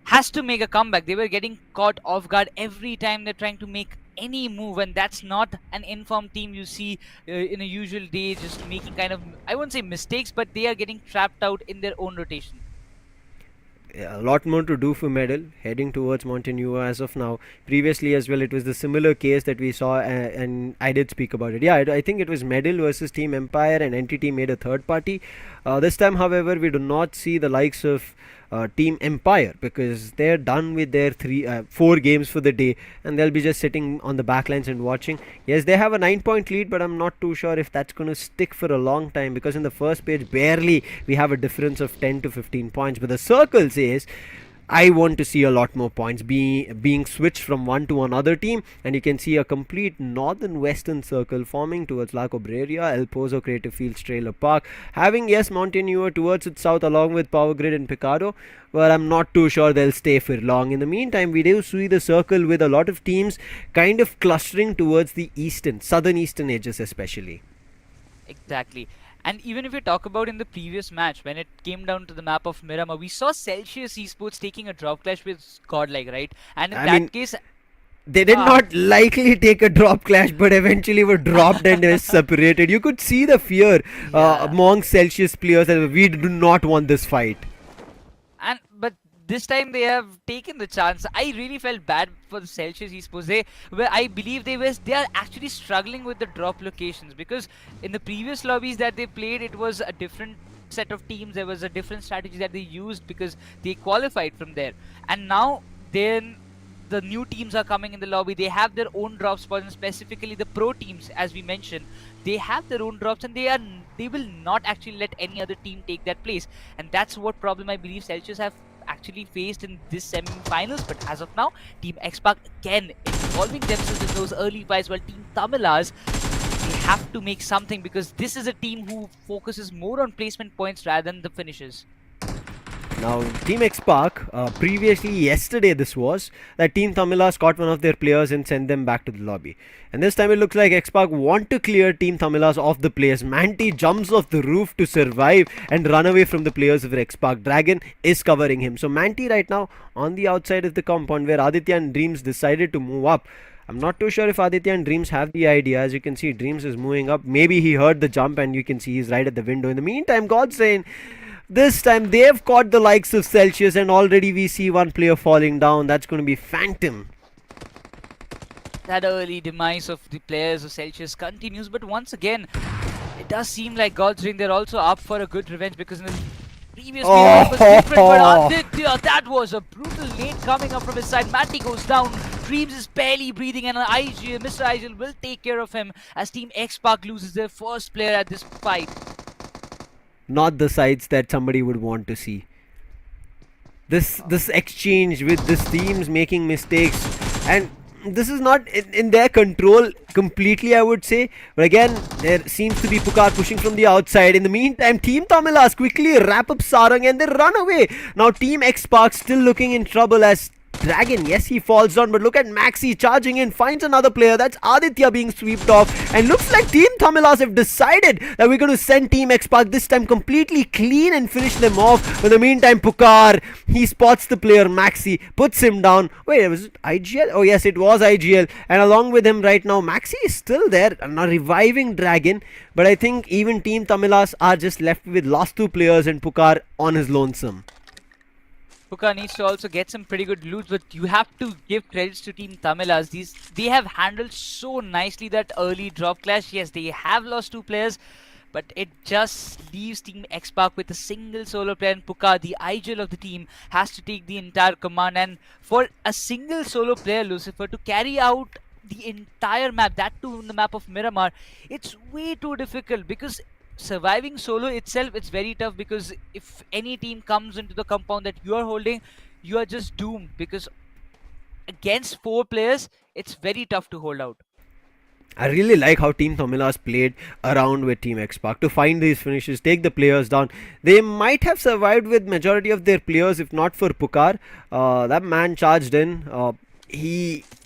Speaker 13: has to make a comeback. They were getting caught off guard every time they're trying to make any move, and that's not an informed team you see in a usual day, just making kind of, I won't say mistakes, but they are getting trapped out in their own rotation.
Speaker 11: A lot more to do for Medal, heading towards Montenegro as of now. Previously as well, it was the similar case that we saw, and I did speak about it. Yeah, I think it was Medal versus Team Empire, and Entity made a third party. This time, however, we do not see the likes of Team Empire, because they're done with their 4 games for the day, and they'll be just sitting on the backlines and watching. Yes, they have a 9-point lead, but I'm not too sure if that's going to stick for a long time, because in the first page barely we have a difference of 10 to 15 points. But the circle says I want to see a lot more points being switched from one to another team, and you can see a complete northern western circle forming towards La Cobreria, El Pozo, Creative Fields, Trailer Park, having Montenegro towards its south along with Power Grid and Picado, but I'm not too sure they'll stay for long. In the meantime, we do see the circle with a lot of teams kind of clustering towards the southern eastern edges especially.
Speaker 13: Exactly. And even if we talk about in the previous match, when it came down to the map of Miramar, we saw Celsius Esports taking a drop clash with Godlike, right? And in that case,
Speaker 11: they did not likely take a drop clash, but eventually were dropped and were separated. You could see the fear among Celsius players that we do not want this fight.
Speaker 13: But this time they have taken the chance. I really felt bad for the Celsius Esports. I believe they are actually struggling with the drop locations, because in the previous lobbies that they played, it was a different set of teams. There was a different strategy that they used because they qualified from there. And now then the new teams are coming in the lobby. They have their own drop spots, and specifically the pro teams, as we mentioned, they have their own drops, and they will not actually let any other team take that place. And that's what problem I believe Celsius have actually faced in this semi-finals. But as of now, Team Xpark again involving themselves in those early fights, while Team TAMILAS, they have to make something, because this is a team who focuses more on placement points rather than the finishes.
Speaker 11: Now, Team Xpark, previously yesterday that Team TAMILAS caught one of their players and sent them back to the lobby. And this time it looks like Xpark want to clear Team TAMILAS off the place. Manti jumps off the roof to survive and run away from the players of Xpark. Dragon is covering him. So Manti right now on the outside of the compound, where Aditya and Dreams decided to move up. I'm not too sure if Aditya and Dreams have the idea. As you can see, Dreams is moving up. Maybe he heard the jump and you can see he's right at the window. In the meantime, Godsane, this time they've caught the likes of Celsius and already we see one player falling down. That's going to be Phantom.
Speaker 13: That early demise of the players of Celsius continues, but once again, it does seem like God's Ring, they're also up for a good revenge because in the previous game it was different, but Aditya, that was a brutal nade coming up from his side. Matty goes down, Dreams is barely breathing, and Mr. IGL will take care of him as Team X-Pac loses their first player at this fight.
Speaker 11: Not the sides that somebody would want to see. This exchange with this teams making mistakes, and this is not in their control completely, I would say. But again, there seems to be Pukar pushing from the outside. In the meantime, Team Tamilas quickly wrap up Sarang and they run away. Now Team X-Pac still looking in trouble as Dragon, yes, he falls down, but look at Maxi charging in, finds another player. That's Aditya being swept off, and looks like Team Tamilas have decided that we're going to send Team X-Pac this time completely clean and finish them off. In the meantime, Pukar, he spots the player Maxi, puts him down. Wait, was it IGL? Oh yes, it was IGL, and along with him right now, Maxi is still there, now reviving Dragon, but I think even Team Tamilas are just left with last two players and Pukar on his lonesome.
Speaker 13: Pukar needs to also get some pretty good loot, but you have to give credits to Team Tamilas. They have handled so nicely that early drop clash. Yes, they have lost two players, but it just leaves Team X-Pac with a single solo player, and Pukar, the IGL of the team, has to take the entire command. And for a single solo player, Lucifer, to carry out the entire map, that too in the map of Miramar, it's way too difficult because surviving solo itself, it's very tough, because if any team comes into the compound that you are holding, you are just doomed, because against 4 players, it's very tough to hold out.
Speaker 11: I really like how Team Tamilas played around with Team X-Pac to find these finishes, take the players down. They might have survived with majority of their players if not for Pukar. That man charged in.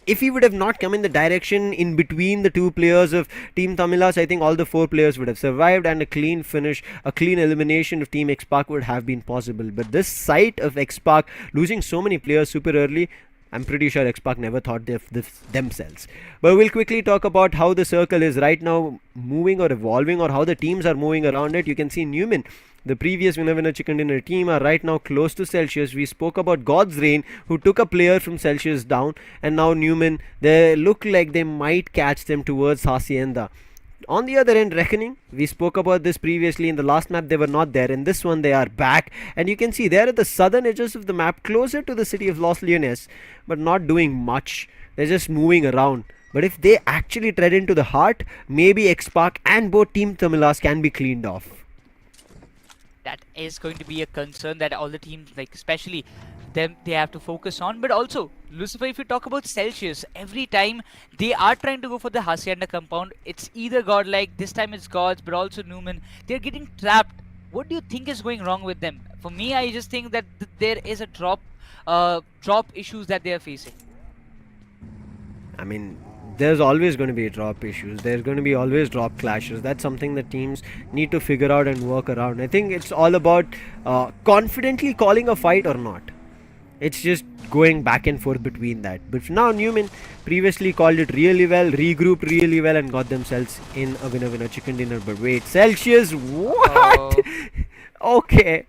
Speaker 11: If he would have not come in the direction in between the two players of Team Tamilas, I think all the 4 players would have survived and a clean finish, a clean elimination of Team X-Pac would have been possible. But this sight of X-Pac losing so many players super early, I'm pretty sure X-Pac never thought of this themselves. But we'll quickly talk about how the circle is right now moving or evolving, or how the teams are moving around it. You can see Newman, the previous winner chicken dinner team, are right now close to Celsius. We spoke about God's Reign, who took a player from Celsius down, and now Newman, they look like they might catch them towards Hacienda. On the other end, Reckoning, we spoke about this previously. In the last map they were not there, in this one they are back, and you can see they're at the southern edges of the map, closer to the city of Los Leones, but not doing much. They're just moving around. But if they actually tread into the heart, maybe X-Pac and both Team Tamilas can be cleaned off.
Speaker 13: That is going to be a concern that all the teams, like especially them, they have to focus on. But also, Lucifer, if you talk about Celsius, every time they are trying to go for the Hacienda compound, it's either Godlike, this time it's Gods, but also Newman. They're getting trapped. What do you think is going wrong with them? For me, I just think that there is a drop issues that they are facing.
Speaker 11: I mean, there's always going to be drop issues. There's going to be always drop clashes. That's something that teams need to figure out and work around. I think it's all about confidently calling a fight or not. It's just going back and forth between that. But now Newman previously called it really well, regrouped really well, and got themselves in a winner chicken dinner. But wait, Celsius, what? Okay.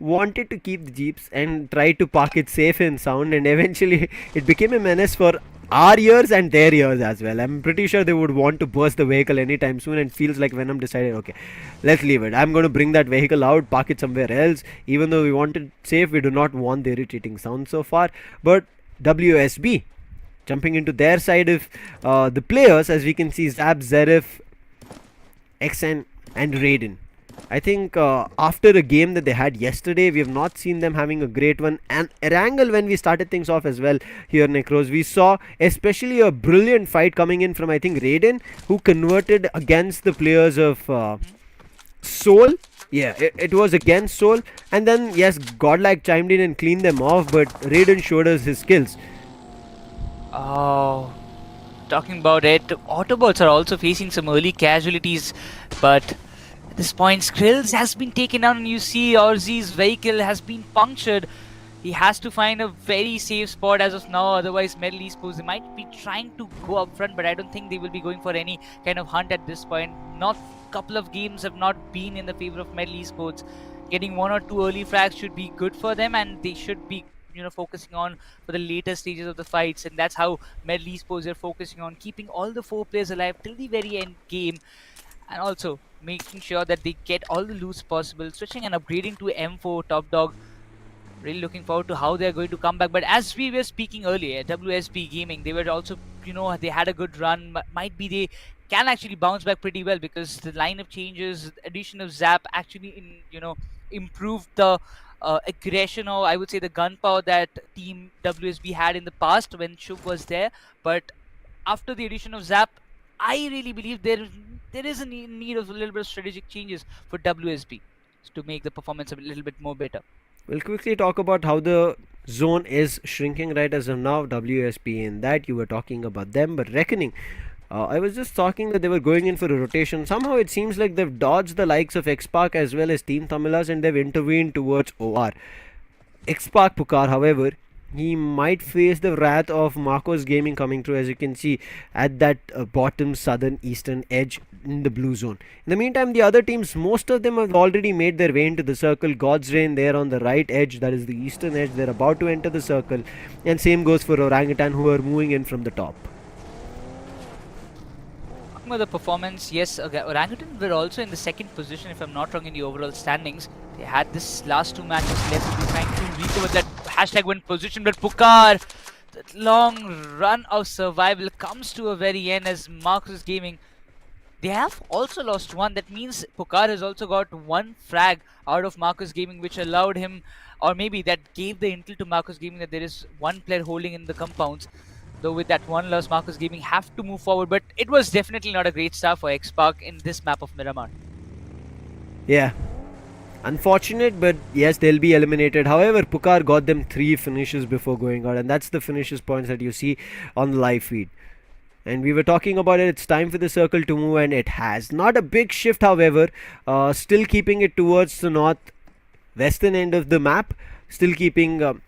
Speaker 11: Wanted to keep the jeeps and tried to park it safe and sound, and eventually it became a menace for our ears and their ears as well. I'm pretty sure they would want to burst the vehicle anytime soon, and feels like Venom decided, okay, let's leave it. I'm going to bring that vehicle out, park it somewhere else. Even though we want it safe, we do not want the irritating sound so far. But WSB jumping into their side of the players, as we can see, Zab, Zerif, XN and Raiden. I think after a game that they had yesterday, we have not seen them having a great one. And ERANGEL, when we started things off as well here, Necros, we saw especially a brilliant fight coming in from, I think, Raiden, who converted against the players of Soul. Yeah, it was against Soul. And then, yes, Godlike chimed in and cleaned them off, but Raiden showed us his skills.
Speaker 13: Oh, talking about it, AUTOBOTZ are also facing some early casualties, but at this point, Skrills has been taken down, and you see Orzi's vehicle has been punctured. He has to find a very safe spot as of now, otherwise Medal Esports, they might be trying to go up front, but I don't think they will be going for any kind of hunt at this point. Not couple of games have not been in the favor of Medal Esports. Getting 1 or 2 early frags should be good for them, and they should be focusing on for the later stages of the fights, and that's how Medal Esports are focusing on keeping all the 4 players alive till the very end game, and also making sure that they get all the loot possible, switching and upgrading to M4 Top Dog. Really looking forward to how they're going to come back. But as we were speaking earlier, WSP Gaming, they were also, they had a good run. Might be they can actually bounce back pretty well, because the line of changes, the addition of Zap actually, improved the aggression, or I would say the gunpowder that Team WSB had in the past when Shub was there. But after the addition of Zap, I really believe there is a need of a little bit of strategic changes for WSB to make the performance a little bit more better.
Speaker 11: We'll quickly talk about how the zone is shrinking right as of now. WSP in that you were talking about them, but Reckoning, I was just talking that they were going in for a rotation. Somehow it seems like they've dodged the likes of Xpark as well as Team Tamilas, and they've intervened towards OR. Xpark Pukar, however, he might face the wrath of Marcos Gaming coming through, as you can see at that bottom southern eastern edge in the blue zone. In the meantime, the other teams, most of them have already made their way into the circle. God's Reign there on the right edge, that is the eastern edge, they're about to enter the circle, and same goes for Orangutan, who are moving in from the top.
Speaker 13: Talking about the performance, yes, Orangutan were also in the second position, if I'm not wrong, in the overall standings. They had this last 2 matches left to be trying to recover that #1 position, but Pukar, that long run of survival comes to a very end as Marcus Gaming, they have also lost 1. That means Pukar has also got 1 frag out of Marcus Gaming, which allowed him, or maybe that gave the intel to Marcus Gaming that there is 1 player holding in the compounds. Though with that 1 loss, Marcus Gaming have to move forward, but it was definitely not a great start for Xpark in this map of Miramar.
Speaker 11: Yeah. Unfortunate, but yes, they'll be eliminated. However, Pukar got them 3 finishes before going out, and that's the finishes points that you see on the live feed. And we were talking about it, it's time for the circle to move, and it has. Not a big shift, however, still keeping it towards the north-western end of the map, still keeping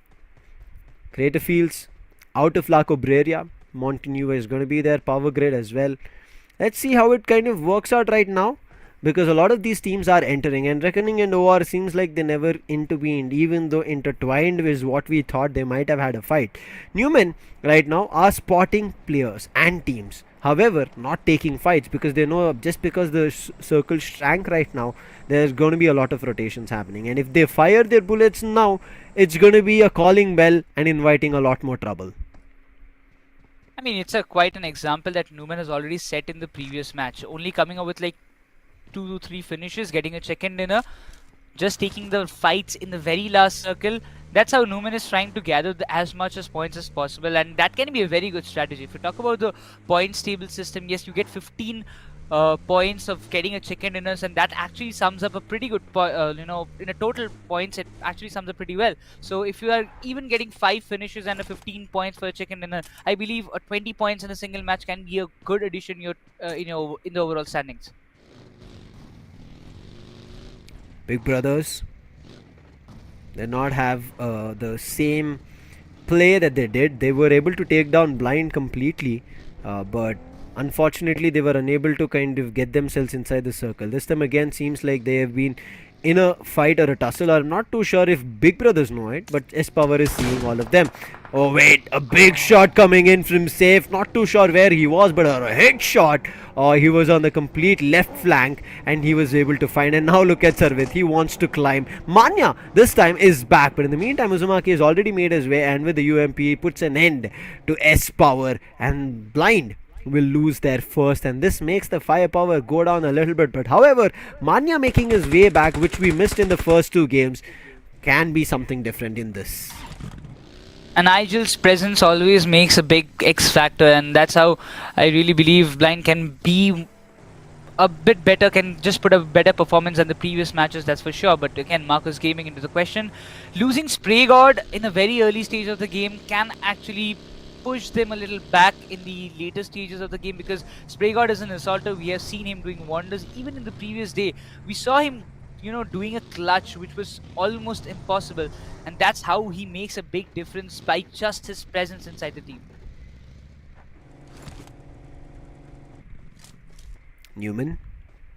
Speaker 11: Crater Fields out of La Cobreria. Montenegro is going to be there, Power Grid as well. Let's see how it kind of works out right now, because a lot of these teams are entering, and Reckoning and OR seems like they never intervened, even though intertwined is what we thought they might have had a fight. Newman right now are spotting players and teams, however not taking fights, because they know just because the circle shrank right now, there's going to be a lot of rotations happening, and if they fire their bullets now, it's going to be a calling bell and inviting a lot more trouble.
Speaker 13: I mean, it's quite an example that Newman has already set in the previous match, only coming up with like 2 to 3 finishes, getting a check-in dinner, just taking the fights in the very last circle. That's how Newman is trying to gather as much as points as possible, and that can be a very good strategy. If you talk about the points table system, yes, you get 15 points of getting a chicken dinners, and that actually sums up a pretty good in a total points, it actually sums up pretty well. So if you are even getting 5 finishes and a 15 points for a chicken dinner, I believe 20 points in a single match can be a good addition in the overall standings.
Speaker 11: Big Brothers did not have the same play that they did. They were able to take down Blind completely, but unfortunately they were unable to kind of get themselves inside the circle. This time again seems like they have been in a fight or a tussle. I'm not too sure if Big Brothers know it, but S-Power is seeing all of them. Oh wait, a big shot coming in from Safe. Not too sure where he was, but a hit shot. He was on the complete left flank and he was able to find. And now look at Sarvit, he wants to climb. Manya this time is back, but in the meantime Uzumaki has already made his way, and with the UMP he puts an end to S-Power, and Blind will lose their first, and this makes the firepower go down a little bit. But however, Manya making his way back, which we missed in the first 2 games, can be something different in this.
Speaker 13: And Nigel's presence always makes a big X factor, and that's how I really believe Blind can be a bit better, can just put a better performance than the previous matches, that's for sure. But again, Marcus Gaming into the question. Losing Spray God in a very early stage of the game can actually push them a little back in the later stages of the game, because Spray God is an assaulter. We have seen him doing wonders even in the previous day. We saw him doing a clutch which was almost impossible, and that's how he makes a big difference by just his presence inside the team.
Speaker 11: Newman,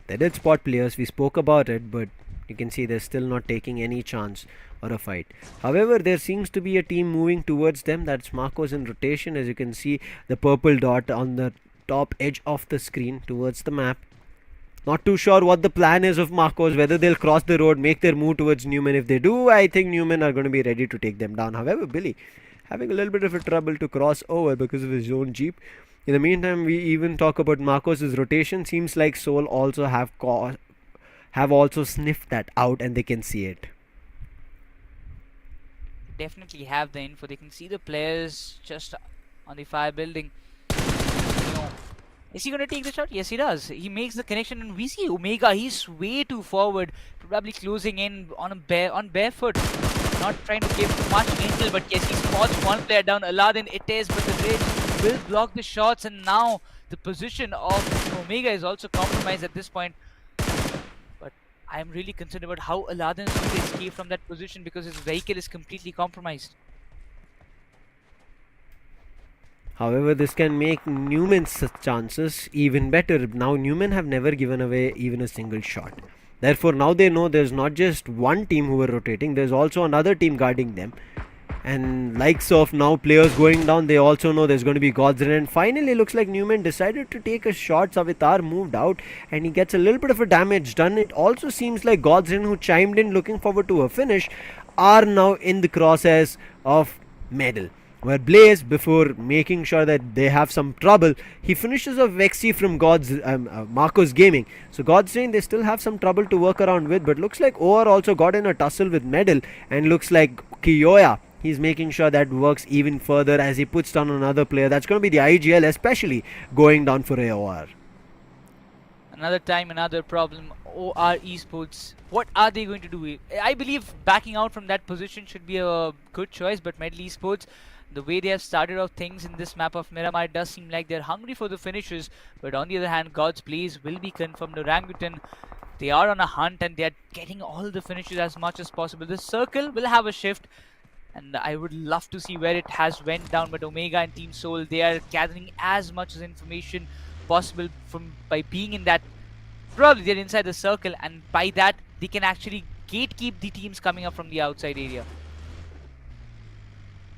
Speaker 11: they did spot players, we spoke about it, but you can see they're still not taking any chance or a fight. However, there seems to be a team moving towards them. That's Marcos in rotation. As you can see, the purple dot on the top edge of the screen towards the map. Not too sure what the plan is of Marcos, whether they'll cross the road, make their move towards Newman. If they do, I think Newman are going to be ready to take them down. However, Billy having a little bit of a trouble to cross over because of his own jeep. In the meantime, we even talk about Marcos' rotation. Seems like Soul also have also sniffed that out and they can see it.
Speaker 13: Definitely have the info. They can see the players just on the fire building. Is he going to take the shot? Yes, he does. He makes the connection, and we see Omega. He's way too forward, probably closing in on barefoot. Not trying to give much intel, but yes, he spots one player down. Aladdin it is, but the Ridge will block the shots, and now the position of Omega is also compromised at this point. But I'm really concerned about how Aladdin is going to escape from that position because his vehicle is completely compromised.
Speaker 11: However, this can make Newman's chances even better. Now Newman have never given away even a single shot. Therefore, now they know there's not just one team who are rotating, there's also another team guarding them. And likes of now players going down, they also know there's going to be GODLIKE. And finally, looks like Newman decided to take a shot. Savitar moved out and he gets a little bit of a damage done. It also seems like GODLIKE, who chimed in looking forward to a finish, are now in the crosshairs of medal. Where Blaze, before making sure that they have some trouble, he finishes a Vexy from Marcos Gaming. So GODLIKE, they still have some trouble to work around with, but looks like OR also got in a tussle with Medal, and looks like Kiyoya, he's making sure that works even further as he puts down another player. That's going to be the IGL, especially going down for AOR.
Speaker 13: Another time, another problem. OR Esports, what are they going to do? I believe backing out from that position should be a good choice, but Medal Esports, the way they have started off things in this map of Miramar, it does seem like they're hungry for the finishes. But on the other hand, God's Blaze will be confirmed. Orangutan, they are on a hunt and they're getting all the finishes as much as possible. The circle will have a shift, and I would love to see where it has went down. But Omega and Team Soul, they are gathering as much as information possible by being in that. Probably they're inside the circle, and by that they can actually gatekeep the teams coming up from the outside area.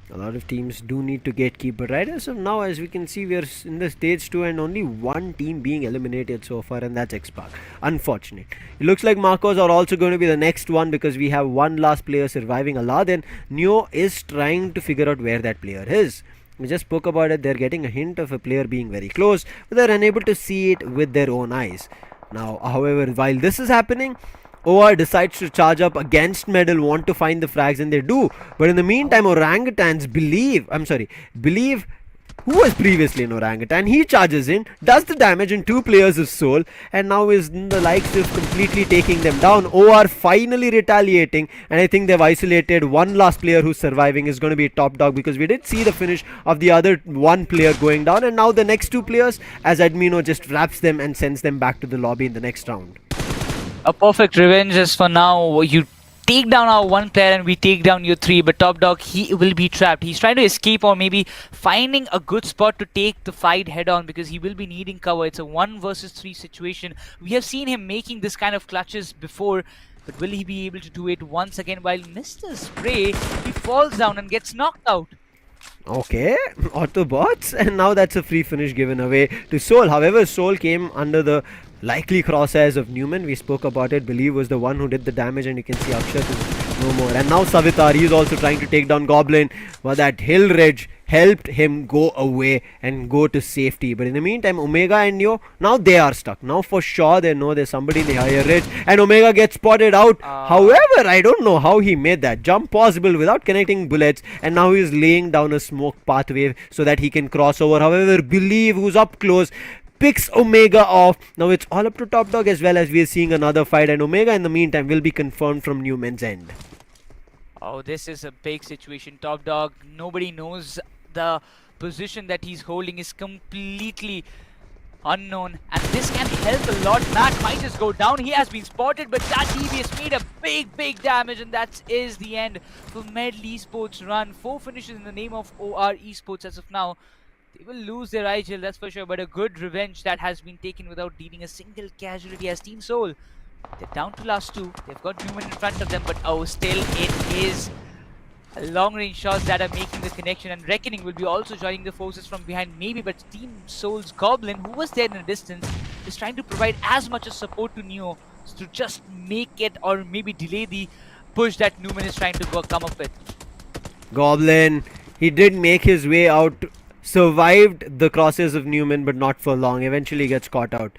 Speaker 11: A lot of teams do need to gatekeep, but right as of now, as we can see, we are in the stage 2 and only one team being eliminated so far, and that's Xpark. Unfortunate. It looks like Marcos are also going to be the next one because we have one last player surviving. Aladdin, Neo is trying to figure out where that player is. We just spoke about it. They're getting a hint of a player being very close, but they're unable to see it with their own eyes. Now, however, while this is happening, OR decides to charge up against Medal, want to find the frags, and they do. But in the meantime, Orangutans believe who was previously an Orangutan. He charges in, does the damage in 2 players of Soul, and now is in the likes of completely taking them down. OR finally retaliating, and I think they've isolated one last player who's surviving is going to be Top Dog, because we did see the finish of the other one player going down, and now the next 2 players, as Admino just wraps them and sends them back to the lobby in the next round.
Speaker 13: A perfect revenge is for now. You take down our one player and we take down your 3, but Top Dog, he will be trapped. He's trying to escape or maybe finding a good spot to take the fight head on because he will be needing cover. It's a 1 versus 3 situation. We have seen him making this kind of clutches before, but will he be able to do it once again? While Mr. Spray, he falls down and gets knocked out.
Speaker 11: Okay, Autobots, and now that's a free finish given away to Soul. However, Soul came under the likely crosshairs of Newman. We spoke about it. Believe was the one who did the damage, and you can see Akshat is no more. And now Savitar, he is also trying to take down Goblin, but that hill ridge helped him go away and go to safety. But in the meantime, Omega and Neo, now they are stuck. Now for sure they know there's somebody in the higher ridge, and Omega gets spotted out. However, I don't know how he made that jump possible without connecting bullets, and now he's laying down a smoke pathway so that he can cross over. However, Believe, who's up close, picks Omega off. Now it's all up to Top Dog, as well as we are seeing another fight, and Omega in the meantime will be confirmed from Newman's end.
Speaker 13: Oh, this is a big situation. Top Dog, nobody knows the position that he's holding is completely unknown, and this can help a lot. Matt might just go down. He has been spotted, but that DBS made a big damage, and that is the end for Medl Esports run. 4 finishes in the name of OR Esports as of now. They will lose their IGL, that's for sure, but a good revenge that has been taken without needing a single casualty as Team Soul. They're down to last 2. They've got Newman in front of them, but still it is long-range shots that are making the connection, and Reckoning will be also joining the forces from behind maybe, but Team Soul's Goblin, who was there in a distance, is trying to provide as much as support to Neo to just make it or maybe delay the push that Newman is trying to come up with.
Speaker 11: Goblin, he did make his way out, survived the crosses of Newman, but not for long. Eventually gets caught out.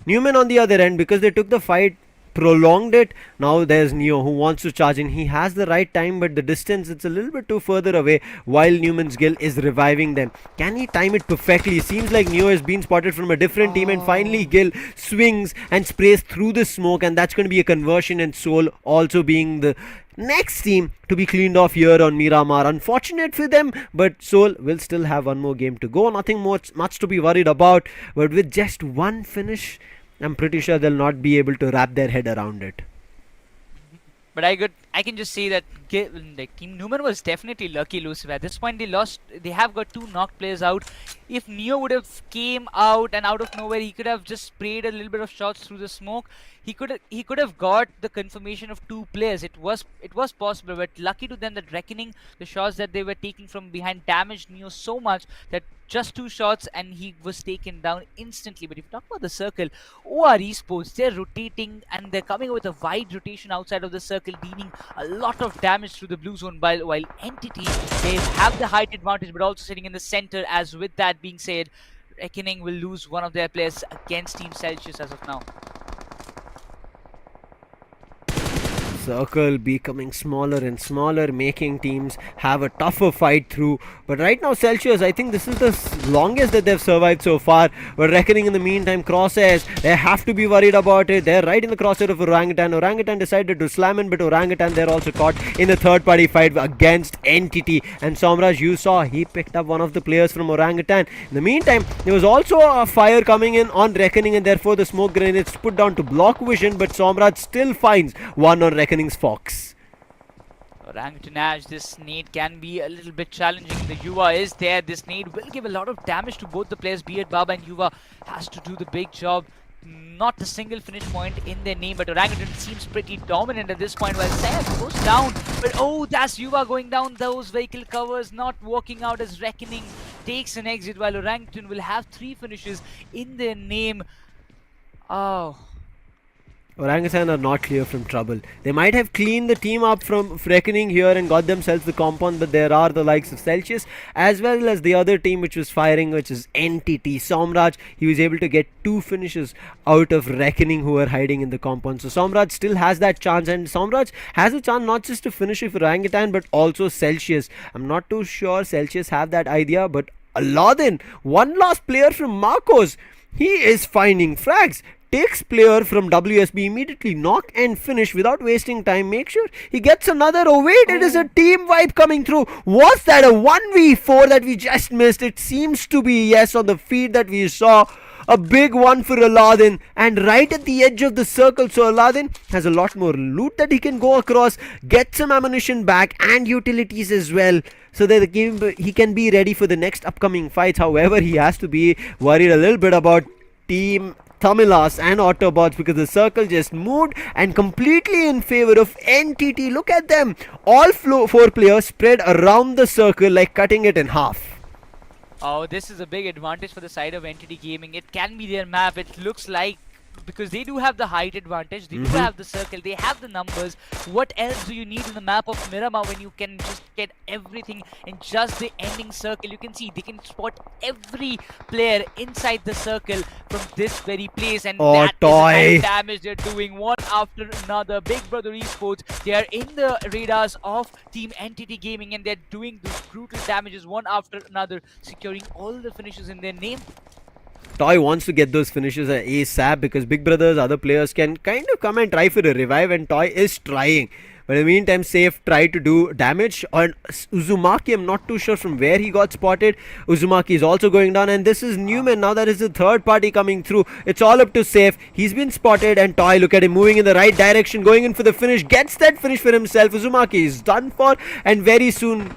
Speaker 11: Newman on the other end, because they took the fight, prolonged it. Now there's Neo who wants to charge in. He has the right time, but the distance, it's a little bit too further away while Newman's Gill is reviving them. Can he time it perfectly? Seems like Neo has been spotted from a different team, and finally Gill swings and sprays through the smoke, and that's going to be a conversion, and Soul also being the next team to be cleaned off here on Miramar. Unfortunate for them, but Soul will still have one more game to go. Nothing much to be worried about, but with just one finish, I'm pretty sure they'll not be able to wrap their head around it.
Speaker 13: But I can just say that Team Newman was definitely lucky, Lucifer. At this point, they have got 2 knocked players out. If Neo would have came out and out of nowhere, he could have just sprayed a little bit of shots through the smoke. He could have got the confirmation of 2 players. It was possible, but lucky to them that Reckoning, the shots that they were taking from behind, damaged Neo so much that just 2 shots and he was taken down instantly. But if you talk about the circle, OR Esports, they're rotating and they're coming with a wide rotation outside of the circle, dealing a lot of damage through the blue zone, while Entity, they have the height advantage but also sitting in the center. As with that being said, Reckoning will lose one of their players against Team Celsius as of now.
Speaker 11: Circle becoming smaller and smaller, making teams have a tougher fight through. But right now Celsius, I think this is the longest that they've survived so far. But Reckoning in the meantime, crosshairs, they have to be worried about it. They're right in the crosshair of Orangutan. Orangutan decided to slam in, but Orangutan, they're also caught in the third party fight against Entity. And Somraj, you saw, he picked up one of the players from Orangutan. In the meantime, there was also a fire coming in on Reckoning, and therefore the smoke grenades put down to block vision, but Somraj still finds one on Reckoning's Fox.
Speaker 13: Orangutan Ash, this nade can be a little bit challenging. The Yuva is there. This nade will give a lot of damage to both the players, be it Baba and Yuva has to do the big job. Not a single finish point in their name, but Orangutan seems pretty dominant at this point while Sayaf goes down. But that's Yuva going down. Those vehicle covers not working out as Reckoning takes an exit, while Orangutan will have 3 finishes in their name.
Speaker 11: Orangutan are not clear from trouble. They might have cleaned the team up from Reckoning here and got themselves the compound, but there are the likes of Celsius as well as the other team which was firing, which is Entity. Somraj, he was able to get 2 finishes out of Reckoning, who are hiding in the compound. So Somraj still has that chance, and Somraj has a chance not just to finish with Orangutan but also Celsius. I'm not too sure Celsius have that idea, but Aladdin, one last player from Marcos, he is finding frags. Takes player from WSB, immediately knock and finish without wasting time. Make sure he gets another. Oh wait, it is a team vibe coming through. Was that a 1v4 that we just missed? It seems to be, yes, on the feed that we saw. A big one for Aladdin, and right at the edge of the circle. So Aladdin has a lot more loot that he can go across, get some ammunition back and utilities as well, so that he can be ready for the next upcoming fights. However, he has to be worried a little bit about Team TAMILAS and AUTOBOTZ, because the circle just moved and completely in favor of Entity. Look at them, all 4 players spread around the circle like cutting it in half.
Speaker 13: This is a big advantage for the side of Entity Gaming. It can be their map. It looks like, because they do have the height advantage, they do have the circle, they have the numbers. What else do you need in the map of Miramar when you can just get everything in just the ending circle? You can see they can spot every player inside the circle from this very place, and that is the damage they're doing one after another. Big Brother Esports, they are in the radars of Team Entity Gaming, and they're doing those brutal damages one after another, securing all the finishes in their name.
Speaker 11: Toy wants to get those finishes ASAP because Big Brother's other players can kind of come and try for a revive, and Toy is trying. But in the meantime, Safe tried to do damage on Uzumaki. I'm not too sure from where he got spotted. Uzumaki is also going down, and this is Newman. Now that is the third party coming through. It's all up to Safe. He's been spotted, and Toy, look at him moving in the right direction, going in for the finish. Gets that finish for himself. Uzumaki is done for, and very soon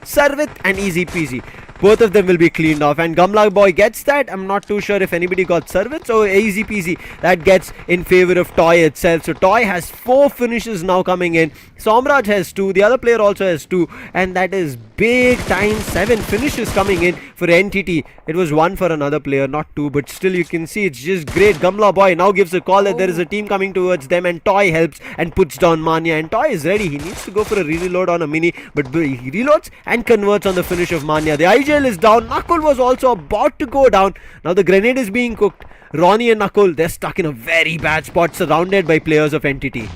Speaker 11: Sarvit and easy peasy. Both of them will be cleaned off, and Gamla Boy gets that. I'm not too sure if anybody got Sarvit, so easy peasy. That gets in favor of Toy itself. So Toy has 4 finishes now coming in. Somraj has 2, the other player also has 2, and that is big time. 7 finishes coming in for NTT. It was 1 for another player, not 2, but still you can see it's just great. Gamla Boy now gives a call that there is a team coming towards them, and Toy helps and puts down Manya, and Toy is ready. He needs to go for a reload on a mini, but he reloads and converts on the finish of Manya. The IGL is down. Knuckle was also about to go down. Now the grenade is being cooked. Ronnie and Knuckle, they're stuck in a very bad spot, surrounded by players of NTT.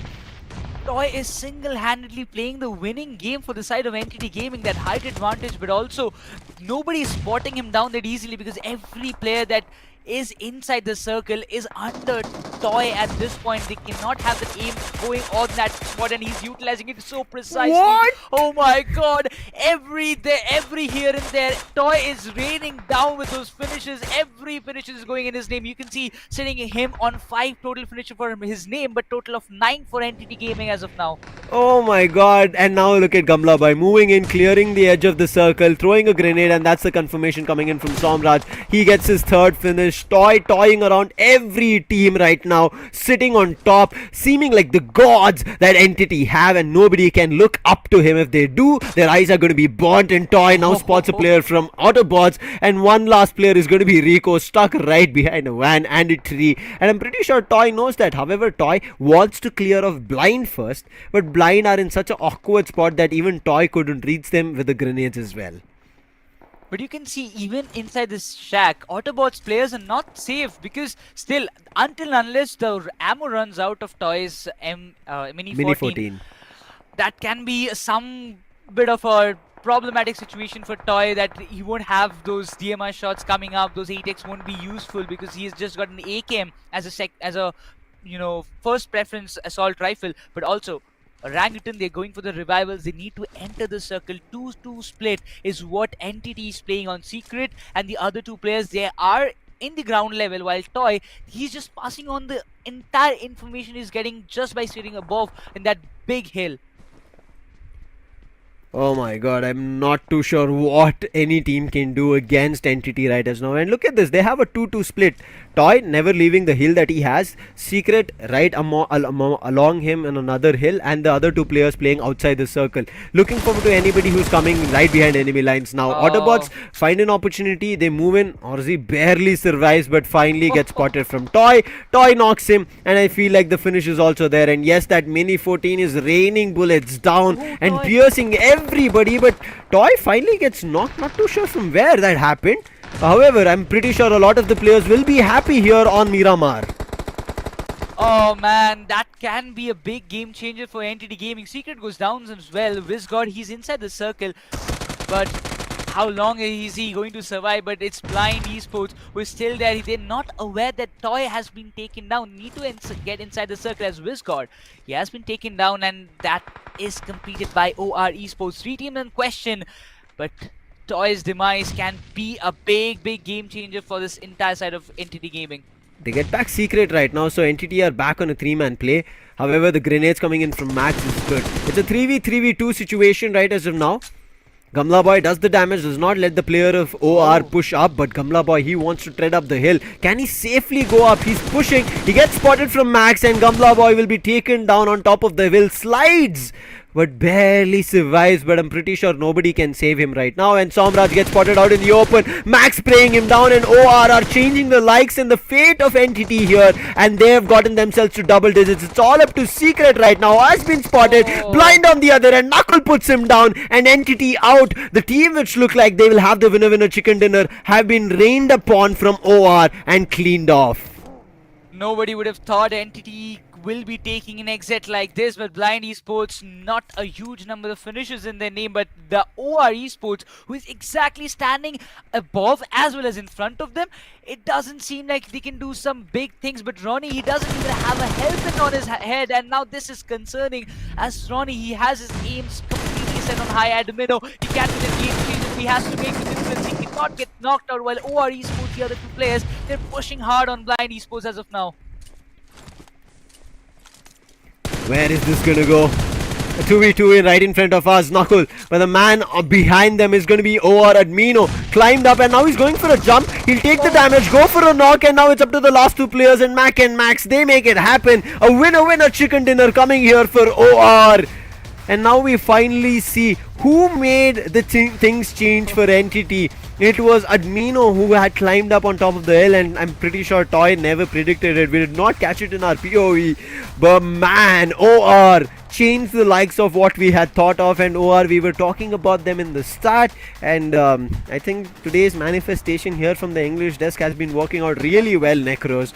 Speaker 13: Toy is single-handedly playing the winning game for the side of NTT Gaming, that height advantage, but also nobody is spotting him down that easily because every player that is inside the circle is under Toy at this point. They cannot have the aim going on that spot, and he's utilizing it so precisely.
Speaker 11: What?
Speaker 13: Oh my god, every here and there, Toy is raining down with those finishes. Every finish is going in his name. You can see sitting him on 5 total finishes for his name, but total of 9 for NTT Gaming as of now.
Speaker 11: Oh my god, and now look at Gamla Boy moving in, clearing the edge of the circle, throwing a grenade, and that's the confirmation coming in from Somraj. He gets his 3rd finish. Toy toying around every team right now, sitting on top, seeming like the gods that Entity have, and nobody can look up to him. If they do, their eyes are going to be burnt. And Toy now spots a player from AUTOBOTZ, and one last player is going to be Rico, stuck right behind a van and a tree. And I'm pretty sure Toy knows that. However, Toy wants to clear off Blind first, but Blind are in such an awkward spot that even Toy couldn't reach them with the grenades as well.
Speaker 13: But you can see even inside this shack, AUTOBOTZ players are not safe because still, until unless the ammo runs out of Toy's Mini 14, that can be some bit of a problematic situation for Toy, that he won't have those DMI shots coming up. Those 8x won't be useful because he's just got an AKM as a first preference assault rifle, but also Orangutan, they're going for the revivals. They need to enter the circle. 2-2 split is what NTT is playing on Secret, and the other 2 players, they are in the ground level, while Toy, he's just passing on the entire information he's getting just by sitting above in that big hill.
Speaker 11: Oh my god, I'm not too sure what any team can do against NTT right as now. And look at this, they have a 2-2 split. Toy never leaving the hill that he has. Secret right along him in another hill, and the other 2 players playing outside the circle. Looking forward to anybody who's coming right behind enemy lines now. AUTOBOTZ find an opportunity, they move in. Orzi barely survives, but finally gets spotted from Toy. Toy knocks him, and I feel like the finish is also there. And yes, that Mini 14 is raining bullets down and piercing everybody, but Toy finally gets knocked. Not too sure from where that happened. However, I'm pretty sure a lot of the players will be happy here on Miramar.
Speaker 13: Oh man, that can be a big game changer for NTT Gaming. Secret goes down as well. Vizgod, he's inside the circle, but how long is he going to survive? But it's Blind Esports who is still there. They're not aware that Toy has been taken down. Need to get inside the circle as Vizgod. He has been taken down, and that is completed by OR Esports. 3 teams in question, but Toy's demise can be a big game changer for this entire side of NTT Gaming.
Speaker 11: They get back Secret right now, so NTT are back on a 3-man play. However, the grenades coming in from Max is good. It's a 3v2 situation right as of now. Gamla Boy does the damage, does not let the player of OR push up, but Gamla Boy, he wants to tread up the hill. Can he safely go up? He's pushing. He gets spotted from Max, and Gamla Boy will be taken down on top of the hill. Slides, but barely survives, but I'm pretty sure nobody can save him right now. And Somraj gets spotted out in the open. Max spraying him down, and OR are changing the likes and the fate of NTT here, and they have gotten themselves to double digits. It's all up to Secret right now. Has been spotted. Blind on the other end. Knuckle puts him down, and NTT out. The team which look like they will have the winner chicken dinner have been rained upon from OR and cleaned off.
Speaker 13: Nobody would have thought NTT will be taking an exit like this, but Blind Esports, not a huge number of finishes in their name, but the OR Esports, who is exactly standing above as well as in front of them, it doesn't seem like they can do some big things. But Ronnie, he doesn't even have a helmet on his head, and now this is concerning, as Ronnie, he has his aims completely set on high. Admino, he can't do the game changes, he has to make the difference, he cannot get knocked out, while OR Esports, the other two players, they're pushing hard on Blind Esports as of now.
Speaker 11: Where is this gonna go? A 2v2 in right in front of us, Knuckle. But the man behind them is going to be OR Admino. Climbed up and now he's going for a jump. He'll take the damage, go for a knock, and now it's up to the last two players. And Mac and Max, they make it happen. A winner chicken dinner coming here for OR. And now we finally see who made the things change for NTT. It was Admino who had climbed up on top of the hill, and I'm pretty sure Toy never predicted it. We did not catch it in our POV. But man, OR changed the likes of what we had thought of, and OR, we were talking about them in the start, and I think today's manifestation here from the English desk has been working out really well, Necros.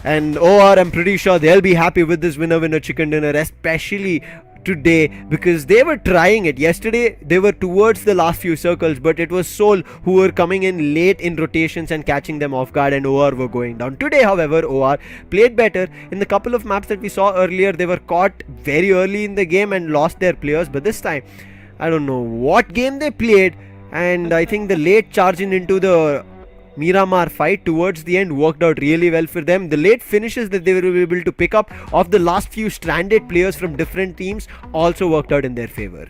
Speaker 11: And OR, I'm pretty sure they'll be happy with this winner chicken dinner, especially today, because they were trying it. Yesterday they were towards the last few circles, but it was Soul who were coming in late in rotations and catching them off guard, and OR were going down. Today, however, OR played better. In the couple of maps that we saw earlier, they were caught very early in the game and lost their players, but this time I don't know what game they played, and I think the late charging into the Miramar fight towards the end worked out really well for them. The late finishes that they were able to pick up of the last few stranded players from different teams also worked out in their favor.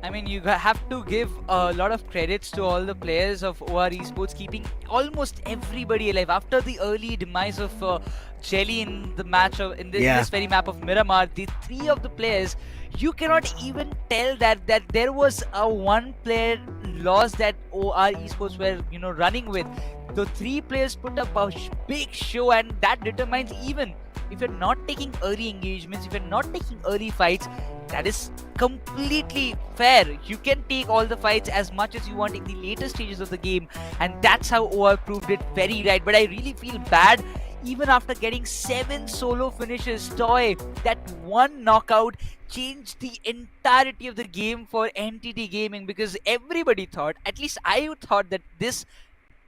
Speaker 13: I mean, you have to give a lot of credits to all the players of OR Esports, keeping almost everybody alive. After the early demise of Jelly in the match in this very map of Miramar, the three of the players, you cannot even tell that there was a one player loss that OR Esports were running with. The three players put up a big show, and that determines, even if you're not taking early engagements, if you're not taking early fights, that is completely fair. You can take all the fights as much as you want in the later stages of the game, and that's how OR proved it very right. But I really feel bad, even after getting 7 solo finishes, Toy, that one knockout changed the entirety of the game for NTT Gaming, because everybody thought, at least I thought, that this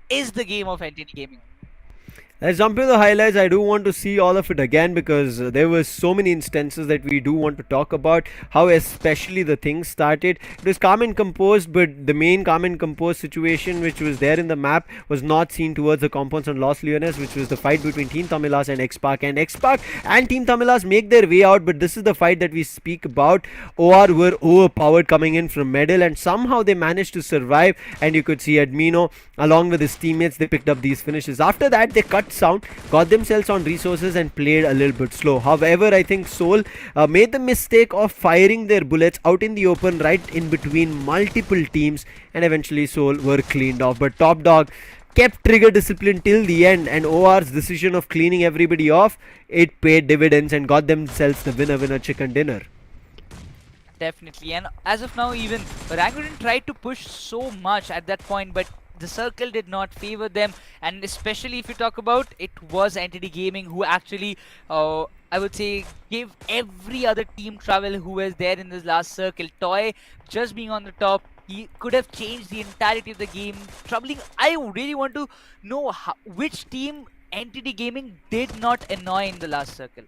Speaker 13: is the game of NTT Gaming.
Speaker 11: Let's jump into the highlights. I do want to see all of it again, because there were so many instances that we do want to talk about. How especially the things started. It was calm and composed, but the main calm and composed situation which was there in the map was not seen towards the compounds on Los Leones, which was the fight between Team Tamilas and X-Pac. And X-Pac and Team Tamilas make their way out, but this is the fight that we speak about. OR were overpowered coming in from middle, and somehow they managed to survive. And you could see Admino along with his teammates, they picked up these finishes. After that, they cut sound, got themselves on resources and played a little bit slow. However, I think Soul made the mistake of firing their bullets out in the open right in between multiple teams, and eventually Soul were cleaned off. But Top Dog kept trigger discipline till the end, and OR's decision of cleaning everybody off, it paid dividends and got themselves the winner chicken dinner.
Speaker 13: Definitely, and as of now, even ERANGEL tried to push so much at that point, but the circle did not favor them. And especially if you talk about, it was NTT Gaming who actually, I would say, gave every other team trouble who was there in this last circle. Toy just being on the top, he could have changed the entirety of the game. Troubling, I really want to know which team NTT Gaming did not annoy in the last circle.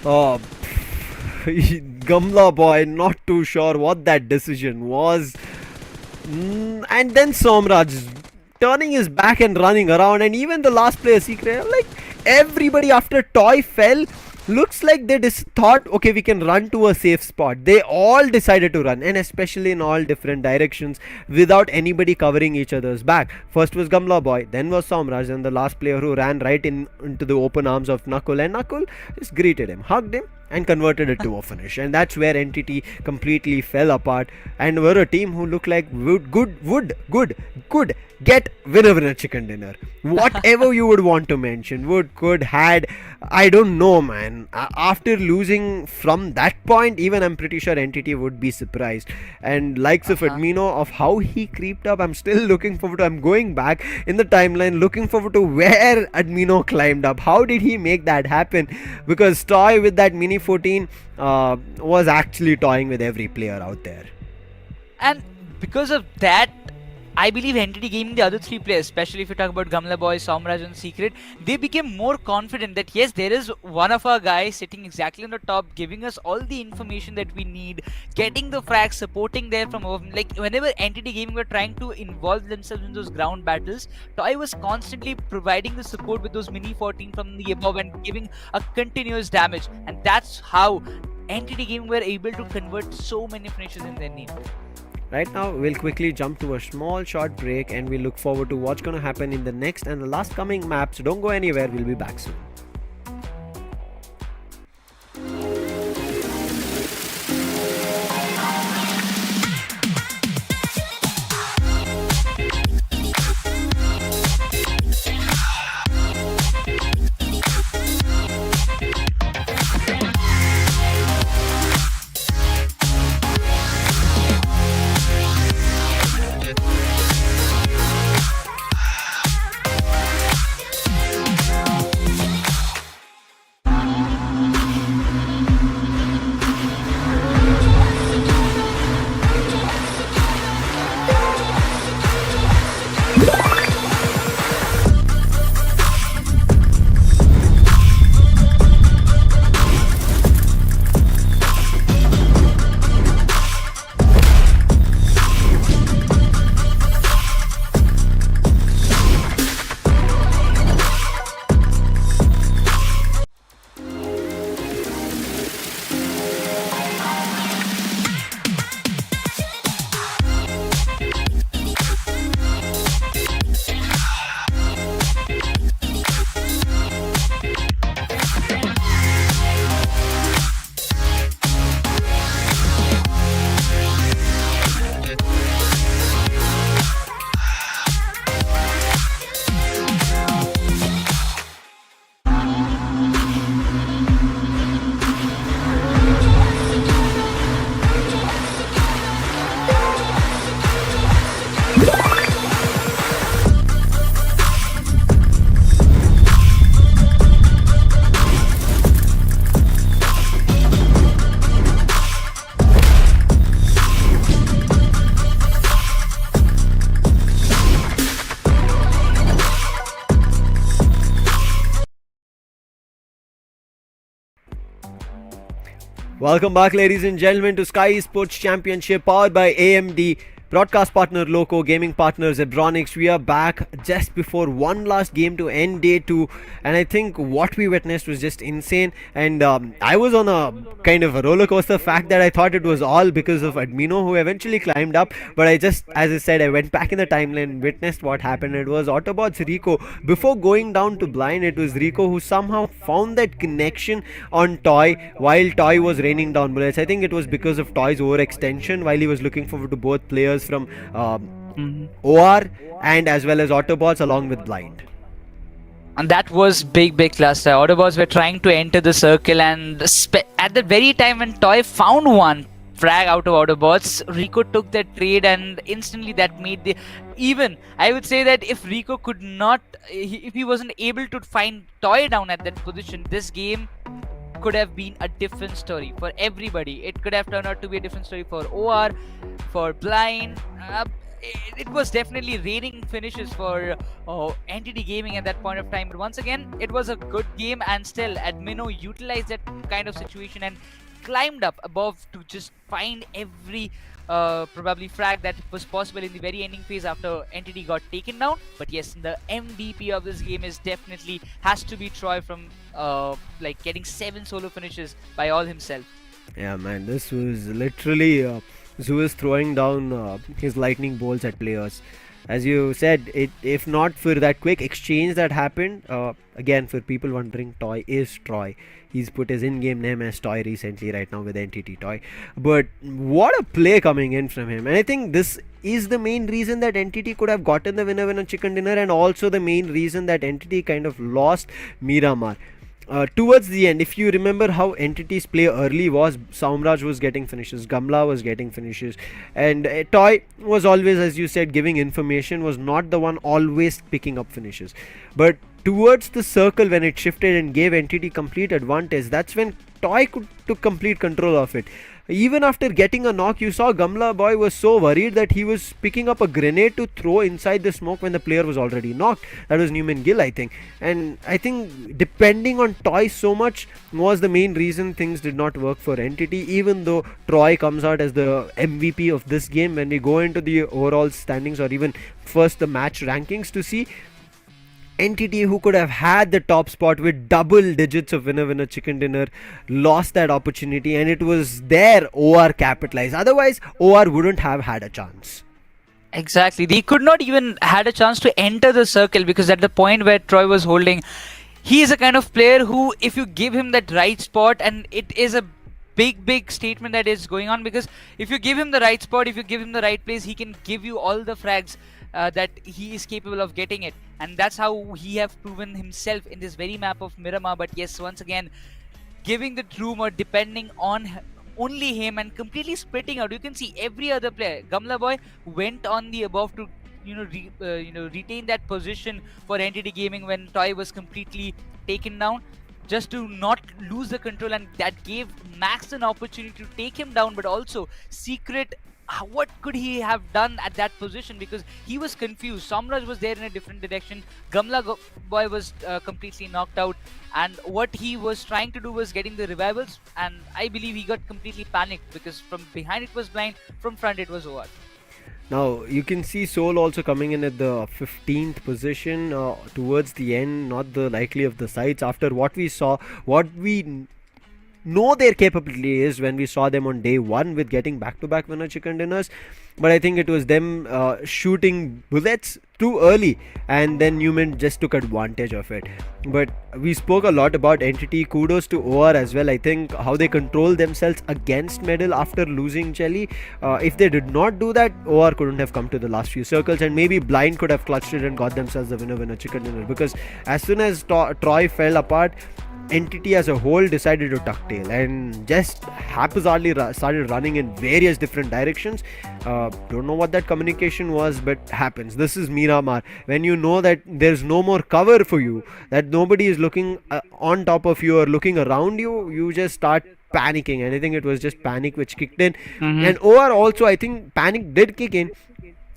Speaker 11: Oh, Gamla boy, not too sure what that decision was. And then Somraj turning his back and running around, and even the last player Secret, like everybody after Toy fell, looks like they thought, okay, we can run to a safe spot. They all decided to run, and especially in all different directions without anybody covering each other's back. First was Gamla boy, then was Somraj, and the last player who ran right into the open arms of Knuckle, and Knuckle just greeted him, hugged him, and converted it to a finish. And that's where NTT completely fell apart and were a team who looked like good get winner chicken dinner. Whatever you would want to mention, could had, I don't know, man. After losing from that point, even I'm pretty sure Entity would be surprised. And likes of Admino, of how he creeped up, I'm still looking forward to. I'm going back in the timeline, looking forward to where Admino climbed up. How did he make that happen? Because Toy with that Mini 14 was actually toying with every player out there.
Speaker 13: And because of that, I believe Entity Gaming, the other three players, especially if you talk about Gamla Boy, Somraj and Secret, they became more confident that yes, there is one of our guys sitting exactly on the top, giving us all the information that we need, getting the frags, supporting there from over. Like whenever Entity Gaming were trying to involve themselves in those ground battles, Toy was constantly providing the support with those Mini 14 from the above and giving a continuous damage. And that's how Entity Gaming were able to convert so many finishes in their name.
Speaker 11: Right now, we'll quickly jump to a small short break and we look forward to what's going to happen in the next and the last coming map. So don't go anywhere, we'll be back soon. Welcome back, ladies and gentlemen, to Skyesports Championship powered by AMD. Broadcast partner Loco, gaming partner Zebronics. We are back just before one last game to end day 2, and I think what we witnessed was just insane. And I was on a kind of a roller coaster fact that I thought it was all because of Admino, who eventually climbed up. But I just, as I said, I went back in the timeline, witnessed what happened. It was AUTOBOTZ Rico. Before going down to blind, it was Rico who somehow found that connection on Toy while Toy was raining down bullets. I think it was because of Toy's overextension while he was looking forward to both players from OR and as well as AUTOBOTZ along with blind.
Speaker 13: And that was big cluster. AUTOBOTZ were trying to enter the circle, and at the very time when Toy found one frag out of AUTOBOTZ, Rico took that trade, and instantly that made the even. I would say that if Rico could not, if he wasn't able to find Toy down at that position, this game could have been a different story for everybody. It could have turned out to be a different story for OR, for blind. It was definitely raining finishes for Entity Gaming at that point of time. But once again, it was a good game, and still Admino utilized that kind of situation and climbed up above to just find every probably frag that was possible in the very ending phase after Entity got taken down. But yes, the MVP of this game is definitely has to be Troy from like getting 7 solo finishes by all himself.
Speaker 11: Yeah, man, this was literally Zeus throwing down his lightning bolts at players. As you said, if not for that quick exchange that happened, again, for people wondering, Toy is Troy. He's put his in-game name as Toy recently right now with Entity Toy. But what a play coming in from him. And I think this is the main reason that Entity could have gotten the winner chicken dinner, and also the main reason that Entity kind of lost Miramar. Towards the end, if you remember how Entity's play early was, Saumraj was getting finishes, Gamla was getting finishes, and Toy was always, as you said, giving information, was not the one always picking up finishes. But towards the circle, when it shifted and gave Entity complete advantage, that's when Toy took complete control of it. Even after getting a knock, you saw Gamla boy was so worried that he was picking up a grenade to throw inside the smoke when the player was already knocked. That was Newman Gill, I think. And I think depending on Toy so much was the main reason things did not work for Entity, even though Troy comes out as the MVP of this game. When we go into the overall standings, or even first the match rankings, to see Entity, who could have had the top spot with double digits of winner chicken dinner, lost that opportunity, and it was there OR capitalized. Otherwise, OR wouldn't have had a chance.
Speaker 13: Exactly. They could not even had a chance to enter the circle, because at the point where Troy was holding, he is a kind of player who, if you give him that right spot, and it is a big statement that is going on, because if you give him the right spot, if you give him the right place, he can give you all the frags that he is capable of getting it. And that's how he have proven himself in this very map of Miramar. But yes, once again, giving the room or depending on only him and completely splitting out. You can see every other player. Gamla boy went on the above to retain that position for Entity Gaming when Toy was completely taken down, just to not lose the control, and that gave Max an opportunity to take him down. But also Secret, what could he have done at that position, because he was confused. Samraj was there in a different direction. Gamla boy was completely knocked out, and what he was trying to do was getting the revivals, and I believe he got completely panicked, because from behind it was blind, from front it was OR.
Speaker 11: Now you can see Soul also coming in at the 15th position towards the end, not the likely of the sides. After what we saw, what we know their capability is when we saw them on day one with getting back-to-back winner chicken dinners, but I think it was them shooting bullets too early, and then Newman just took advantage of it. But we spoke a lot about Entity. Kudos to OR as well. I think how they controlled themselves against Medal after losing Jelly. If they did not do that, OR couldn't have come to the last few circles, and maybe Blind could have clutched it and got themselves the winner chicken dinner, because as soon as Troy fell apart, Entity as a whole decided to ducktail and just haphazardly started running in various different directions. Don't know what that communication was, but happens. This is Miramar. When you know that there's no more cover for you, that nobody is looking on top of you or looking around you, you just start panicking. And I think it was just panic which kicked in. And OR also, I think panic did kick in.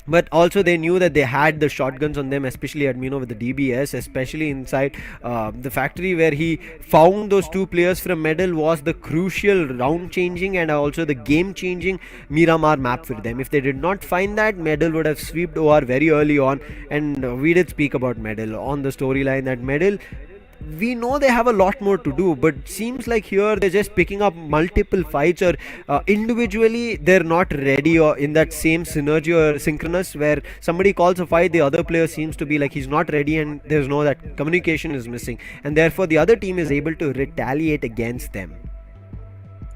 Speaker 11: But also they knew that they had the shotguns on them, especially Admino with the DBS, especially inside the factory where he found those two players from Medal was the crucial round changing and also the game changing Miramar map for them. If they did not find that, Medal would have swept OR very early on, and we did speak about Medal on the storyline that Medal, we know they have a lot more to do, but seems like here they're just picking up multiple fights, or individually they're not ready or in that same synergy or synchronous where somebody calls a fight, the other player seems to be like he's not ready, and there's no that communication is missing, and therefore the other team is able to retaliate against them.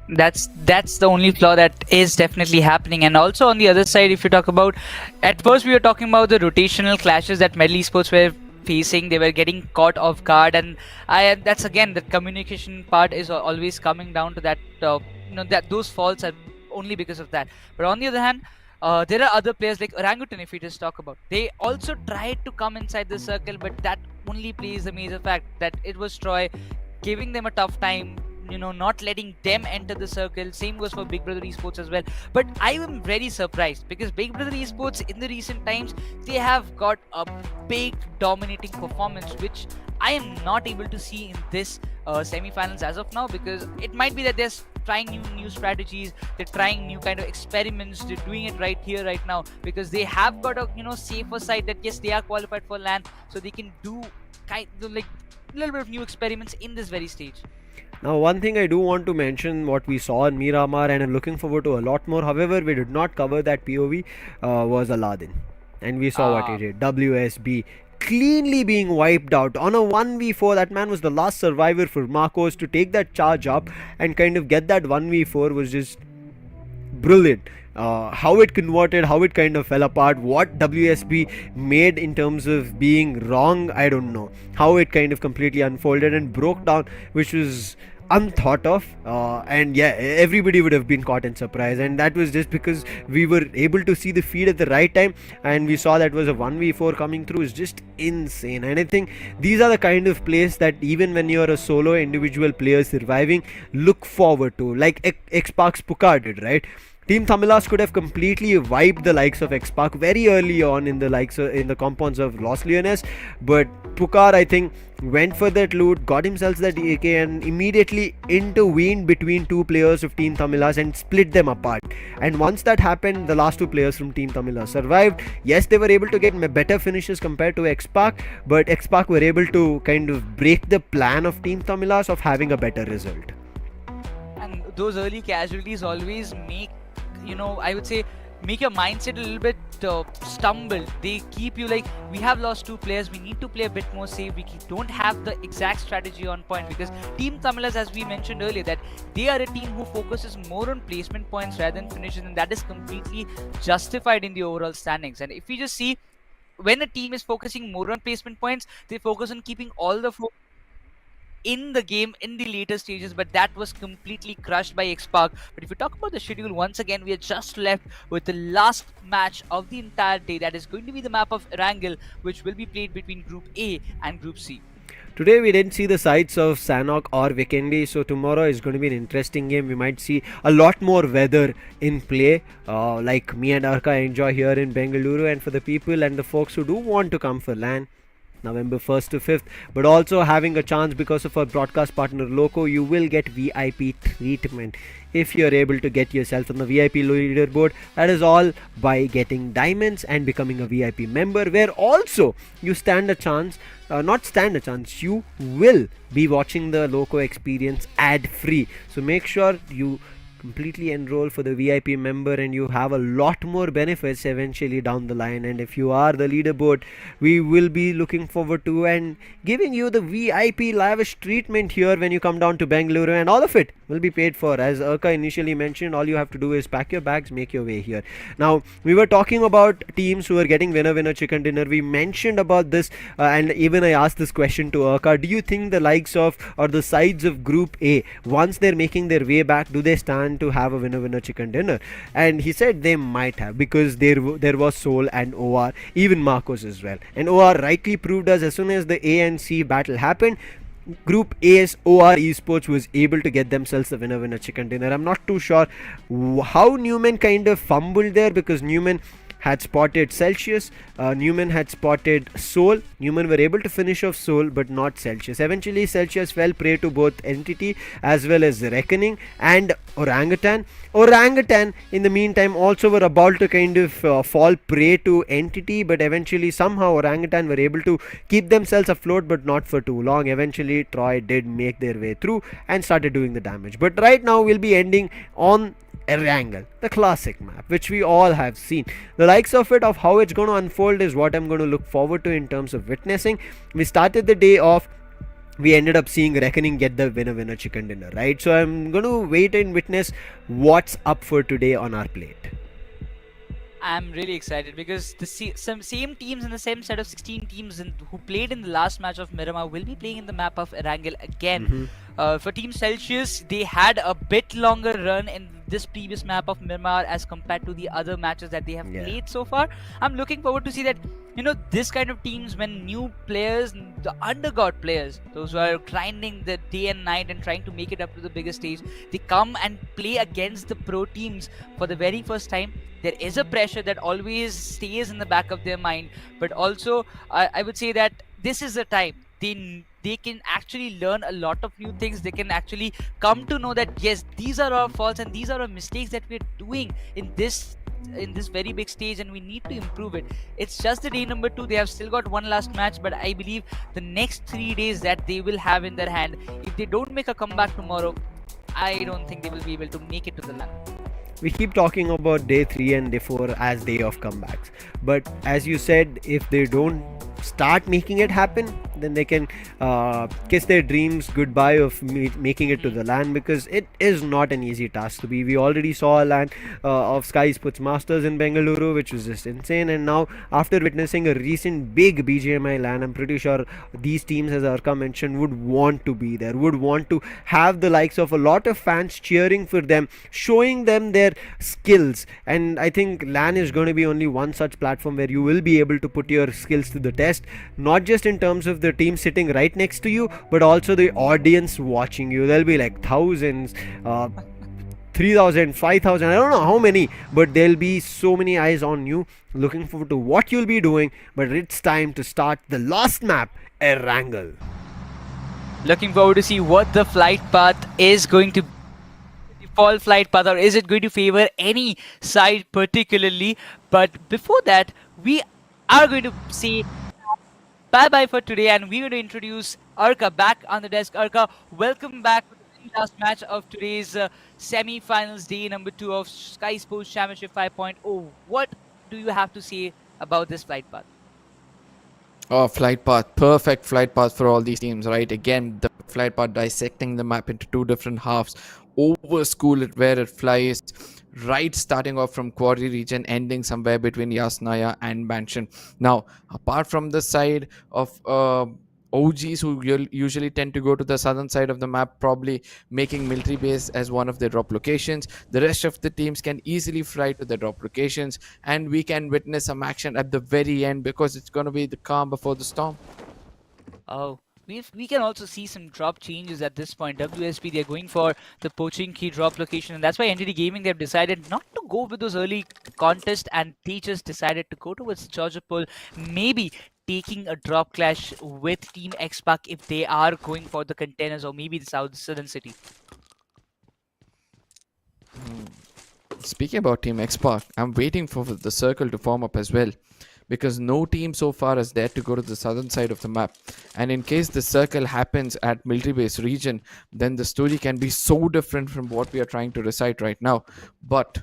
Speaker 13: That's the only flaw that is definitely happening. And also on the other side, if you talk about, at first we were talking about the rotational clashes that Medal Esports were facing. They were getting caught off guard, and that's again, the communication part is always coming down to that, that those faults are only because of that. But on the other hand, there are other players like Orangutan, if we just talk about, they also tried to come inside the circle, but that only plays a major fact that it was Troy giving them a tough time, not letting them enter the circle. Same goes for Big Brother Esports as well. But I am very surprised, because Big Brother Esports in the recent times, they have got a big dominating performance, which I am not able to see in this semi-finals as of now, because it might be that they're trying new strategies, they're trying new kind of experiments, they're doing it right here, right now, because they have got a safer side that yes, they are qualified for LAN, so they can do kind of like a little bit of new experiments in this very stage.
Speaker 11: Now, one thing I do want to mention, what we saw in Miramar, and I'm looking forward to a lot more, however we did not cover that POV, was Aladdin. And we saw what he did. WSB cleanly being wiped out on a 1v4. That man was the last survivor for Marcos to take that charge up and kind of get that 1v4 was just brilliant. How it converted, how it kind of fell apart, what WSB made in terms of being wrong, I don't know. How it kind of completely unfolded and broke down, which was unthought of, and yeah, everybody would have been caught in surprise, and that was just because we were able to see the feed at the right time, and we saw that was a 1v4 coming through. Is just insane. And I think these are the kind of plays that even when you're a solo individual player surviving, look forward to, like Xpark's Pukar did, right? Team TAMILAS could have completely wiped the likes of Xpark very early on in the compounds of Los Leones, but Pukar, I think, went for that loot, got himself that AK, and immediately intervened between two players of Team TAMILAS and split them apart. And once that happened, the last two players from Team TAMILAS survived. Yes, they were able to get better finishes compared to Xpark, but Xpark were able to kind of break the plan of Team TAMILAS of having a better result.
Speaker 13: And those early casualties always make, I would say, make your mindset a little bit stumble. They keep you like, we have lost two players, we need to play a bit more safe, we don't have the exact strategy on point, because Team TAMILAS, as we mentioned earlier, that they are a team who focuses more on placement points rather than finishes, and that is completely justified in the overall standings. And if we just see, when a team is focusing more on placement points, they focus on keeping all the in the game in the later stages, but that was completely crushed by Xpark. But if you talk about the schedule, once again, we are just left with the last match of the entire day. That is going to be the map of ERANGEL, which will be played between Group A and Group C.
Speaker 11: Today we didn't see the sides of Sanok or Vikendi, so tomorrow is going to be an interesting game. We might see a lot more weather in play, like me and Arka enjoy here in Bengaluru, and for the people and the folks who do want to come for LAN, November 1st to 5th, but also having a chance because of our broadcast partner Loco, you will get VIP treatment if you're able to get yourself on the VIP leaderboard. That is all by getting diamonds and becoming a VIP member, where also you stand a chance, you will be watching the Loco experience ad free. So make sure you completely enroll for the VIP member, and you have a lot more benefits eventually down the line. And if you are the leaderboard, we will be looking forward to and giving you the VIP lavish treatment here when you come down to Bengaluru, and all of it will be paid for. As Arka initially mentioned, all you have to do is pack your bags, make your way here. Now, we were talking about teams who are getting winner chicken dinner. We mentioned about this, and even I asked this question to Arka: do you think the likes of or the sides of Group A, once they're making their way back, do they stand to have a winner chicken dinner? And he said they might have, because there was Soul and OR, even Marcos as well. And OR rightly proved us, as soon as the A and C battle happened, Group A's OR Esports was able to get themselves the winner chicken dinner. I'm not too sure how Newman kind of fumbled there, because Newman had spotted Celsius, Newman had spotted Soul. Newman were able to finish off Soul, but not Celsius. Eventually Celsius fell prey to both Entity as well as Reckoning and Orangutan. Orangutan in the meantime also were about to kind of fall prey to Entity, but eventually somehow Orangutan were able to keep themselves afloat, but not for too long. Eventually Troy did make their way through and started doing the damage. But right now we'll be ending on ERANGEL, the classic map, which we all have seen. The likes of it, of how it's going to unfold, is what I'm going to look forward to in terms of witnessing. We started the day off, we ended up seeing Reckoning get the winner chicken dinner, right? So I'm going to wait and witness what's up for today on our plate.
Speaker 13: I'm really excited because the same teams in the same set of 16 teams who played in the last match of Miramar will be playing in the map of ERANGEL again. For Team Celsius, they had a bit longer run in this previous map of Miramar as compared to the other matches that they have played so far. I'm looking forward to see that, this kind of teams, when new players, the undergod players, those who are grinding the day and night and trying to make it up to the biggest stage, they come and play against the pro teams for the very first time. There is a pressure that always stays in the back of their mind, but also I would say that this is the time they can actually learn a lot of new things. They can actually come to know that yes, these are our faults and these are our mistakes that we're doing in this very big stage, and we need to improve it. It's just the day number 2. They have still got one last match, but I believe the next 3 days that they will have in their hand, if they don't make a comeback tomorrow, I don't think they will be able to make it to the land.
Speaker 11: we keep talking about day 3 and day 4 as day of comebacks, but as you said, if they don't start making it happen, then they can kiss their dreams goodbye of making it to the LAN, because it is not an easy task to be. We already saw a LAN of Skyesports Masters in Bengaluru, which was just insane, and now after witnessing a recent big BGMI LAN, I'm pretty sure these teams, as Arka mentioned, would want to be there, would want to have the likes of a lot of fans cheering for them, showing them their skills. And I think LAN is going to be only one such platform where you will be able to put your skills to the test, not just in terms of the team sitting right next to you, but also the audience watching you. There'll be like thousands, 3,000, 5,000, I don't know how many, but there'll be so many eyes on you, looking forward to what you'll be doing. But it's time to start the last map, ERANGEL.
Speaker 13: Looking forward to see what the flight path is going to default flight path, or is it going to favor any side particularly. But before that, we are going to say bye bye for today, and we're going to introduce Arka back on the desk. Arka, welcome back to the last match of today's semi-finals day number 2 of Skyesports Championship 5.0. What do you have to say about this flight path?
Speaker 12: Oh, flight path. Perfect flight path for all these teams, right? Again, the flight path dissecting the map into 2 different halves. Over school where it flies, right, starting off from Quarry region, ending somewhere between Yasnaya and Mansion. Now, apart from the side of OGs who usually tend to go to the southern side of the map, probably making military base as one of their drop locations, the rest of the teams can easily fly to the drop locations, and we can witness some action at the very end, because it's going to be the calm before the storm.
Speaker 13: Oh, we can also see some drop changes at this point. WSP, they're going for the poaching key drop location, and that's why NTD Gaming, they've decided not to go with those early contests, and they just decided to go towards Georgia Pool, maybe taking a drop clash with Team X-Pac if they are going for the containers, or maybe the Southern City.
Speaker 12: Speaking about Team X-Pac, I'm waiting for the circle to form up as well, because no team so far has dared to go to the southern side of the map. And in case the circle happens at military base region, then the story can be so different from what we are trying to recite right now. But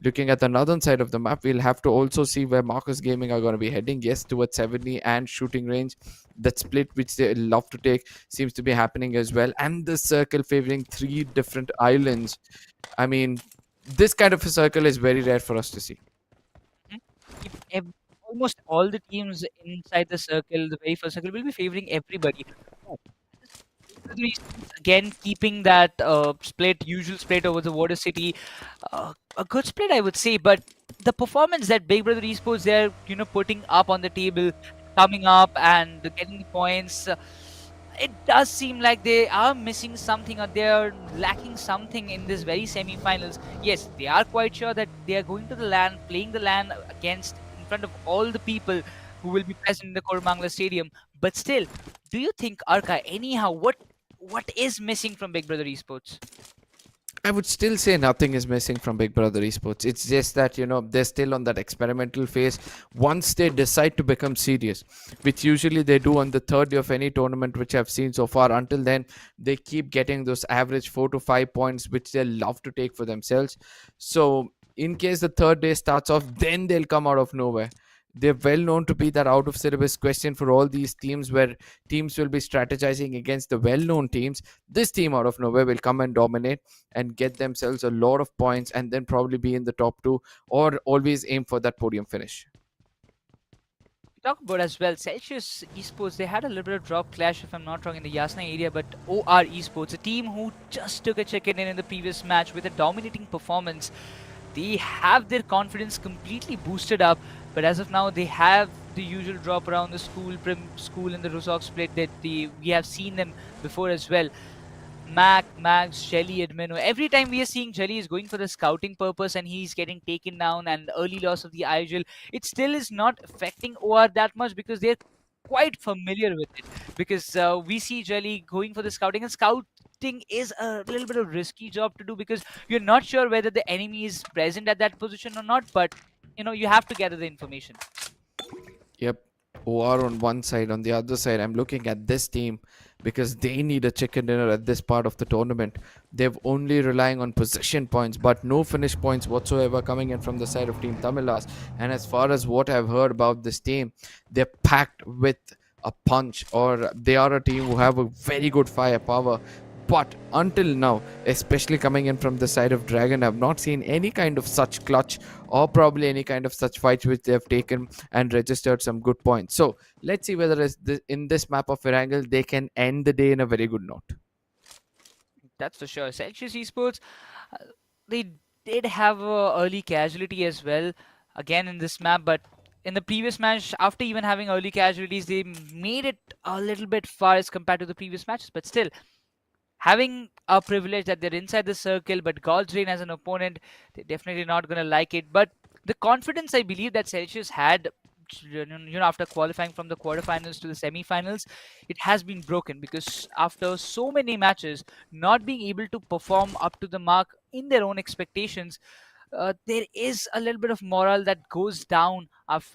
Speaker 12: looking at the northern side of the map, we'll have to also see where Marcus Gaming are going to be heading. Yes, towards 70 and shooting range. That split which they love to take seems to be happening as well. And the circle favoring 3 different islands. I mean, this kind of a circle is very rare for us to see.
Speaker 13: Almost all the teams inside the circle, the very first circle, will be favoring everybody. Again, keeping that usual split over the Water City, a good split, I would say. But the performance that Big Brother Esports, they're putting up on the table, coming up and getting the points, it does seem like they are missing something, or they are lacking something in this very semi-finals. Yes, they are quite sure that they are going to the LAN, playing the LAN against in front of all the people who will be present in the Koromangala Stadium. But still, do you think, Arka, anyhow, what is missing from Big Brother Esports?
Speaker 12: I would still say nothing is missing from Big Brother Esports. It's just that, they're still on that experimental phase. Once they decide to become serious, which usually they do on the 3rd day of any tournament, which I've seen so far, until then, they keep getting those average 4 to 5 points, which they love to take for themselves. So, in case the 3rd day starts off, then they'll come out of nowhere. They're well known to be that out of syllabus question for all these teams, where teams will be strategizing against the well-known teams. This team out of nowhere will come and dominate and get themselves a lot of points, and then probably be in the top 2, or always aim for that podium finish.
Speaker 13: Talk about as well, Celsius Esports, they had a little bit of drop clash, if I'm not wrong, in the Yasna area, but OR Esports, a team who just took a chicken in the previous match with a dominating performance, they have their confidence completely boosted up. But as of now, they have the usual drop around the school and the Rusok split that we have seen them before as well. Max, Shelly, Edmino. Every time we are seeing Shelly is going for the scouting purpose and he's getting taken down, and early loss of the IGL, it still is not affecting OR that much, because they're quite familiar with it. Because we see Shelly going for the scouting, and scouting is a little bit of risky job to do, because you're not sure whether the enemy is present at that position or not, but you have to gather the information.
Speaker 12: Yep. who are on one side. On the other side, I'm looking at this team because they need a chicken dinner at this part of the tournament. They've only relying on possession points, but no finish points whatsoever coming in from the side of Team Tamilas. And as far as what I've heard about this team, they're packed with a punch, or they are a team who have a very good firepower. But until now, especially coming in from the side of Dragon, I've not seen any kind of such clutch or probably any kind of such fights which they have taken and registered some good points. So let's see whether in this map of ERANGEL they can end the day in a very good note.
Speaker 13: That's for sure. Celsius Esports, they did have a early casualty as well, again in this map, but in the previous match, after even having early casualties, they made it a little bit far as compared to the previous matches. But still, having a privilege that they're inside the circle, but God's Reign as an opponent, they're definitely not going to like it. But the confidence I believe that Celsius had, after qualifying from the quarterfinals to the semi-finals, it has been broken because after so many matches not being able to perform up to the mark in their own expectations, there is a little bit of morale that goes down,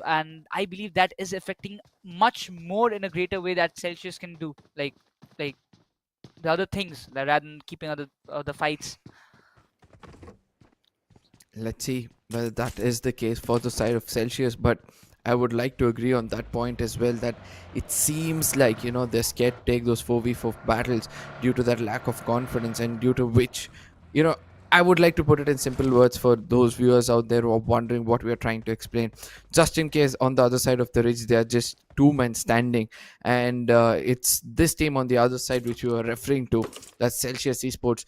Speaker 13: and I believe that is affecting much more in a greater way that Celsius can do, like the other things rather than keeping other fights.
Speaker 12: Let's see whether that is the case for the side of Celsius, but I would like to agree on that point as well, that it seems like they're scared to take those 4v4 battles due to that lack of confidence, and due to which I would like to put it in simple words for those viewers out there who are wondering what we are trying to explain. Just in case on the other side of the ridge, there are just two men standing, and it's this team on the other side which you are referring to, that's Celsius Esports.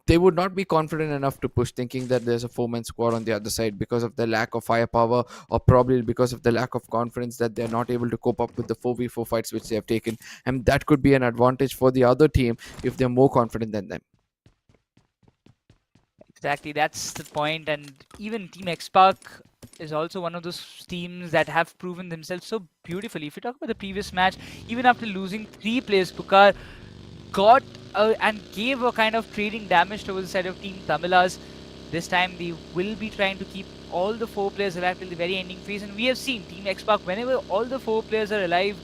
Speaker 12: They would not be confident enough to push, thinking that there's a 4-man squad on the other side because of the lack of firepower, or probably because of the lack of confidence that they're not able to cope up with the 4v4 fights which they have taken. And that could be an advantage for the other team if they're more confident than them.
Speaker 13: Exactly, that's the point. And even Team Xpark is also one of those teams that have proven themselves so beautifully. If you talk about the previous match, even after losing 3 players, Pukar got and gave a kind of trading damage towards the side of Team Tamilas. This time they will be trying to keep all the 4 players alive till the very ending phase, and we have seen Team Xpark, whenever all the 4 players are alive,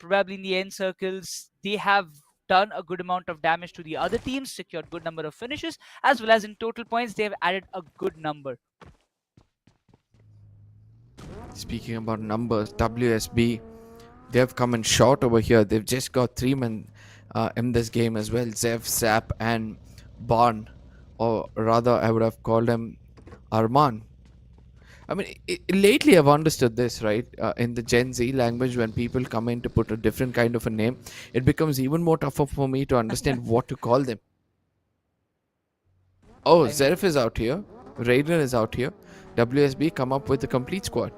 Speaker 13: probably in the end circles, they have done a good amount of damage to the other teams, secured good number of finishes, as well as in total points they have added a good number.
Speaker 12: Speaking about numbers, WSB, they have come in short over here. They've just got 3 men in this game as well, Zev, Sap and Barn, or rather I would have called him Arman. I mean, lately I've understood this, right? In the Gen Z language, when people come in to put a different kind of a name, it becomes even more tougher for me to understand what to call them. Oh, Zerif is out here. Raiden is out here. WSB come up with a complete squad.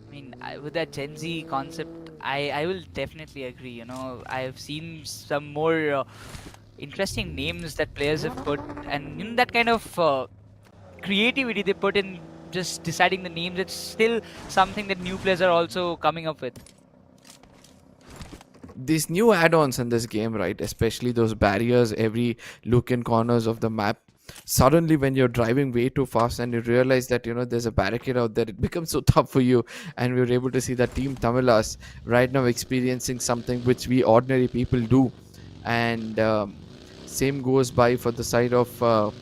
Speaker 13: I mean, with that Gen Z concept, I will definitely agree. I have seen some more interesting names that players have put, and in that kind of creativity they put in just deciding the names, it's still something that new players are also coming up with.
Speaker 12: These new add-ons in this game, right, especially those barriers every look in corners of the map, suddenly when you're driving way too fast and you realize that there's a barricade out there, it becomes so tough for you. And we're able to see that Team Tamilas right now experiencing something which we ordinary people do. And same goes by for the side of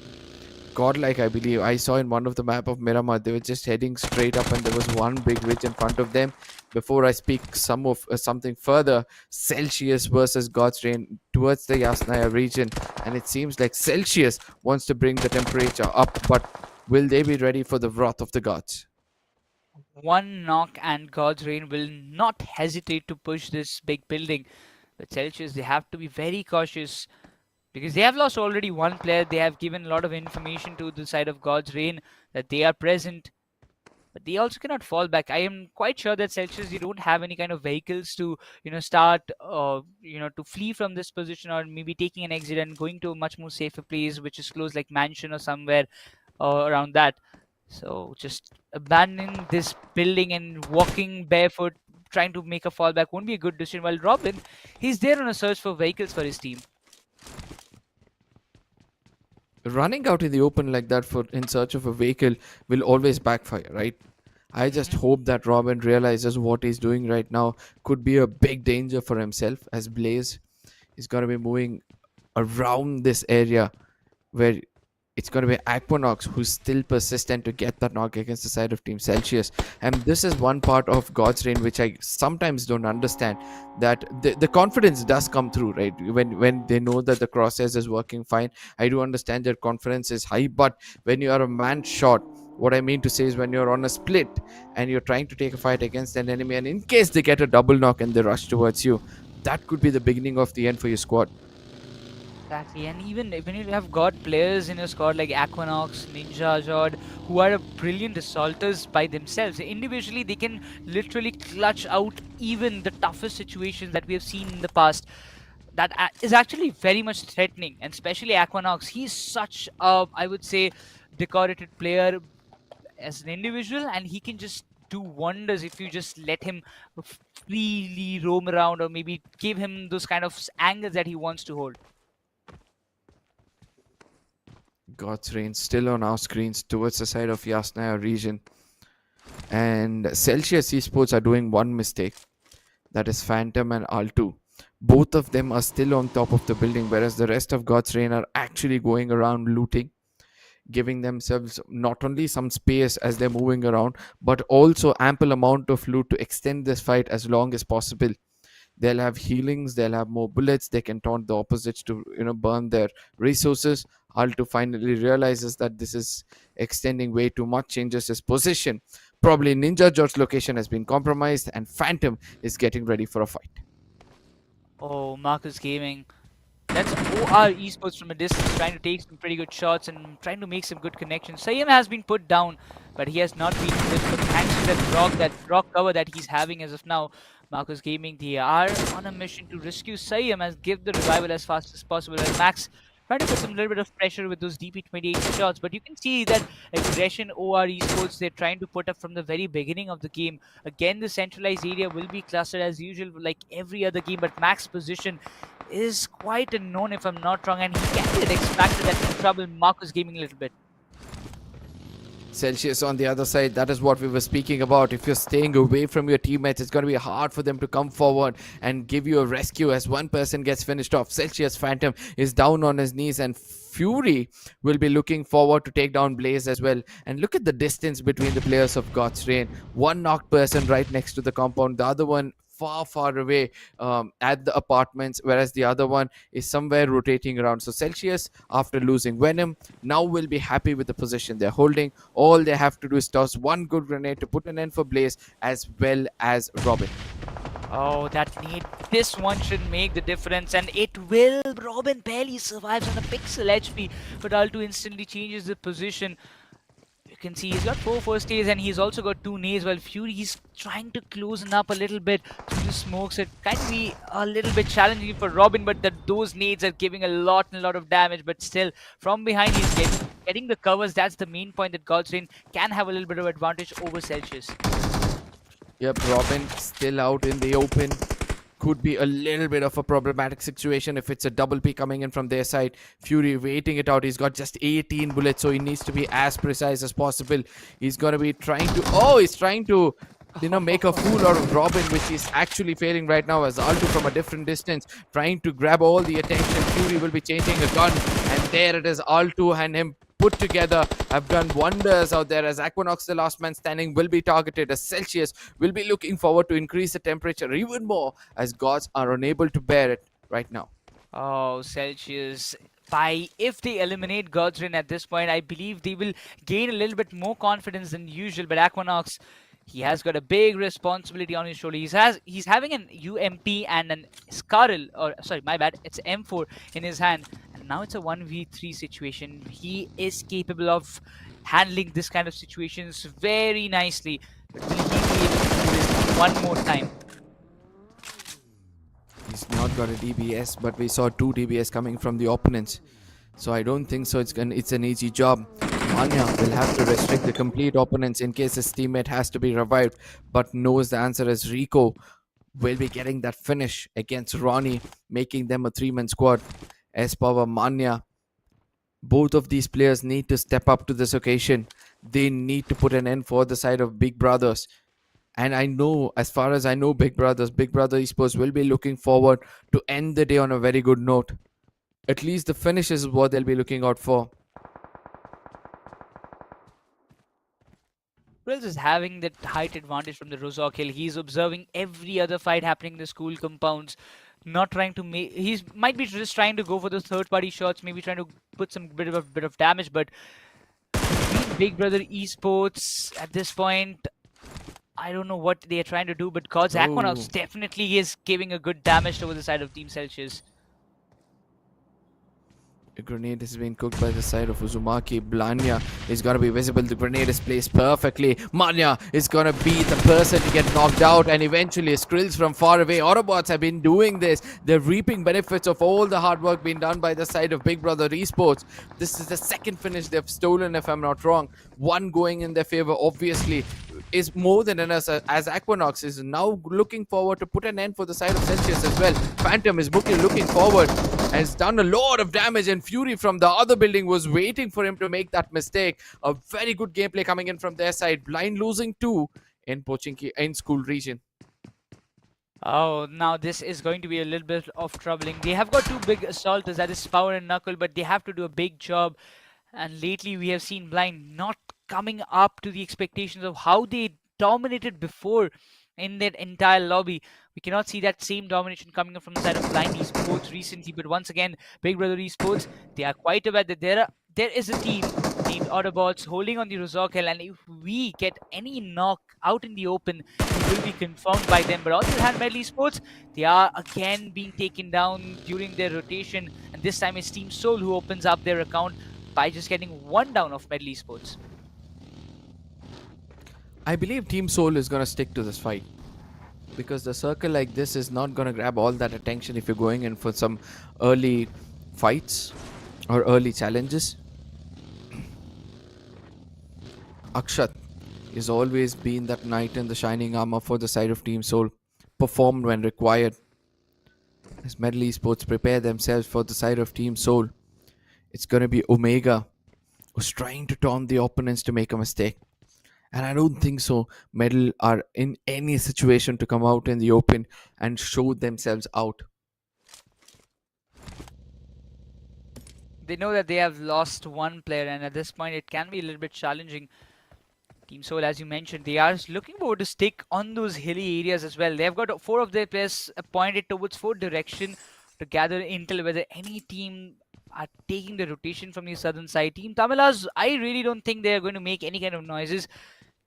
Speaker 12: Godlike. I believe I saw in one of the map of Miramar, they were just heading straight up and there was one big ridge in front of them. Before I speak something further, Celsius versus God's Reign towards the Yasnaya region, and it seems like Celsius wants to bring the temperature up, but will they be ready for the wrath of the gods?
Speaker 13: One knock and God's Reign will not hesitate to push this big building. But Celsius, they have to be very cautious, because they have lost already 1 player. They have given a lot of information to the side of God's Reign that they are present, but they also cannot fall back. I am quite sure that Celsius, they don't have any kind of vehicles to start to flee from this position, or maybe taking an exit and going to a much more safer place which is close, like mansion or somewhere around that. So just abandoning this building and walking barefoot trying to make a fallback won't be a good decision. While Robin, he's there on a search for vehicles for his team.
Speaker 12: Running out in the open like that in search of a vehicle will always backfire, right? I just hope that Robin realizes what he's doing right now could be a big danger for himself, as Blaze is going to be moving around this area where it's going to be Aquanox who's still persistent to get that knock against the side of Team Celsius. And this is one part of God's Reign which I sometimes don't understand, that the confidence does come through, right? When they know that the crosshairs is working fine, I do understand their confidence is high. But when you are a man short, what I mean to say is when you're on a split and you're trying to take a fight against an enemy, and in case they get a double knock and they rush towards you, that could be the beginning of the end for your squad.
Speaker 13: Exactly, and even when you have got players in your squad like Aquanox, Ninja, Jod, who are brilliant assaulters by themselves, individually they can literally clutch out even the toughest situations that we have seen in the past. That is actually very much threatening, and especially Aquanox. He's such a, I would say, decorated player as an individual, and he can just do wonders if you just let him freely roam around, or maybe give him those kind of angles that he wants to hold.
Speaker 12: God's Reign still on our screens towards the side of Yasnaya region. And Celsius Esports are doing one mistake. That is Phantom and Altu. Both of them are still on top of the building, whereas the rest of God's Reign are actually going around looting, giving themselves not only some space as they're moving around, but also ample amount of loot to extend this fight as long as possible. They'll have healings, they'll have more bullets, they can taunt the opposites to burn their resources. Altu finally realizes that this is extending way too much, changes his position. Probably Ninja George's location has been compromised, and Phantom is getting ready for a fight.
Speaker 13: Oh, Marcus Gaming. That's OR Esports from a distance, trying to take some pretty good shots and trying to make some good connections. Sayam has been put down, but he has not been hit. But thanks to that rock cover that he's having as of now, Marcus Gaming, they are on a mission to rescue Sayam and give the revival as fast as possible. And Max trying to put some little bit of pressure with those DP28 shots, but you can see that aggression OR Esports they're trying to put up from the very beginning of the game. Again, the centralized area will be clustered as usual, like every other game, but Max's position is quite unknown if I'm not wrong, and he can get extracted. That can trouble Marcus Gaming a little bit.
Speaker 12: Celsius on the other side, that is what we were speaking about. If you're staying away from your teammates, it's going to be hard for them to come forward and give you a rescue as one person gets finished off. Celsius Phantom is down on his knees, and Fury will be looking forward to take down Blaze as well. And look at the distance between the players of God's Reign. One knocked person right next to the compound, the other one far away at the apartments, whereas the other one is somewhere rotating around. So Celsius, after losing Venom, now will be happy with the position they're holding. All they have to do is toss one good grenade to put an end for Blaze as well as Robin.
Speaker 13: Oh, that need. This one should make the difference, and it will. Robin barely survives on a pixel HP, but Altu instantly changes the position. You can see he's got 4 first aids, and he's also got 2 nades, while Fury is trying to close up a little bit through the smokes. It can be a little bit challenging for Robin, but those nades are giving a lot of damage. But still, from behind he's getting the covers. That's the main point, that God's Reign can have a little bit of advantage over Celsius.
Speaker 12: Yep, Robin still out in the open. Could be a little bit of a problematic situation if it's a double P coming in from their side. Fury waiting it out. He's got just 18 bullets, so he needs to be as precise as possible. He's going to be trying to... Oh, he's trying to, make a fool out of Robin, which is actually failing right now, as Altu from a different distance trying to grab all the attention. Fury will be changing a gun, and there it is. Altu and him put together have done wonders out there, as Aquanox, the last man standing, will be targeted, as Celsius will be looking forward to increase the temperature even more, as gods are unable to bear it right now.
Speaker 13: Oh, Celsius, if they eliminate God's Reign at this point, I believe they will gain a little bit more confidence than usual. But Aquanox, he has got a big responsibility on his shoulder. He's having an UMP and an Scarl, or sorry, my bad, it's M4 in his hand. And now it's a 1v3 situation. He is capable of handling this kind of situations very nicely. But will he be able to do this one more time?
Speaker 12: He's not got a DBS, but we saw 2 DBS coming from the opponents. So I don't think so. It's an easy job. Manya will have to restrict the complete opponents in case his teammate has to be revived, but knows the answer is Rico will be getting that finish against Ronnie, making them a 3-man squad. Espower, Manya, both of these players need to step up to this occasion, They need to put an end for the side of Big Brothers. And I know, as far as I know, Big Brother Esports will be looking forward to end the day on a very good note. At least the finish is what they'll be looking out for.
Speaker 13: Wells is having that height advantage from the Rozok Hill. He's observing every other fight happening in the school compounds. Not trying to make, he might be just trying to go for those third-party shots, maybe trying to put some bit of damage. But Big Brother Esports at this point, I don't know what they are trying to do, but God's Aquanauts definitely is giving a good damage over the side of Team Celsius.
Speaker 12: A grenade has been cooked by the side of Uzumaki. Blanya is going to be visible. The grenade is placed perfectly. Manya is going to be the person to get knocked out, and eventually Skrills from far away. Autobots have been doing this. They're reaping benefits of all the hard work being done by the side of Big Brother Esports. This is the second finish they've stolen, if I'm not wrong. One going in their favor, obviously, is more than enough, as Aquanox is now looking forward to put an end for the side of Celsius as well. Phantom is looking forward, has done a lot of damage, and Fury from the other building was waiting for him to make that mistake. A very good gameplay coming in from their side. Blind losing 2 in Pochinki in school region.
Speaker 13: Oh, now this is going to be a little bit of troubling. They have got two big assaulters, that is Power and Knuckle, but they have to do a big job. And lately we have seen Blind not coming up to the expectations of how they dominated before in that entire lobby. We cannot see that same domination coming up from the side of Blind Esports recently, but once again, Big Brother Esports, they are quite aware that there is a team named AUTOBOTZ holding on the Rozok Hill, and if we get any knock out in the open, it will be confirmed by them. But on the other hand, Medley Esports, they are again being taken down during their rotation, and this time it's Team Soul who opens up their account by just getting one down of Medley Esports.
Speaker 12: I believe Team Soul is going to stick to this fight, because the circle like this is not going to grab all that attention if you're going in for some early fights or early challenges. Akshat has always been that knight in the shining armor for the side of Team Soul, performed when required. As Medley Esports prepare themselves for the side of Team Soul, it's going to be Omega who's trying to taunt the opponents to make a mistake. And I don't think so Medal are in any situation to come out in the open and show themselves out.
Speaker 13: They know that they have lost one player, and at this point it can be a little bit challenging. Team Soul, as you mentioned, they are looking forward to stick on those hilly areas as well. They've got 4 of their players pointed towards 4 direction to gather intel whether any team are taking the rotation from the southern side. Team Tamilas, I really don't think they are going to make any kind of noises.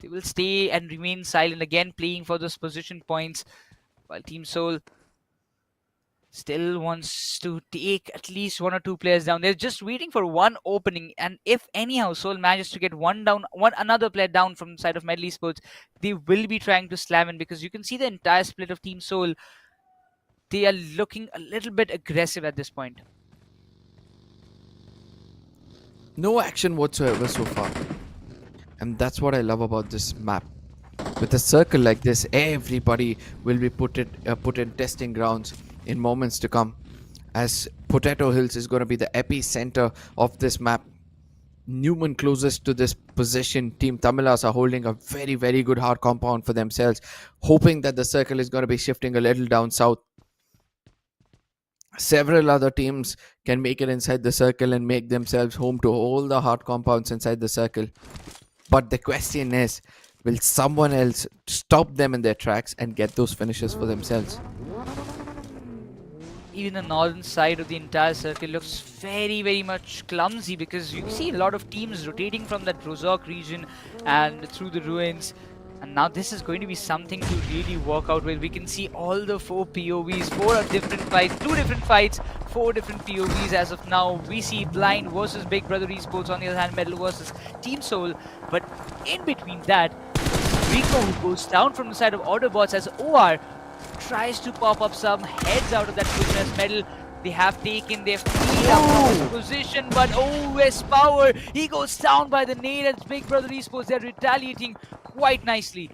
Speaker 13: They will stay and remain silent, again playing for those position points, while Team Soul still wants to take at least 1 or 2 players down. They're just waiting for one opening, and if anyhow Soul manages to get another player down from the side of Medley Sports, they will be trying to slam in, because you can see the entire split of Team Soul. They are looking a little bit aggressive at this point.
Speaker 12: No action whatsoever so far. And that's what I love about this map. With a circle like this, everybody will be put in testing grounds in moments to come, as Potato Hills is going to be the epicenter of this map. Newman closest to this position. Team Tamilas are holding a very, very good hard compound for themselves, hoping that the circle is going to be shifting a little down south. Several other teams can make it inside the circle and make themselves home to all the hard compounds inside the circle. But the question is, will someone else stop them in their tracks and get those finishes for themselves?
Speaker 13: Even the northern side of the entire circle looks very, very much clumsy, because you see a lot of teams rotating from that Rozok region and through the ruins. And now this is going to be something to really work out with. We can see all the 4 POVs, 4 different fights, 2 different fights, 4 different POVs as of now. We see Blind versus Big Brother Esports, on the other hand Medal versus Team Soul. But in between that, Rico, who goes down from the side of AUTOBOTZ, as OR tries to pop up some heads out of that position as Medal. They have taken their feet out of this position, but OS Power, he goes down by the nade, as Big Brother Esports, they're retaliating quite nicely.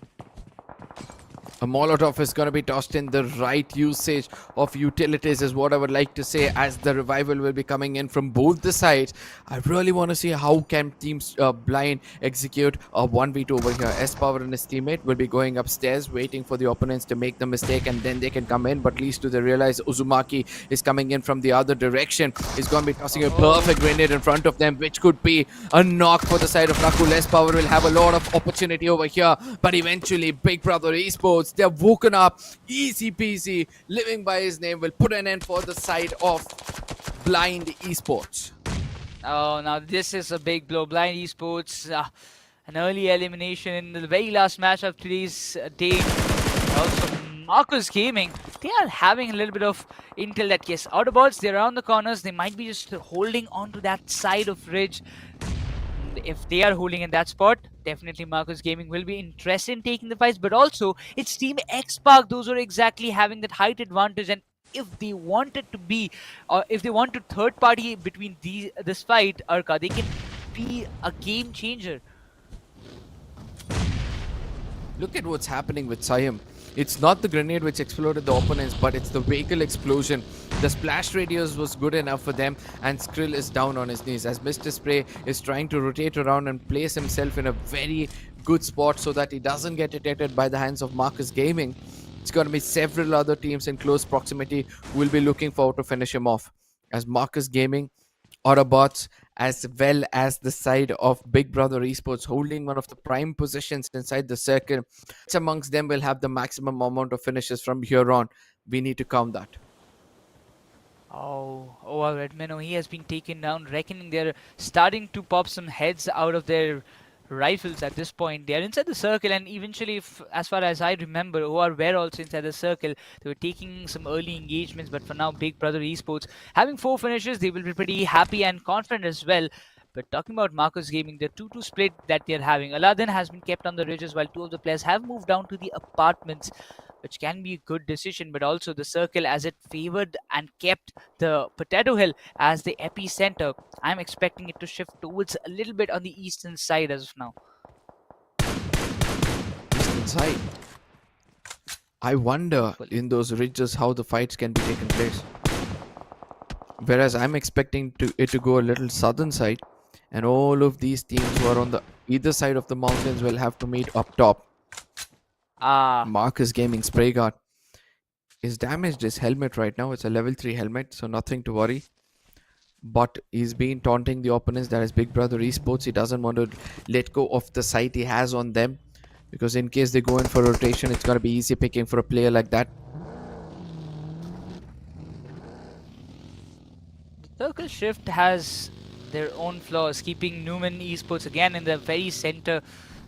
Speaker 12: A Molotov is going to be tossed in. The right usage of utilities is what I would like to say, as the revival will be coming in from both the sides. I really want to see how can teams blind execute a 1v2 over here. S-Power and his teammate will be going upstairs waiting for the opponents to make the mistake, and then they can come in. But least to they realize Uzumaki is coming in from the other direction. He's going to be tossing a perfect grenade in front of them, which could be a knock for the side of Nakul. S-Power will have a lot of opportunity over here, but eventually Big Brother Esports, they're woken up. Easy peasy, living by his name, will put an end for the side of Blind Esports.
Speaker 13: Oh, now this is a big blow. Blind Esports, an early elimination in the very last match of today's day. Also, Marcus Gaming, they are having a little bit of intel that yes, AUTOBOTZ, they're around the corners. They might be just holding on to that side of ridge. If they are holding in that spot, definitely Marcus Gaming will be interested in taking the fights. But also, it's Team X-Park. Those are exactly having that height advantage. And if they want it to be, or if they want to third party between this fight, Arka, they can be a game changer.
Speaker 12: Look at what's happening with Siam. It's not the grenade which exploded the opponents, but it's the vehicle explosion. The splash radius was good enough for them, and Skrill is down on his knees as Mr. Spray is trying to rotate around and place himself in a very good spot so that he doesn't get detected by the hands of Marcus Gaming. It's going to be several other teams in close proximity who will be looking forward to finish him off, as Marcus Gaming, AUTOBOTZ, as well as the side of Big Brother Esports holding one of the prime positions inside the circle. Which amongst them will have the maximum amount of finishes from here on? We need to count that.
Speaker 13: Oh, Redmano, he has been taken down, reckoning they're starting to pop some heads out of their rifles at this point. They are inside the circle, and eventually, as far as I remember, OR were also inside the circle. They were taking some early engagements, but for now, Big Brother Esports having 4 finishes, they will be pretty happy and confident as well. But talking about Marcus Gaming, the 2-2 split that they're having, Aladdin has been kept on the ridges while 2 of the players have moved down to the apartments, which can be a good decision. But also the circle, as it favored and kept the Potato Hill as the epicenter, I'm expecting it to shift towards a little bit on the eastern side as of now.
Speaker 12: Eastern side? I wonder in those ridges how the fights can be taken place. Whereas I'm expecting it to go a little southern side, and all of these teams who are on the either side of the mountains will have to meet up top. Marcus Gaming Spray Guard is damaged his helmet right now. It's a level 3 helmet, so nothing to worry. But he's been taunting the opponents, that is Big Brother Esports. He doesn't want to let go of the sight he has on them, because in case they go in for rotation, it's going to be easy picking for a player like that.
Speaker 13: Circle Shift has their own flaws, keeping Newman Esports again in the very center.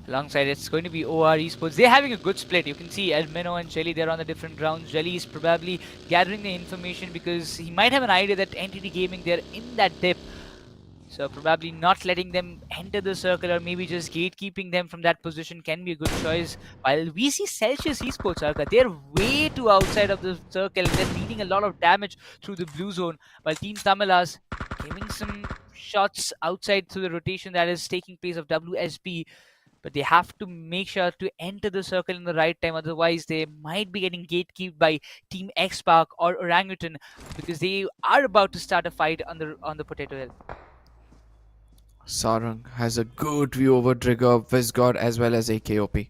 Speaker 13: Alongside, it's going to be OR Esports. They're having a good split. You can see Edmino and Jelly, they're on the different grounds. Jelly is probably gathering the information because he might have an idea that Entity Gaming, they're in that dip. So probably not letting them enter the circle, or maybe just gatekeeping them from that position can be a good choice. While we see Celsius Esports, Arka, they're way too outside of the circle. They're dealing a lot of damage through the blue zone. While Team Tamilas giving some shots outside through the rotation that is taking place of WSB. But they have to make sure to enter the circle in the right time. Otherwise, they might be getting gatekeeped by Team X-Park or Orangutan, because they are about to start a fight on the Potato Hill.
Speaker 12: Sarang has a good view over Trigger, Vizgod, as well as AKOP.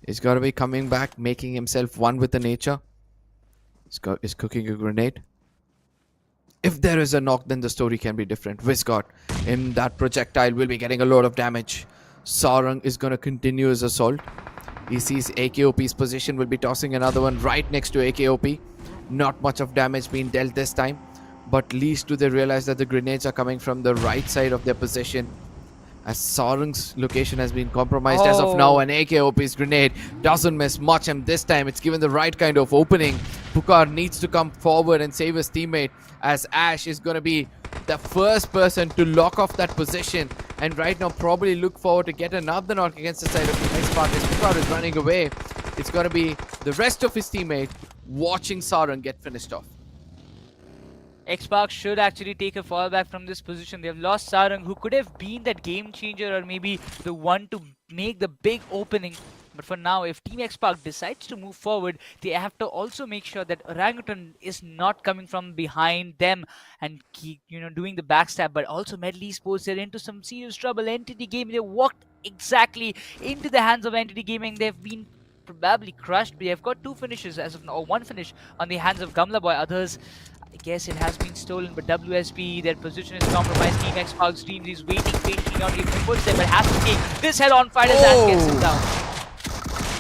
Speaker 12: He's got to be coming back, making himself one with the nature. He's cooking a grenade. If there is a knock, then the story can be different. Vizgod in that projectile will be getting a lot of damage. Sarang is going to continue his assault. He sees AKOP's position, will be tossing another one right next to AKOP. Not much of damage being dealt this time, but least do they realize that the grenades are coming from the right side of their position, as Sarang's location has been compromised as of now, and AKOP's grenade doesn't miss much, and this time it's given the right kind of opening. Pukar needs to come forward and save his teammate, as Ash is going to be the first person to lock off that position, and right now probably look forward to get another knock against the side of the next part. As Pukar is running away, it's going to be the rest of his teammate watching Sarang get finished off.
Speaker 13: X-Park should actually take a fallback from this position. They've lost Sarang, who could have been that game changer, or maybe the one to make the big opening. But for now, if Team Xpark decides to move forward, they have to also make sure that Orangutan is not coming from behind them and keep, doing the backstab. But also Medley Esports, they're into some serious trouble. Entity Gaming, they walked exactly into the hands of Entity Gaming. They've been probably crushed. We have got 2 finishes as of now, or 1 finish on the hands of Gamla Boy. Others, I guess it has been stolen, but WSP, their position is compromised. Team Xbox Dreams is waiting patiently on the footstep, but has to take this head-on fight as Ash gets him down.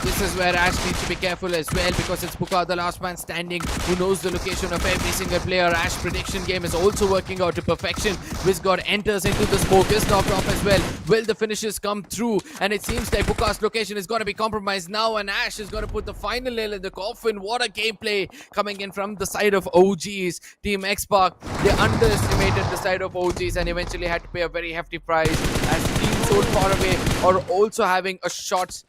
Speaker 12: This is where Ash needs to be careful as well, because it's Puka, the last man standing, who knows the location of every single player. Ash prediction game is also working out to perfection. Wizgod enters into the smoke, is knocked off as well. Will the finishes come through? And it seems like Puka's location is going to be compromised now, and Ash is going to put the final nail in the coffin. What a gameplay coming in from the side of OGs. Team Xpark, they underestimated the side of OGs and eventually had to pay a very hefty price, as teams so far away are also having a shot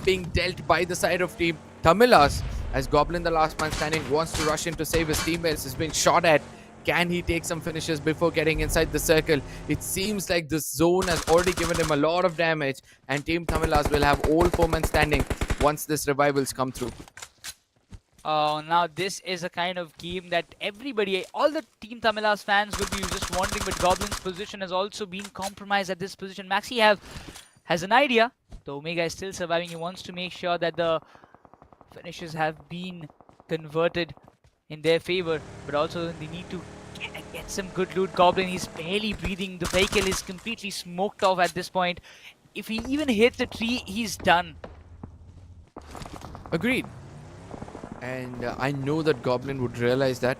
Speaker 12: being dealt by the side of Team Tamilas, as Goblin, the last man standing, wants to rush in to save his teammates. Is being shot at. Can he take some finishes before getting inside the circle? It seems like this zone has already given him a lot of damage, and Team Tamilas will have all 4 men standing once this revivals come through.
Speaker 13: Now this is a kind of game that everybody, all the Team Tamilas fans will be just wondering, but Goblin's position has also been compromised at this position. Maxi has an idea. The Omega is still surviving. He wants to make sure that the finishes have been converted in their favor, but also they need to get some good loot. Goblin, he's barely breathing. The vehicle is completely smoked off at this point. If he even hits the tree, he's done.
Speaker 12: Agreed. And I know that Goblin would realize that.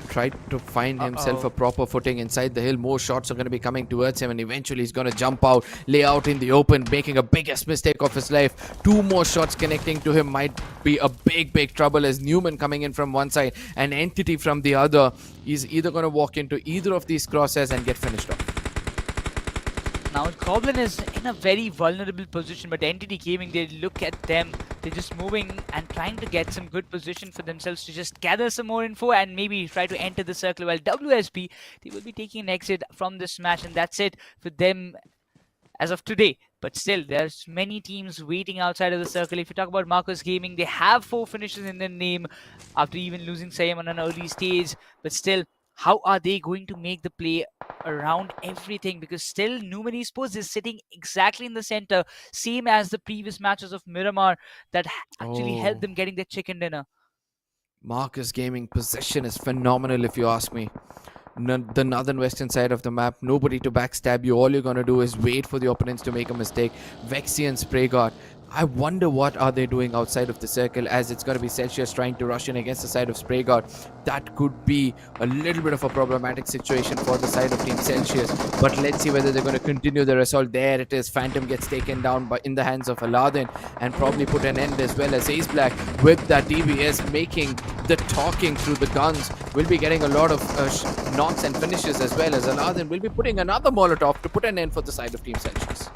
Speaker 12: Tried to find himself a proper footing inside the hill. More shots are going to be coming towards him, and eventually he's going to jump out, lay out in the open, making a biggest mistake of his life. 2 more shots connecting to him might be a big trouble, as Newman coming in from one side and Entity from the other. He's either going to walk into either of these crosshairs and get finished off.
Speaker 13: Now Goblin is in a very vulnerable position, but Entity Gaming, they look at them, they're just moving and trying to get some good position for themselves to just gather some more info and maybe try to enter the circle. While WSP, they will be taking an exit from this match, and that's it for them as of today. But still, there's many teams waiting outside of the circle. If you talk about Marcus Gaming, they have 4 finishes in their name after even losing Sayam on an early stage, but still, how are they going to make the play around everything? Because still, Newman Esports is sitting exactly in the center, same as the previous matches of Miramar that actually helped them getting their chicken dinner.
Speaker 12: Marcus Gaming position is phenomenal, if you ask me. The northern western side of the map, nobody to backstab you. All you're going to do is wait for the opponents to make a mistake. Vexy and Spray God, I wonder what are they doing outside of the circle, as it's going to be Celsius trying to rush in against the side of Spray God. That could be a little bit of a problematic situation for the side of Team Celsius, but let's see whether they're going to continue their assault. There it is. Phantom gets taken down in the hands of Aladdin and probably put an end, as well as Ace Black with that DBS making the talking through the guns. Will be getting a lot of knocks and finishes, as well as Aladdin will be putting another Molotov to put an end for the side of Team Celsius.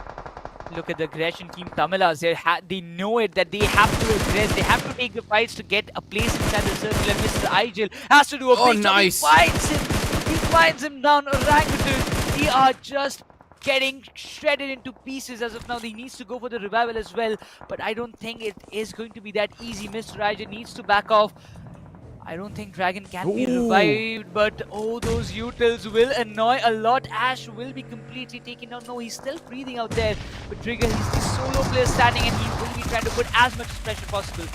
Speaker 13: Look at the aggression. Team Tamilas, they know it, that they have to aggress, they have to take the fights to get a place inside the circle, and Mr. Igel has to do a big job.
Speaker 12: Nice.
Speaker 13: He finds him down. Orangutan, they are just getting shredded into pieces as of now. He needs to go for the revival as well, but I don't think it is going to be that easy. Mr. Igel needs to back off. I don't think Dragon can be revived, but those utils will annoy a lot. Ash will be completely taken down. No, he's still breathing out there, but Trigger, he's the solo player standing, and he will be trying to put as much pressure possible.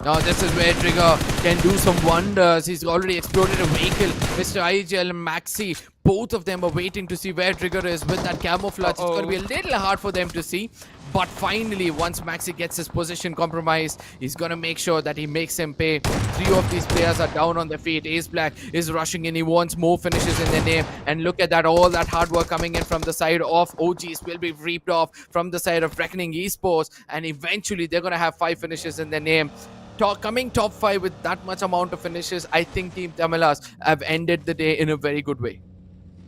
Speaker 12: Now this is where Trigger can do some wonders. He's already exploded a vehicle. Mr. IGL and Maxi, both of them are waiting to see where Trigger is with that camouflage. It's going to be a little hard for them to see. But finally, once Maxi gets his position compromised, he's going to make sure that he makes him pay. 3 of these players are down on their feet. Ace Black is rushing in. He wants more finishes in their name. And look at that. All that hard work coming in from the side of OGs will be reaped off from the side of Reckoning Esports. And eventually, they're going to have 5 finishes in their name. Coming top 5 with that much amount of finishes, I think Team Tamilas have ended the day in a very good way.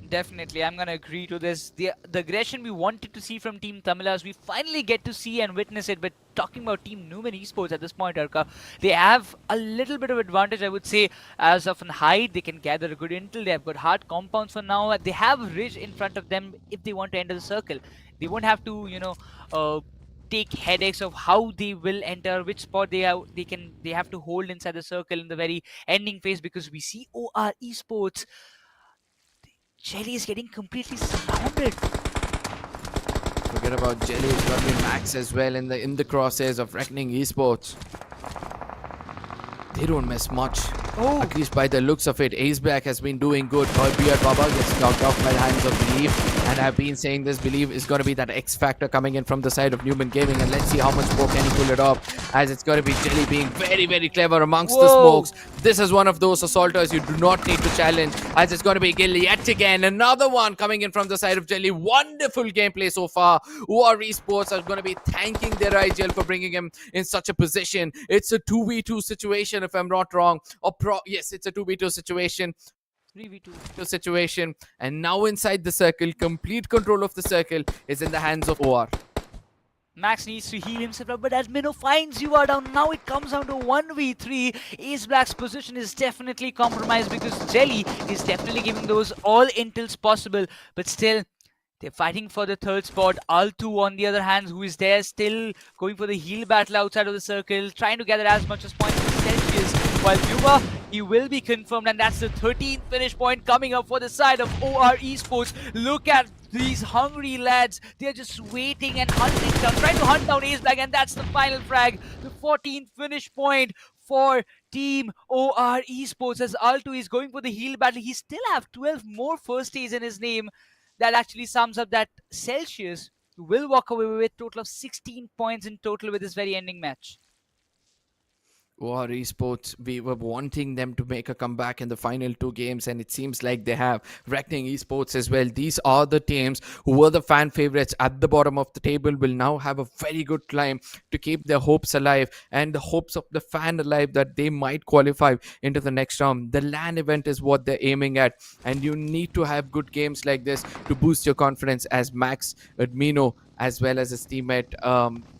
Speaker 13: Definitely, I'm going to agree to this. The aggression we wanted to see from Team Tamilas, we finally get to see and witness it. But talking about Team Newman Esports at this point, Arka, they have a little bit of advantage, I would say, as of an height. They can gather a good intel. They have got hard compounds for now. They have Ridge in front of them if they want to enter the circle. They won't have to, take headaches of how they will enter, which spot they have to hold inside the circle in the very ending phase, because we see OR Esports, Jelly is getting completely surrounded.
Speaker 12: Forget about Jelly. It's got to be Max as well in the crosshairs of Reckoning Esports. They don't miss much. At least by the looks of it, Aceback has been doing good. Albeit Baba gets knocked off by the hands of Believe. And I've been saying this, Believe is going to be that X factor coming in from the side of Newman Gaming. And let's see how much more can he pull it off. As it's going to be Jelly being very, very clever amongst the smokes. This is one of those assaulters you do not need to challenge. As it's going to be Gil yet again. Another one coming in from the side of Jelly. Wonderful gameplay so far. OR Esports are going to be thanking their IGL for bringing him in such a position. It's a 2v2 situation, if I'm not wrong. Yes, it's a 2v2 situation. 3v2 situation. And now inside the circle, complete control of the circle is in the hands of OR.
Speaker 13: Max needs to heal himself up, but as Minnow finds you are down, now it comes down to 1v3. Ace Black's position is definitely compromised because Jelly is definitely giving those all intels possible, but still they're fighting for the third spot. Altu, on the other hand, who is there, still going for the heal battle outside of the circle, trying to gather as much as points as Celsius. While Yuma, he will be confirmed, and that's the 13th finish point coming up for the side of OR Esports. Look at these hungry lads. They're just waiting and hunting down, trying to hunt down Ace Black, and that's the final frag. The 14th finish point for Team OR Esports as Altu is going for the heal battle. He still have 12 more first days in his name. That actually sums up that Celsius will walk away with a total of 16 points in total with this very ending match.
Speaker 12: OR Esports, we were wanting them to make a comeback in the final two games, and it seems like they have. Reckoning Esports as well. These are the teams who were the fan favorites at the bottom of the table, will now have a very good climb to keep their hopes alive and the hopes of the fan alive that they might qualify into the next round. The LAN event is what they're aiming at, and you need to have good games like this to boost your confidence, as Max, Admino, as well as his teammate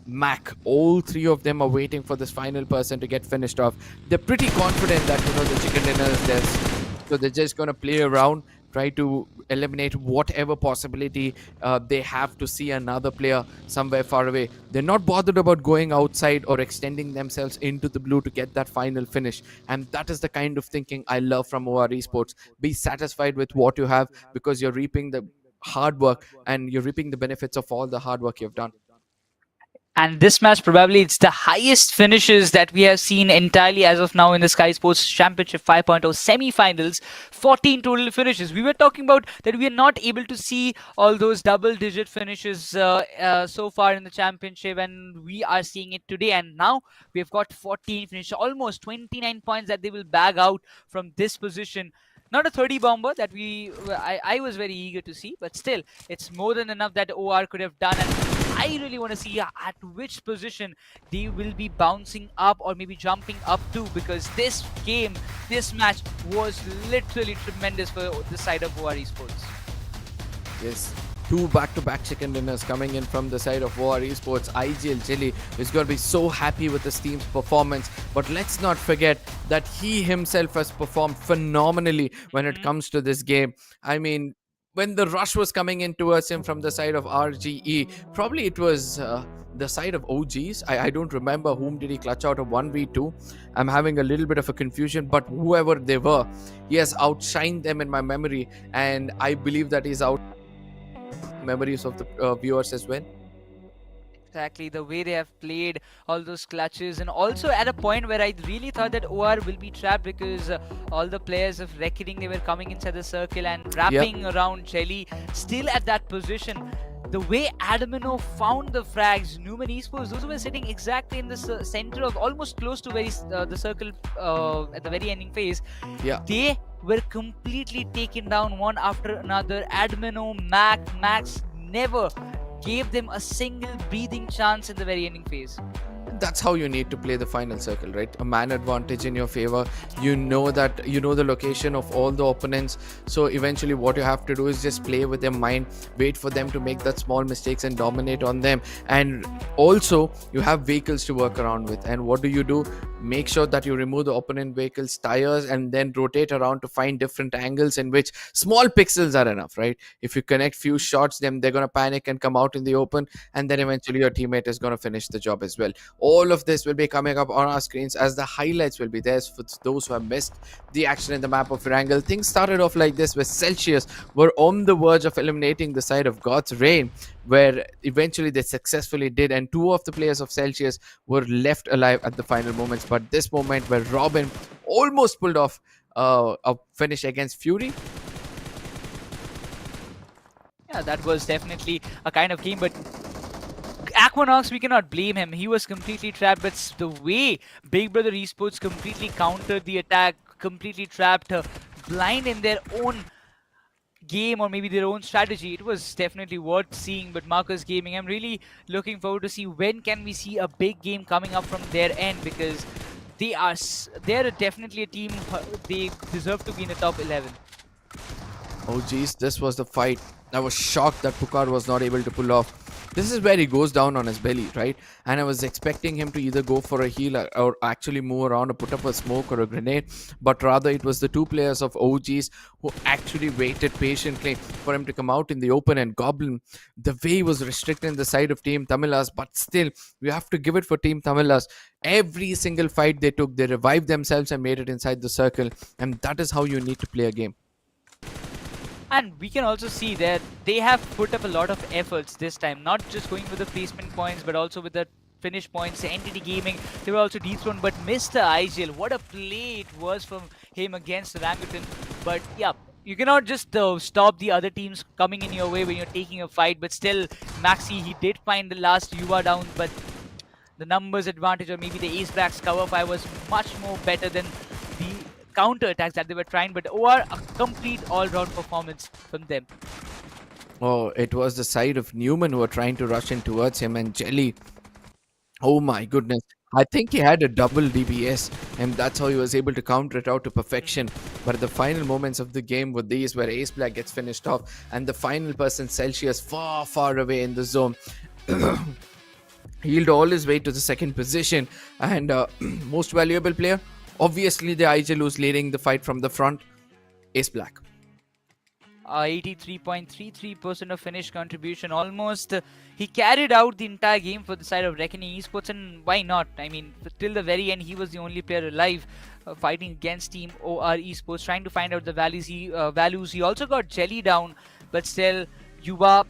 Speaker 12: Mac, all three of them are waiting for this final person to get finished off. They're pretty confident that the chicken dinner is theirs, so they're just going to play around, try to eliminate whatever possibility they have to see another player somewhere far away. They're not bothered about going outside or extending themselves into the blue to get that final finish, and that is the kind of thinking I love from OR Esports. Be satisfied with what you have, because you're reaping the hard work and you're reaping the benefits of all the hard work you've done.
Speaker 13: And this match, probably it's the highest finishes that we have seen entirely as of now in the Skyesports Championship 5.0 semi-finals. 14 total finishes. We were talking about that we are not able to see all those double-digit finishes so far in the championship, and we are seeing it today. And now we have got 14 finishes, almost 29 points that they will bag out from this position. Not a 30 bomber that I was very eager to see, but still, it's more than enough that OR could have done. And I really want to see at which position they will be bouncing up or maybe jumping up to, because this game, this match was literally tremendous for the side of OR Esports.
Speaker 12: Yes. Two back-to-back chicken dinners coming in from the side of OR Esports. IGL Jelly is going to be so happy with his team's performance. But let's not forget that he himself has performed phenomenally when it comes to this game. I mean, when the rush was coming in towards him from the side of RGE, probably it was the side of OGs. I don't remember whom did he clutch out of 1v2. I'm having a little bit of a confusion, but whoever they were, he has outshined them in my memory, and I believe that he's out memories of the viewers as well.
Speaker 13: Exactly, the way they have played all those clutches, and also at a point where I really thought that OR will be trapped, because all the players of Reckoning, they were coming inside the circle and wrapping around Jelly, still at that position. The way Adamino found the frags, Newman Esports, those who were sitting exactly in the center of, almost close to the circle at the very ending phase, they were completely taken down one after another. Admino, Max never gave them a single breathing chance in the very ending phase.
Speaker 12: that's how you need to play the final circle, right? A man advantage in your favor. You know that you know the location of all the opponents, so eventually what you have to do is just play with their mind, wait for them to make that small mistakes and dominate on them. And also you have vehicles to work around with, and what do? Make sure that you remove the opponent vehicles tires and then rotate around to find different angles in which small pixels are enough, right? If you connect few shots, then they're going to panic and come out in the open, and then eventually your teammate is going to finish the job as well. All of this will be coming up on our screens as the highlights will be there for those who have missed the action in the map of ERANGEL. Things started off like this, where Celsius were on the verge of eliminating the side of God's Reign, where eventually they successfully did, and two of the players of Celsius were left alive at the final moments. But this moment where Robin almost pulled off a finish against Fury.
Speaker 13: Yeah, that was definitely a kind of game, but Aquanox, we cannot blame him. He was completely trapped, but the way Big Brother Esports completely countered the attack, completely trapped blind in their own game or maybe their own strategy, it was definitely worth seeing. But Marcus Gaming, I'm really looking forward to see when can we see a big game coming up from their end, because they're definitely a team, they deserve to be in the top 11.
Speaker 12: Oh geez, this was the fight. I was shocked that Pukar was not able to pull off. This is where he goes down on his belly, right? And I was expecting him to either go for a heal or actually move around or put up a smoke or a grenade. But rather it was the two players of OGs who actually waited patiently for him to come out in the open. And Goblin, the way he was restricting the side of Team TAMILAS, but still, we have to give it for Team TAMILAS. Every single fight they took, they revived themselves and made it inside the circle. And that is how you need to play a game.
Speaker 13: And we can also see that they have put up a lot of efforts this time, not just going with the placement points, but also with the finish points. Entity Gaming, they were also dethroned, but Mr. IGL, what a play it was from him against Orangutan. But yeah, you cannot just stop the other teams coming in your way when you're taking a fight. But still, Maxi, he did find the last Yuva down, but the numbers advantage or maybe the Ace Black's cover fire was much more better than the counter attacks that they were trying. But OR, a complete all-round performance from them.
Speaker 12: Oh, it was the side of Newman who were trying to rush in towards him, and Jelly, oh my goodness, I think he had a double DPS, and that's how he was able to counter it out to perfection. But at the final moments of the game were these, where Ace Black gets finished off, and the final person, Celsius, far away in the zone, healed all his way to the second position. And most valuable player, obviously the IGL who's leading the fight from the front, Ace Black.
Speaker 13: 83.33% of finish contribution, almost. He carried out the entire game for the side of Reckoning Esports, and why not? I mean, till the very end, he was the only player alive fighting against Team OR Esports, trying to find out the values. He also got Jelly down, but still, Yuva,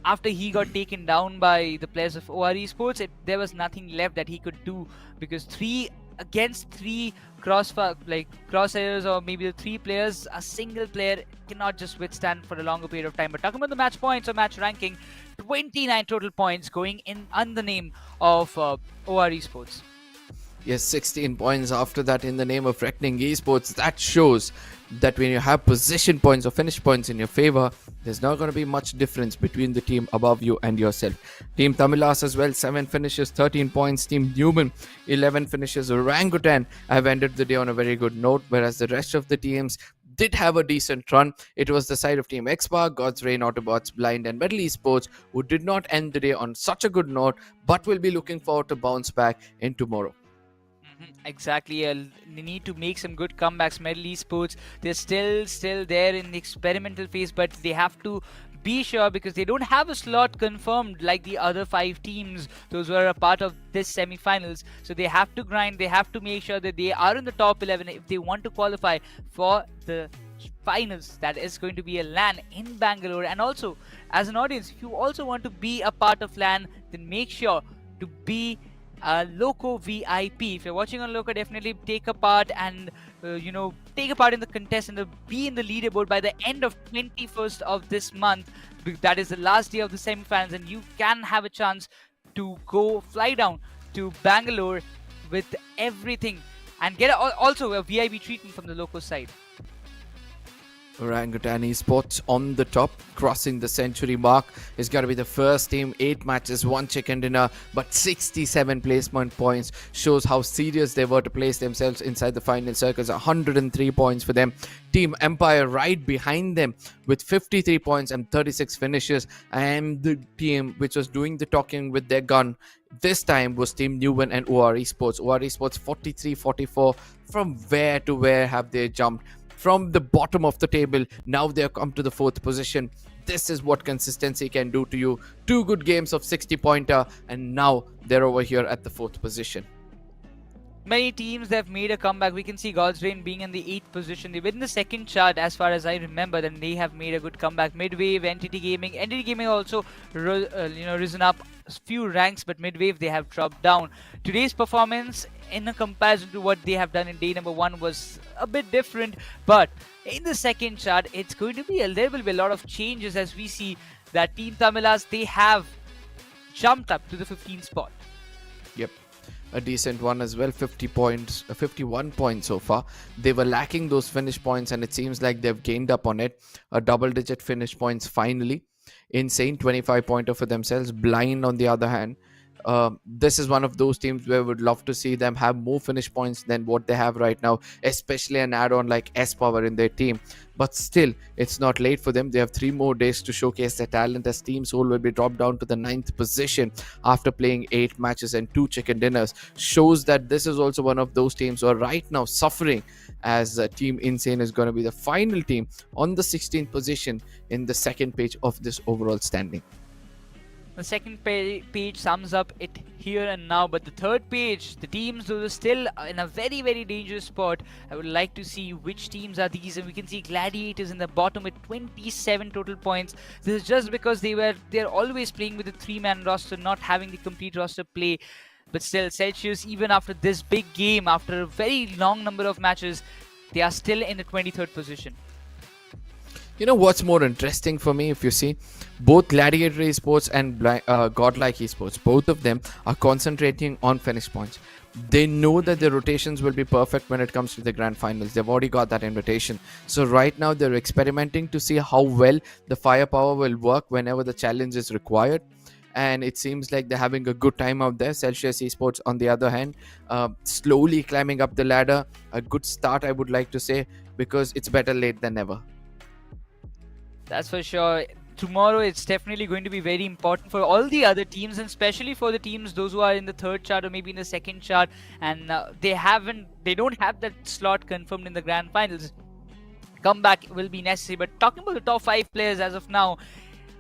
Speaker 13: after he got taken down by the players of OR Esports, there was nothing left that he could do, because 3 against 3 crosshairs, or maybe the 3 players, a single player cannot just withstand for a longer period of time. But talking about the match points or match ranking, 29 total points going in on the name of OR Esports.
Speaker 12: Yes, 16 points after that in the name of Reckoning Esports. That shows that when you have position points or finish points in your favor, there's not going to be much difference between the team above you and yourself. Team TAMILAS as well, 7 finishes, 13 points. Team Newman, 11 finishes. Orangutan have ended the day on a very good note, whereas the rest of the teams did have a decent run. It was the side of Team Xpark, God's Reign, AUTOBOTZ, Blind and Metal Esports who did not end the day on such a good note, but will be looking forward to bounce back in tomorrow.
Speaker 13: Exactly, they need to make some good comebacks. Metal Esports, they're still there in the experimental phase, but they have to be sure, because they don't have a slot confirmed like the other 5 teams, those were a part of this semi-finals. So they have to grind, they have to make sure that they are in the top 11 if they want to qualify for the finals. That is going to be a LAN in Bangalore. And also, as an audience, if you also want to be a part of LAN, then make sure to be Loco VIP. If you're watching on Loco, definitely take a part and take a part in the contest and be in the leaderboard by the end of 21st of this month. That is the last day of the semi-finals, and you can have a chance to fly down to Bangalore with everything and get also a VIP treatment from the Loco side.
Speaker 12: Orangutan Esports on the top, crossing the century mark. Is going to be the first team. 8 matches, 1 chicken dinner, but 67 placement points. Shows how serious they were to place themselves inside the final circles. 103 points for them. Team Empire right behind them with 53 points and 36 finishes. And the team which was doing the talking with their gun this time was Team Newen and OR Esports. OR Esports 43-44. From where to where have they jumped? From the bottom of the table, now they have come to the 4th position. This is what consistency can do to you. 2 good games of 60-pointer, and now they're over here at the 4th position.
Speaker 13: Many teams that have made a comeback. We can see God's Reign being in the 8th position. They've been in the 2nd chart as far as I remember. Then they have made a good comeback. MIDWAVE, Entity Gaming also risen up a few ranks, but MIDWAVE they have dropped down. Today's performance in a comparison to what they have done in day number 1 was a bit different, but in the 2nd chart it's going to be there will be a lot of changes as we see that Team Tamilas they have jumped up to the 15th spot.
Speaker 12: Yep, a decent one as well. 50 points, 51 points so far. They were lacking those finish points, and it seems like they've gained up on it. A double-digit finish points finally. Insane 25-pointer for themselves. Blind on the other hand, this is one of those teams where we would love to see them have more finish points than what they have right now, especially an add-on like S-Power in their team. But still, it's not late for them. They have 3 more days to showcase their talent, as Team Soul will be dropped down to the 9th position after playing 8 matches and 2 chicken dinners. Shows that this is also one of those teams who are right now suffering, as Team Insane is going to be the final team on the 16th position in the 2nd page of this overall standing.
Speaker 13: The 2nd page sums up it here and now, but the 3rd page, the teams those are still in a very, very dangerous spot. I would like to see which teams are these, and we can see Gladiators in the bottom with 27 total points. This is just because they're always playing with a 3-man roster, not having the complete roster play. But still, Celsius, even after this big game, after a very long number of matches, they are still in the 23rd position.
Speaker 12: You know what's more interesting for me? If you see, both Gladiator Esports and Godlike Esports, both of them are concentrating on finish points. They know that their rotations will be perfect when it comes to the grand finals. They've already got that invitation. So right now they're experimenting to see how well the firepower will work whenever the challenge is required. And it seems like they're having a good time out there. Celsius Esports, on the other hand, slowly climbing up the ladder. A good start, I would like to say, because it's better late than never.
Speaker 13: That's for sure. Tomorrow it's definitely going to be very important for all the other teams, and especially for the teams those who are in the 3rd chart or maybe in the 2nd chart, and they don't have that slot confirmed in the grand finals. Comeback will be necessary. But talking about the top 5 players as of now,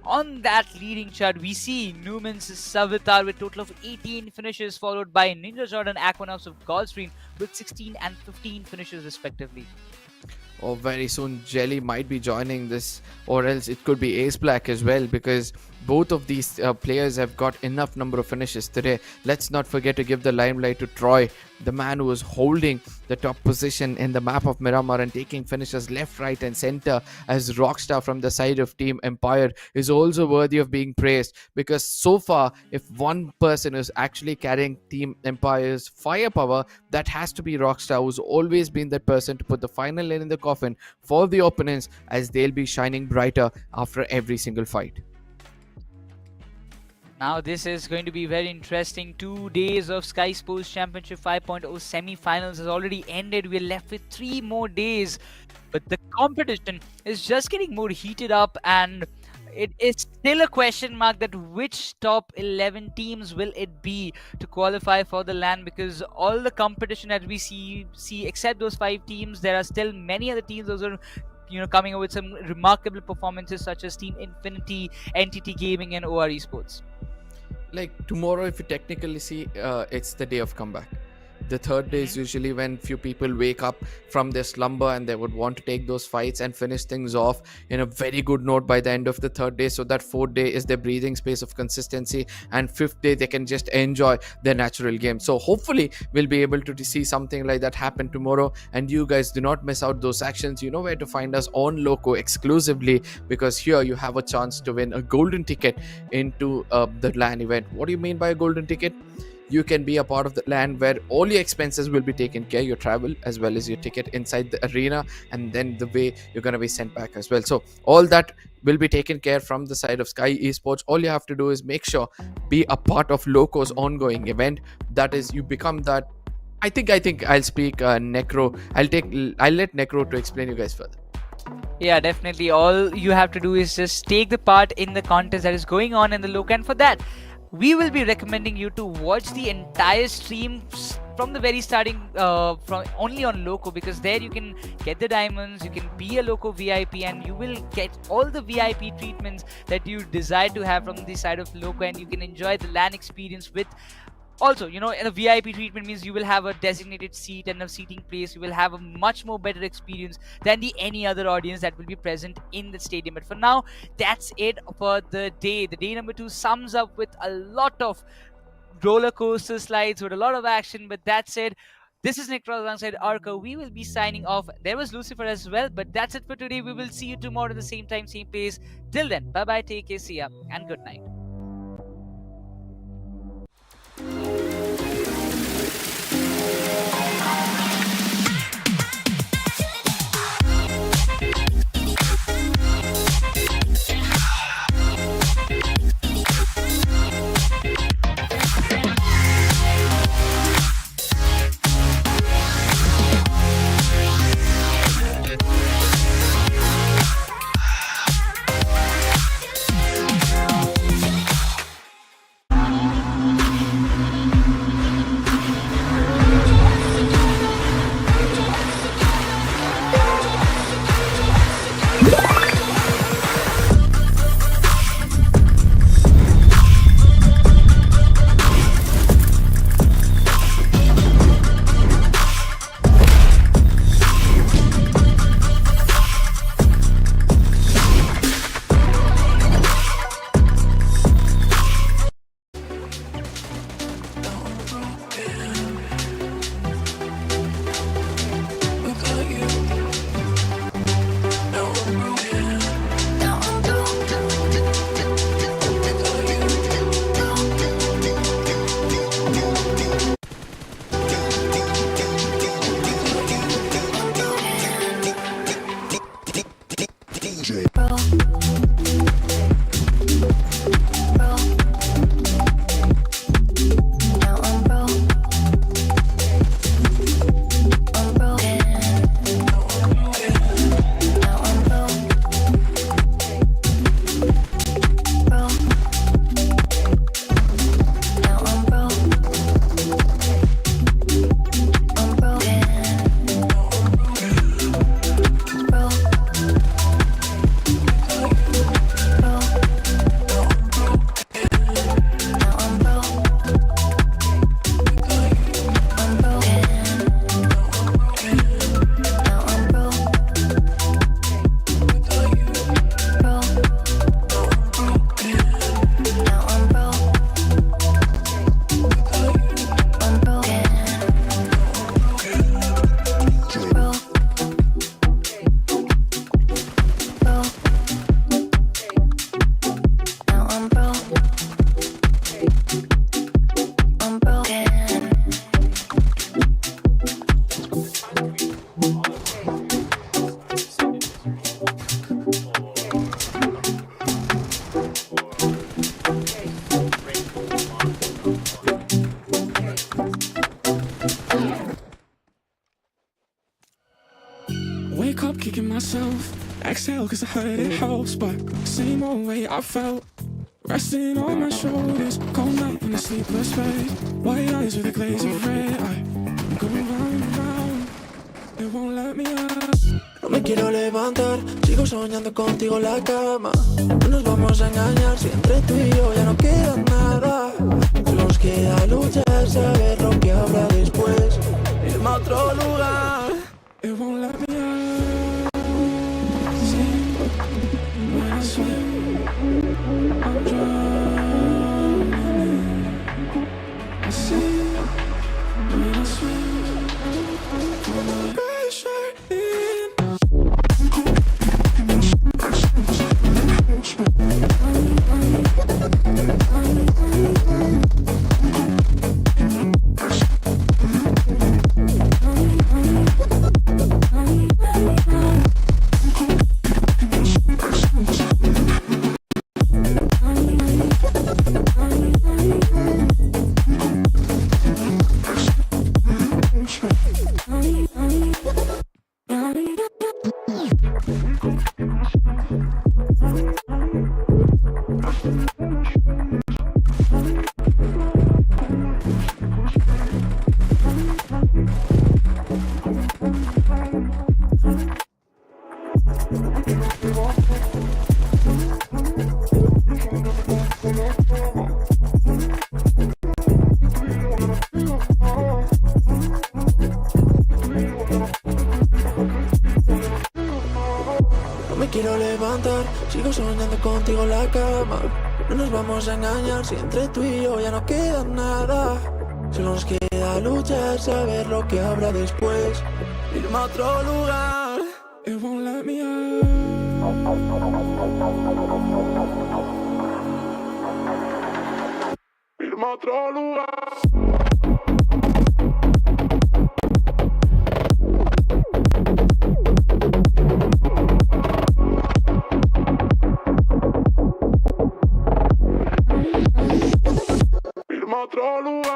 Speaker 13: on that leading chart, we see Numan's Savitar with a total of 18 finishes, followed by Ninja Jordan Aquanauts of Goldstream with 16 and 15 finishes respectively.
Speaker 12: Or very soon Jelly might be joining this, or else it could be Ace Black as well, because both of these players have got enough number of finishes today. Let's not forget to give the limelight to Troy, the man who was holding the top position in the map of Miramar and taking finishes left, right and center, as Rockstar from the side of Team Empire is also worthy of being praised, because so far if one person is actually carrying Team Empire's firepower, that has to be Rockstar, who's always been that person to put the final nail in the coffin for the opponents, as they'll be shining brighter after every single fight.
Speaker 13: Now this is going to be very interesting. 2 days of Skyesports Championship 5.0 semi-finals has already ended. We're left with 3 more days, but the competition is just getting more heated up, and it is still a question mark that which top 11 teams will it be to qualify for the LAN, because all the competition that we see except those 5 teams, there are still many other teams those are coming up with some remarkable performances, such as Team Infinity, Entity Gaming and OR Esports.
Speaker 12: Like tomorrow, if you technically see, it's the day of comeback. The 3rd day is usually when few people wake up from their slumber and they would want to take those fights and finish things off in a very good note by the end of the 3rd day, so that 4th day is their breathing space of consistency, and 5th day they can just enjoy their natural game. So hopefully we'll be able to see something like that happen tomorrow, and you guys do not miss out those actions. You know where to find us on Loco exclusively, because here you have a chance to win a golden ticket into the LAN event. What do you mean by a golden ticket? you can be a part of the land where all your expenses will be taken care, your travel as well as your ticket inside the arena, and then the way you're going to be sent back as well. So all that will be taken care from the side of Sky Esports. All you have to do is make sure be a part of Loco's ongoing event. That is, you become that. I think I'll speak Necro. I'll let Necro to explain you guys further.
Speaker 13: Yeah, definitely. All you have to do is just take the part in the contest that is going on in the Loco, and for that, we will be recommending you to watch the entire stream from the very starting, from only on Loco, because there you can get the diamonds, you can be a Loco VIP, and you will get all the VIP treatments that you desire to have from the side of Loco, and you can enjoy the LAN experience with. Also, you know, a VIP treatment means you will have a designated seat and a seating place. You will have a much more better experience than any other audience that will be present in the stadium. But for now, that's it for the day. The day number 2 sums up with a lot of roller coaster slides, with a lot of action. But that's it. This is Nick Cross alongside Arco. We will be signing off. There was Lucifer as well. But that's it for today. We will see you tomorrow at the same time, same place. Till then, bye-bye, take care, see ya, and good night.
Speaker 14: Wake up kicking myself, exhale cause I heard it helps, but same old way I felt, resting on my shoulders, cold night in a sleepless bed, white eyes with a glaze of red, I go round and round, it won't let me out.
Speaker 15: No me quiero levantar, sigo soñando contigo en la cama. No nos vamos a engañar si entre tú y yo ya no queda nada. Nos queda luchar, saber lo que habrá después. Irme a otro lugar.
Speaker 14: It won't let me out. See, when I swim, I'm drowning. I see, when I swim, pressure in.
Speaker 15: contigo en la cama. No nos vamos a engañar si entre tú y yo ya no queda nada. Solo nos queda luchar, saber lo que habrá después. Irme a otro lugar.
Speaker 14: It won't let me out.
Speaker 3: Irme a otro lugar. Irme a otro lugar.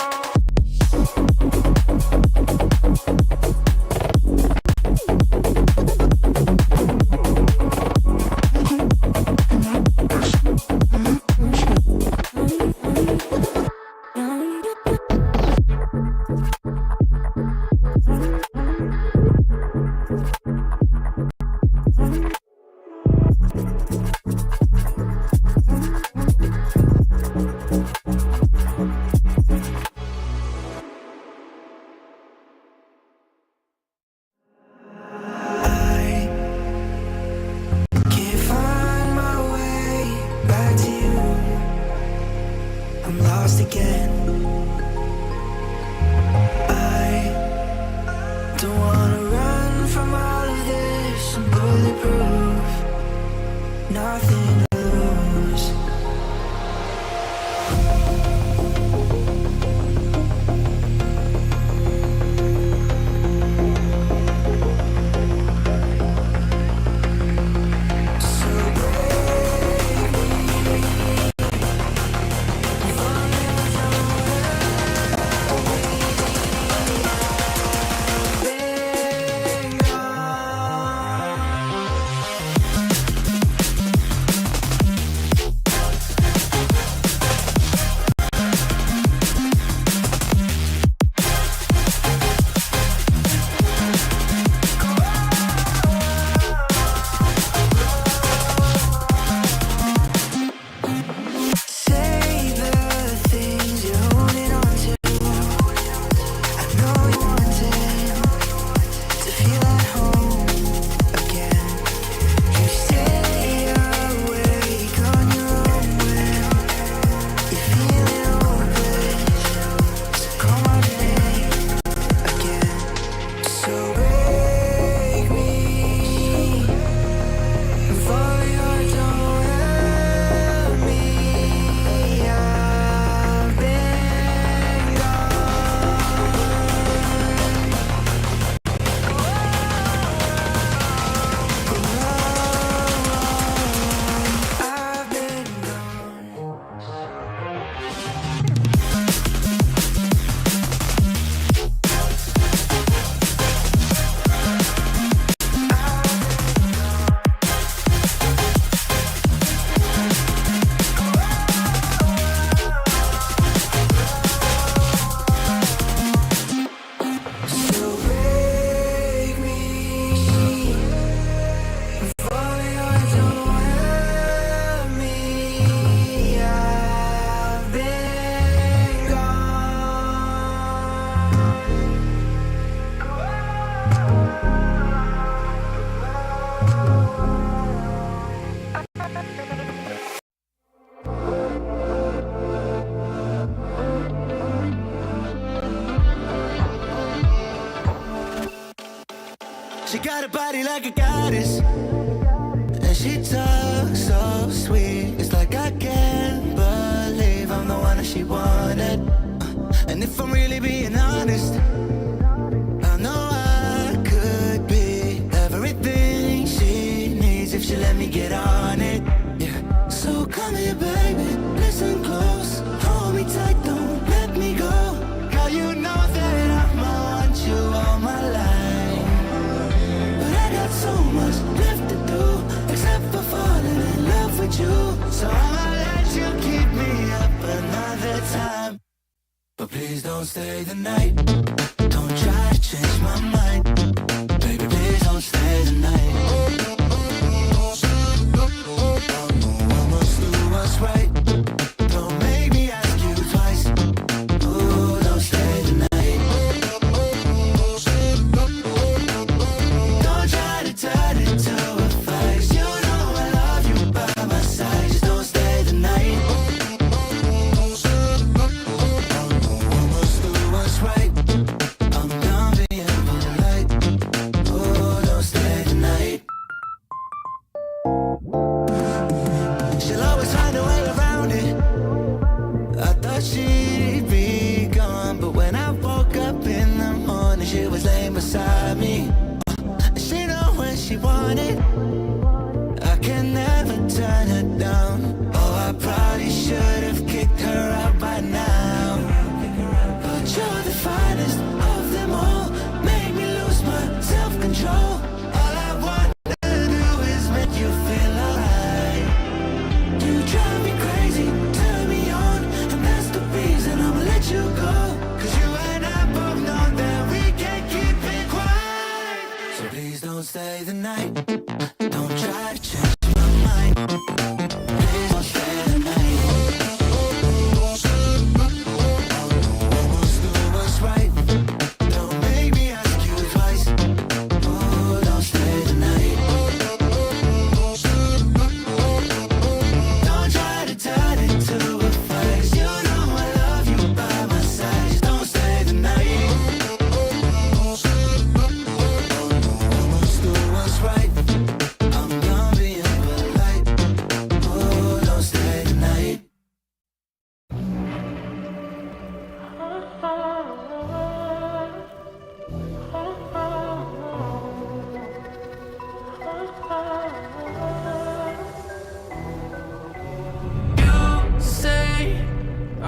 Speaker 15: Can't find my way back to you. I'm lost again. I don't wanna run from all of this. I'm bulletproof, nothing to lose. Say the things you're holding on to. I know you wanted to feel at home again. You stay awake on your own when you're feeling hopeless. So call my name again. So break me and follow your don't let me. I've been I've been So break me and follow your don't let me. I've been She got a body like a goddess, and she talks so sweet. It's like I can't believe I'm the one that she wanted. And if I'm really being honest, I know I could be everything she needs if she let me get on it. Yeah. So come here, baby, listen close, hold me tight, don't let me go. Girl, you know that I'ma want you all my life. But I got so much left to do, except for falling in love with you. So I'ma let you keep me up another time. But please don't stay the night. Don't try to change my mind. Baby, please don't stay the night. I must do what's right. Don't make me ask you twice. Ooh, don't stay the night. Don't try to turn it to a fight. You know I love you by my side. Just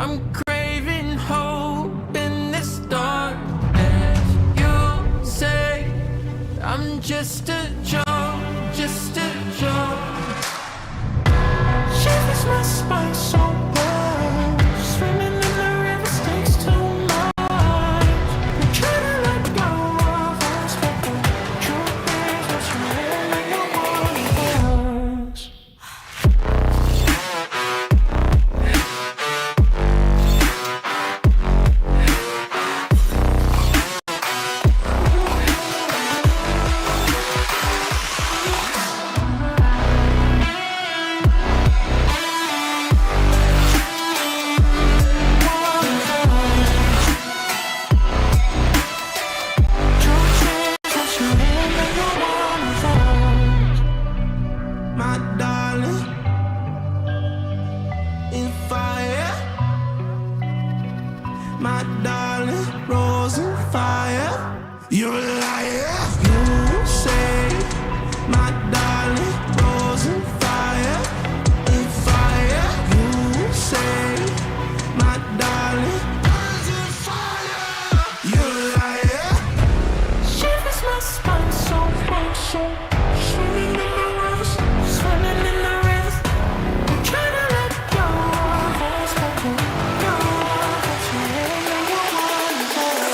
Speaker 14: I'm craving hope in this dark. And you say I'm just a joke, just a joke. Shivers my spine so bad. Swimming in the river takes too much. I'm trying to let go of us, but the truth is that you really don't want us. My darling, in fire. My darling, rose in fire. You're a liar. You say, my darling, rose in fire. In fire. You say, my darling, rose in fire. You're a liar. Shivers my spine so cold, so swimming in the rivers, swimming in the rivers. I'm trying to let go of us, but go of us. You really don't want us.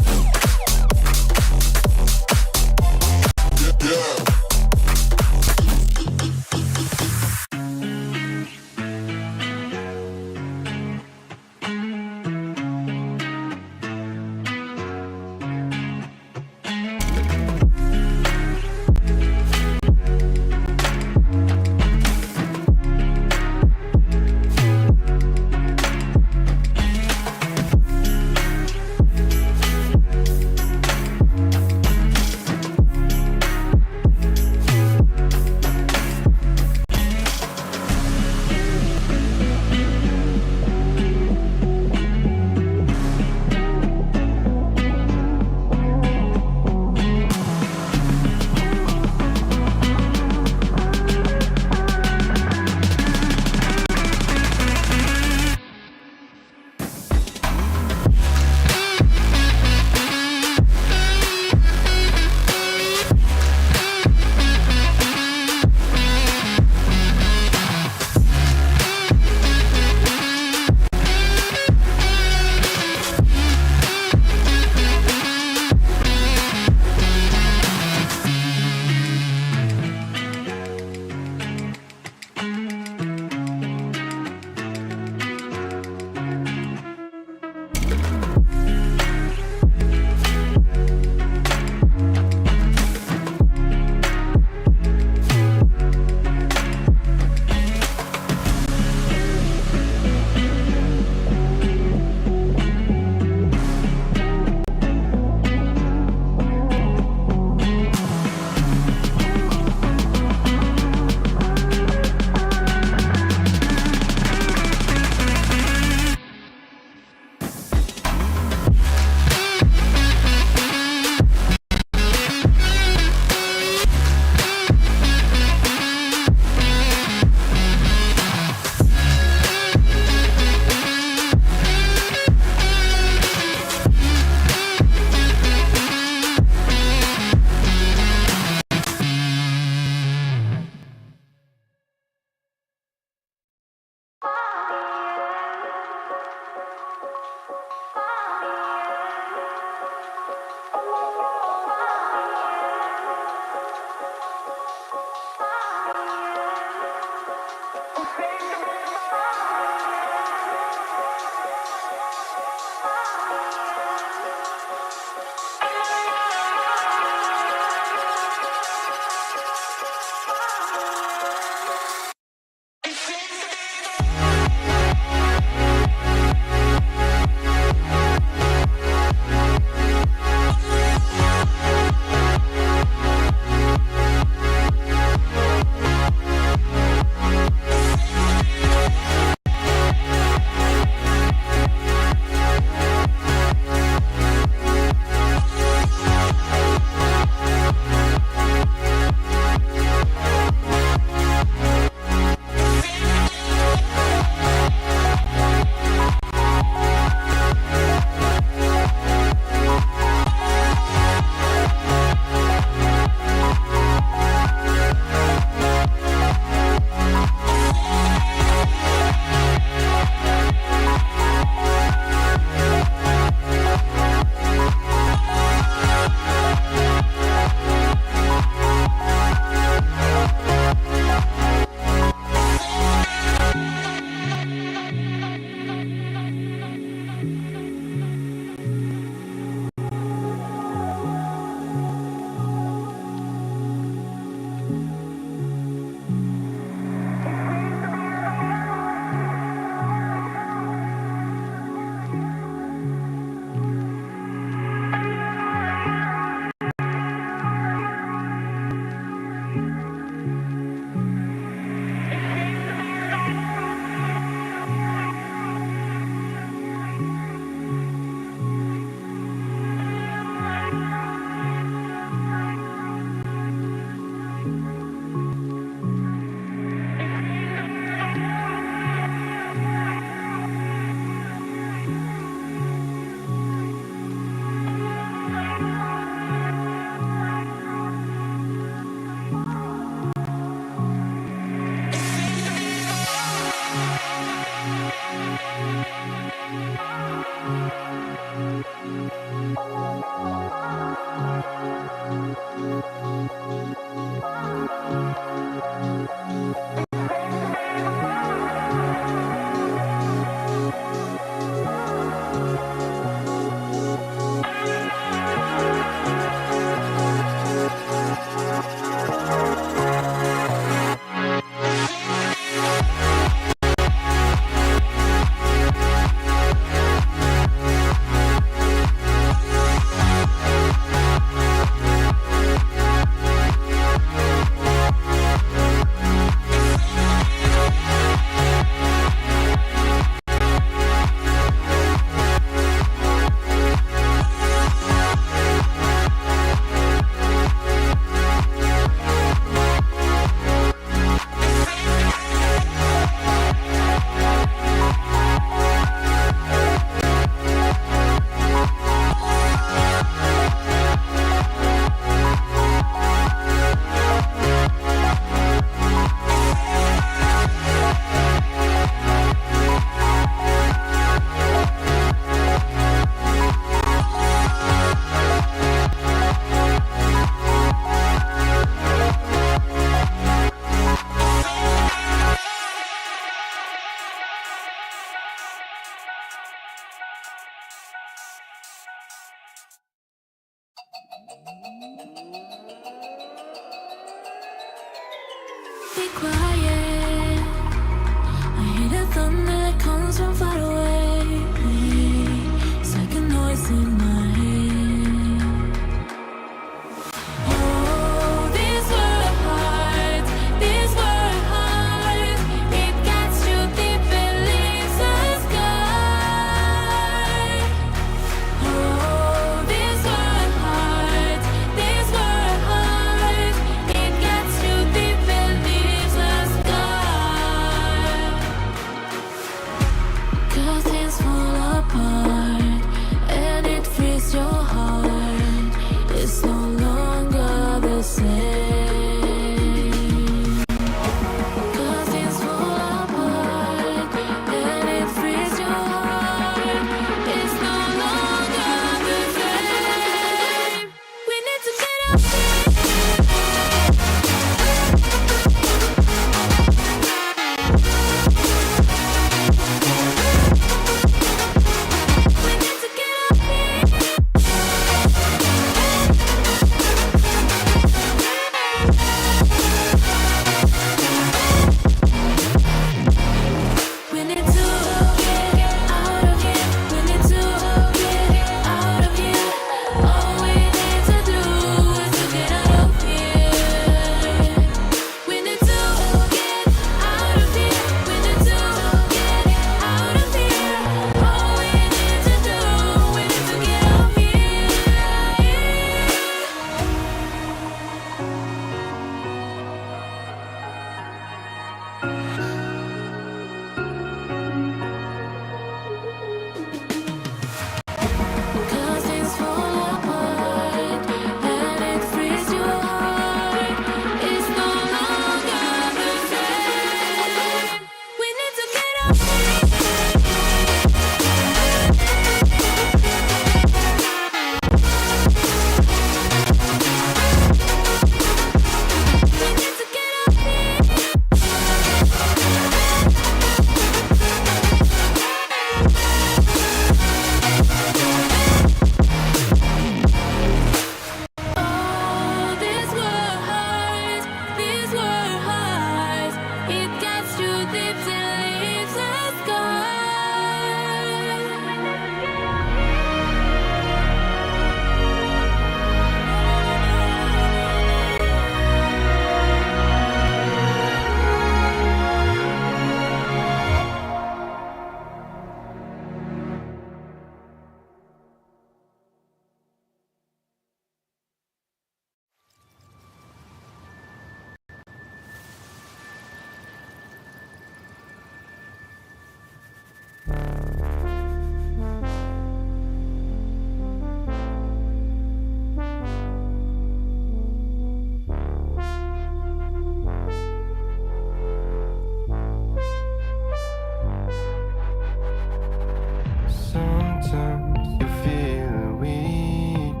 Speaker 2: Sometimes you feel weak.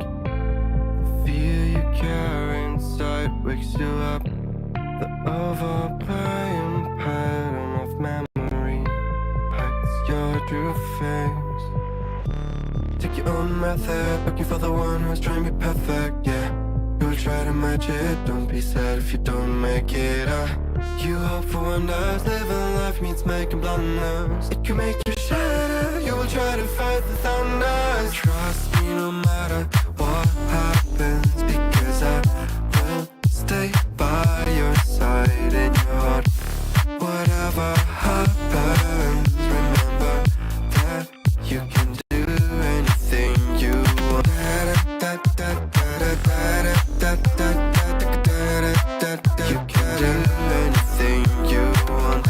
Speaker 2: The fear you carry inside wakes you up. The overplaying pattern of memory hides your true face. Take your own method, looking for the one who's trying to be perfect, yeah. You'll try to match it, don't be sad if you don't make it. You hope for wonders, living life means making blunders. It can make you shatter, you will try to fight the thunders. Trust me no matter what happens, because I will stay by your side in your heart. Whatever happens, remember that you can do anything you want. You can do anything you want.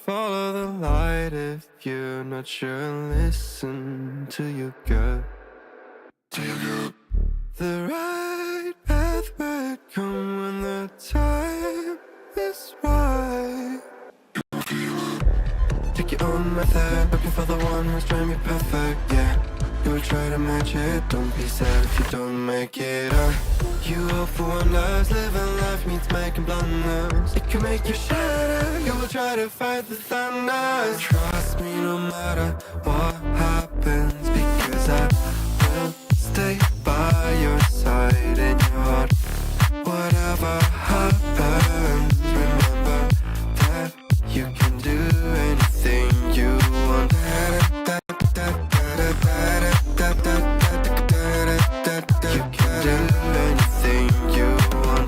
Speaker 2: Follow the light if you're not sure. Listen to your gut. The right path will come when the time is right. Take your own method, looking for the one who's trying to be perfect, yeah. You will try to match it, don't be sad if you don't make it. You hope for wonders, living life means making blunders. It can make you shatter, you will try to fight the thunders. Trust me no matter what happens, because I will stay by your side in your heart. Whatever happens, remember that you can do anything you want. You can do anything you want.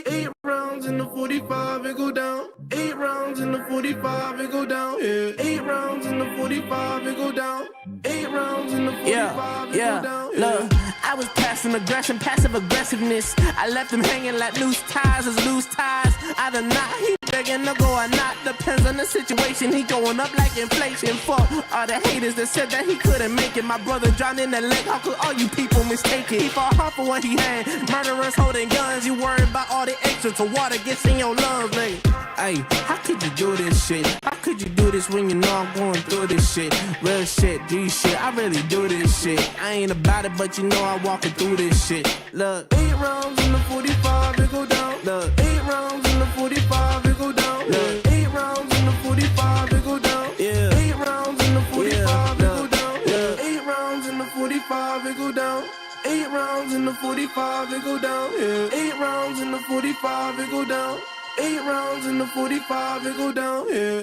Speaker 3: Eight rounds in the 45, it go down. 8 rounds in the 45, it go down. Yeah. 8 rounds in the 45, it go down. 8 rounds in the 45, it go down. Yeah.
Speaker 4: Look, I was passing aggression, passive aggressiveness. I left him hanging like loose ties is loose ties. Either not, he begging to go or not. Depends on the situation. He going up like inflation. Fuck all the haters that said that he couldn't make it. My brother drowned in the lake. How could all you people mistake it? He fought hard for what he had. Murderers holding guns. You worried about all the extra till water gets in your lungs, like. Hey, how could you do this shit? How could you do this when you know I'm going through this shit? Real shit, G shit, I really do this shit. I ain't about it, but you know I'm walking through this shit. Look,
Speaker 3: 8 rounds in the 45, it go down.
Speaker 4: Look,
Speaker 3: 8 rounds in the 45, it go down.
Speaker 4: Look,
Speaker 3: 8 rounds in the 45, it go down.
Speaker 4: Yeah.
Speaker 3: 8 rounds in the 45, it go down.
Speaker 4: Look.
Speaker 3: 8 rounds in the 45, it go down. 8 rounds in the 45, it go down. Yeah. 8 rounds in the 45, it go down. 8 rounds in the 45, it go down. Yeah.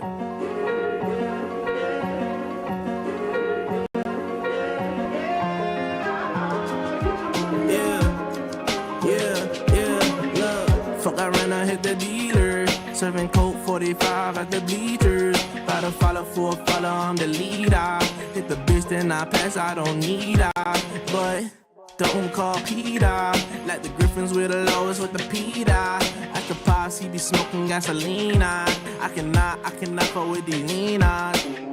Speaker 4: Fuck, I ran, I hit the dealer. Serving Coke 45 at the bleachers. About to follow for a follow, I'm the leader. Hit the bitch, then I pass, I don't need her. But don't call Peter. Like the Griffins with the lowest with the Peter. At the pops, he be smoking gasoline. I cannot fuck with these leaners.